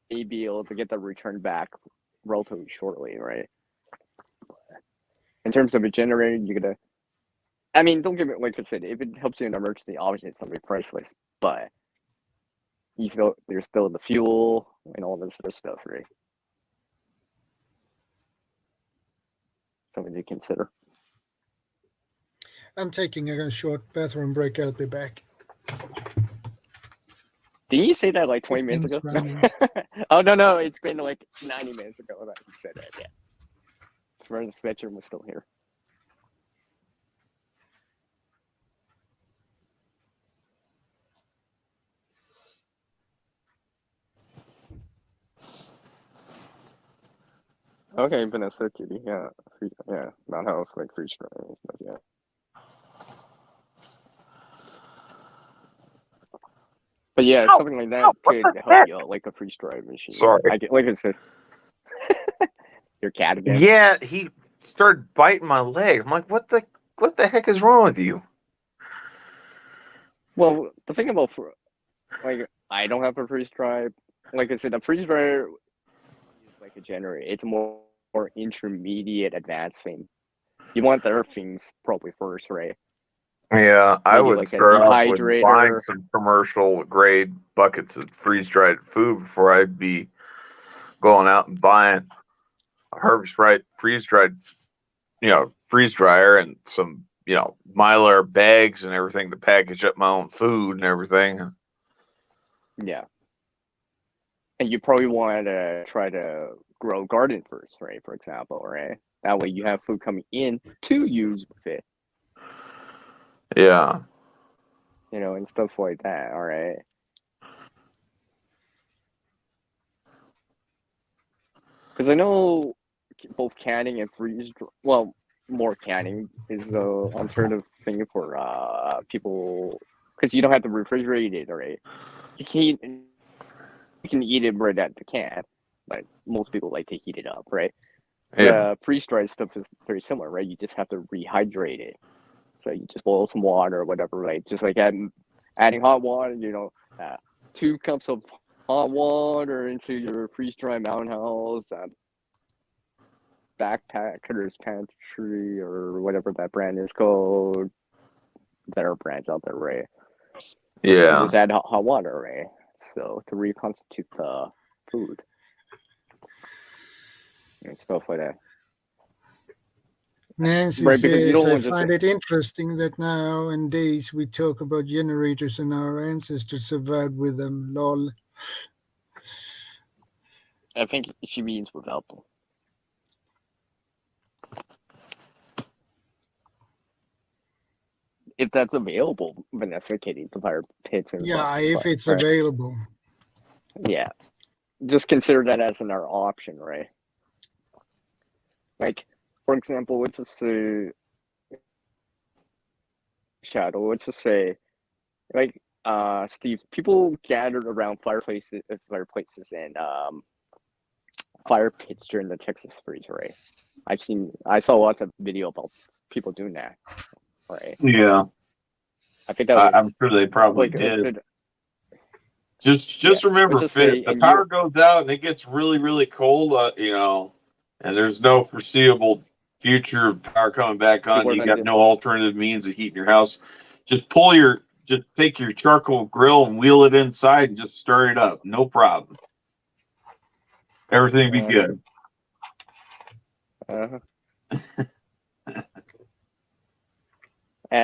be able to get the return back relatively shortly, right? In terms of a generator, you're gonna. I mean, don't get me like I said. If it helps you in an emergency, obviously it's gonna be priceless. But there's still the fuel and all this other stuff, right? Something to consider. I'm taking a short bathroom break. I'll be back. Didn't you say that like 20 minutes ago? Oh, no. It's been like 90 minutes ago that you said that, yeah. Ryan's bedroom was still here. Okay, Vanessa, Kitty, yeah. Not house, like freeze dry and stuff, yeah. But yeah, something like that could help you out, like a freeze dry machine. Sorry. Like I said, your cat again? Yeah, he started biting my leg. I'm like, what the heck is wrong with you? Well, the thing about, like, I don't have a freeze dry. Like I said, a freeze dryer is like a generator. It's a more intermediate advanced thing. You want their things probably first, right? Yeah, I would like start off with buying some commercial grade buckets of freeze dried food before I'd be going out and buying a Harvest Right freeze dried, freeze dryer and some, Mylar bags and everything to package up my own food and everything. Yeah. And you probably want to try to grow garden first, right? For example, right? That way you have food coming in to use with it. Yeah. And stuff like that, all right? Because I know both canning and more canning is the alternative thing for people, because you don't have to refrigerate it, all right? You can eat it right at the can, but most people like to heat it up, right? Yeah. The freeze-dried stuff is very similar, right? You just have to rehydrate it. So you just boil some water or whatever, right? Just like adding hot water, 2 cups of hot water into your freeze-dried Mountain House, Backpacker's Pantry, or whatever that brand is called. There are brands out there, right? Yeah. You just add hot water, right? So to reconstitute the food and stuff like that. Nancy says, I find it interesting that nowadays we talk about generators and our ancestors survived with them. Lol. I think she means without them. if that's available, Vanessa, Katie, the fire pits and Yeah, stuff, if it's right? available. Yeah, just consider that as another option, right? Like, for example, let's just say Shadow. Let's just say, like, Steve, people gathered around fireplaces and fire pits during the Texas freeze, right? I saw lots of video about people doing that, right? Yeah, I think that was I'm sure they probably like did. yeah, Just remember, let's just if say, the and power goes out and it gets really, really cold, you know, and there's no foreseeable future of power coming back on, people are you gonna got do, no alternative means of heating your house. Just take your charcoal grill and wheel it inside and just stir it up. No problem. Everything be good.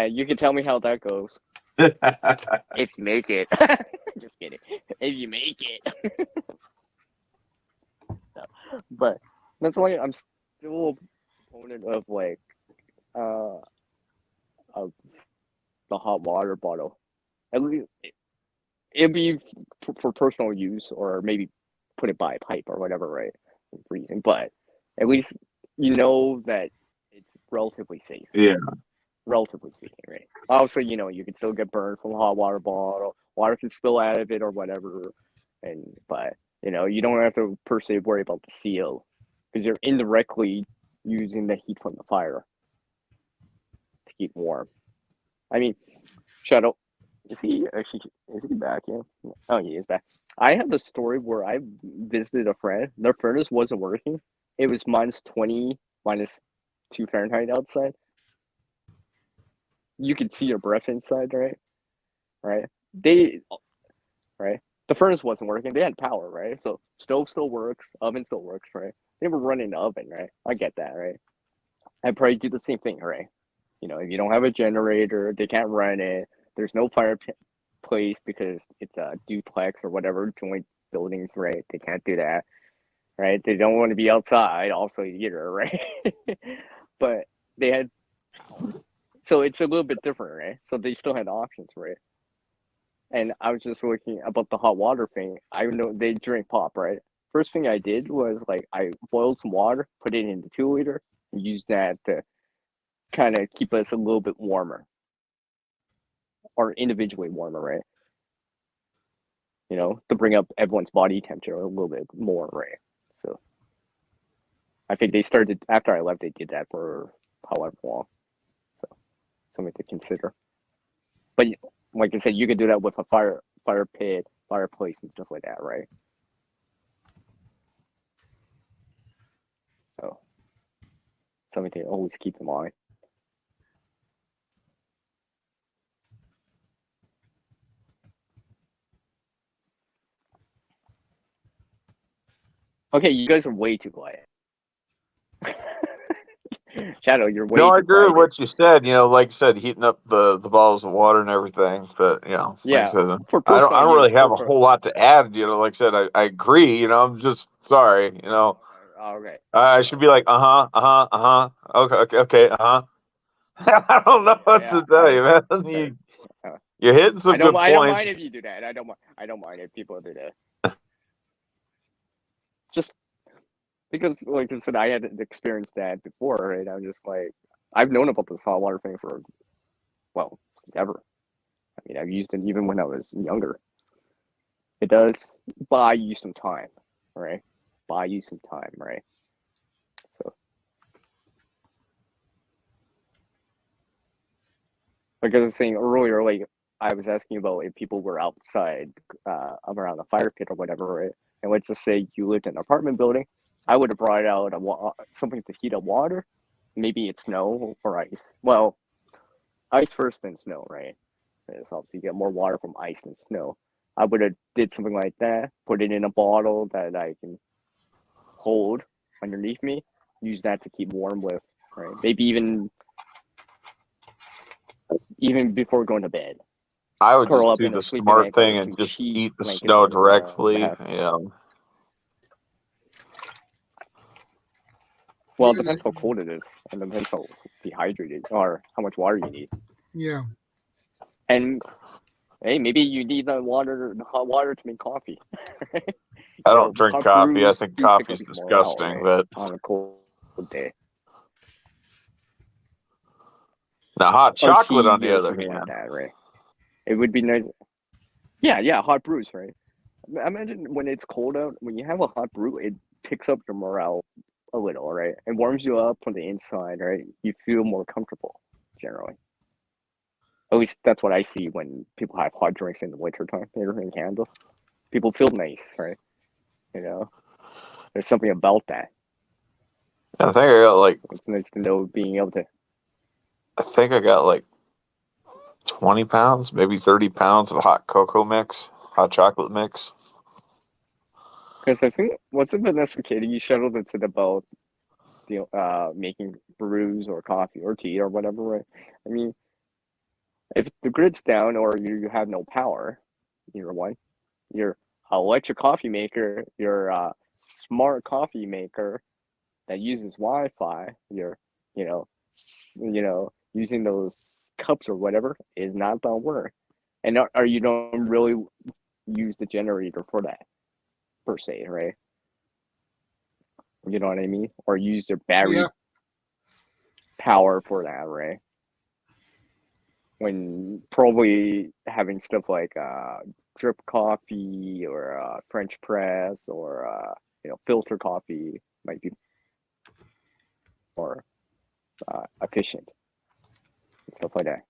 you can tell me how that goes if you make it. Just kidding. If you make it. But that's why I'm still a proponent of like of the hot water bottle. At least it'd be for personal use, or maybe put it by a pipe or whatever, right? Reason, but at least you know that it's relatively safe. Yeah. Relatively speaking, right? Obviously, you know, you can still get burned from a hot water bottle. Water can spill out of it or whatever, but you know, you don't have to per se worry about the CO because you're indirectly using the heat from the fire to keep warm. I mean, Shadow, is he back? Yeah. Oh, he is back. I have a story where I visited a friend. Their furnace wasn't working. It was -20, -2 Fahrenheit outside. You could see your breath inside, right? Right. The furnace wasn't working. They had power, right? So stove still works, oven still works, right? They were running the oven, right? I get that, right? I'd probably do the same thing, right? You know, if you don't have a generator, they can't run it. There's no fireplace because it's a duplex or whatever, joint buildings, right? They can't do that, right? They don't want to be outside, also either, right? But they had, so it's a little bit different, right? So they still had options, right? And I was just looking about the hot water thing. I know they drink pop, right? First thing I did was like I boiled some water, put it in the 2-liter, and used that to kind of keep us a little bit warmer, or individually warmer, right? You know, to bring up everyone's body temperature a little bit more, right? So I think they started after I left. They did that for however long, so something to consider. But like I said, you could do that with a fire pit, fireplace, and stuff like that, right? So something to always keep in mind. Okay, you guys are way too quiet. Shadow, you're way No, I too agree with quiet. what you said. You know, like you said, heating up the bottles of water and everything. But you know, Yeah, like I said, for I personal don't really use, have a whole lot to add. You know, like I said, I agree. You know, I'm just sorry. You know, Okay. I should be like, okay. I don't know what Yeah, to tell you, man. You're hitting some good I don't points. mind if you do that. I don't mind if people do that. Just because, like I said, I had experienced that before, and I'm just like, I've known about this hot water thing for, well, ever. I mean, I've used it even when I was younger. It does buy you some time, right? Buy you some time, right? So, like I was saying earlier, like I was asking about if people were outside, around a fire pit or whatever, right? And let's just say you lived in an apartment building, I would have brought out something to heat up water. Maybe it's snow or ice. Well, ice first, then snow, right? Because obviously you get more water from ice than snow. I would have did something like that, put it in a bottle that I can hold underneath me, use that to keep warm with, right? Maybe even before going to bed. I would Curl just up do in a the sleeping smart bag thing with and some just sheet eat the blankets snow and directly. that. You know. Well, it depends how cold it is, and it depends how dehydrated or how much water you need. Yeah. And hey, maybe you need the hot water to make coffee. I don't drink hot coffee. I brews think do pick up coffee's your morale, disgusting, right? but On a cold day. now hot Or chocolate, tea on the or other something like hand, that, right? It would be nice. Yeah, hot brews, right? Imagine when it's cold out, when you have a hot brew, it picks up your morale a little, right? It warms you up from the inside, right? You feel more comfortable, generally. At least that's what I see when people have hot drinks in the wintertime here in Canada. People feel nice, right? You know, there's something about that. I think I got like It's nice to know being able to. I think I got like 20 pounds, maybe 30 pounds of hot cocoa mix, hot chocolate mix. Because I think what's it Vanessa Katie Shuttle that said about making brews or coffee or tea or whatever, right? I mean, if the grid's down or you have no power, either one, your electric coffee maker, your smart coffee maker that uses Wi-Fi, using those cups or whatever is not gonna work, and you don't really use the generator for that per se, right? You know what I mean? Or use their battery power for that, right? When probably having stuff like drip coffee or French press or filter coffee might be more efficient, stuff like that.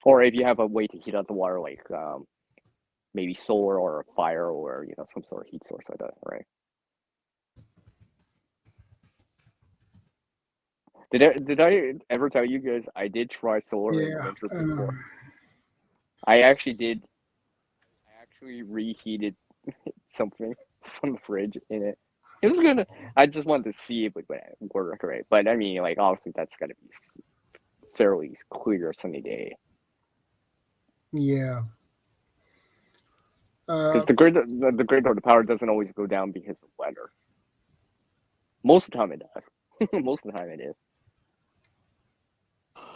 Or if you have a way to heat up the water, like maybe solar or a fire or some sort of heat source like that, right? Did I ever tell you guys I did try solar in the winter before? I actually reheated something from the fridge in it. It was gonna. I just wanted to see if it would work, right? But I mean, like obviously that's gotta be fairly clear sunny day. Yeah. Because the grid or the power doesn't always go down because of weather. Most of the time it does. Most of the time it is.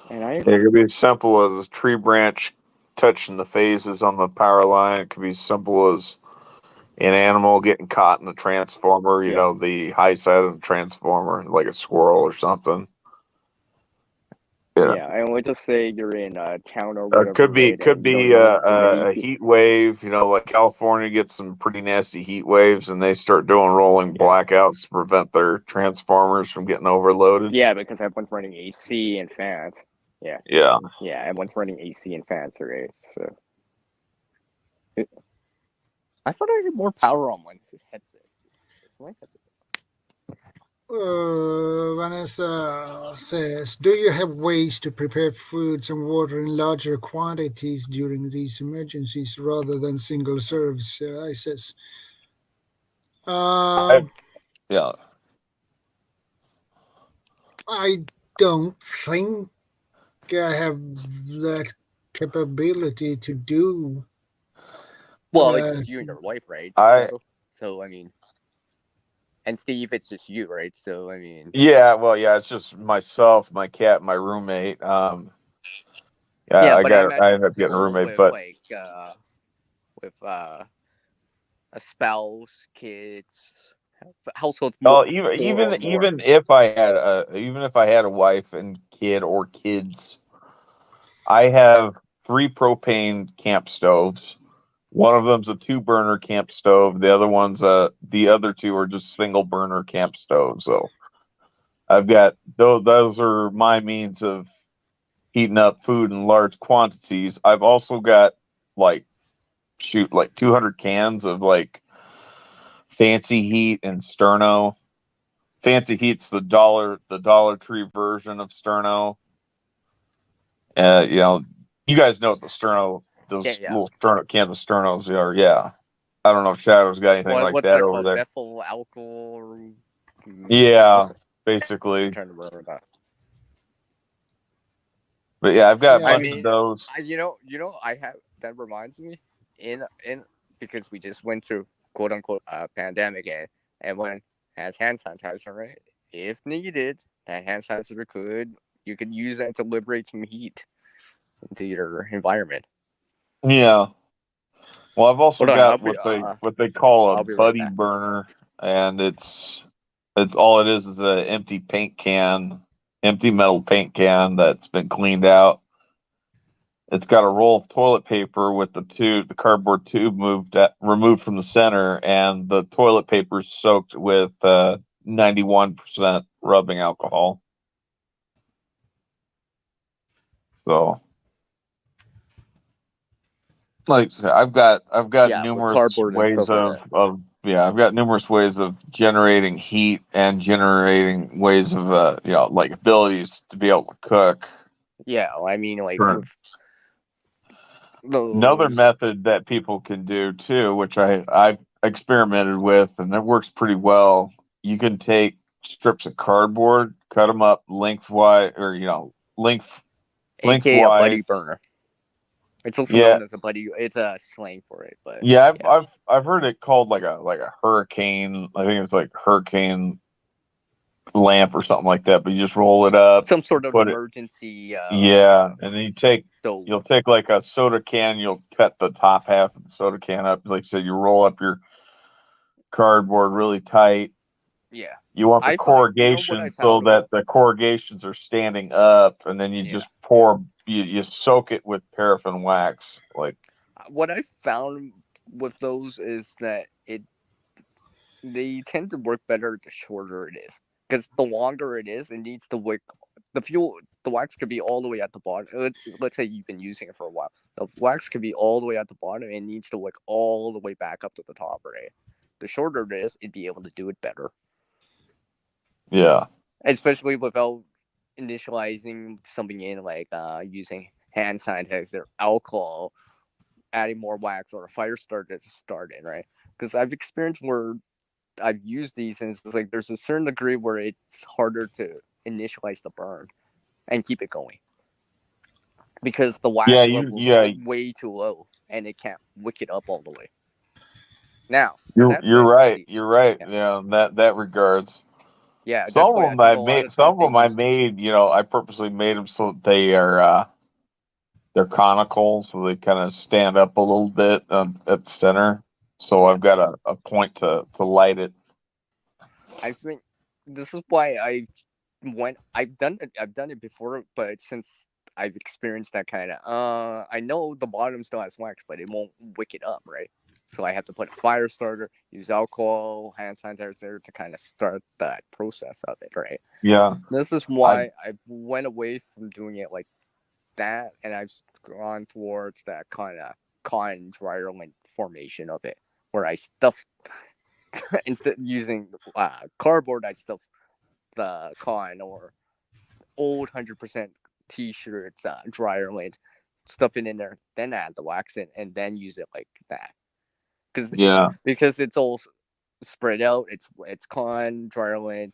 And It could be as simple as a tree branch touching the phases on the power line. It could be as simple as an animal getting caught in the transformer, the high side of the transformer, like a squirrel or something. Yeah, I would just say you're in a town or whatever. Could be right? a heat wave. Like California gets some pretty nasty heat waves, and they start doing rolling blackouts to prevent their transformers from getting overloaded. Yeah, because everyone's running AC and fans. Yeah. Yeah. Yeah, everyone's running AC and fans, right? So I thought I had more power on my headset. It's my headset. Vanessa says, do you have ways to prepare foods and water in larger quantities during these emergencies rather than single serves? I says. Yeah. I don't think I have that capability to do. Well, it's just you and your wife, right? So I mean, and Steve, it's just you, right? So I mean, it's just myself, my cat, my roommate. I end up getting a roommate, but with a spouse, kids, household. Even if I had a wife and kid or kids, I have 3 propane camp stoves. One of them's a 2-burner camp stove. The other 2 are just single burner camp stoves. So I've got those are my means of heating up food in large quantities. I've also got like 200 cans of like Fancy Heat and Sterno. Fancy Heat's the Dollar Tree version of Sterno. You guys know what the Sterno, those little Sterno cans of Sternos are. Yeah, I don't know if Shadow's got anything like that over there. Methyl alcohol. Yeah, basically. I'm trying to remember that. But yeah, I've got a bunch of those. I have. That reminds me, in because we just went through quote unquote pandemic, and everyone has hand sanitizer, right? If needed, that hand sanitizer you could use that to liberate some heat. into your environment. Yeah. Well, I've also Hold on, got I'll what they call I'll a be right buddy back. burner, and it's all it is an empty paint can, empty metal paint can that's been cleaned out. It's got a roll of toilet paper with the cardboard tube removed from the center, and the toilet paper is soaked with 91% rubbing alcohol. So, like I said, I've got Yeah, with numerous cardboard and ways stuff like that. I've got numerous ways of generating heat and generating ways of like abilities to be able to cook. Yeah, I mean, like Sure. with Another those. method that people can do too, which I've experimented with, and it works pretty well. You can take strips of cardboard, cut them up lengthwise, or AKA a buddy lengthwise. burner. It's also Yeah, known as a buddy. It's a slang for it, but yeah. I've heard it called like a hurricane. I think it's like hurricane lamp or something like that. But you just roll it up, some sort of put it. emergency. Yeah, and then Stove. you'll take like a soda can. You'll cut the top half of the soda can up. Like I said, you roll up your cardboard really tight. Yeah. You want the I find, you know what corrugation I so found about- that the corrugations are standing up, and then you Yeah. just pour. You soak it with paraffin wax. Like what I found with those is that they tend to work better the shorter it is, because the longer it is, it needs to wick. The wax could be all the way at the bottom. Let's say you've been using it for a while. The wax could be all the way at the bottom and needs to wick all the way back up to the top, right? The shorter it is, it'd be able to do it better. yeah, Especially without initializing something in, like using hand sanitizer, alcohol, adding more wax, or a fire starter to start in, right? Because I've experienced where I've used these, and it's like there's a certain degree where it's harder to initialize the burn and keep it going, because the wax levels are way too low and it can't wick it up all the way. Now, you're right. Steve, You're right. Yeah, that regards. Yeah, some of them I made. I purposely made them so that they are they're conical, so they kind of stand up a little bit at the center. So I've got a point to light it. I think this is why I've done it before, but since I've experienced that kind of I know the bottom still has wax, but it won't wick it up, right? So I have to put a fire starter, use alcohol, hand sanitizer to kind of start that process of it, right? Yeah. This is why I've went away from doing it like that, and I've gone towards that kind of cotton dryer lint formation of it, where I stuff instead of using cardboard, I stuff the cotton or old 100% t-shirts dryer lint, stuff it in there, then add the wax in, and then use it like that. Because it's all spread out. It's cotton, dryer lint,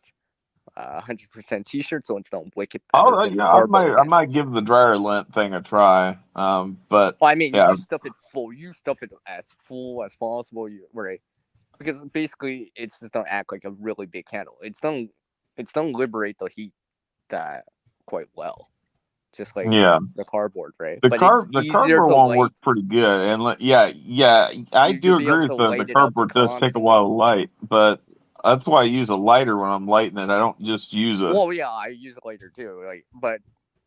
100% t-shirt, so it's don't wick it. I might give the dryer lint thing a try. But well, I mean, you stuff it full. You stuff it as full as possible. Right? Because basically, it's just don't act like a really big candle. It's don't liberate the heat quite well. Just like the cardboard, right? The cardboard one works pretty good, and I do agree with the cardboard does take a while to light, but that's why I use a lighter when I'm lighting it. I don't just use a. Well, yeah, I use a lighter too, but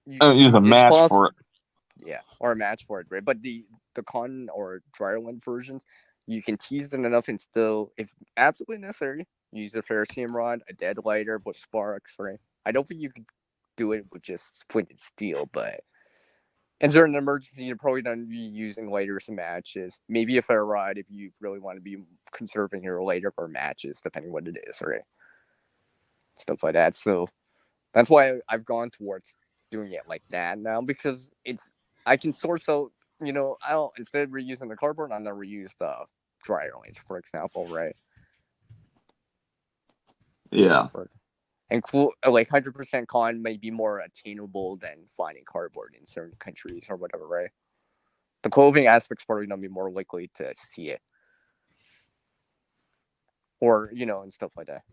I don't use a match for it. Yeah, or a match for it, right? But the cotton or dryer lint versions, you can tease it enough and still, if absolutely necessary, use a ferrocerium rod, a dead lighter with sparks, right? I don't think you could do it with just pointed steel, but in certain emergency, you're probably going to be using lighters and matches. Maybe a ferro rod if you really want to be conserving your lighter, or matches, depending what it is, right? Stuff like that. So that's why I've gone towards doing it like that now, because I can source out, instead of reusing the cardboard, I'm going to reuse the dryer lint, for example, right? Yeah. And like 100% cotton may be more attainable than finding cardboard in certain countries or whatever, right? The clothing aspect's probably going to be more likely to see it. Or, and stuff like that.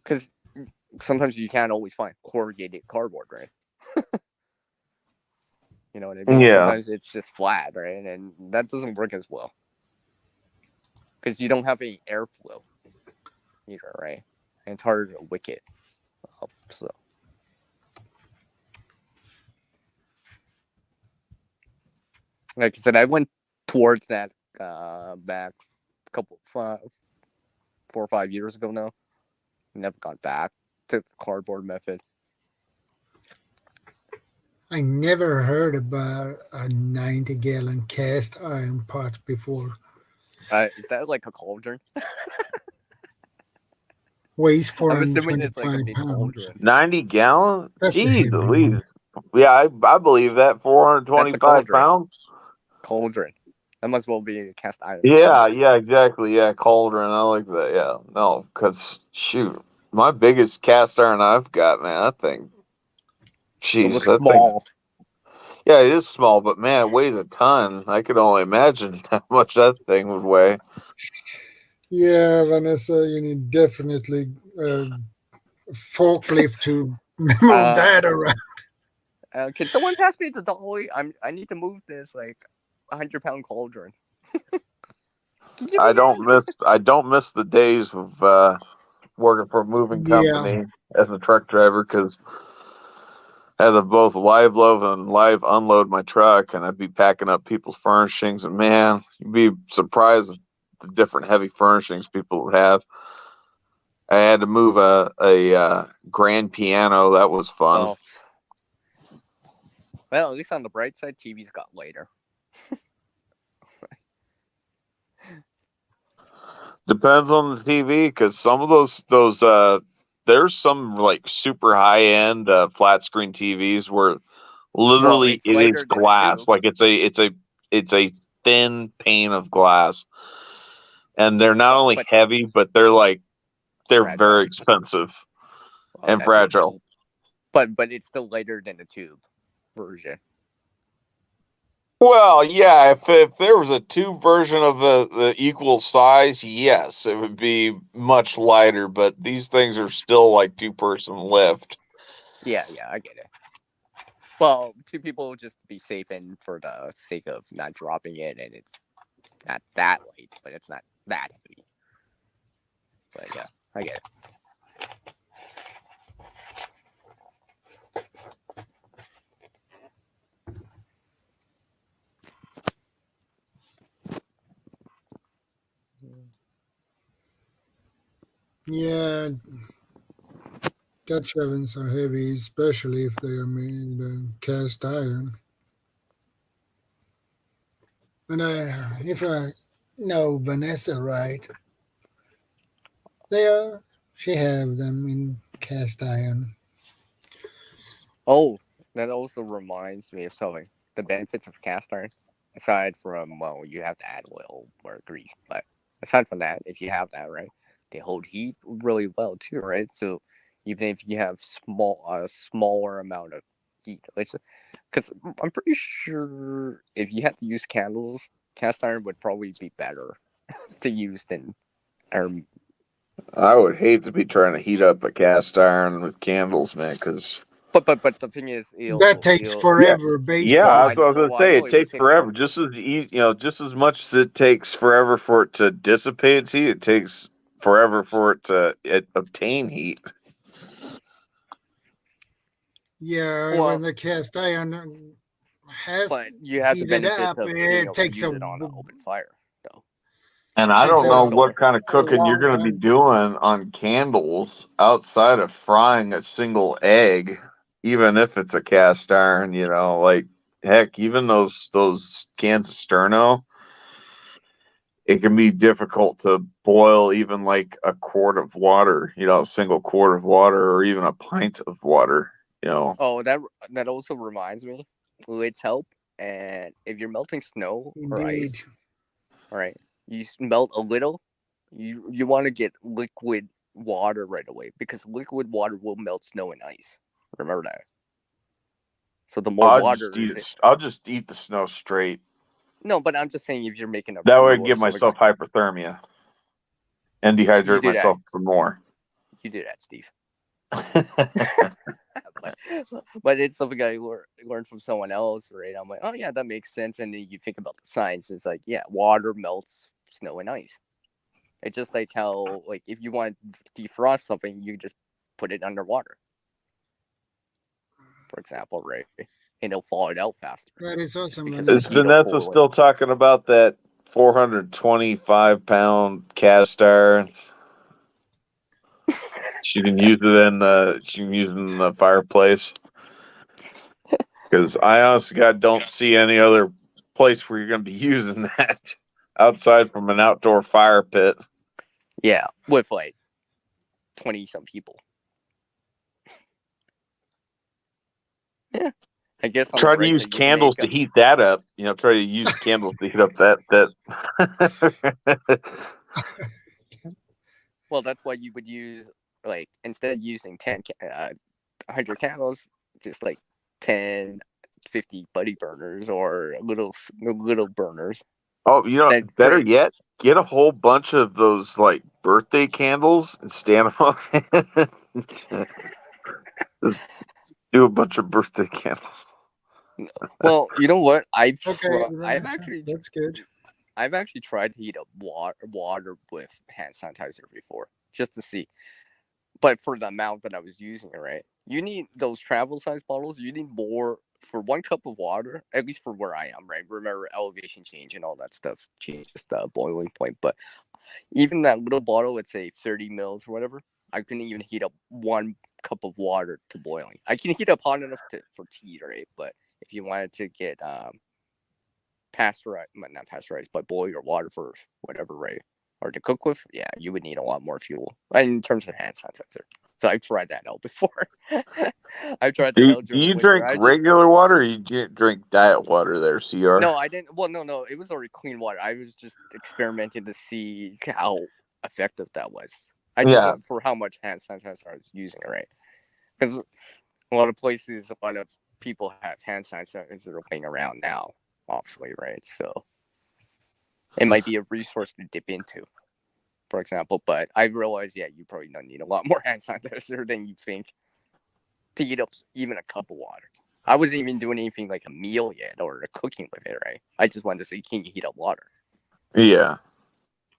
Because sometimes you can't always find corrugated cardboard, right? You know what I mean? Yeah. Sometimes it's just flat, right? And that doesn't work as well. Because you don't have any airflow either, right? And it's harder to wick it up, so. Like I said, I went towards that back a couple, 4 or 5 years ago now. Never got back to the cardboard method. I never heard about a 90-gallon cast iron pot before. Is that like a cauldron? Weighs I'm assuming it's like a 425 big pounds. cauldron. 90 gallon? That's a Jeez heavy Louise. one. Yeah, I believe that. 425 cauldron. pounds? Cauldron. That must well be a cast iron. Yeah, exactly. Yeah, cauldron. I like that. Yeah, no, because shoot, my biggest cast iron I've got, man, that thing. It Jeez, looks that small. thing. Yeah, it is small, but man, it weighs a ton. I could only imagine how much that thing would weigh. Yeah, Vanessa, you need definitely a forklift to move that around. Can someone pass me the dolly? I need to move this like 100-pound cauldron. I don't miss the days of working for a moving company as a truck driver, because I had to both live load and live unload my truck, and I'd be packing up people's furnishings, and man, you'd be surprised at the different heavy furnishings people would have. I had to move a grand piano. That was fun. Oh. Well, at least on the bright side, TVs got later. Depends on the TV, because some of those there's some like super high end flat screen TVs where literally it's it lighter is than a glass. tube. Like it's a thin pane of glass, and they're not only heavy, but they're fragile. very expensive and fragile. But it's still lighter than the tube version. Well, yeah, if there was a tube version of the equal size, yes, it would be much lighter, but these things are still like 2-person lift. Yeah, I get it. Well, 2 people just to be safe and for the sake of not dropping it, and it's not that light, but it's not that heavy. But yeah, I get it. Yeah, Dutch ovens are heavy, especially if they are made cast iron. And if I know Vanessa right, she have them in cast iron. Oh, that also reminds me of something. The benefits of cast iron, aside from, well, you have to add oil or grease, but aside from that, if you have that, right, they hold heat really well too, right? So even if you have smaller amount of heat, because I'm pretty sure if you had to use candles, cast iron would probably be better to use than. I would hate to be trying to heat up a cast iron with candles, man, because. But the thing is, that takes forever. Yeah, that's what I was going to say. It takes forever. Just as easy, just as much as it takes forever for it to dissipate its heat, it takes forever for it to obtain heat. Yeah, when the cast iron has, but you have the benefits of it takes use it on an open fire, though. And I don't know what kind of cooking you're going to be doing on candles outside of frying a single egg. Even if it's a cast iron, like heck, even those cans of Sterno, it can be difficult to boil even like a quart of water, a single quart of water, or even a pint of water, Oh, that also reminds me, lids help, and if you're melting snow or ice, all right, you melt a little, you want to get liquid water right away, because liquid water will melt snow and ice. Remember that. So the more water, I'll just eat the snow straight. No, but I'm just saying if you're making a that way, give myself hypothermia and dehydrate myself some more. You do that, Steve. but it's something I learned from someone else, right? I'm like, oh yeah, that makes sense. And then you think about the science. It's like, yeah, water melts snow and ice. It's just like how, like, if you want to defrost something, you just put it underwater, for example, right? And it'll thaw it out faster. That is awesome. Because Is it's heat of Vanessa boiling. still talking about that 425-pound cast iron? She can use it in the fireplace. Because I honestly, God, don't see any other place where you're going to be using that outside from an outdoor fire pit. Yeah, with like 20-some people. Yeah, I guess. Try to use candles to heat that up. Try to use candles to heat up that. Well, that's why you would use, like, instead of using 100 candles, just like 10, 50 buddy burners or little burners. Oh, better yet, get a whole bunch of those like birthday candles and stand them up. Just do a bunch of birthday candles. Well, you know what? Okay, that's good. I've actually tried to heat up water with hand sanitizer before, just to see. But for the amount that I was using, right? You need those travel size bottles. You need more for 1 cup of water, at least for where I am, right? Remember, elevation change and all that stuff changes the boiling point. But even that little bottle, let's say 30 mils or whatever, I couldn't even heat up 1 cup of water to boiling. I can heat up hot enough for tea, right? But if you wanted to get not pasteurized, but boil your water for whatever, right? Or to cook with, yeah, you would need a lot more fuel in terms of hand sanitizer. So I've tried that out before. I've tried that out. Do you drink regular water or you drink diet water there, CR? No, I didn't. Well, no, it was already clean water. I was just experimenting to see how effective that was. I just went for how much hand sanitizer I was using, right? Because a lot of places, a lot of people have hand sanitizer laying around now, obviously, right? So it might be a resource to dip into, for example. But I realized, yeah, you probably don't need a lot more hand sanitizer than you think to heat up even a cup of water. I wasn't even doing anything like a meal yet or cooking with it, right? I just wanted to see, can you heat up water? Yeah.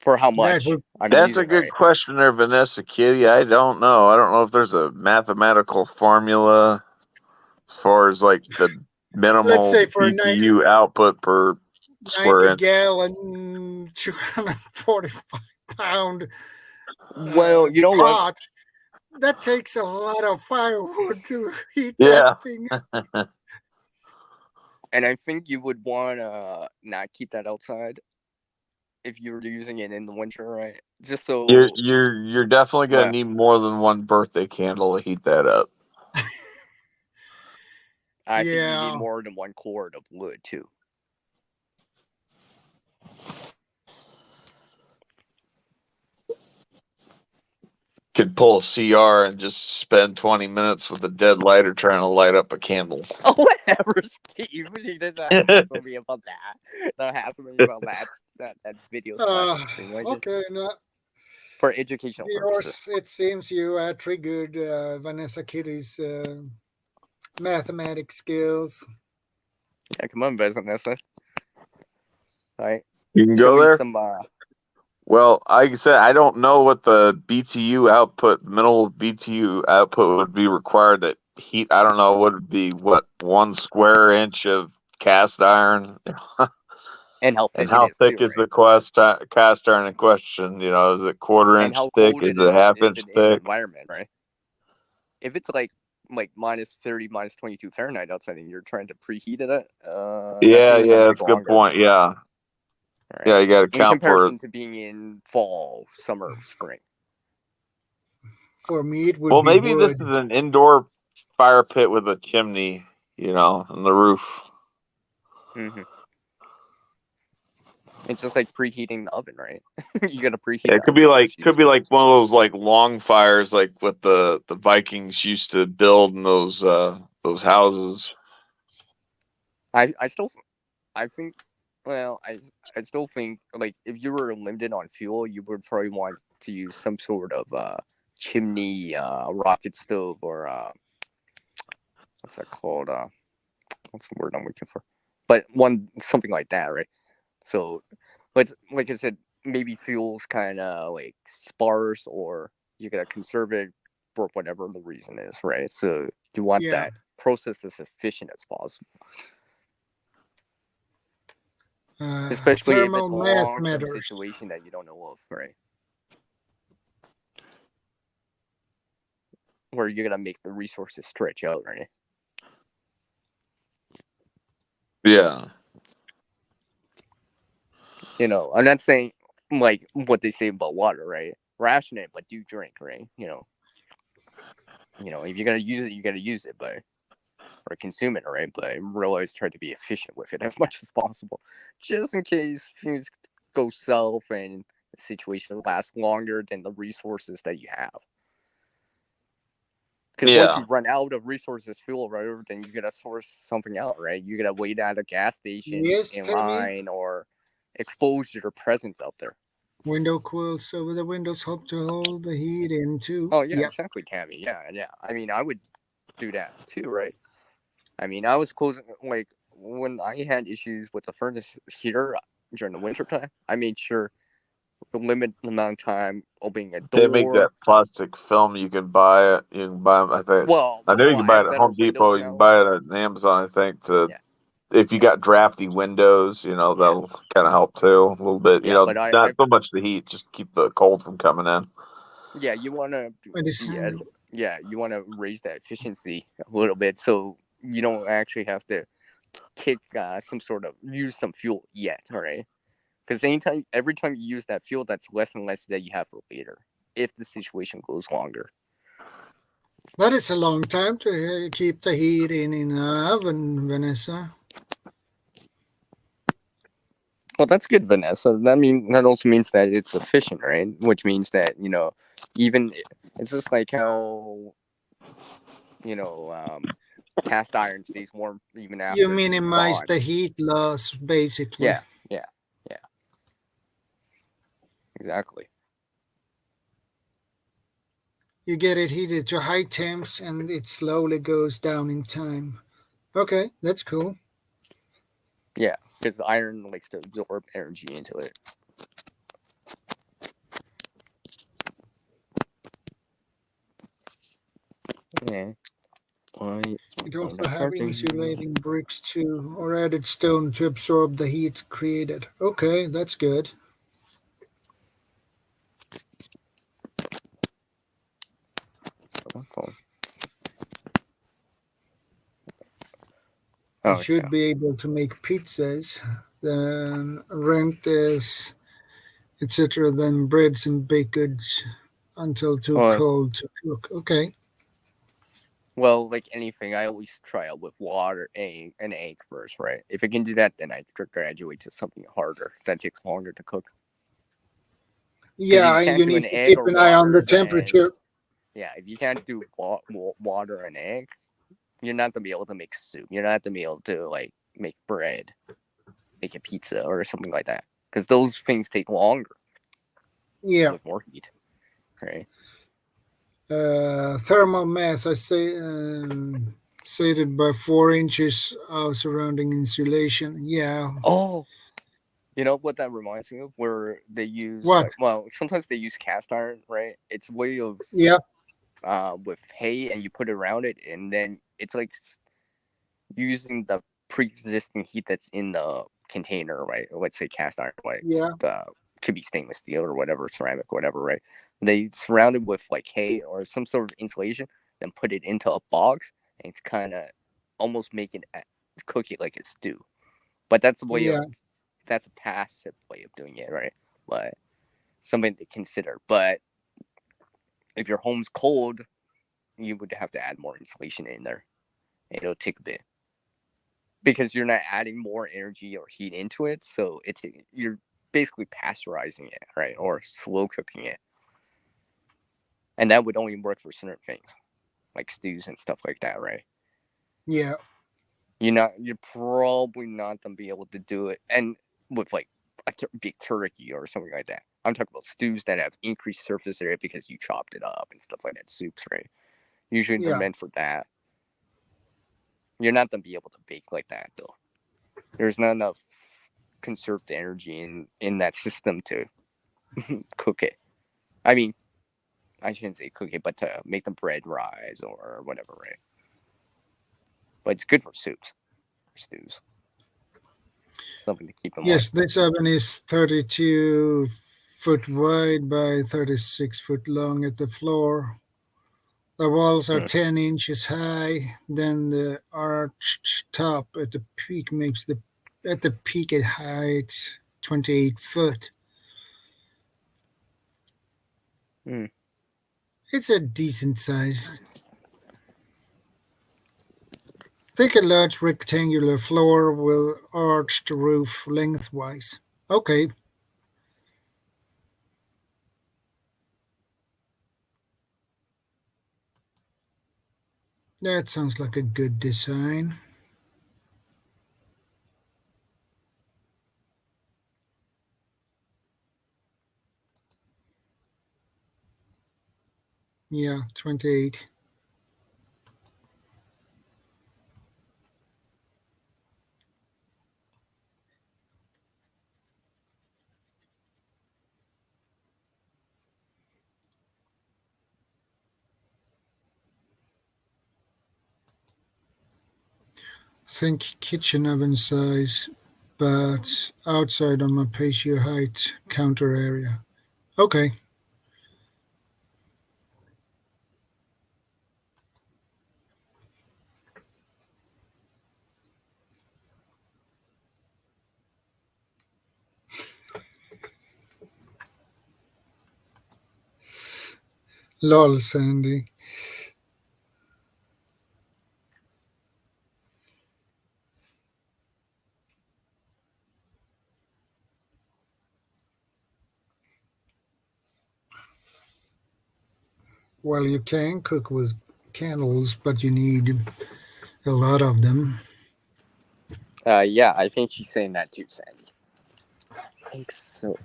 For how much? That's a good question there, Vanessa Kitty. I don't know. I don't know if there's a mathematical formula as far as like the minimal Let's say for BTU output per square 90 inch. gallon, 245 pound. Well, you know pot, that takes a lot of firewood to heat that thing. And I think you would want to not keep that outside if you were using it in the winter, right? Just so you're definitely gonna need more than 1 birthday candle to heat that up. I think you need more than 1 cord of wood too. Could pull a CR and just spend 20 minutes with a dead lighter trying to light up a candle. Oh, whatever, Steve. You didn't hassle me about that. Don't hassle me about that video. Okay, no. For educational purposes. It seems you triggered Vanessa Kitty's mathematics skills. Yeah, come on, Vanessa. All right. You can go there. Well, like I said, I don't know what the BTU output, the minimal BTU output would be required to heat. I don't know what would be 1 square inch of cast iron. And how thick, is the cast iron in question? Is it 1/4 inch thick? Is it half inch thick? In the environment, right? If it's like minus 30, minus 22 Fahrenheit outside, and you're trying to preheat it, that's a good point. Yeah. Right? Yeah, you got to count for it. In comparison to being in fall, summer, spring. For me, it would be maybe wood. This is an indoor fire pit with a chimney, on the roof. Mm-hmm. It's just like preheating the oven, right? You got to preheat. Yeah, it could be like one of those like long fires, like what the Vikings used to build in those houses. I still think like if you were limited on fuel, you would probably want to use some sort of chimney, rocket stove, or what's that called? What's the word I'm looking for? But something like that, right? So, let's like I said, maybe fuel's kind of like sparse, or you gotta conserve it for whatever the reason is, right? So you want Yeah. that process as efficient as possible, especially if Thermal it's a mass long-term matters. situation that you don't know of, right? Where you're gonna make the resources stretch out, right? Yeah. You know, I'm not saying like what they say about water, right? Ration it, but do drink, right? You know, if you're gonna use it, you gotta use it, but or consume it, right? But always try to be efficient with it as much as possible, just in case things go south and the situation lasts longer than the resources that you have. Because once you run out of resources, fuel, right, then you gotta source something out, right? You gotta wait at a gas station Yes, in Tammy. line or expose your presence out there. Window quilts over the windows help to hold the heat in too. Oh yeah, Yep. exactly, Tammy. Yeah. I mean, I would do that too, right? I mean, I was closing like when I had issues with the furnace heater during the winter time. I made sure to limit the amount of time opening a door. They make that plastic film. You can buy it. You can buy them. I think. Well, I know you can buy it at Home Depot. You can buy it at Amazon. I think if you got drafty windows, they'll kind of help too a little bit. Yeah, but not so much the heat, just keep the cold from coming in. Yeah, you want to you want to raise that efficiency a little bit, so you don't actually have to kick use some fuel yet, all right? Because every time you use that fuel, that's less and less that you have for later, if the situation goes longer. That is a long time to keep the heat in the oven, Vanessa. Well, that's good, Vanessa. That also means that it's efficient, right? Which means that even it's just like how cast iron stays warm even after you minimize the heat loss, basically. Yeah. Exactly. You get it heated to high temps and it slowly goes down in time. Okay, that's cool. Yeah, because iron likes to absorb energy into it. Yeah. It also have insulating bricks too, or added stone to absorb the heat created. Okay, that's good. You should be able to make pizzas, then rentes, etc., then breads and baked goods until too cold to cook. Okay. Well, like anything, I always try out with water, an egg first, right? If I can do that, then I graduate to something harder that takes longer to cook. Yeah, you need to keep an eye on the temperature. If you can't do water and egg, you're not gonna be able to make soup. You're not gonna be able to make bread, make a pizza or something like that, because those things take longer. Yeah, with more heat, right? Thermal mass, I say, stated by 4 inches of surrounding insulation. Yeah. Oh, you know what that reminds me of? Where they use sometimes they use cast iron, right? It's a way of with hay, and you put it around it, and then it's like using the pre-existing heat that's in the container, right? Or let's say cast iron, right? Could be stainless steel or whatever, ceramic, whatever, right? They surround it with hay or some sort of insulation, then put it into a box and kind of almost cook it like a stew. But that's that's a passive way of doing it, right? But something to consider. But if your home's cold, you would have to add more insulation in there. It'll take a bit because you're not adding more energy or heat into it, so you're basically pasteurizing it, right, or slow cooking it, and that would only work for certain things like stews and stuff like that, right? Yeah. You're probably not gonna be able to do it, and with a big turkey or something like that. I'm talking about stews that have increased surface area because you chopped it up and stuff like that. Soups, right? Usually they're meant for that. You're not gonna be able to bake like that though. There's not enough conserved energy in that system to cook it. I mean, I shouldn't say cook it, but to make the bread rise or whatever, right? But it's good for soups, for stews. Something to keep in mind. Yes, this oven is 32 foot wide by 36 foot long at the floor. The walls are 10 inches high. Then the arched top at the peak makes at the peak at height 28 foot. It's a decent size. Think a large rectangular floor will arch the roof lengthwise. Okay. That sounds like a good design. Yeah, 28. Think kitchen oven size, but outside on my patio height counter area. Okay. Lol, Sandy. Well, you can cook with candles, but you need a lot of them. Yeah, I think she's saying that too, Sandy. I think so.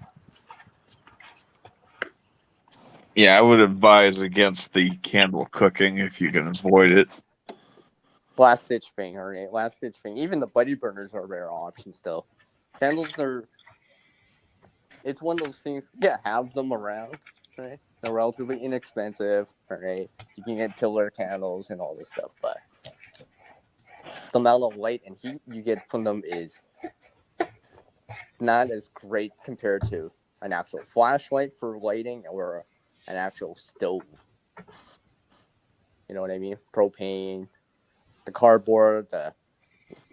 Yeah, I would advise against the candle cooking if you can avoid it. Last ditch thing, right? Last ditch thing. Even the buddy burners are a rare option still. Candles are. It's one of those things. Yeah, have them around, right? They're relatively inexpensive, right? You can get pillar candles and all this stuff, but the amount of light and heat you get from them is not as great compared to an actual flashlight for lighting or an actual stove. You know what I mean? Propane, the cardboard,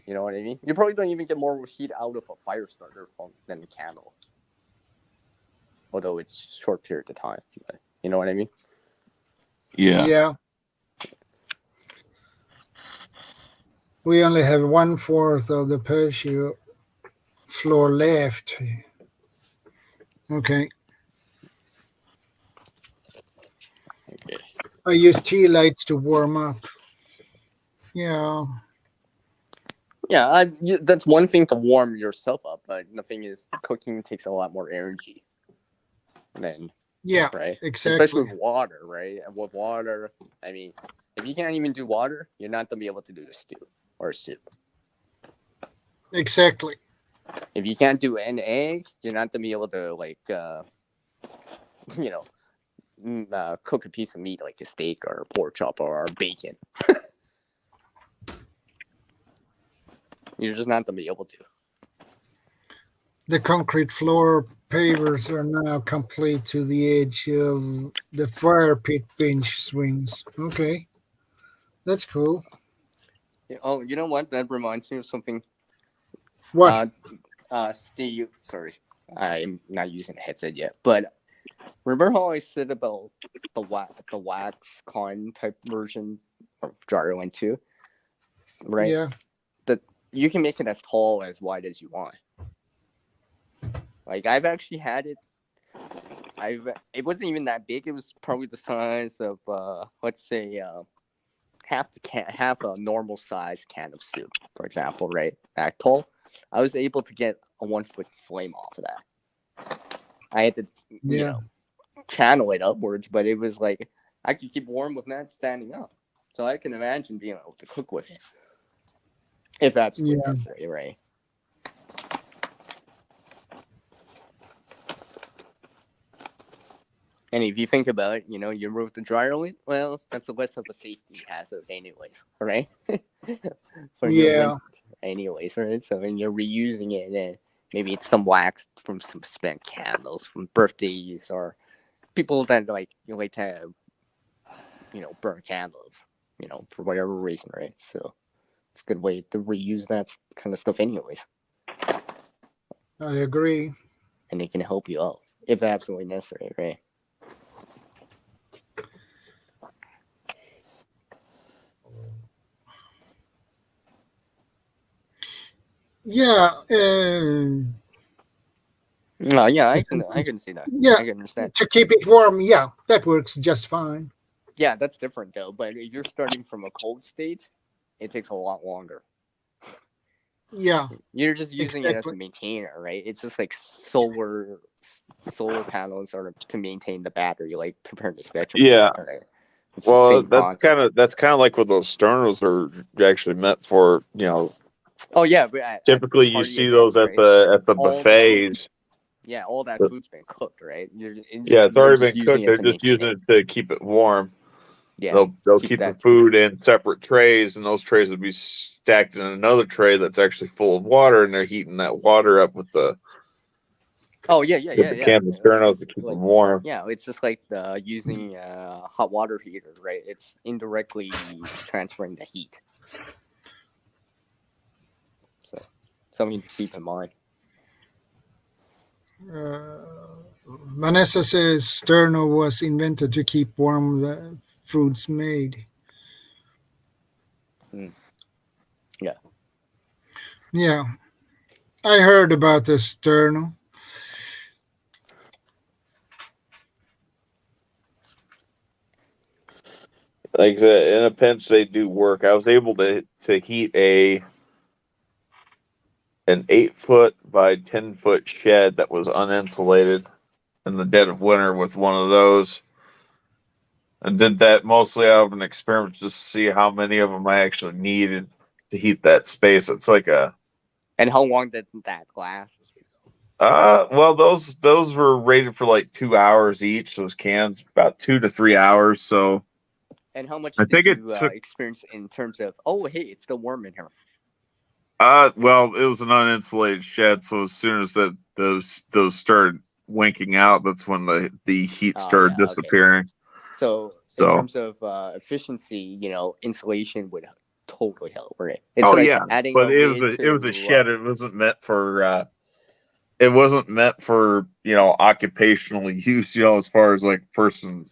you know what I mean? You probably don't even get more heat out of a fire starter than a candle. Although it's short period of time. But you know what I mean? Yeah. We only have 1/4 of the patio floor left. Okay. I use tea lights to warm up. Yeah. Yeah, that's one thing to warm yourself up, but the thing is, cooking takes a lot more energy. Then, right? Exactly. Especially with water, right? And with water, I mean, if you can't even do water, you're not gonna be able to do a stew or a soup. Exactly. If you can't do an egg, you're not gonna be able to cook a piece of meat like a steak or a pork chop or bacon. You're just not gonna be able to. The concrete floor pavers are now complete to the edge of the fire pit bench swings. Okay. That's cool. Oh, you know what? That reminds me of something. What? Steve, sorry. I'm not using a headset yet, but remember how I said about the wax con type version of Gyro N 2? Right? Yeah. That you can make it as tall as wide as you want. Like I've actually had it. It wasn't even that big. It was probably the size of let's say half a normal size can of soup, for example, right? That tall. I was able to get a 1 foot flame off of that. I had to channel it upwards, but it was like I could keep warm with that standing up. So I can imagine being able to cook with it. if absolutely Yeah. necessary, right? And if you think about it, you remove the dryer lint, well, that's less of a safety hazard anyways, right? For your Yeah. lint anyways, right? So when you're reusing it, and maybe it's some wax from some spent candles from birthdays, or people that like to burn candles, for whatever reason, right? So it's a good way to reuse that kind of stuff anyways. I agree. And it can help you out if absolutely necessary, right? Yeah. No, yeah, I can see that. Yeah. I can understand. To keep it warm, yeah, that works just fine. Yeah, that's different though. But if you're starting from a cold state, it takes a lot longer. Yeah. You're just using it as a Exactly. maintainer, right? It's just like solar panels are to maintain the battery, like compared to spectrum. Yeah. Right? It's the Well, same that's concept. kind of like what those sternals are actually meant for. Oh yeah, but at Typically you party see those events, at right? the All the food, buffets. yeah, all that But- food's been cooked, right? Yeah, it's you're already just been using cooked. it They're to just maintain using it. it to keep it warm. Yeah, They'll keep keep the that food in separate trays, and those trays will be stacked in another tray that's actually full of water, and they're heating that water up with the Oh yeah, yeah, with yeah, the yeah. can of sternos to keep them warm. Yeah, it's just like using a hot water heater, right? It's indirectly transferring the heat. So something to keep in mind. Vanessa says sterno was invented to keep warm the foods made. Yeah. Yeah, I heard about the sterno. Like I said, in a pinch, they do work. I was able to heat an 8-foot by 10-foot shed that was uninsulated in the dead of winter with one of those. I did that mostly out of an experiment just to see how many of them I actually needed to heat that space. It's like a And how long did that last? well, those were rated for like 2 hours each. Those cans, about 2 to 3 hours. So And how much I did think it you took. experience in terms of, oh, hey, it's still warm in here? Well, it was an uninsulated shed, so as soon as those started winking out, that's when the heat started Yeah, okay. disappearing. So in terms of efficiency, insulation would totally help, right? It's like yeah, adding but a lid it was a to, shed. It wasn't meant for occupational use. As far as like person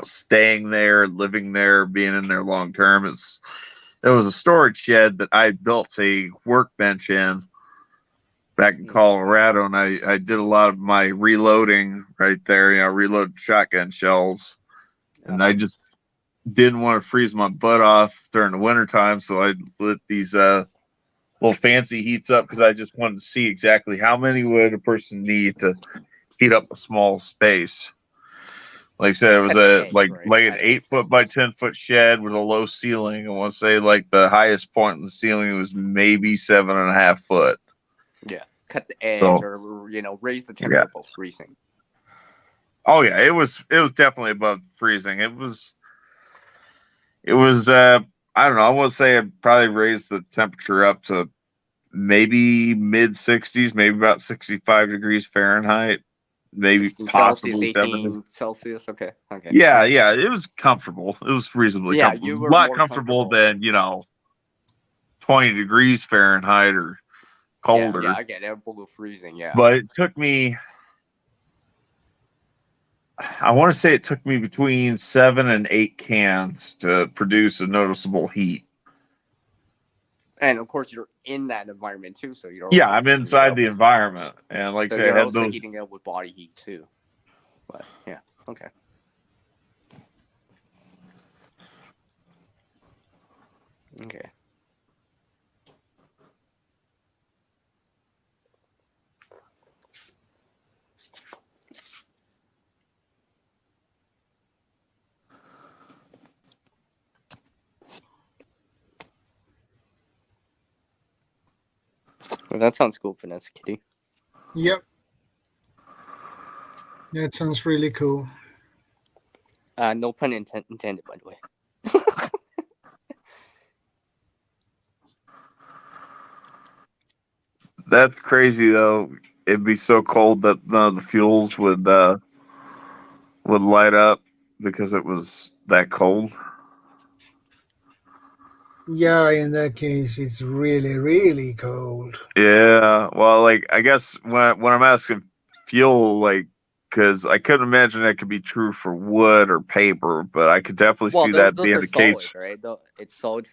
staying there, living there, being in there long term. It was a storage shed that I built a workbench in back in Colorado, and I did a lot of my reloading right there. Reload shotgun shells, and I just didn't want to freeze my butt off during the wintertime, so I lit these little fancy heats up because I just wanted to see exactly how many would a person need to heat up a small space. Like I said, it was an 8-foot by 10-foot shed with a low ceiling. I want to say like the highest point in the ceiling was maybe 7.5 foot. Yeah, cut the edge or raise the temperature above freezing. Oh yeah, it was definitely above freezing. It was I don't know. I want to say it probably raised the temperature up to maybe mid 60s, maybe about 65 degrees Fahrenheit. Maybe possibly Celsius, 18 Celsius. Okay. Yeah, it was comfortable. It was reasonably comfortable. You were a lot more comfortable than 20 degrees Fahrenheit or colder. Yeah, I get it. Below freezing. Yeah. But it took me. I want to say it took me between 7 and 8 cans to produce a noticeable heat. And of course, you're in that environment too, so you're. Yeah, I'm inside the environment, and like I said, you're I had also those. heating it with body heat too. But yeah, okay. Okay. Well, that sounds cool, Vanessa Kitty. Yep. That sounds really cool. No pun intended, by the way. That's crazy though. It'd be so cold that none of the fuels would light up because it was that cold. Yeah, in that case, it's really, really cold. Yeah, well, like I guess when I'm asking fuel, like, because I couldn't imagine that could be true for wood or paper, but I could definitely see that those being are the solid, case. right? It's solid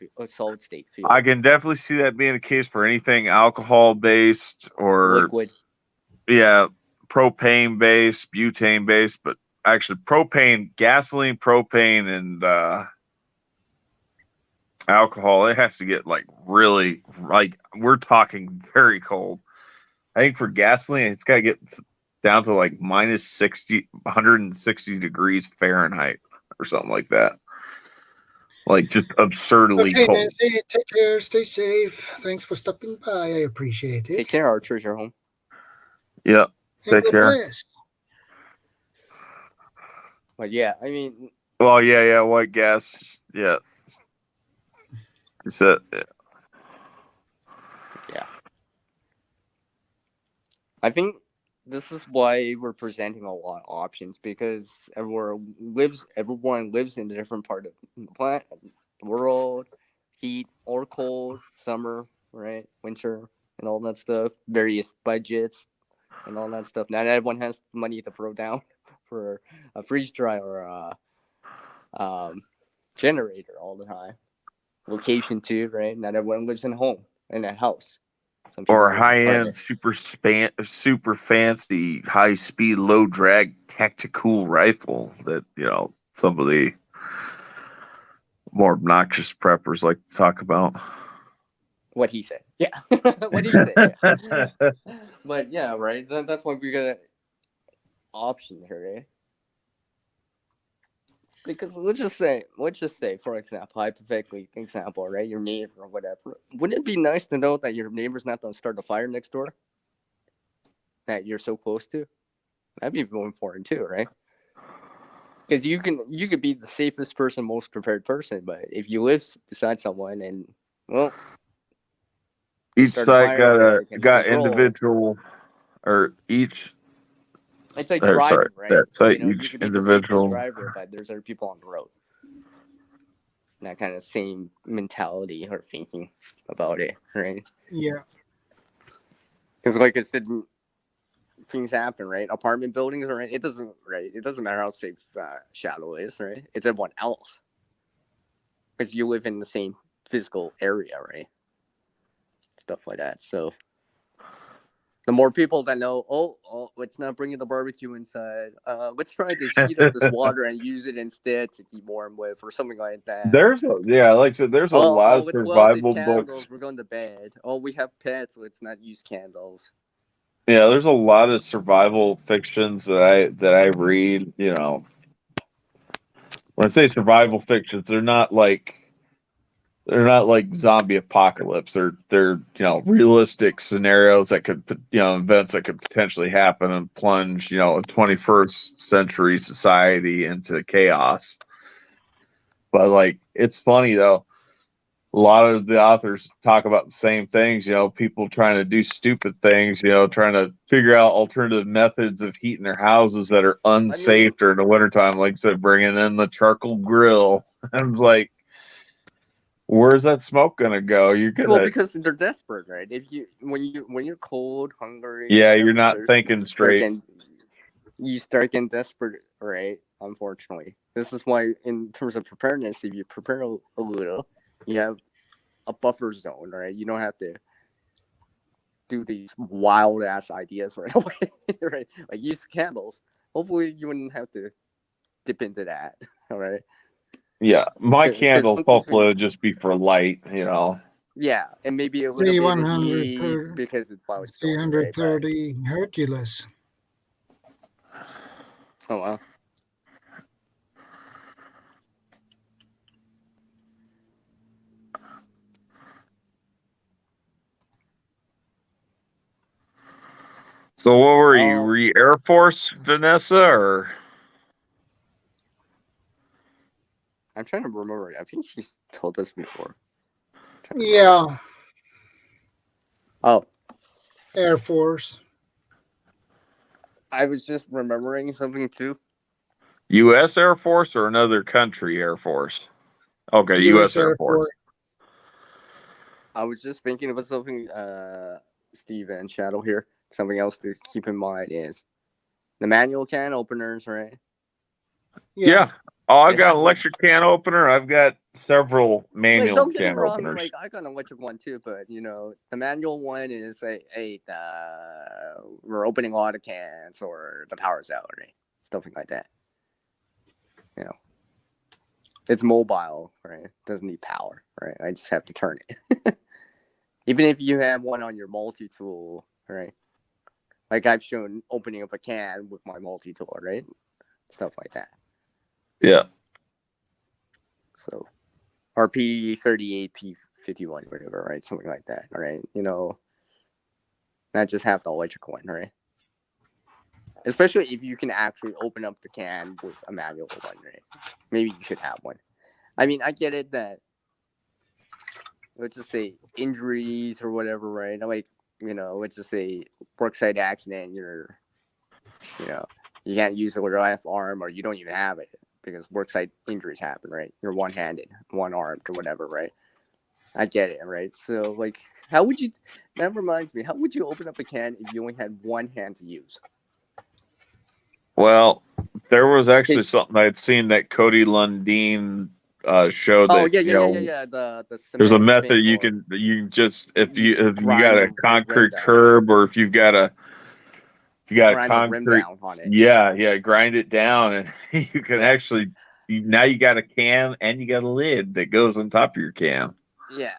state fuel. I can definitely see that being the case for anything alcohol based or liquid. Yeah, propane based, butane based, but actually propane, gasoline, propane, and alcohol, it has to get like really, like we're talking very cold. I think for gasoline, it's got to get down to like minus 60, 160 degrees Fahrenheit or something like that. Like just absurdly Okay, cold. Nancy, take care. Stay safe. Thanks for stopping by. I appreciate it. Take care, Archers. You're home. Yep. And Take care. bless. But yeah, I mean, Well, yeah, white gas. Yeah. It's it. yeah. I think this is why we're presenting a lot of options, because everyone lives in a different part of the planet, world, heat or cold, summer, right, winter, and all that stuff. Various budgets and all that stuff. Not everyone has money to throw down for a freeze dry or a generator all the time. Location too, right? Not everyone lives in a home in a house. Some people Or live in high end, apartments. super fancy, high speed, low drag tactical rifle that some of the more obnoxious preppers like to talk about. What he said, yeah. What he said, yeah. But yeah, right. That's why we got an option here, right? Because let's just say, for example, hypothetically, example, right? Your neighbor or whatever. Wouldn't it be nice to know that your neighbor's not going to start a fire next door that you're so close to? That'd be more important too, right? Because you could be the safest person, most prepared person, but if you live beside someone and each side got control, individual, or each. It's like driving, right? That site, you each could be individual. the safest driver, but there's other people on the road. That kind of same mentality or thinking about it, right? Yeah. Because like I said, things happen, right? Apartment buildings, right? It doesn't matter how safe Shadow is, right? It's everyone else. Because you live in the same physical area, right? Stuff like that. So the more people that know, let's not bring the barbecue inside. Let's try to heat up this water and use it instead to keep warm with, or something like that. There's a lot of survival books. We're going to bed. Oh, we have pets. Let's not use candles. Yeah, there's a lot of survival fictions that I read. When I say survival fictions, they're not like zombie apocalypse. They're realistic scenarios that could events that could potentially happen and plunge a 21st century society into chaos. But like, it's funny though. A lot of the authors talk about the same things, people trying to do stupid things, trying to figure out alternative methods of heating their houses that are unsafe during the wintertime. Like I said, bringing in the charcoal grill. I was like, where's that smoke gonna go? Because they're desperate, right? When you're cold, hungry, you're not thinking straight. You start getting desperate, right? Unfortunately, this is why, in terms of preparedness, if you prepare a little, you have a buffer zone, right? You don't have to do these wild ass ideas right away, right? Like use candles. Hopefully, you wouldn't have to dip into that, all right? Yeah, my candles hopefully would just be for light, Yeah, and maybe a little bit of heat because it's while it's 330 Hercules. Oh wow. So what were you? Were you Air Force, Vanessa, or? I'm trying to remember. I think she's told us before. Yeah, Oh, Air Force. I was just remembering something too. U.S. Air Force or another country Air Force? Okay, US U.S. Air Force. I was just thinking about something, Steve and Shadow here. Something else to keep in mind is the manual can openers, right? Yeah. Oh, I've They got have an electric can opener. I've got several Like, manual don't get me can wrong, openers. like I got an electric one too, but you know, the manual one is like, hey, we're opening a lot of cans or the power's out, right? Something like that. You know, it's mobile, right? Doesn't need power, right? I just have to turn it. Even if you have one on your multi-tool, right? Like I've shown opening up a can with my multi-tool, right? Stuff like that. Yeah. So, or P38, P51, whatever, right? Something like that, all right? You know, not just have the electric one, right? Especially if you can actually open up the can with a manual one, right? Maybe you should have one. I mean, I get it that, let's just say injuries or whatever, right? Like, you know, let's just say worksite accident, you can't use the left arm or you don't even have it because worksite injuries happen, right? You're one-handed, one-armed or whatever, right? I get it, right? So, like, that reminds me, how would you open up a can if you only had one hand to use? Well, there was actually something I'd seen that Cody Lundeen showed that. Oh yeah. The there's a cement method thing, you or can if you grind got the a rim concrete down. curb or if you got a grind the rim concrete down on it. yeah, grind it down and you can Yeah. actually now you got a can and you got a lid that goes on top of your can. Yeah.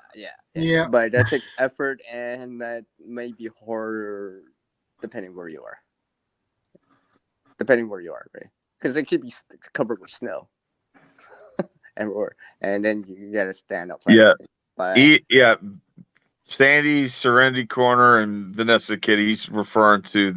But that takes effort and that may be harder depending where you are. Right? Because it could be covered with snow. and then you gotta stand outside. Yeah. But Sandy's Serenity Corner and Vanessa Kitty, he's referring to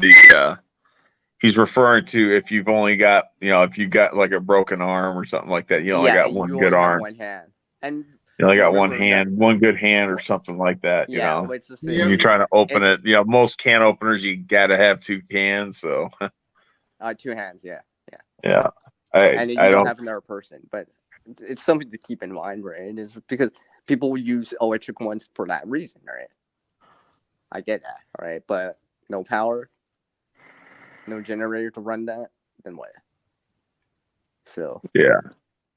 if you've only got, if you got like a broken arm or something like that, you only got one good arm. One hand. And you only got one hand, one good hand or something like that, you know. Let's just When say you're trying to open it, most can openers you gotta have two cans, so 2 hands, yeah. And you don't have another person, but it's something to keep in mind, right? Is because people use electric ones for that reason, right? I get that, right? But no power, no generator to run that, then what? So yeah,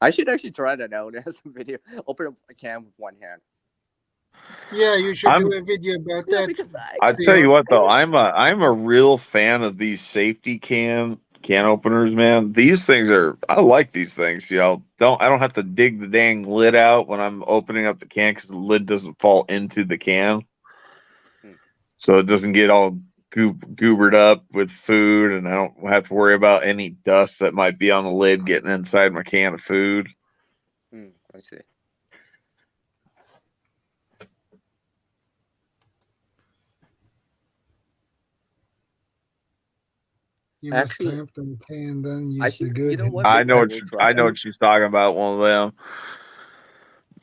I should actually try that out as a video. Open up a can with one hand. Yeah, you should do a video about that. Because I tell you what, though, I'm a real fan of these safety can openers, man. These things I like these things. I don't have to dig the dang lid out when I'm opening up the can because the lid doesn't fall into the can, so it doesn't get all goobered up with food, and I don't have to worry about any dust that might be on the lid getting inside my can of food. I see. You must clamp the can, then use the good. I know what she's talking about. One of them.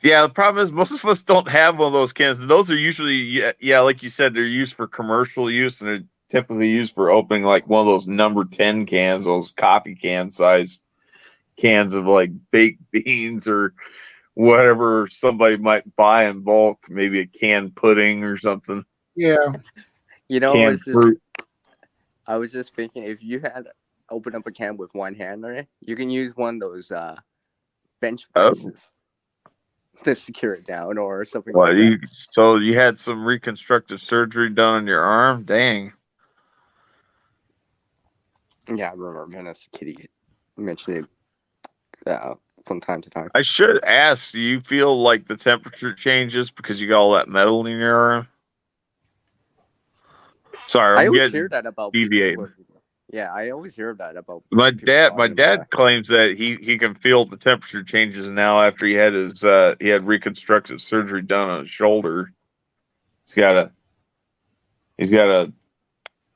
Yeah, the problem is most of us don't have one of those cans. Those are usually, like you said, they're used for commercial use, and they're typically used for opening like one of those number 10 cans, those coffee can size cans of like baked beans or whatever somebody might buy in bulk, maybe a canned pudding or something. Yeah. I was just thinking, if you had opened up a can with one hand, right, you can use one of those bench presses to secure it down or something like that. So you had some reconstructive surgery done on your arm? Dang. Yeah, I remember Vanessa Kitty mentioned it from time to time. I should ask, do you feel like the temperature changes because you got all that metal in your arm? Sorry, I always hear that about deviating. Yeah, I always hear that about my dad claims that he can feel the temperature changes now after he had reconstructive surgery done on his shoulder. He's got a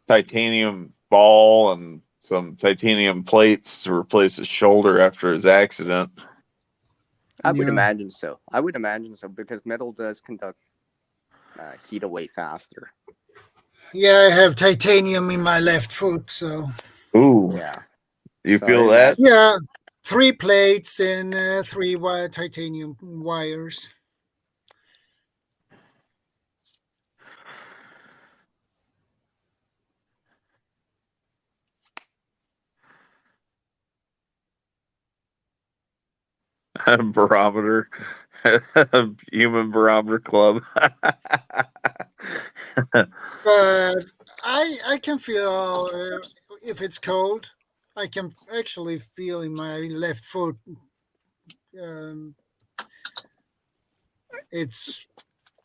titanium ball and some titanium plates to replace his shoulder after his accident. I would Yeah. imagine so. I would imagine so because metal does conduct heat away faster. Yeah, I have titanium in my left foot, so Ooh, Yeah. you So feel I that? yeah, 3 plates and 3 titanium wires. Barometer. Human barometer club. But I can feel if it's cold, I can actually feel in my left foot. It's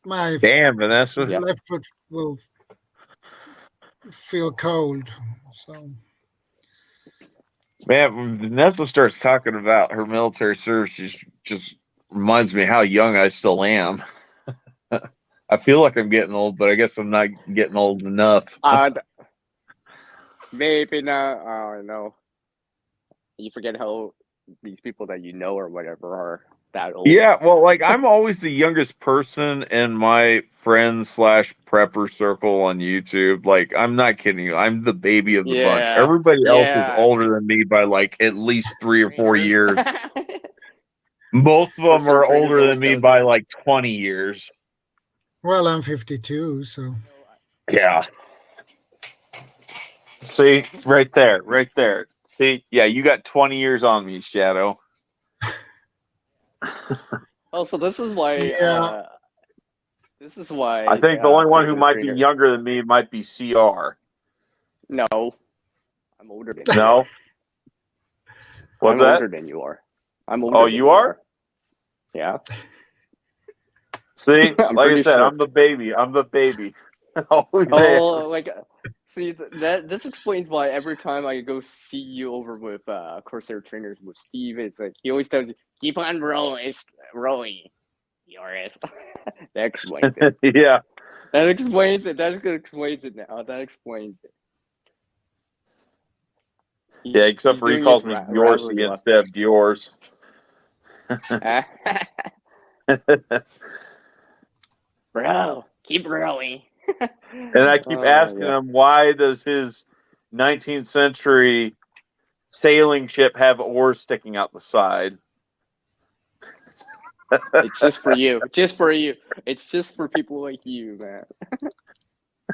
my Damn, Vanessa. Yeah. left foot will feel cold. So Man, when Vanessa starts talking about her military service, she just reminds me how young I still am. I feel like I'm getting old, but I guess I'm not getting old enough. Maybe not. Oh no. You forget how these people that you know or whatever are that old. Yeah, well, like I'm always the youngest person in my friends / prepper circle on YouTube. Like, I'm not kidding you. I'm the baby of the bunch. Yeah. Everybody else is Yeah. older than me by like at least 3 or 4 Trainers. years. Most of them Personal are trainers older than always me does by it. like 20 years. well, I'm 52, so Yeah. See, right there, right there. See, yeah, you got 20 years on me, Shadow. Oh, so this is why. yeah. This is why. I think the only one who personal might be trainer- younger than me might be CR. No, I'm older than you. No? What's I'm that? older than you are. I'm older. Oh, than you are? Yeah. See, I'm like I pretty said, sure. I'm the baby. I'm the baby. Always there. Oh, like, see that this explains why every time I go see you over with Corsair trainers with Steve, it's like he always tells you keep on rolling, it's rolling. Yours. That explains it. Yeah. That explains it. That explains it now. That explains it. Yeah, except He's for he doing calls it me rather Yorsey well. instead of yours. Bro, keep rolling. And I keep asking him, why does his 19th century sailing ship have oars sticking out the side? It's just for you. Just for you. It's just for people like you, man.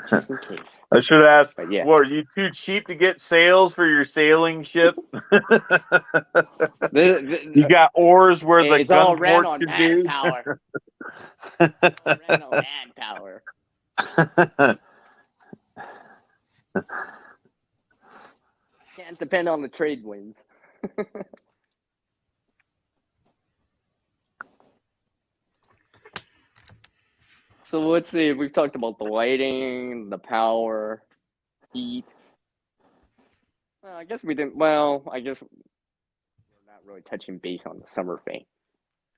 Just in case. I should ask, But yeah. what, are you too cheap to get sails for your sailing ship? You got oars where the It's all ran gunport on should be? manpower. Ran on manpower. Can't depend on the trade winds. So let's see. We've talked about the lighting, the power, heat. I guess we didn't. Well, I guess we're not really touching base on the summer thing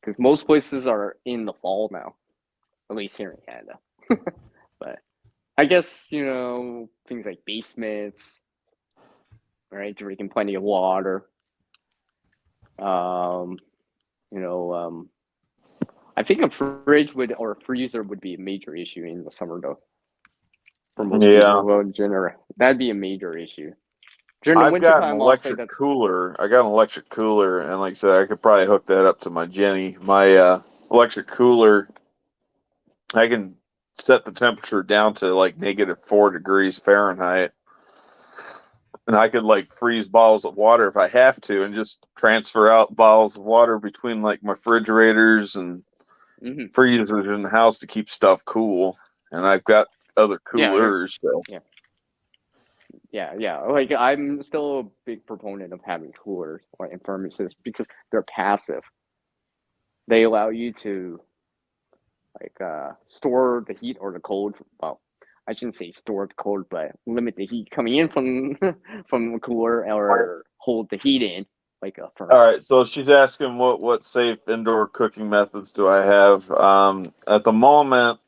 because most places are in the fall now, at least here in Canada. But I guess things like basements, right? Drinking plenty of water. I think a fridge or a freezer would be a major issue in the summer, though. For most people, well, in general, that'd be a major issue. During the I've got an wintertime, electric cooler. I got an electric cooler, and like I said, I could probably hook that up to my Jenny. My electric cooler, I can set the temperature down to like -4 degrees Fahrenheit. And I could like freeze bottles of water if I have to and just transfer out bottles of water between like my refrigerators and freezers in the house to keep stuff cool. And I've got other coolers. Yeah. Like I'm still a big proponent of having coolers and furnaces because they're passive. They allow you to store the heat or the cold. Well, I shouldn't say store the cold, but limit the heat coming in from the cooler or hold the heat in like a furnace. All right, so she's asking what safe indoor cooking methods do I have? At the moment,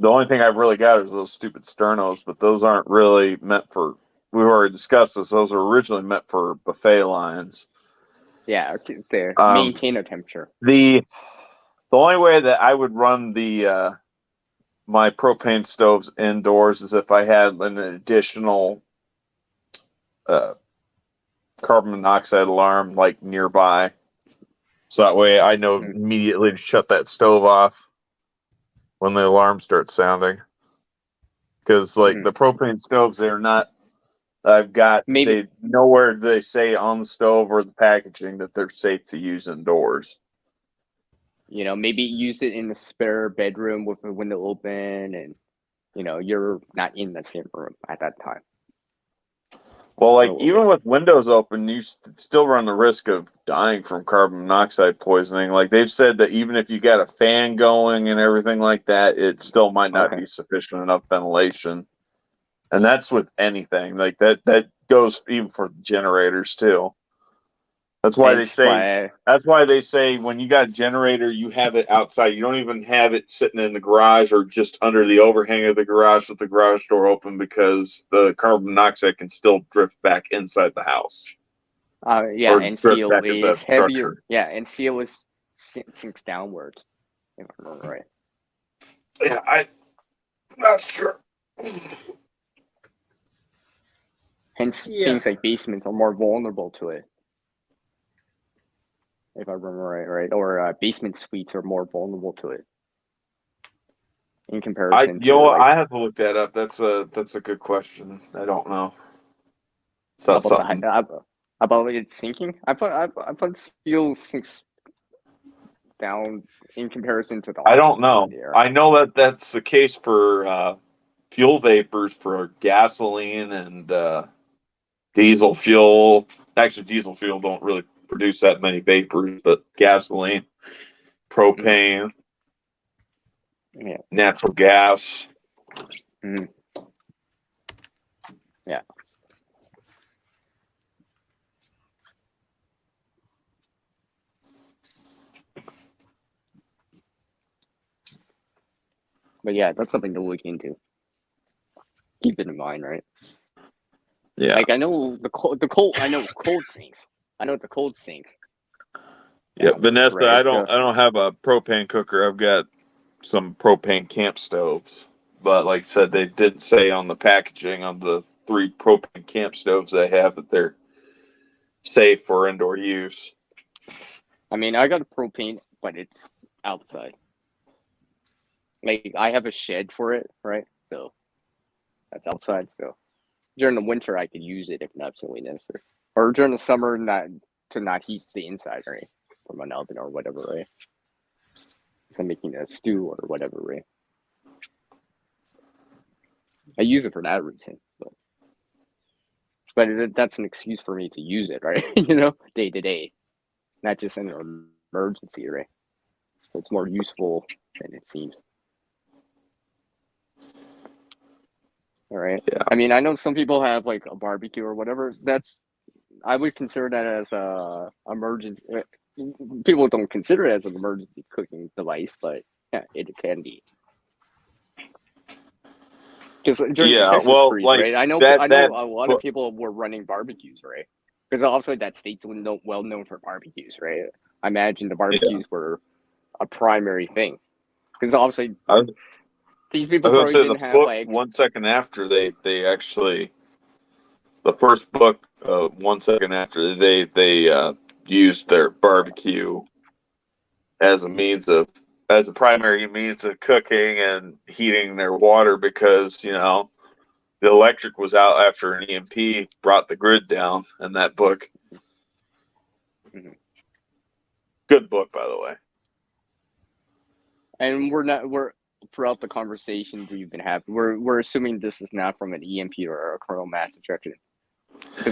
The only thing I've really got is those stupid sternos, but those aren't really meant for. We've already discussed this. Those were originally meant for buffet lines. Yeah, to Um, maintain a temperature. The only way that I would run the my propane stoves indoors is if I had an additional carbon monoxide alarm like nearby. So that way I know immediately to shut that stove off when the alarm starts sounding. Because like the propane stoves, they're not. I've got they nowhere do they say on the stove or the packaging that they're safe to use indoors. You know, maybe use it in the spare bedroom with the window open, and you know you're not in the same room at that time. Well, like even with windows open, you still run the risk of dying from carbon monoxide poisoning. Like they've said that even if you got a fan going and everything like that, it still might not be sufficient enough ventilation. And that's with anything like that goes even for generators too. That's why they say. That's why they say when you got a generator, you have it outside. You don't even have it sitting in the garage or just under the overhang of the garage with the garage door open, because the carbon monoxide can still drift back inside the house. Yeah, and CO is heavier. Yeah, and CO is sinks downwards. If I remember right. Yeah, I'm not sure. Hence, things like basements are more vulnerable to it. If I remember right? Or basement suites are more vulnerable to it in comparison. I have to look that up. That's a good question. I don't know. So about it sinking. I thought steel sinks down in comparison to the. I don't know. I know that that's the case for fuel vapors for gasoline and diesel fuel. Actually, diesel fuel don't really produce that many vapors, but gasoline, propane, natural gas. Yeah. But yeah, that's something to look into. Keep it in mind, right? Yeah. Like I know the cold. I know cold sinks. I know the cold sinks. Yeah, Vanessa, right? I don't have a propane cooker. I've got some propane camp stoves. But like I said, they did say on the packaging on the 3 propane camp stoves they have that they're safe for indoor use. I mean, I got a propane, but it's outside. Like I have a shed for it, right? So that's outside. So during the winter, I could use it if absolutely necessary, or during the summer, not heat the inside, right, from an oven or whatever, right? Because I'm making a stew or whatever, right? I use it for that reason, but that's an excuse for me to use it, right? You know, day to day, not just in an emergency, right? So it's more useful than it seems. All right. Yeah. I mean, I know some people have like a barbecue or whatever. I would consider that as a emergency. People don't consider it as an emergency cooking device, but yeah, it can be. Because during the Texas freeze, like right? I know a lot of people were running barbecues, right? Because also that state's well known for barbecues, right? I imagine the barbecues were a primary thing. Because obviously, these people probably didn't have like 1 second after they actually, the first book 1 second after they used their barbecue as a primary means of cooking and heating their water, because you know the electric was out after an EMP brought the grid down in that book. Good book, by the way. And we're throughout the conversation we've been having, we're assuming this is not from an EMP or a coronal mass ejection.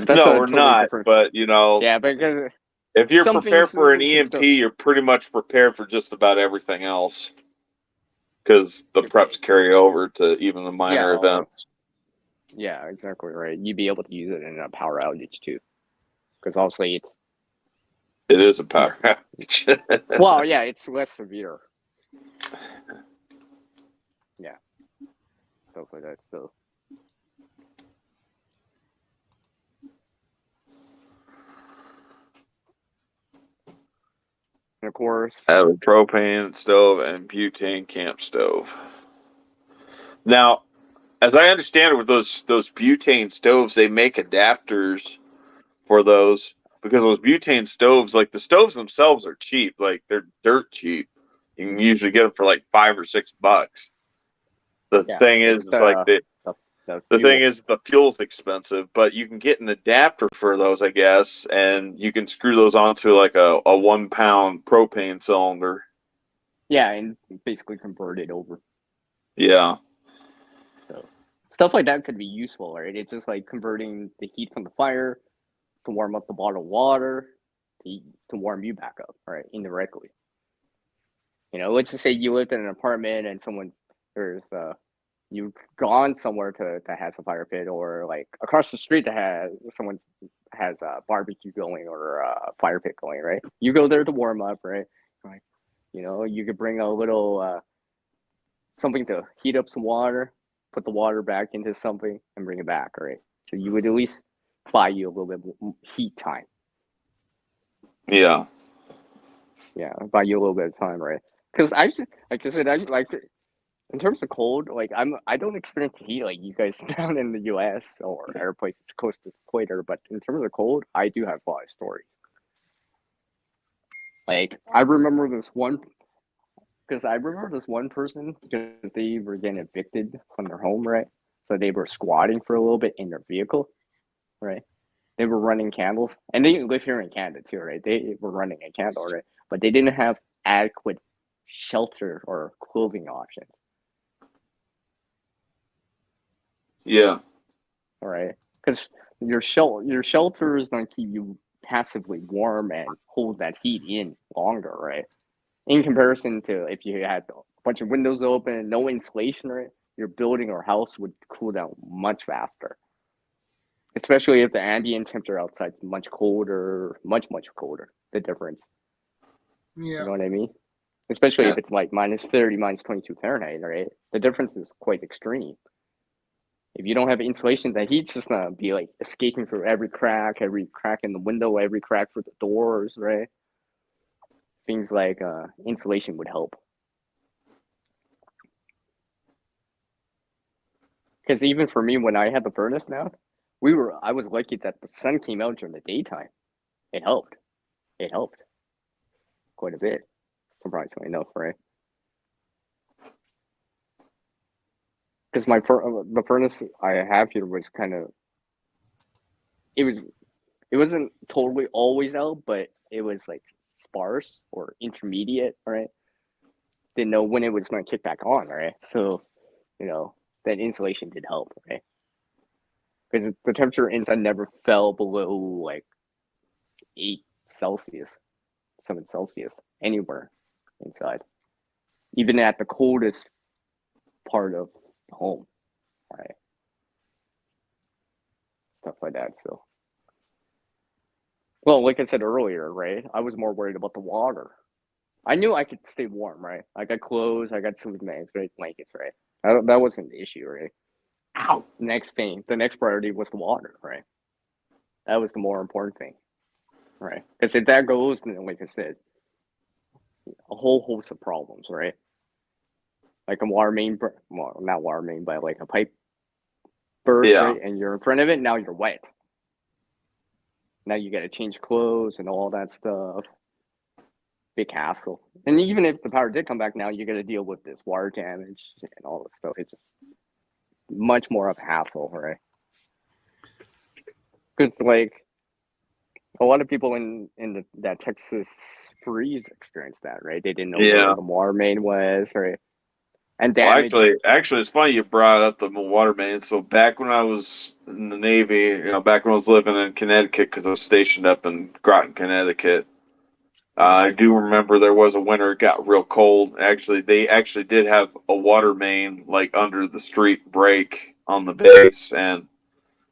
No, we're not. Different... But you know, yeah, because if you're prepared for an EMP, you're pretty much prepared for just about everything else, because the preps carry over to even the minor events. Yeah, exactly right. You'd be able to use it in a power outage too, because obviously it is a power outage. Well, yeah, it's less severe. Yeah, stuff like that. So. And of course, I have a propane stove and butane camp stove. Now, as I understand it, with those butane stoves, they make adapters for those because those butane stoves, like the stoves themselves, are cheap. Like they're dirt cheap. You can usually get them for like $5 or $6. The thing is, it's like the thing is the fuel's expensive, but you can get an adapter for those, I guess, and you can screw those onto like a 1 pound propane cylinder. Yeah, and basically convert it over. Yeah. So stuff like that could be useful, right? It's just like converting the heat from the fire to warm up the bottled water to warm you back up, right? Indirectly. You know, let's just say you lived in an apartment and you've gone somewhere that has a fire pit, or like across the street that someone has a barbecue going or a fire pit going, right? You go there to warm up, right? Like, you know, you could bring a little something to heat up some water, put the water back into something, and bring it back, right? So you would at least buy you a little bit more heat time. Yeah. Yeah, buy you a little bit of time, right? Because like I said, I like in terms of cold, like I don't experience heat like you guys down in the U.S. or other places close to the equator, but in terms of cold, I do have a lot of stories. Like I remember this one person because they were getting evicted from their home, right? So they were squatting for a little bit in their vehicle, right? They were running candles, and they live here in Canada too, right? They were running a candle, right? But they didn't have adequate shelter or clothing options. Yeah. All right, because your shelter is going to keep you passively warm and hold that heat in longer, right? In comparison to if you had a bunch of windows open, no insulation, right? Your building or house would cool down much faster. Especially if the ambient temperature outside is much colder, much colder. The difference. Yeah. You know what I mean? Especially if it's like -30, -22 Fahrenheit, right? The difference is quite extreme. If you don't have insulation, the heat's just gonna be like escaping through every crack in the window, every crack through the doors, right? Things like insulation would help. Because even for me, when I had the furnace now, I was lucky that the sun came out during the daytime. It helped. It helped quite a bit, surprisingly enough, right? Because the furnace I have here was kind of it wasn't totally always out, but it was like sparse or intermediate, right? Didn't know when it was going to kick back on, right? So, you know, that insulation did help, right? Because the temperature inside never fell below like 8 Celsius, 7 Celsius, anywhere inside, even at the coldest part of the home, right? Stuff like that. So, well, like I said earlier, right? I was more worried about the water. I knew I could stay warm, right? I got clothes, I got sleeping bags, right? Blankets, right? That wasn't the issue, right? Ow! The next priority was the water, right? That was the more important thing, right? Because if that goes, then like I said, a whole host of problems, right? Like a water main, well, not water main, but like a pipe burst, right? And you're in front of it, now you're wet. Now you got to change clothes and all that stuff. Big hassle. And even if the power did come back now, you got to deal with this water damage and all this stuff. It's just much more of a hassle, right? Because like a lot of people in that Texas freeze experienced that, right? They didn't know where the water main was, right? And damage. Well, actually, it's funny you brought up the water main. So back when I was in the Navy, back when I was living in Connecticut, because I was stationed up in Groton, Connecticut, I do remember there was a winter it got real cold. Actually, they actually did have a water main like under the street break on the base, and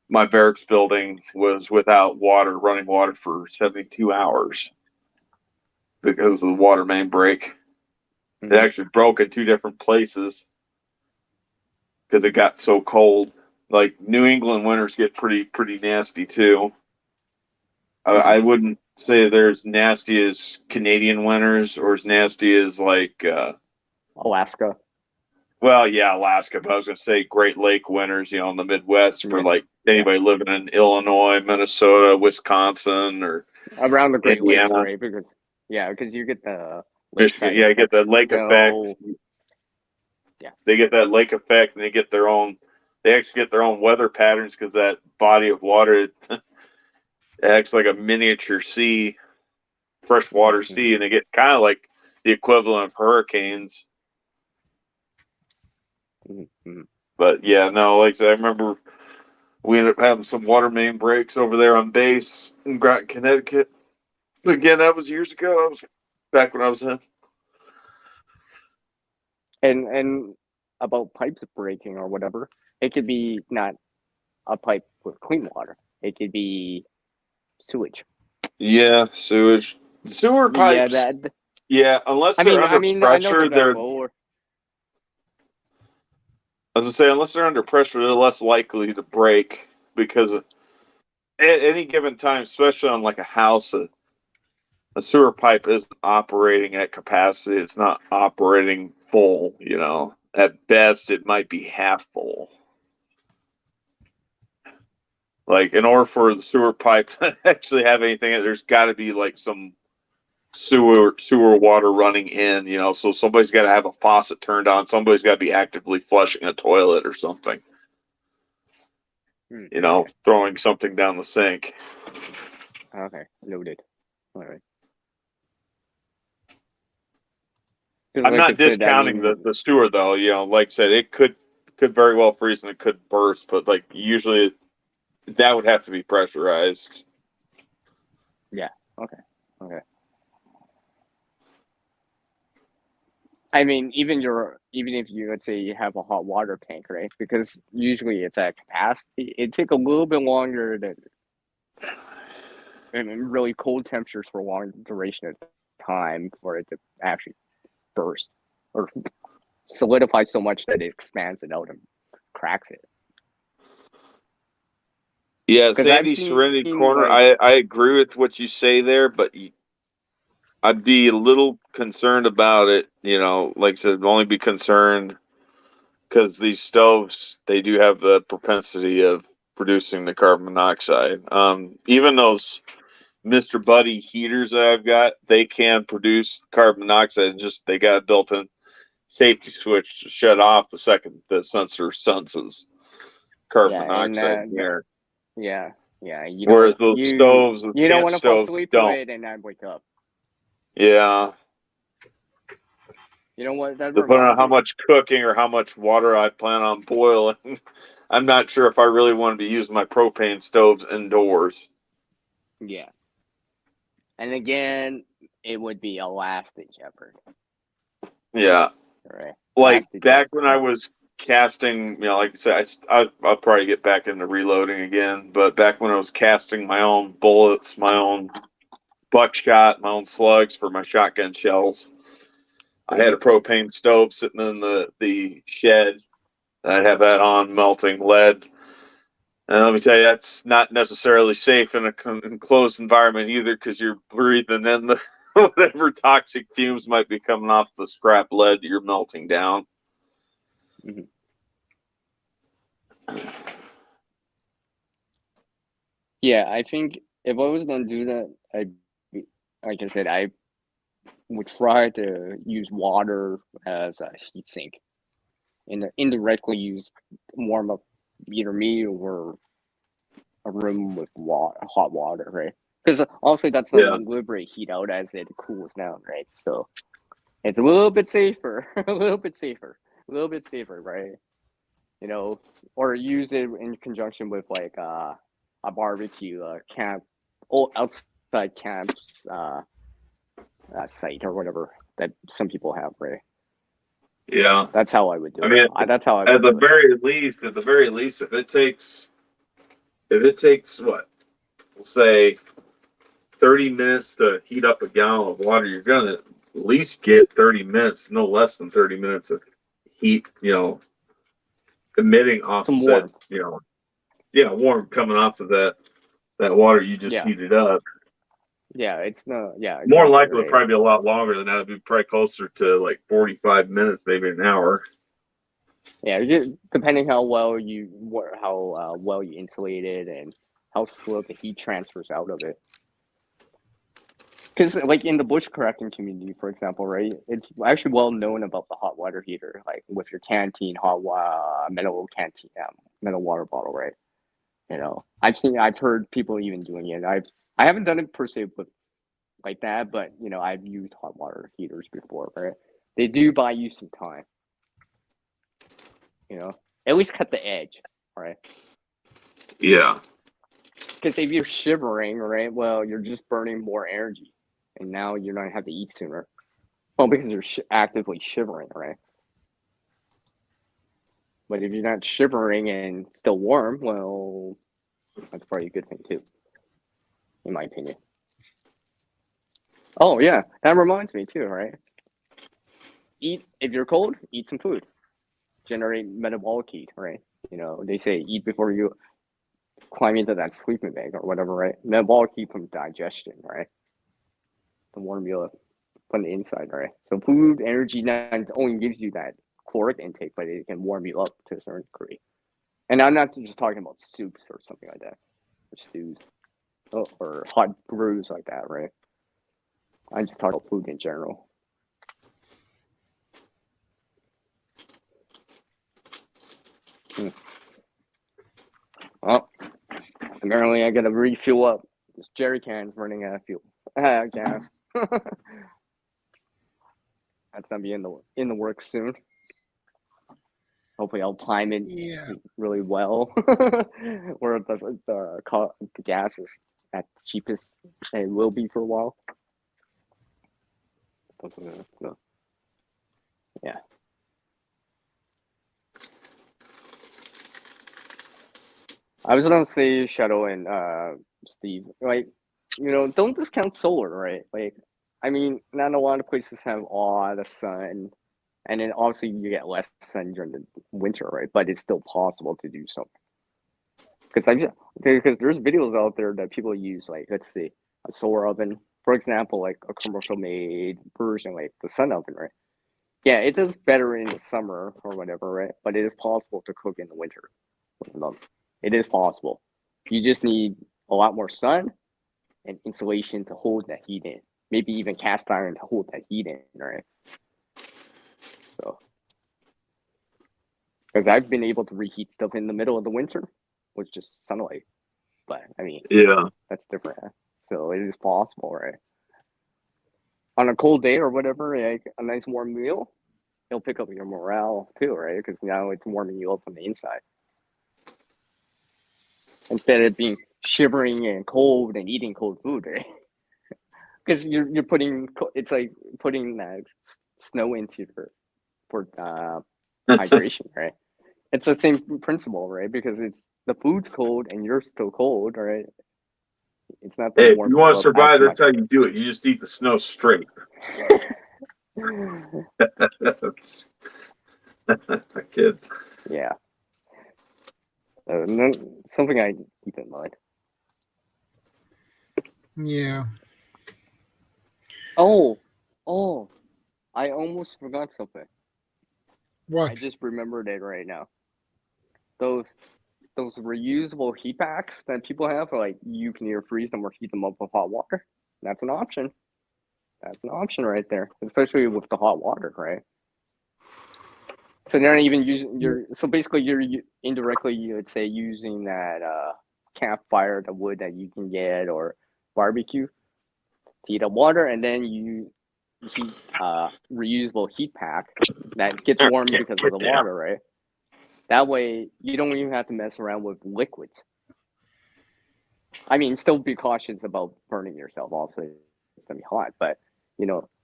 my barracks building was without running water for 72 hours because of the water main break. It actually broke in 2 different places. because it got so cold. Like New England winters get pretty nasty too. I wouldn't say they're as nasty as Canadian winters or as nasty as like Alaska. well, yeah, Alaska, but I was going to say Great Lake winters, in the Midwest for like anybody living in Illinois, Minnesota, Wisconsin, or around the Great Lakes, Indiana. right? Because you get the Michigan, you get the lake effect. Yeah, they get that lake effect, and they actually get their own weather patterns because that body of water it acts like a miniature sea, freshwater sea, and they get kind of like the equivalent of hurricanes. But yeah, no, like I said, I remember we ended up having some water main breaks over there on base in Groton, Connecticut. Again, that was years ago. That was back when I was in. and about pipes breaking or whatever, it could be not a pipe with clean water. It could be sewage. Yeah, sewage, sewer pipes. Yeah, unless they're under pressure, they're. As I say, unless they're under pressure, they're less likely to break because at any given time, especially on like a house, a sewer pipe isn't operating at capacity. It's not operating full, At best, it might be half full. Like, in order for the sewer pipe to actually have anything, there's got to be like some sewer water running in, so somebody's got to have a faucet turned on. Somebody's got to be actively flushing a toilet or something. Throwing something down the sink. Okay, noted. All right. I'm not discounting the sewer though. Like I said, it could very well freeze and it could burst, but like usually that would have to be pressurized. Yeah. Okay. I mean, even if you, let's say you have a hot water tank, right? Because usually it's at capacity. It takes a little bit longer than really cold temperatures for a long duration of time for it to actually burst or solidify so much that it expands it out and cracks it. Yeah, Sandy Serenity Corner, I agree with what you say there, but I'd be a little concerned about it, like I said, only be concerned because these stoves, they do have the propensity of producing the carbon monoxide. Even those Mr. Buddy heaters that I've got, they can produce carbon monoxide, they got a built-in safety switch to shut off the second the sensor senses carbon monoxide in the air. Yeah. Whereas those stoves, you don't want to fall asleep to it and not wake up. Yeah. You know what? Depending on how much cooking or how much water I plan on boiling, I'm not sure if I really want to be using my propane stoves indoors. Yeah. And again, it would be a last-ditch effort. Yeah. Right. Like back when I was casting, like I said, I'll probably get back into reloading again. But back when I was casting my own bullets, my own buckshot, my own slugs for my shotgun shells, I had a propane stove sitting in the shed. I'd have that on melting lead. And let me tell you, that's not necessarily safe in an enclosed environment either, because you're breathing in the whatever toxic fumes might be coming off the scrap lead that you're melting down. Mm-hmm. Yeah, I think if I was going to do that, like I said, I would try to use water as a heat sink and indirectly use warm up either me or a room with hot water, right? Because also that's the deliberate heat out as it cools down, right? So it's a little bit safer, right? Or use it in conjunction with like a barbecue camp, outside camps site or whatever that some people have, right? Yeah, that's how I would do it. That's how I would at the very least, if it takes what, we'll say 30 minutes to heat up a gallon of water, you're gonna at least get 30 minutes, no less than 30 minutes of heat, emitting off Some of that, warmth. warm coming off of that water you just Yeah. heated up. Yeah, it's no. Yeah, More exactly, likely, it'd right. probably be a lot longer than that. It'd be probably closer to like 45 minutes, maybe an hour. Yeah, depending how well you insulate it and how slow the heat transfers out of it. Because like in the bush crafting community, for example, right, it's actually well known about the hot water heater, like with your canteen metal water bottle, right? I've heard people even doing it. I haven't done it per se with like that, but I've used hot water heaters before, right? They do buy you some time. At least cut the edge, right? Yeah. Because if you're shivering, right, well, you're just burning more energy, and now you're not gonna have to eat sooner. Well, because you're actively shivering, right? But if you're not shivering and still warm, well, that's probably a good thing too, in my opinion. Oh yeah, that reminds me too, right? If you're cold, eat some food. Generate metabolic heat, right? They say eat before you climb into that sleeping bag or whatever, right? Metabolic heat from digestion, right? To warm you up from the inside, right? So food energy not only gives you that caloric intake, but it can warm you up to a certain degree. And I'm not just talking about soups or something like that, or stews, or hot brews like that, right? I'm just talking about food in general. Well, apparently I gotta refuel up. This jerry can's running out of fuel. Gas. That's gonna be in the works soon. Hopefully, I'll time it really well, where the gas is at the cheapest, and it will be for a while. So, yeah. I was gonna say, Shadow and Steve, like, don't discount solar, right? Like, I mean, not a lot of places have all the sun, and then obviously you get less sun during the winter, right? But it's still possible to do something. Because there's videos out there that people use, like, let's see, a solar oven, for example, like a commercial made version, like the sun oven, right? Yeah, it does better in the summer or whatever, right? But it is possible to cook in the winter with an oven. It is possible. You just need a lot more sun and insulation to hold that heat in. Maybe even cast iron to hold that heat in, right? So, because I've been able to reheat stuff in the middle of the winter with just sunlight. But I mean, that's different. So it is possible, right? On a cold day or whatever, like a nice warm meal, it'll pick up your morale too, right? Because now it's warming you up from the inside. Instead of being shivering and cold and eating cold food, right? Because you're putting, it's like putting that snow into for hydration, right? It's the same principle, right? Because it's the food's cold and you're still cold, right? It's not the Hey, if warmth you want to of survive, that's actual- how you do it. You just eat the snow straight. I kid. Yeah. Something I keep in mind. Yeah. Oh, I almost forgot something. What? I just remembered it right now. Those reusable heat packs that people have, like you can either freeze them or heat them up with hot water. That's an option. That's an option right there, especially with the hot water, right? So you're not even using so basically you're indirectly, you would say, using that campfire, the wood that you can get, or barbecue to heat up water, and then you heat reusable heat pack that gets warm because of the water, right? That way you don't even have to mess around with liquids. I mean, still be cautious about burning yourself. Obviously, it's gonna be hot, but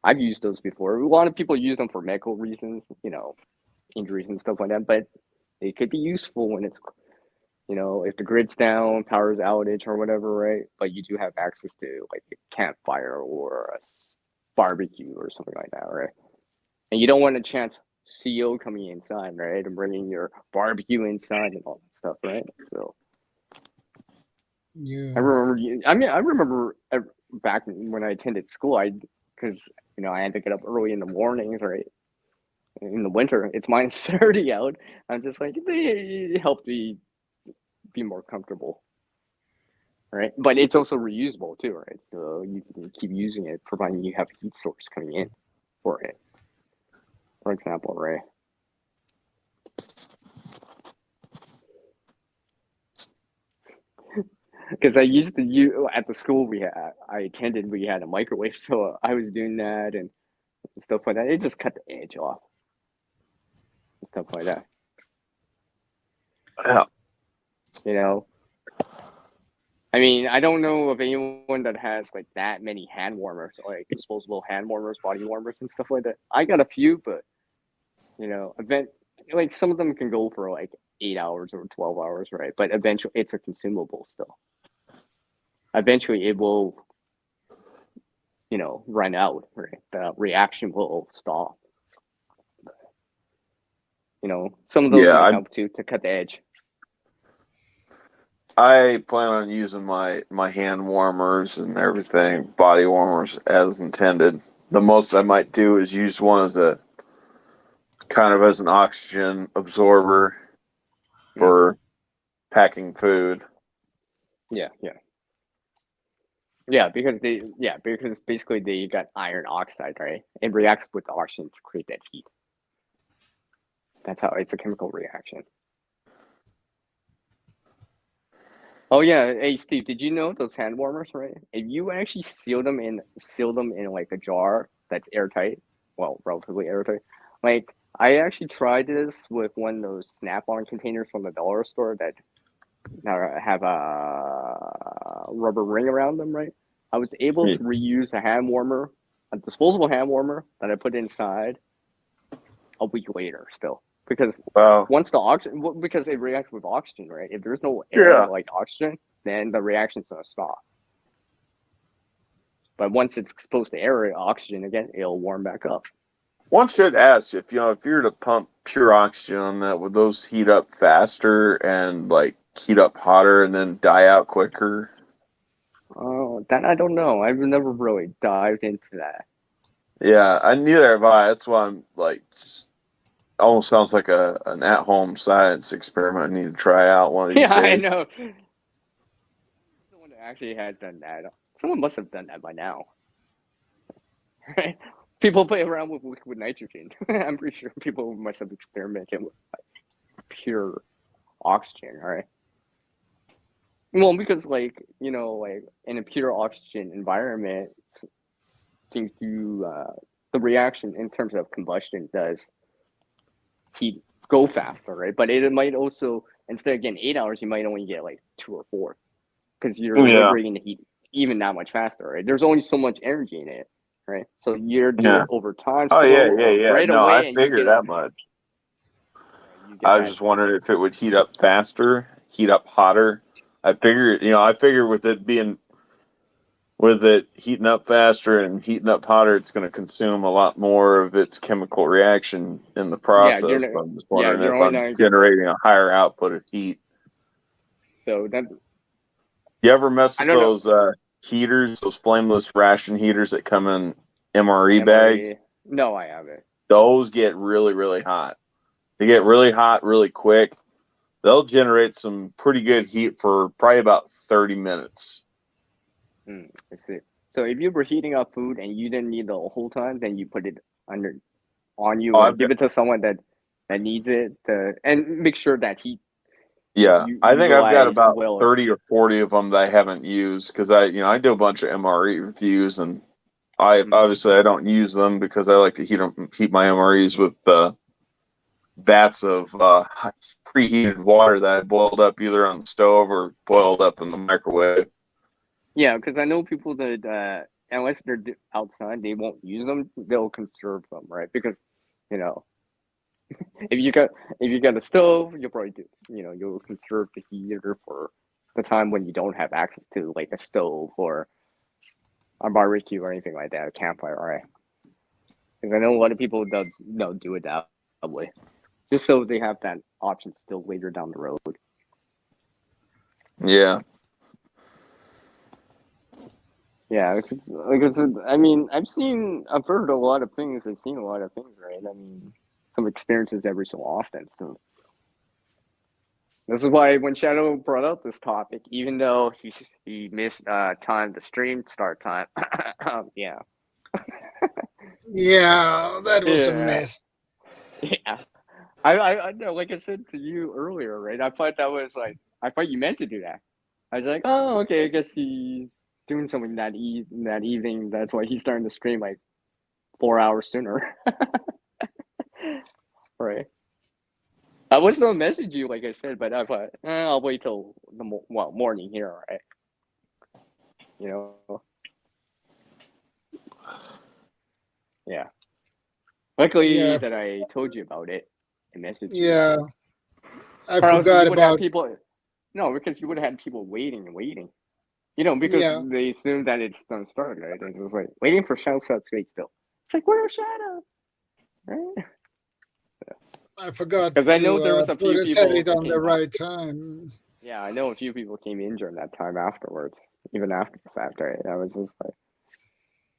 I've used those before. A lot of people use them for medical reasons, injuries and stuff like that, but they could be useful when it's, if the grid's down, power's outage or whatever, right? But you do have access to like a campfire or a barbecue or something like that, right? And you don't want a chance CO coming inside, right, and bringing your barbecue inside and all that stuff, right? So Yeah. I remember back when I attended school, because I had to get up early in the mornings, right? In the winter, it's -30 out. I'm just like, it helped me be more comfortable, right? But it's also reusable too, right? So you can keep using it, providing you have a heat source coming in for it. For example, right? Because I used to use at the school I attended, we had a microwave, so I was doing that and stuff like that. It just cut the edge off and stuff like that. Yeah. I mean, I don't know of anyone that has like that many hand warmers, like disposable hand warmers, body warmers, and stuff like that. I got a few, but like some of them can go for like 8 hours or 12 hours, right? But eventually, it's a consumable still. Eventually, it will, run out, right? The reaction will stop. Some of those might help to cut the edge. I plan on using my hand warmers and everything, body warmers as intended. The most I might do is use one as a kind of as an oxygen absorber for packing food. Yeah, because basically they got iron oxide, right? It reacts with the oxygen to create that heat. That's how it's a chemical reaction. Oh yeah, hey Steve, did you know those hand warmers, right? If you actually seal them in like a jar that's airtight, well, relatively airtight. Like I actually tried this with one of those Snap-on containers from the dollar store that have a rubber ring around them, right? I was able to reuse a disposable hand warmer that I put inside a week later still. Because once because it reacts with oxygen, right? If there's no air like oxygen, then the reaction's gonna stop. But once it's exposed to air or oxygen again, it'll warm back up. One should ask if you were to pump pure oxygen on that, would those heat up faster and like heat up hotter and then die out quicker? Oh, that I don't know. I've never really dived into that. Yeah, neither have I. That's why I'm like, almost sounds like an at-home science experiment. I need to try out one of these days. I know. Someone actually has done that. Someone must have done that by now. Right? People play around with liquid nitrogen. I'm pretty sure people must have experimented with pure oxygen, right? Well, because like in a pure oxygen environment, seems to the reaction in terms of combustion does heat go faster, right? But it might also, instead of getting 8 hours, you might only get like 2 or 4 because you're liberating the heat even that much faster, right? There's only so much energy in it, right? So you're doing it over time. Oh, yeah. Right no, away, I figured that much. I was just wondering if it would heat up faster, heat up hotter. I figured with it heating up faster and heating up hotter, it's going to consume a lot more of its chemical reaction in the process. But I'm just wondering if I'm generating a higher output of heat. So that. You ever mess with those heaters, those flameless ration heaters that come in MRE bags? No, I haven't. Those get really, really hot. They get really hot really quick. They'll generate some pretty good heat for probably about 30 minutes. I see. So if you were heating up food and you didn't need the whole time, then you put it on you or give it to someone that needs it and make sure that heat. Yeah, I think I've got about 30 or 40 of them that I haven't used because I do a bunch of MRE reviews and obviously I don't use them because I like to heat my MREs with vats of preheated water that I boiled up either on the stove or boiled up in the microwave. Yeah, because I know people that unless they're outside, they won't use them. They'll conserve them, right? Because if you got a stove, you'll probably you'll conserve the heater for the time when you don't have access to like a stove or a barbecue or anything like that, a campfire, right? Because I know a lot of people do it that probably, just so they have that option still later down the road. Yeah. Yeah, like I said, I mean, I've heard a lot of things, I've seen a lot of things, right? I mean, some experiences every so often. So this is why when Shadow brought up this topic, even though he missed time, the stream start time, yeah, Yeah, that was a Yeah. mess. yeah. I know, like I said to you earlier, right? I thought that was like, I thought you meant to do that. I was like, oh, okay, I guess he's doing something that evening. That's why he's starting to stream like 4 hours sooner. Right. I was gonna message you, like I said, but I thought I'll wait till the morning here, right? You know. Yeah. Luckily Yeah, that I told you about it and messaged you. yeah. I Or else forgot you would have about. people. No, because you would have had people waiting and waiting. You know, because Yeah, they assume that it's gonna start, right? It's just like waiting for ShadowScoutSwede still. It's like, where's Shadow? Right? I forgot Because I know to there was a put few a set people it that on the came back. right time. Yeah, I know a few people came in during that time afterwards, even after the fact, right? I was just like,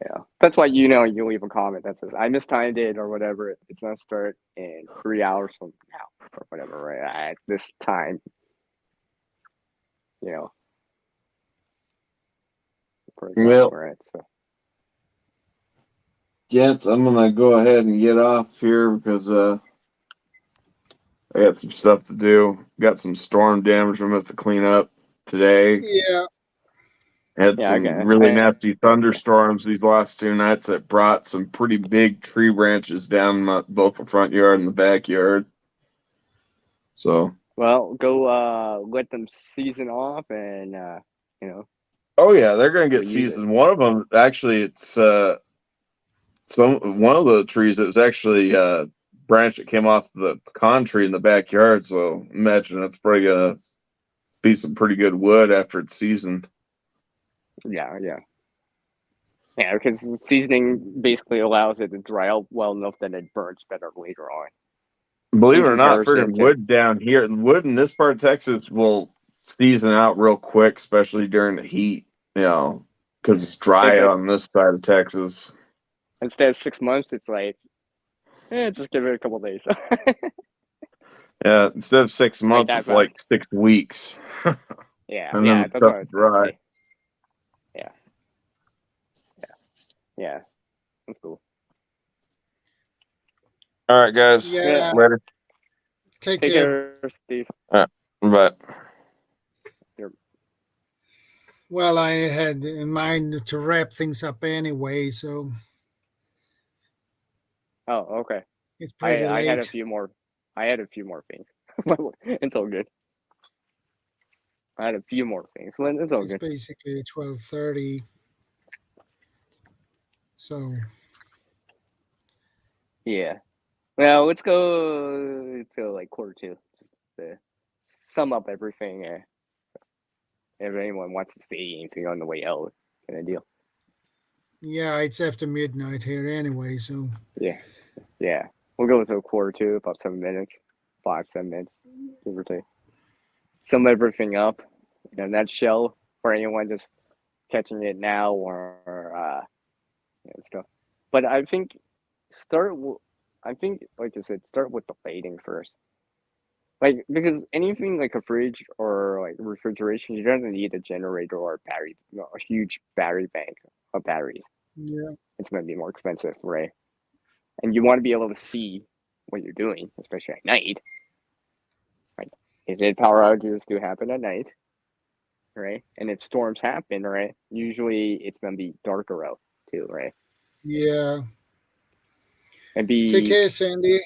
yeah. That's why you leave a comment that says I mistimed it or whatever. It's gonna start in 3 hours from now or whatever, right? At this time, you know. For example, Well, right? So Gents, I'm gonna go ahead and get off here because I got some stuff to do. Got some storm damage I'm gonna have to clean up today. Yeah, Had yeah, some okay. really nasty thunderstorms these last 2 nights that brought some pretty big tree branches down both the front yard and the backyard. So, Well, go let them season off and you know, oh yeah, they're gonna get reuse it. seasoned. One of them actually, it's one of the trees that was actually a branch that came off the pecan tree in the backyard. So imagine that's probably gonna be some pretty good wood after it's seasoned. Yeah, yeah. Yeah, because the seasoning basically allows it to dry out well enough that it burns better later on. Believe it In or not, comparison friggin' to wood down here, wood in this part of Texas will season out real quick, especially during the heat, because it's dry It's like on this side of Texas. instead of 6 months, it's like, just give it a couple days. Yeah, instead of 6 Like months, that it's fast. like 6 weeks. Yeah, And yeah, then that's what I stuff was gonna dry. say. Yeah, yeah, yeah. That's cool. All right, guys. yeah. Later. Take Take care. care, Steve. Bye. Well, I had in mind to wrap things up anyway, so Oh, okay. it's pretty I had a late. few more. I had a few more things. It's all good. I had a few more things. But it's all It's good. basically 12:30. So Yeah. Well, let's go to like quarter 2, just to sum up everything. If anyone wants to say anything on the way out, kind of deal. yeah, it's after midnight here anyway. So Yeah, yeah. We'll go to quarter 2, about 7 minutes, 5-7 minutes, give or take. Sum everything up in a nutshell for anyone just catching it now or stuff. But I think like I said, start with the plating first. Like, because anything like a fridge or like refrigeration, you don't need a generator or a battery, a huge battery bank of batteries. yeah, It's going to be more expensive, right? And you want to be able to see what you're doing, especially at night. Right? Is it power outages do happen at night? Right? And if storms happen, right, usually it's going to be darker out too, right? yeah. And Take care, Sandy.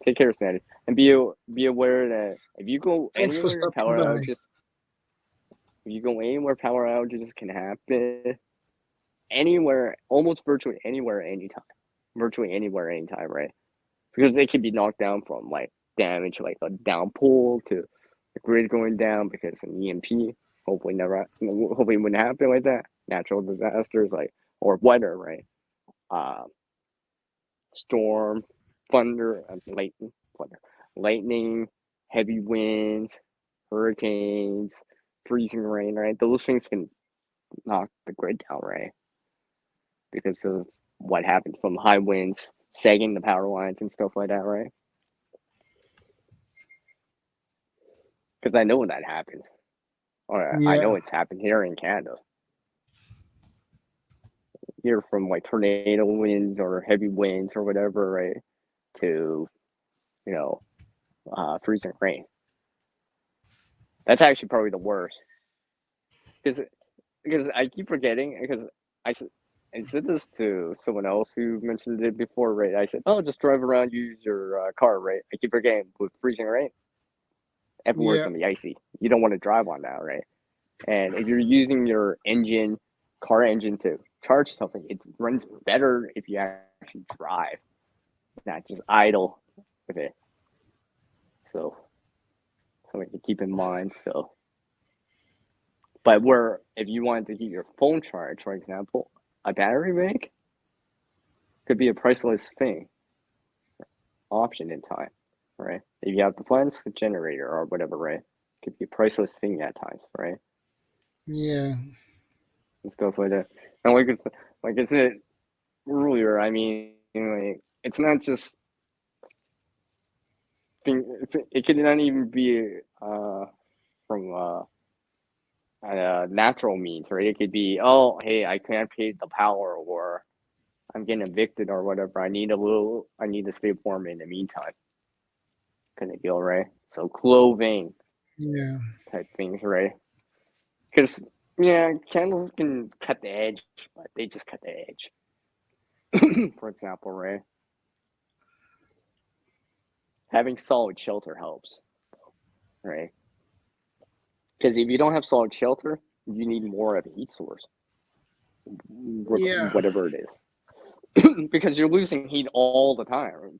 take care, Sandy, and be aware that if you go Thanks for anywhere stopping by. power outages can happen anywhere, almost virtually anywhere, anytime, right? Because they can be knocked down from like damage, like a downpour to the grid going down because of an EMP. Hopefully it wouldn't happen like that. Natural disasters or weather, right? Storm, lightning, heavy winds, hurricanes, freezing rain, right? Those things can knock the grid down, right? Because of what happens from high winds, sagging the power lines and stuff like that, right? Because I know when that happens. Or I know it's happened here in Canada. Here from like tornado winds or heavy winds or whatever, right? To, freezing rain. That's actually probably the worst. Because I keep forgetting, because I said this to someone else who mentioned it before, right? I said, oh, just drive around, use your car, right? I keep forgetting with freezing rain. Everywhere's going to be icy. You don't want to drive on that, right? And if you're using your car engine to charge something, it runs better if you actually drive, not just idle with it. So something to keep in mind. So, but if you wanted to keep your phone charged, for example, a battery bank could be a priceless option in time, right? If you have the funds, a generator or whatever, right? Could be a priceless thing at times, right? Yeah. And stuff like that. And like I said earlier, I mean, it's not just it could not even be from natural means, right? It could be, oh, hey, I can't pay the power, or I'm getting evicted or whatever. I need to stay warm in the meantime. Kind of deal, right? So clothing, type things, right? Because candles can cut the edge, but they just cut the edge. For example, right? Having solid shelter helps, right? Because if you don't have solid shelter, you need more of a heat source, whatever it is. Because you're losing heat all the time,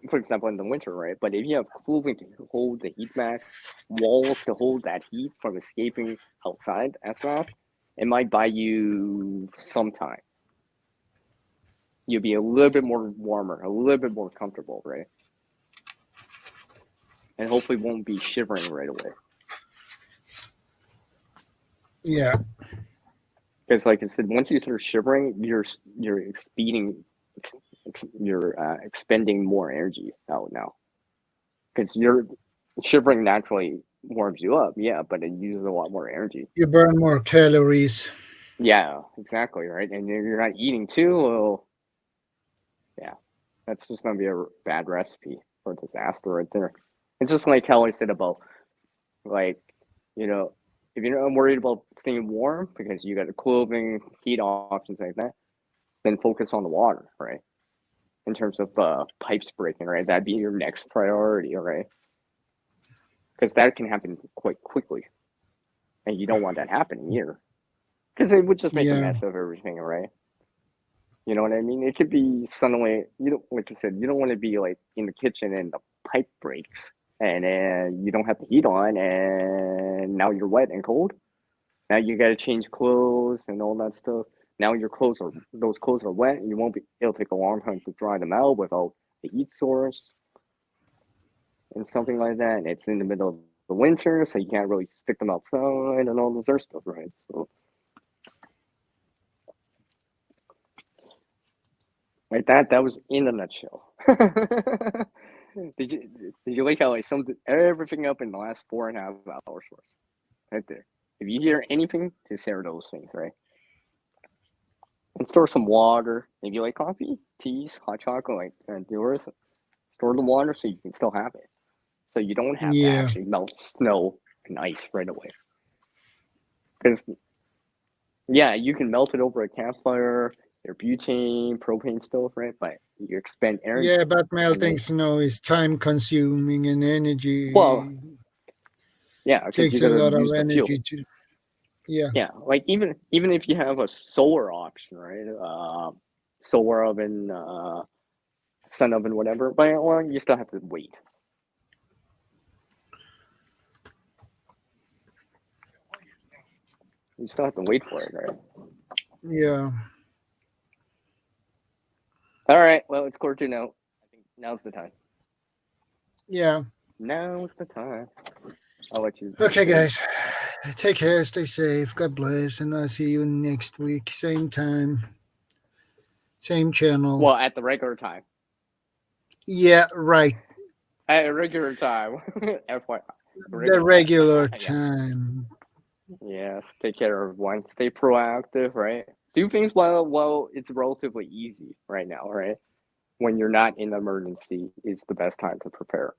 for example, in the winter, right? But if you have cooling to hold the heat back, walls to hold that heat from escaping outside as fast, it might buy you some time. You'll be a little bit more warmer, a little bit more comfortable, right? And hopefully won't be shivering right away. Yeah. Because, like I said, once you start shivering, you're expending more energy out now. Because you're shivering naturally warms you up, but it uses a lot more energy. You burn more calories. Yeah, exactly, right? And you're not eating too, well, that's just gonna be a bad recipe for a disaster right there. It's just like how I said about, like, if you're not worried about staying warm because you got the clothing, heat options like that, then focus on the water, right? In terms of pipes breaking, right? That'd be your next priority, right? Because that can happen quite quickly, and you don't want that happening here, because it would just make a mess of everything, right? You know what I mean? It could be suddenly, like you said, you don't want to be like in the kitchen and the pipe breaks, and then you don't have the heat on, and now you're wet and cold. Now you got to change clothes and all that stuff. Now those clothes are wet, and it'll take a long time to dry them out without the heat source and something like that. And it's in the middle of the winter, so you can't really stick them outside and all this other stuff, right? So, like that was in a nutshell. Did you like how I summed everything up in the last 4.5 hours for us? Right there. If you hear anything, just hear those things, right? And store some water. If you like coffee, teas, hot chocolate, like yours, store the water so you can still have it. So you don't have to actually melt snow and ice right away. Because, you can melt it over a campfire, your butane, propane stove, right? But you expend energy. Yeah, but melting snow is time consuming and energy. Well, takes a lot of energy to. Yeah, like even if you have a solar option, right? Solar oven, sun oven, whatever. But you still have to wait. You still have to wait for it, right? Yeah. All right. Well, it's clear to know. I think Now's the time. Yeah. Now's the time. I'll let you. Okay, guys. Take care. Stay safe. God bless. And I'll see you next week. Same time. Same channel. Well, at the regular time. Yeah, right. At a regular time. FYI. The regular Yeah. time. Yes. Take care, everyone. Stay proactive, right? Do things while it's relatively easy right now, right? When you're not in an emergency is the best time to prepare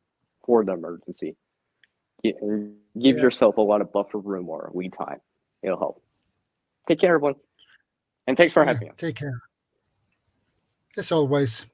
for the emergency. And give yourself a lot of buffer room or lead time. It'll help. Take care, everyone. And thanks for having me. Take care. As always.